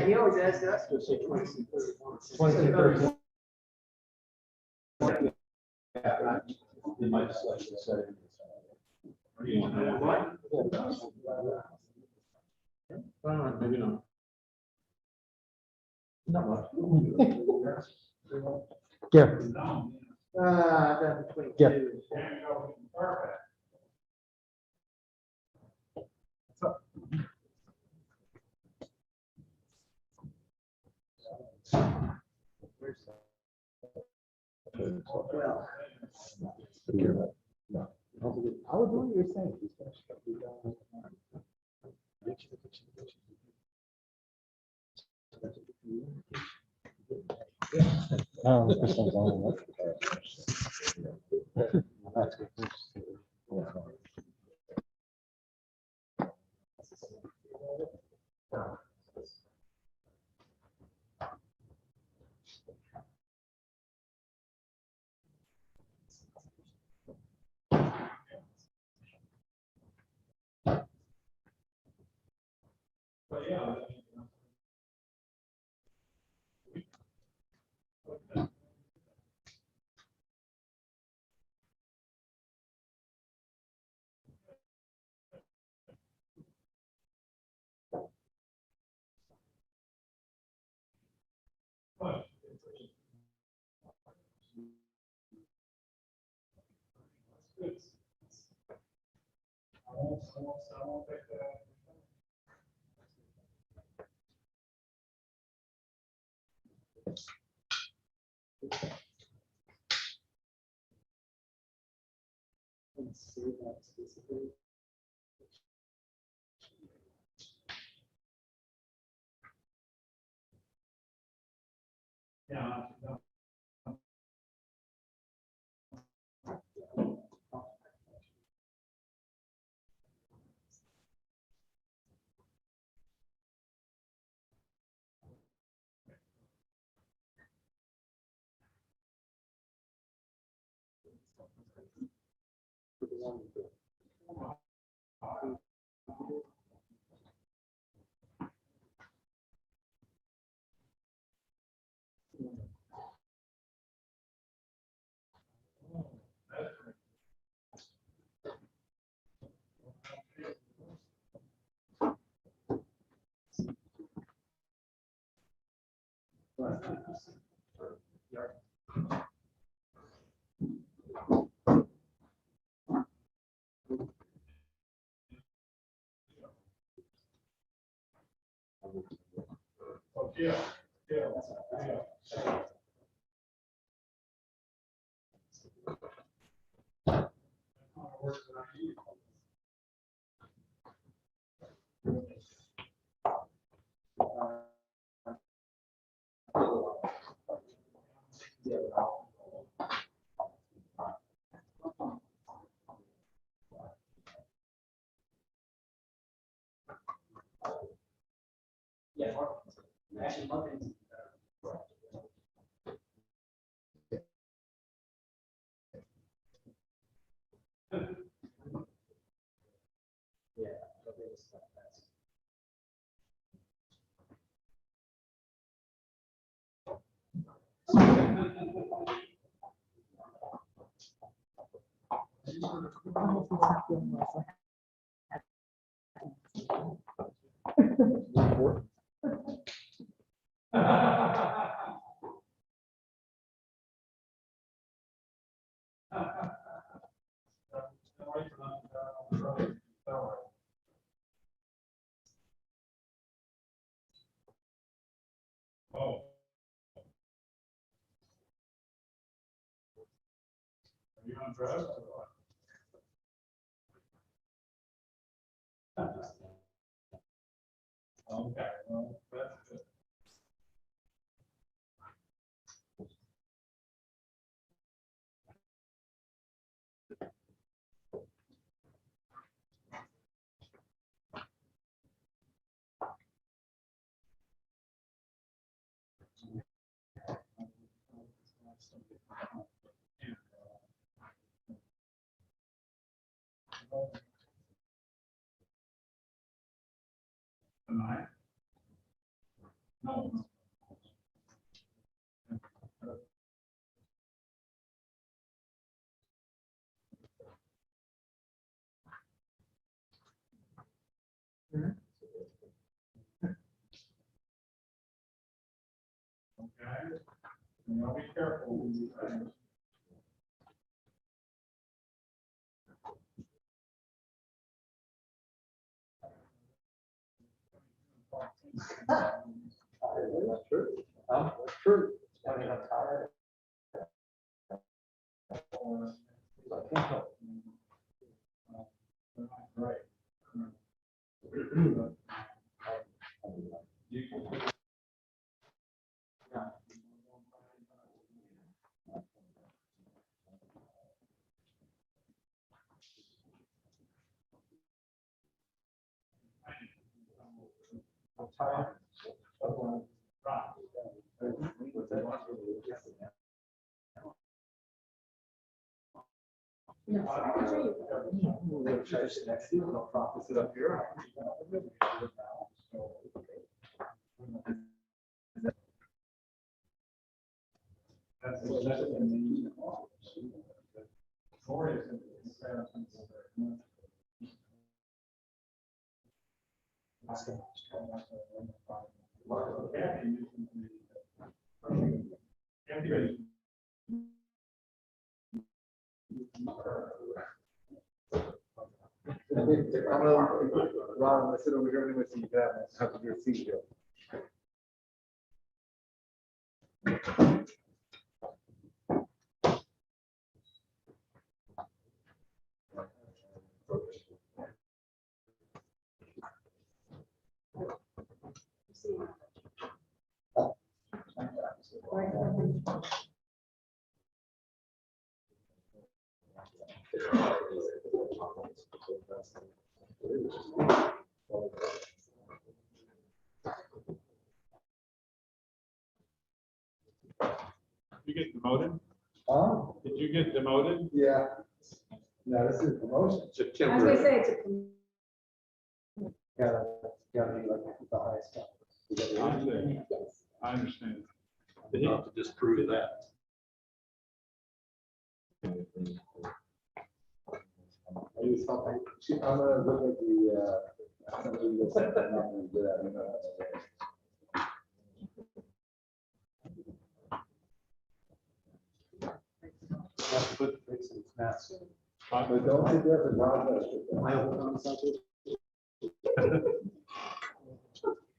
He always asks us to say 2231. They might just like to say. Maybe not. Not much. Yeah. That's Yeah. 22. Well, I would do what you're saying. won't take that. Let's see that specifically. Yeah. Oh, yeah, yeah. Yeah, actually, one thing. Yeah. Oh. Are you undressed or what? Okay, well, that's good. Tonight? No. Okay, and y'all be careful when you say. That's true. That's true. I mean, I'm tired. Right. I'm tired. Yes, I can show you. We'll try to sit next to you, and I'll prop this up here. Ron, let's sit over here and let's see that. Have your seat here. You get demoted? Oh, Did you get demoted? yeah. No, this is promotion. It's a I was temporary. gonna say it's a. Gotta be like the highest. I understand. Did he? To disprove that. I'm gonna look at the, I'm gonna do this, I'm not gonna do that, I'm gonna- That's the good fix, it's massive. But don't sit there for Rochester. My old concept.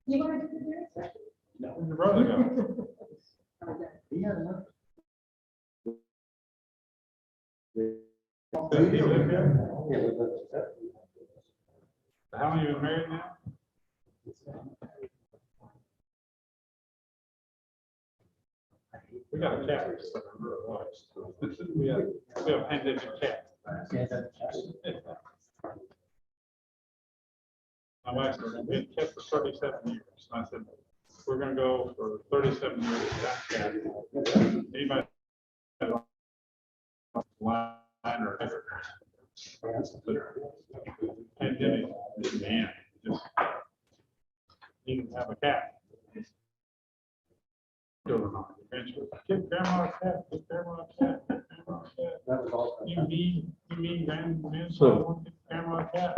You want to do the next? Where'd your brother go? He had enough. Does he live here? Yeah, but How long you been married now? We got a cat. We have a pandemic cat. My wife said, we had kept for 37 years. And I said, we're gonna go for 37 years with that cat. Anybody? Line or whatever. Pandemic, man, just didn't have a cat. Children on the bench, get grandma a cat, get grandma a cat, get grandma a cat. that was all. You mean grandma, so get grandma a cat.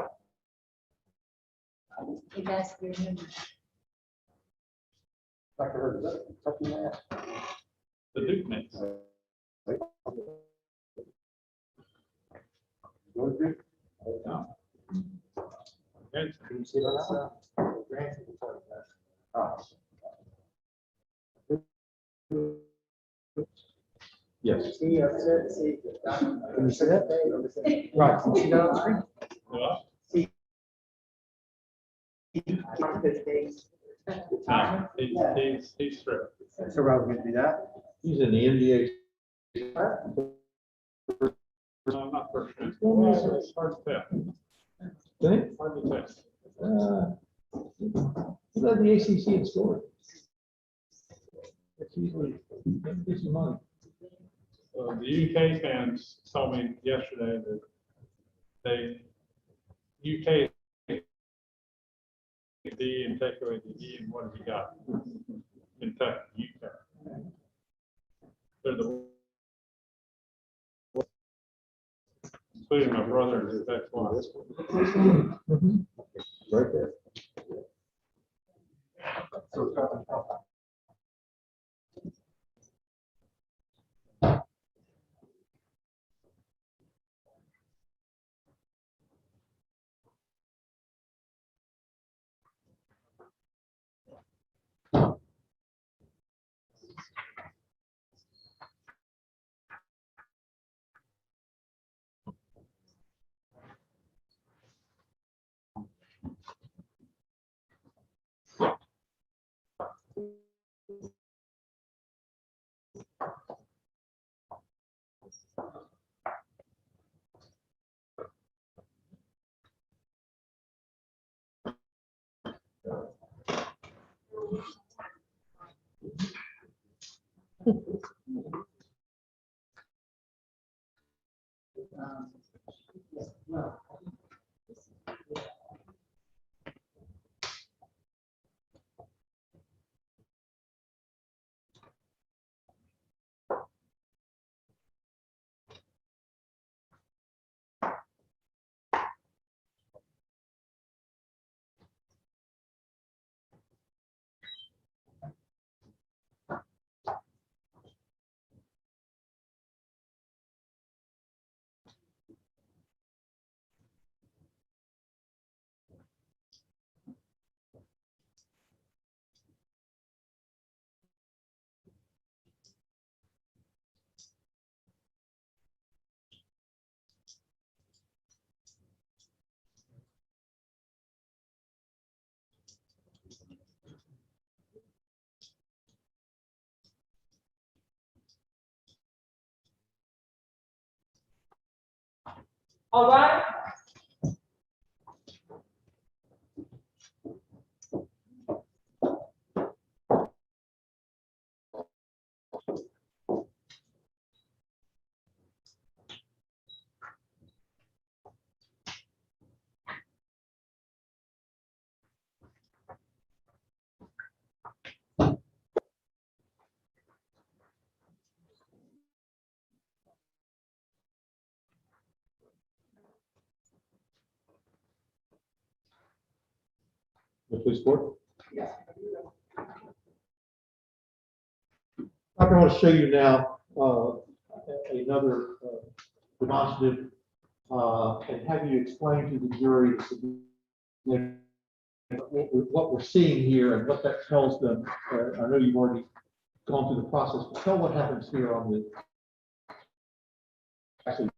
You guys, you're new. Dr. Hurd, is that Kentucky man? The Duke makes. No. Okay. Can you see that? Grant. Yes. Can you see that? Right, can you see that on the screen? Well, he's through. So Rob, we can do that? He's in the NBA. No, not first. Well, it's hard to tell. Right? Hard to tell. He led the ACC in scoring. That's usually, gives you money. The UK fans told me yesterday that UK D and take away the E, and what have you got? Kentucky, UK. They're the, including my brother and his ex-wife. Right there. All right. The police board. Yeah. Doctor, I want to show you now another demonstrative and have you explain to the jury what we're seeing here and what that tells them. I know you've already gone through the process, but tell what happens here on the. Actually,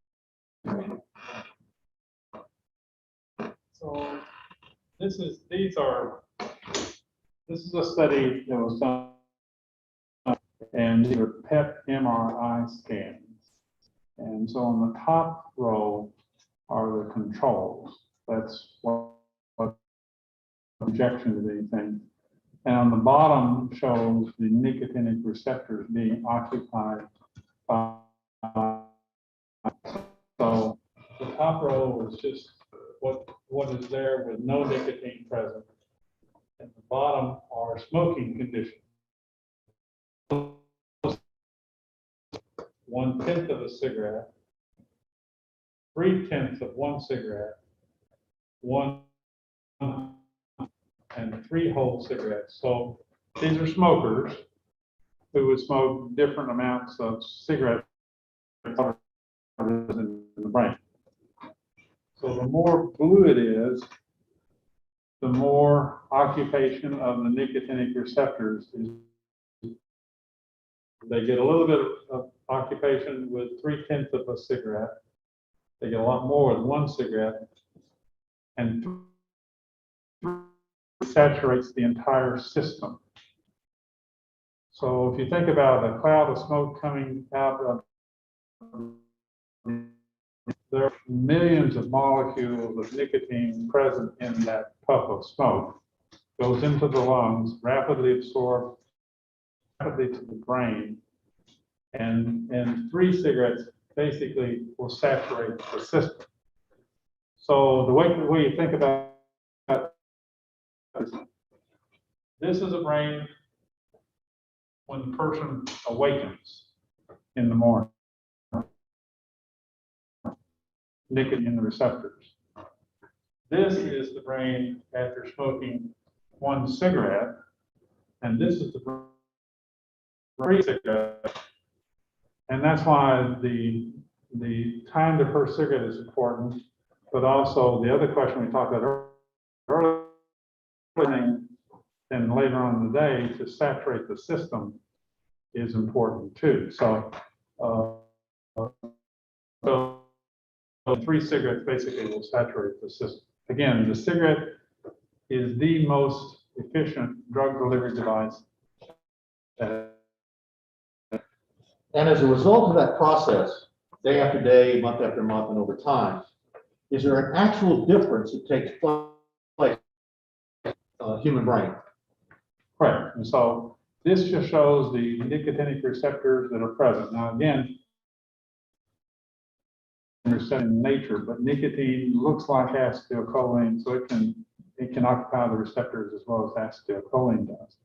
So this is a study that was done, and these are PET MRI scans. And so on the top row are the controls. That's what injection of anything. And on the bottom shows the nicotinic receptors being occupied by. So the top row is just what is there with no nicotine present. And the bottom are smoking conditions. 1/10 of a cigarette, 3/10 of one cigarette, 1 and 3 whole cigarettes. So these are smokers who would smoke different amounts of cigarette in the brain. So the more blue it is, the more occupation of the nicotinic receptors is. They get a little bit of occupation with 3/10 of a cigarette. They get a lot more with 1 cigarette, and saturates the entire system. So if you think about a cloud of smoke coming out of, there are millions of molecules of nicotine present in that puff of smoke, goes into the lungs, rapidly absorbed, rapidly to the brain, and 3 cigarettes basically will saturate the system. So the way you think about this is a brain when the person awakens in the morning. Nicotine in the receptors. This is the brain after smoking 1 cigarette, and this is the 3 cigarette. And that's why the time to per cigarette is important, but also the other question we talked about earlier, and later on in the day to saturate the system is important too. So, so 3 cigarettes basically will saturate the system. Again, the cigarette is the most efficient drug delivery device. and as a result of that process, day after day, month after month, and over time, is there an actual difference that takes place in the human brain? Right, and so this just shows the nicotinic receptors that are present. Now, again, they're set in nature, but nicotine looks like acetylcholine, so it can occupy the receptors as well as acetylcholine does.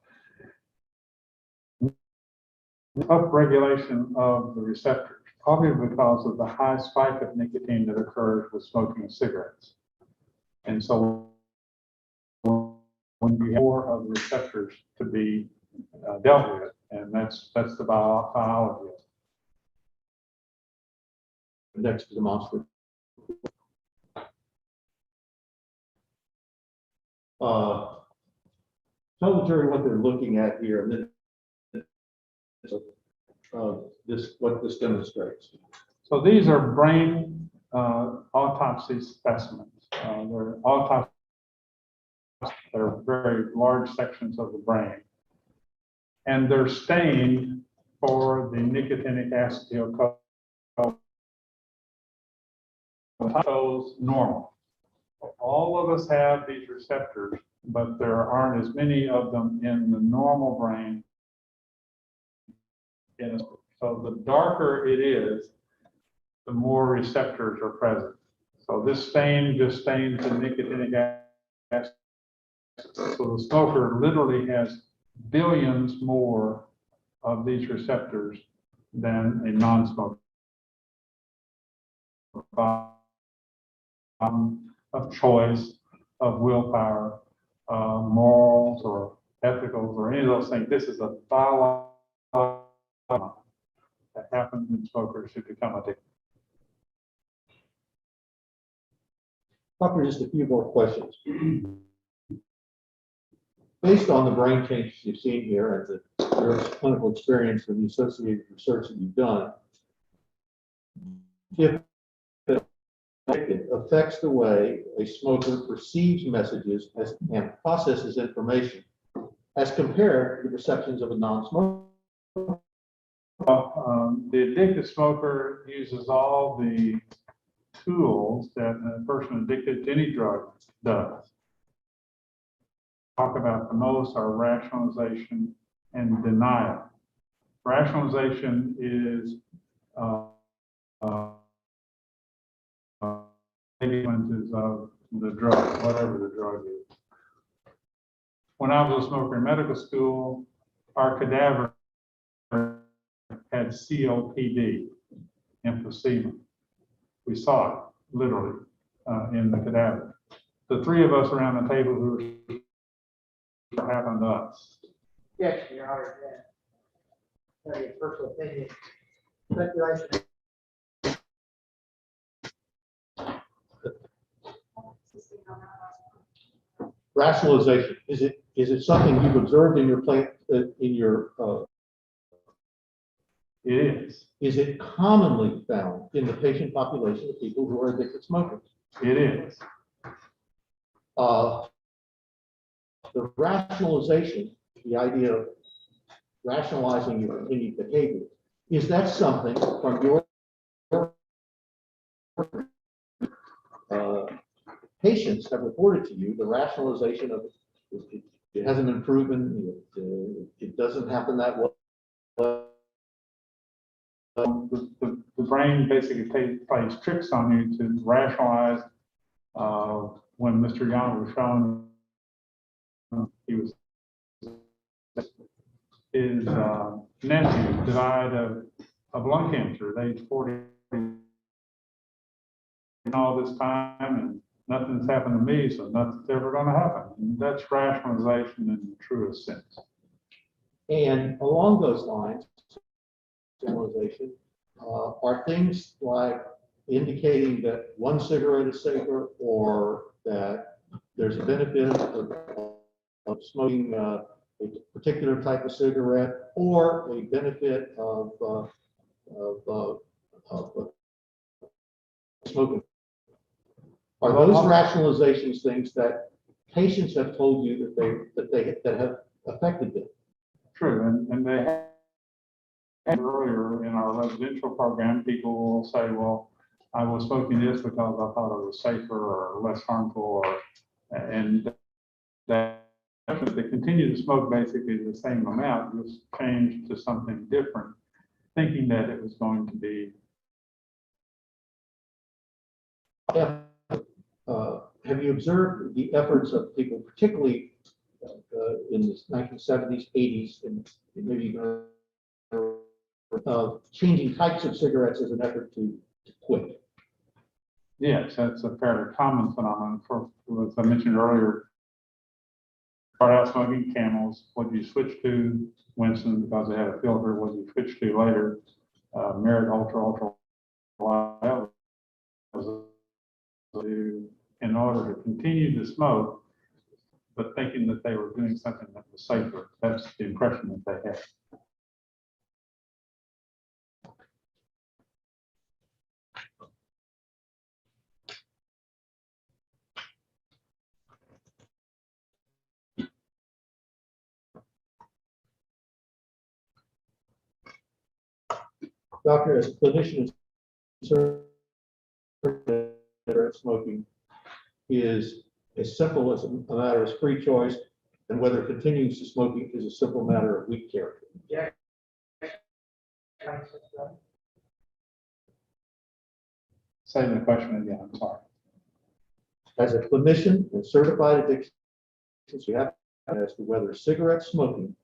Upregulation of the receptors, probably because of the high spike of nicotine that occurs with smoking cigarettes. And so when you have more of the receptors to be dealt with, and that's the biology of it. Next demonstrative. Tell the jury what they're looking at here, and then what this demonstrates. So these are brain autopsy specimens. They're autopsy. They're very large sections of the brain, and they're stained for the nicotinic acetylcholine. shows normal. All of us have these receptors, but there aren't as many of them in the normal brain. So the darker it is, the more receptors are present. So this stain just stains the nicotinic acid. So the smoker literally has billions more of these receptors than a non-smoker. Of choice, of willpower, morals or ethicals or any of those things. This is a biological that happens in smokers who become addicted. Doctor, just a few more questions. Based on the brain changes you've seen here and your clinical experience and the associated research that you've done, if it affects the way a smoker perceives messages and processes information as compared to the perceptions of a non-smoker. The addicted smoker uses all the tools that a person addicted to any drug does. Talk about the most are rationalization and denial. Rationalization is consequences of the drug, whatever the drug is. When I was a smoker in medical school, our cadaver had COPD, emphysema. We saw it literally in the cadaver. The three of us around the table who were happened to us. Yes, Your Honor, yeah. Tell you a personal opinion. Speculation. Rationalization, is it something you've observed in your It is. Is it commonly found in the patient population of people who are addicted smokers? It is. The rationalization, the idea of rationalizing your continued behavior, is that something from your patients have reported to you, the rationalization of it hasn't been proven, it doesn't happen that way? The brain basically plays tricks on you to rationalize. When Mr. Young was shown, he was his nephew died of lung cancer at age 40. All this time, and nothing's happened to me, so nothing's ever going to happen. And that's rationalization in the truest sense. And along those lines, rationalization, are things like indicating that one cigarette is safer, or that there's a benefit of smoking a particular type of cigarette, or a benefit of smoking. Are those rationalizations things that patients have told you that have affected them? True, and they had earlier in our residential program, people will say, well, I was smoking this because I thought it was safer or less harmful, and that they continue to smoke basically the same amount, just changed to something different, thinking that it was going to be. Have you observed the efforts of people, particularly in the 1970s, 80s, and maybe even changing types of cigarettes as an effort to quit? Yes, that's a fairly common phenomenon. As I mentioned earlier, start out smoking Camels. What you switch to Winston because they had a filter. What you switch to later, Merit Ultra Light, in order to continue to smoke, but thinking that they were doing something that was safer. That's the impression that they had. Doctor, as a clinician, cigarette smoking is as simple as a matter of free choice, and whether continuing to smoking is a simple matter of weak character. Say the question again, I'm sorry. As a clinician and certified addiction, we have to ask whether cigarette smoking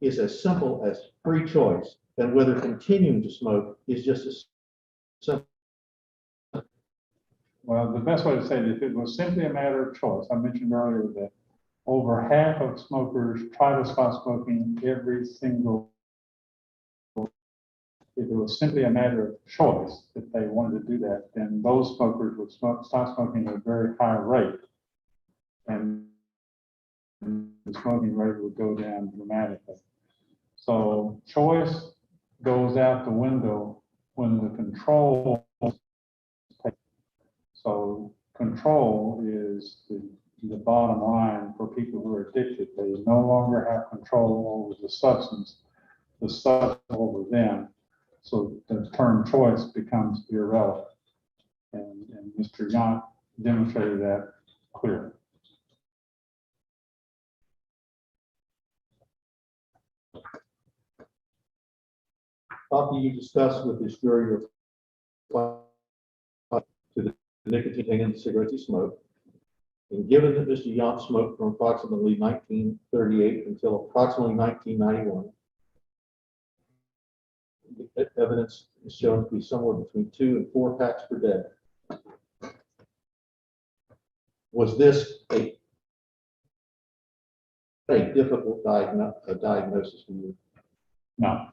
is as simple as free choice, and whether continuing to smoke is just as simple. Well, the best way to say it, if it was simply a matter of choice, I mentioned earlier that over half of smokers try to stop smoking every single. If it was simply a matter of choice, if they wanted to do that, then those smokers would stop smoking at a very high rate. And the smoking rate would go down dramatically. So choice goes out the window when the control. So control is the bottom line for people who are addicted. They no longer have control over the substance over them. So the term choice becomes irrelevant. And Mr. Yount demonstrated that clearly. After you discuss with this jury your to the nicotine containing cigarettes he smoked, and given that Mr. Yount smoked from approximately 1938 until approximately 1991, the evidence is shown to be somewhere between 2 and 4 packs per day. Was this a difficult diagnosis for you? No.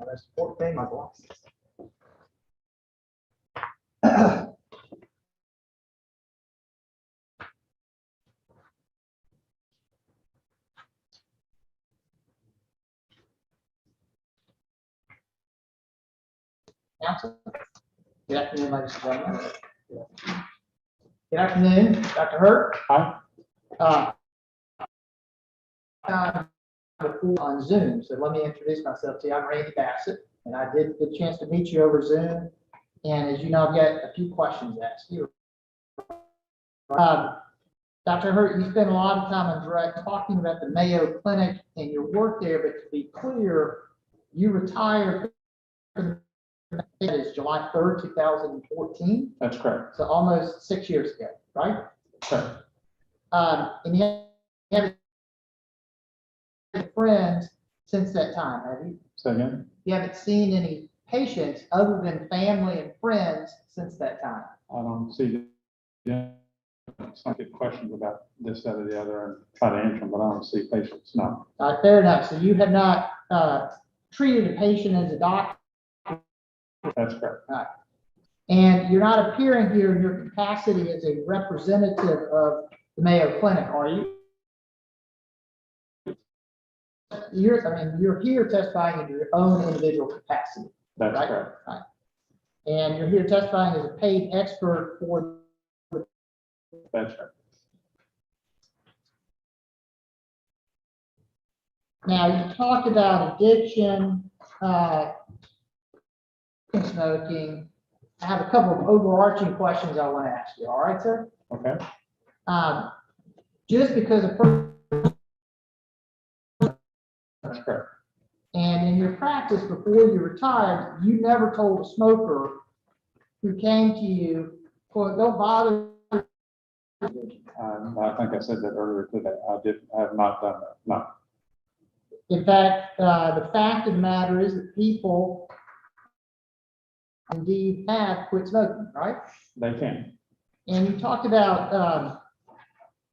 That's the fourth thing, my glasses. Council. Good afternoon, ladies and gentlemen. Good afternoon, Dr. Hurt. Hi. Before on Zoom, so let me introduce myself to you. I'm Randy Bassett, and I did get a chance to meet you over Zoom. And as you know, I've got a few questions to ask you. Dr. Hurt, you spent a lot of time on direct talking about the Mayo Clinic and your work there, but to be clear, you retired. That is July 3rd, 2014. That's correct. So almost 6 years ago, right? Correct. And you haven't had friends since that time, have you? Say again? You haven't seen any patients other than family and friends since that time? I don't see some get questions about this, that, or the other, and try to answer them, but I don't see patients, no. Fair enough. So you have not treated a patient as a doctor? That's correct. And you're not appearing here in your capacity as a representative of the Mayo Clinic, are you? You're here testifying in your own individual capacity. That's right? correct. Right. And you're here testifying as a paid expert for. That's right. Now, you talked about addiction, smoking. I have a couple of overarching questions I want to ask you. All right, sir? Okay. Just because a person That's correct. And in your practice before you retired, you never told a smoker who came to you, "Well, don't bother." I think I said that earlier today. I have not done that, no. In fact, the fact of the matter is that people indeed have quit smoking, right? They can. And you talked about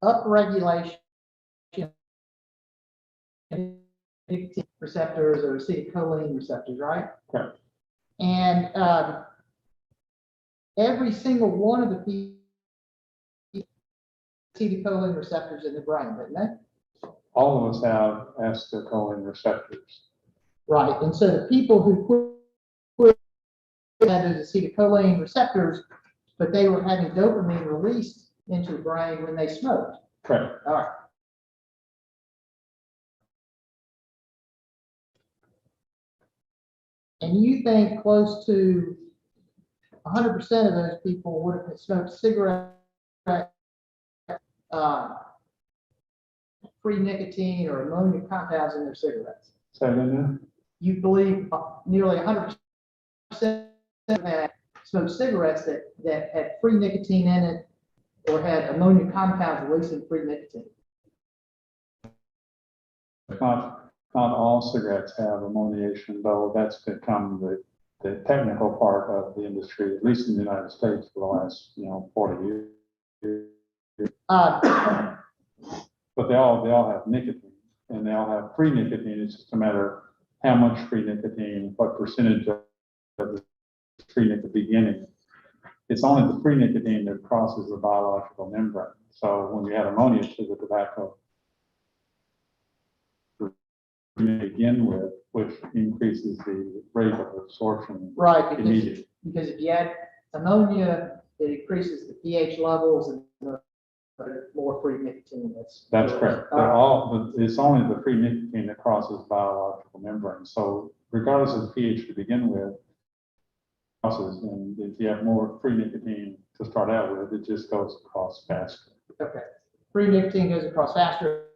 upregulation of nicotine receptors or acetylcholine receptors, right? Correct. And every single one of the people acetylcholine receptors in the brain, doesn't they? All of us have acetylcholine receptors. Right. And so the people who quit had those acetylcholine receptors, but they were having dopamine released into the brain when they smoked. Correct. All right. And you think close to 100% of those people would have smoked cigarettes, free nicotine or ammonia compounds in their cigarettes. Say that again? You believe nearly 100% had smoked cigarettes that had free nicotine in it or had ammonia compounds releasing free nicotine. Not all cigarettes have ammoniation, though that's become the technical part of the industry, at least in the United States for the last, 40 years. But they all have nicotine, and they all have free nicotine. It's just a matter of how much free nicotine, what percentage of the free nicotine beginning. It's only the free nicotine that crosses the biological membrane. So when you add ammonia to the tobacco to begin with, which increases the rate of absorption Right, immediately. because if you add ammonia, it increases the pH levels and the more free nicotine. That's correct. It's only the free nicotine that crosses biological membrane. So regardless of the pH to begin with, crosses, and if you have more free nicotine to start out with, it just goes across faster. Okay. Free nicotine goes across faster.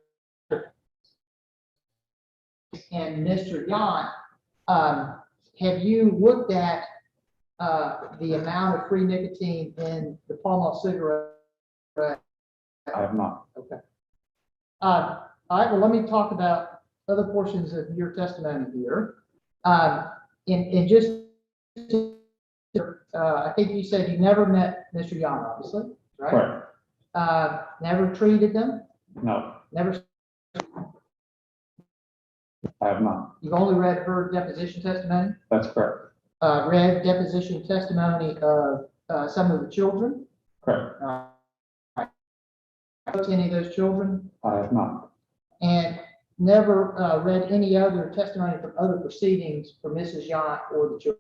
And Mr. Yant, have you looked at the amount of free nicotine in the Pall Mall cigarette? I have not. Okay. All right, well, let me talk about other portions of your testimony here. In just, I think you said you never met Mr. Yant, obviously, right? Correct. Never treated them? No, Never, I have not. you've only read her deposition testimony? That's correct. Read deposition testimony of some of the children? Correct. To any of those children? I have not. And never read any other testimony from other proceedings for Mrs. Yant or the children?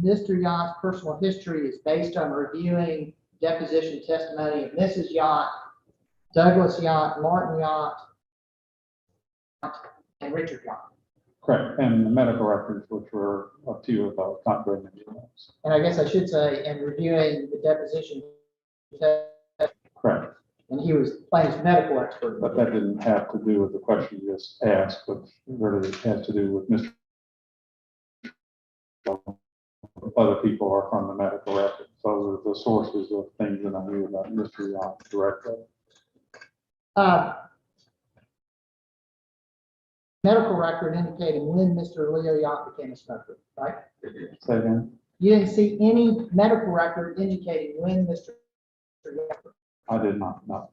Mr. Yant's personal history is based on reviewing deposition testimony of Mrs. Yant, Douglas Yant, Martin Yant, and Richard Yant. Correct. And the medical records, which were a few of those, not very many of those. And I guess I should say, and reviewing the deposition. Correct. And he was plaintiff's medical expert. But that didn't have to do with the question you just asked, which really has to do with Mr. Other people are from the medical records. Those are the sources of things that I knew about Mr. Yant directly. Medical record indicating when Mr. Leo Yant became a smoker, right? Say again? You didn't see any medical record indicating when Mr. Yant. I did not, no.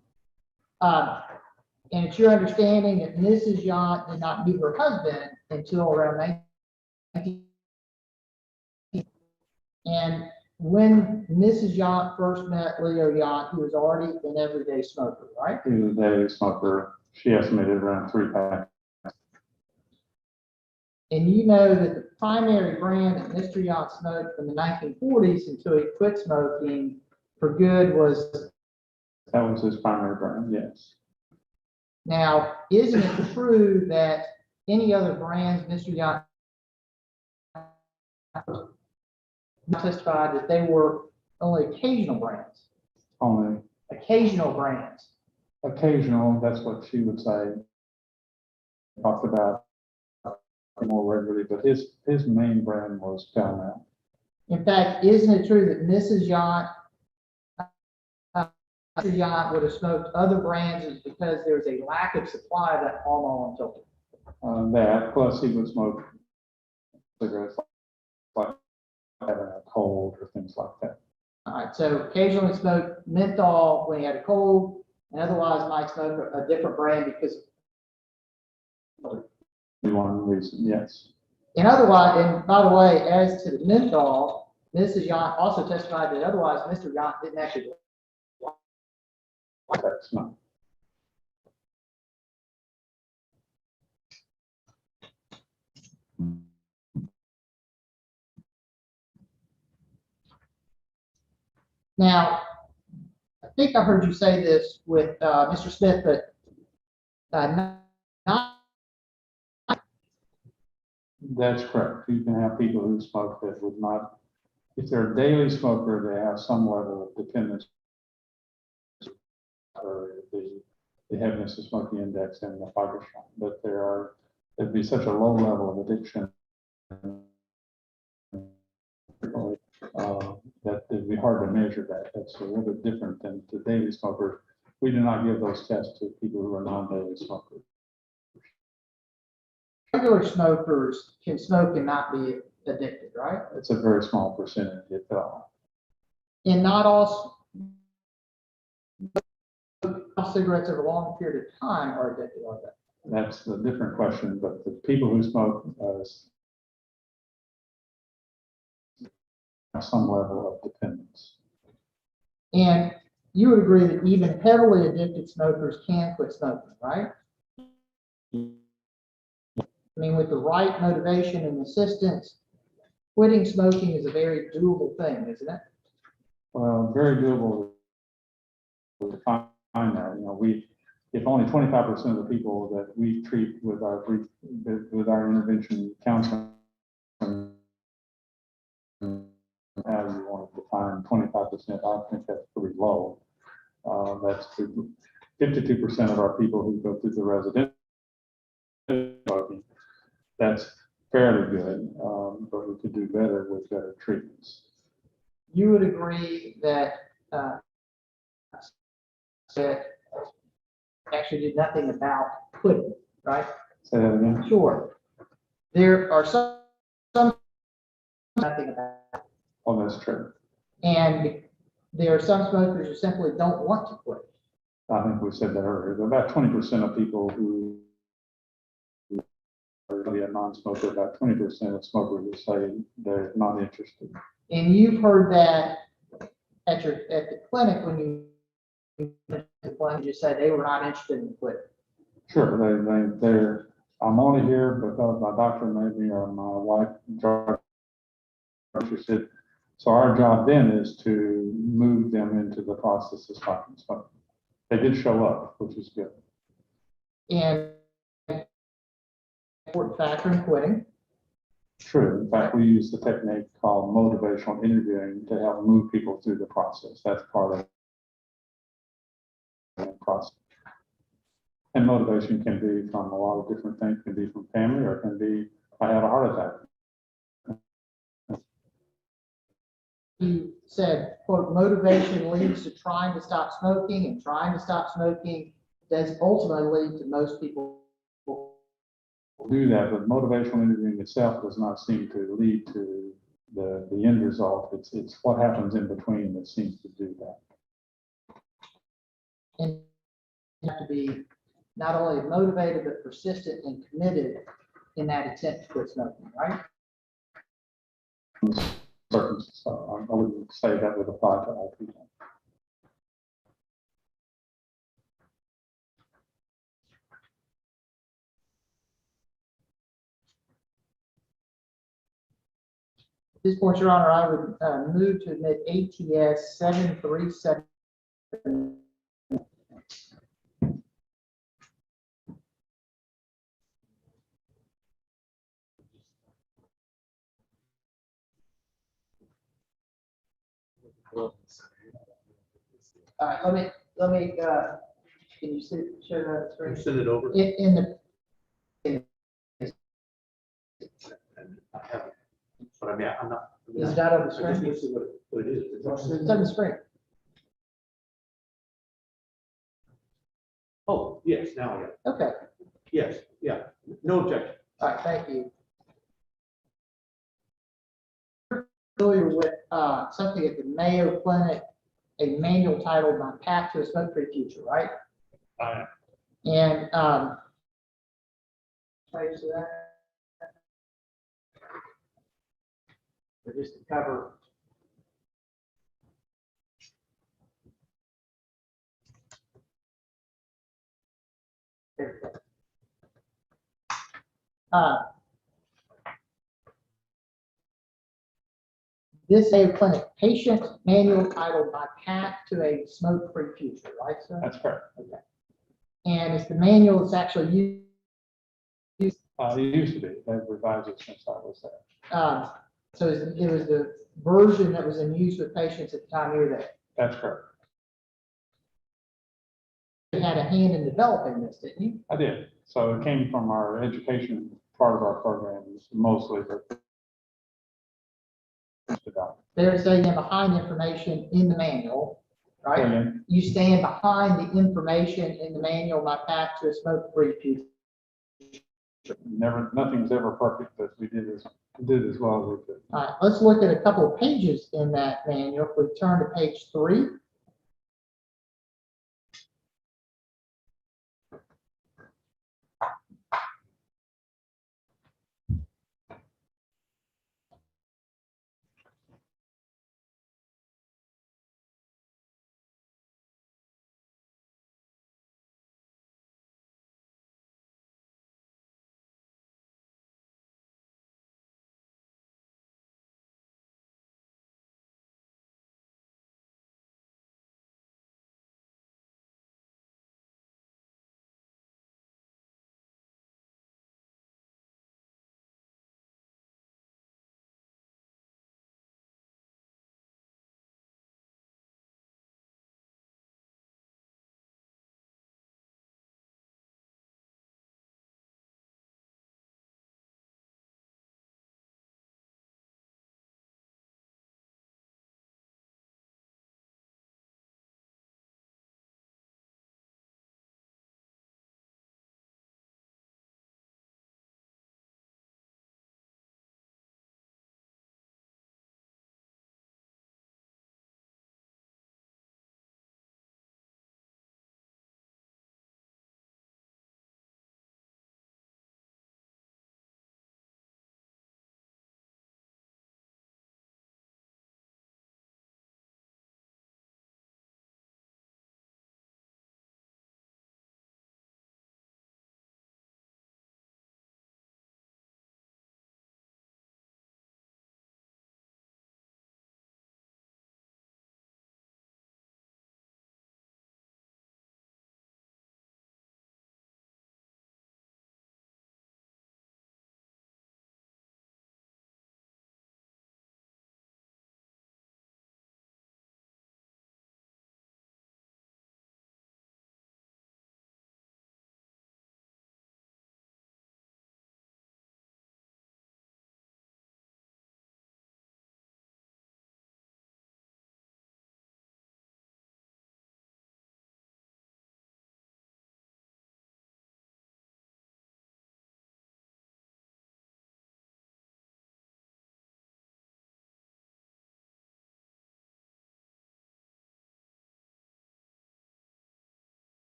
And it's your understanding that Mrs. Yant did not meet her husband until around 19. And when Mrs. Yant first met Leo Yant, he was already an everyday smoker, right? He was a daily smoker. She estimated around 3 packs. And you know that the primary brand that Mr. Yant smoked from the 1940s until he quit smoking for good was. That was his primary brand, yes. Now, isn't it true that any other brands Mr. Yant testified that they were only occasional brands, Only occasional brands. occasional, that's what she would say. Talked about more regularly, but his main brand was Pall. In fact, isn't it true that Mrs. Yount, Mrs. Yount would have smoked other brands is because there's a lack of supply of that Pall Mall unfiltered? That, plus he would smoke cigarettes like having a cold or things like that. All right, so occasionally smoke menthol when he had a cold, and otherwise might smoke a different brand because, One reason, yes. and otherwise, and by the way, as to the menthol, Mrs. Yount also testified that otherwise Mr. Yount didn't actually. That's not. Now, I think I heard you say this with Mr. Smith, but not That's correct. You can have people who smoke that would not, if they're a daily smoker, they have some level of dependence. Or the heaviness of smoking index and the fiber shot, but there'd be such a low level of addiction that it'd be hard to measure that. That's a little bit different than the daily smokers. We do not give those tests to people who are non-daily smokers. regular smokers can smoke and not be addicted, right? It's a very small percentage, if at all. And not all cigarettes over a long period of time are addicted like that. That's a different question, but the people who smoke have some level of dependence. And you would agree that even heavily addicted smokers can quit smoking, right? I mean, with the right motivation and assistance, quitting smoking is a very doable thing, isn't it? Well, very doable to define that. You know, if only 25% of the people that we treat with our intervention counseling, how you want to define 25%, I think that's pretty low. That's 52% of our people who go through the residential smoking. That's fairly good, but we could do better with better treatments. You would agree that that actually did nothing about quitting, right? Say that again? Sure. There are some nothing about it. Oh, that's true. And there are some smokers who simply don't want to quit. I think we said that earlier. There are about 20% of people who are really a non-smoker, about 20% of smokers who say they're not interested. And you've heard that at the clinic when you just said they were not interested in quitting. Sure, they're, I'm only here because my doctor made me or my wife interested. So our job then is to move them into the process of stopping smoking. They did show up, which is good. And important factor in quitting. True. In fact, we use the technique called motivational interviewing to help move people through the process. That's part of the process. And motivation can be from a lot of different things. It can be from family, or it can be, I had a heart attack. You said, quote, motivation leads to trying to stop smoking, and trying to stop smoking does ultimately lead to most people. Do that, but motivational interviewing itself does not seem to lead to the end result. It's what happens in between that seems to do that. And you have to be not only motivated, but persistent and committed in that attempt to quit smoking, right? So I wouldn't say that would apply to all people. At this point, Your Honor, I would move to admit ATS 737. All right, let me, can you see, share that screen? Send it over. In the, But I mean, I'm not. is that on the I just screen? need to see what it is. It's on the screen. Oh, yes, now, yeah. Okay, Yes, yeah. No objection. all right, thank you. Familiar with, something at the Mayo Clinic, a manual titled My Path to a Smoke-Free Future, right? And, page to that. Or just to cover. There we go. This Mayo Clinic patient manual titled My Path to a Smoke-Free Future, right, sir? That's correct. Okay. And it's the manual that's actually used. It used to be, they've revised it since I was there. So it was the version that was in use with patients at the time you were there. That's correct. You had a hand in developing this, didn't you? I did. So it came from our education part of our programs mostly, but They're saying behind information in the manual, right? Again, You stand behind the information in the manual, My Path to a Smoke-Free Future. nothing's ever perfect, but we did as well as we could. All right, let's look at a couple of pages in that manual. If we turn to page 3.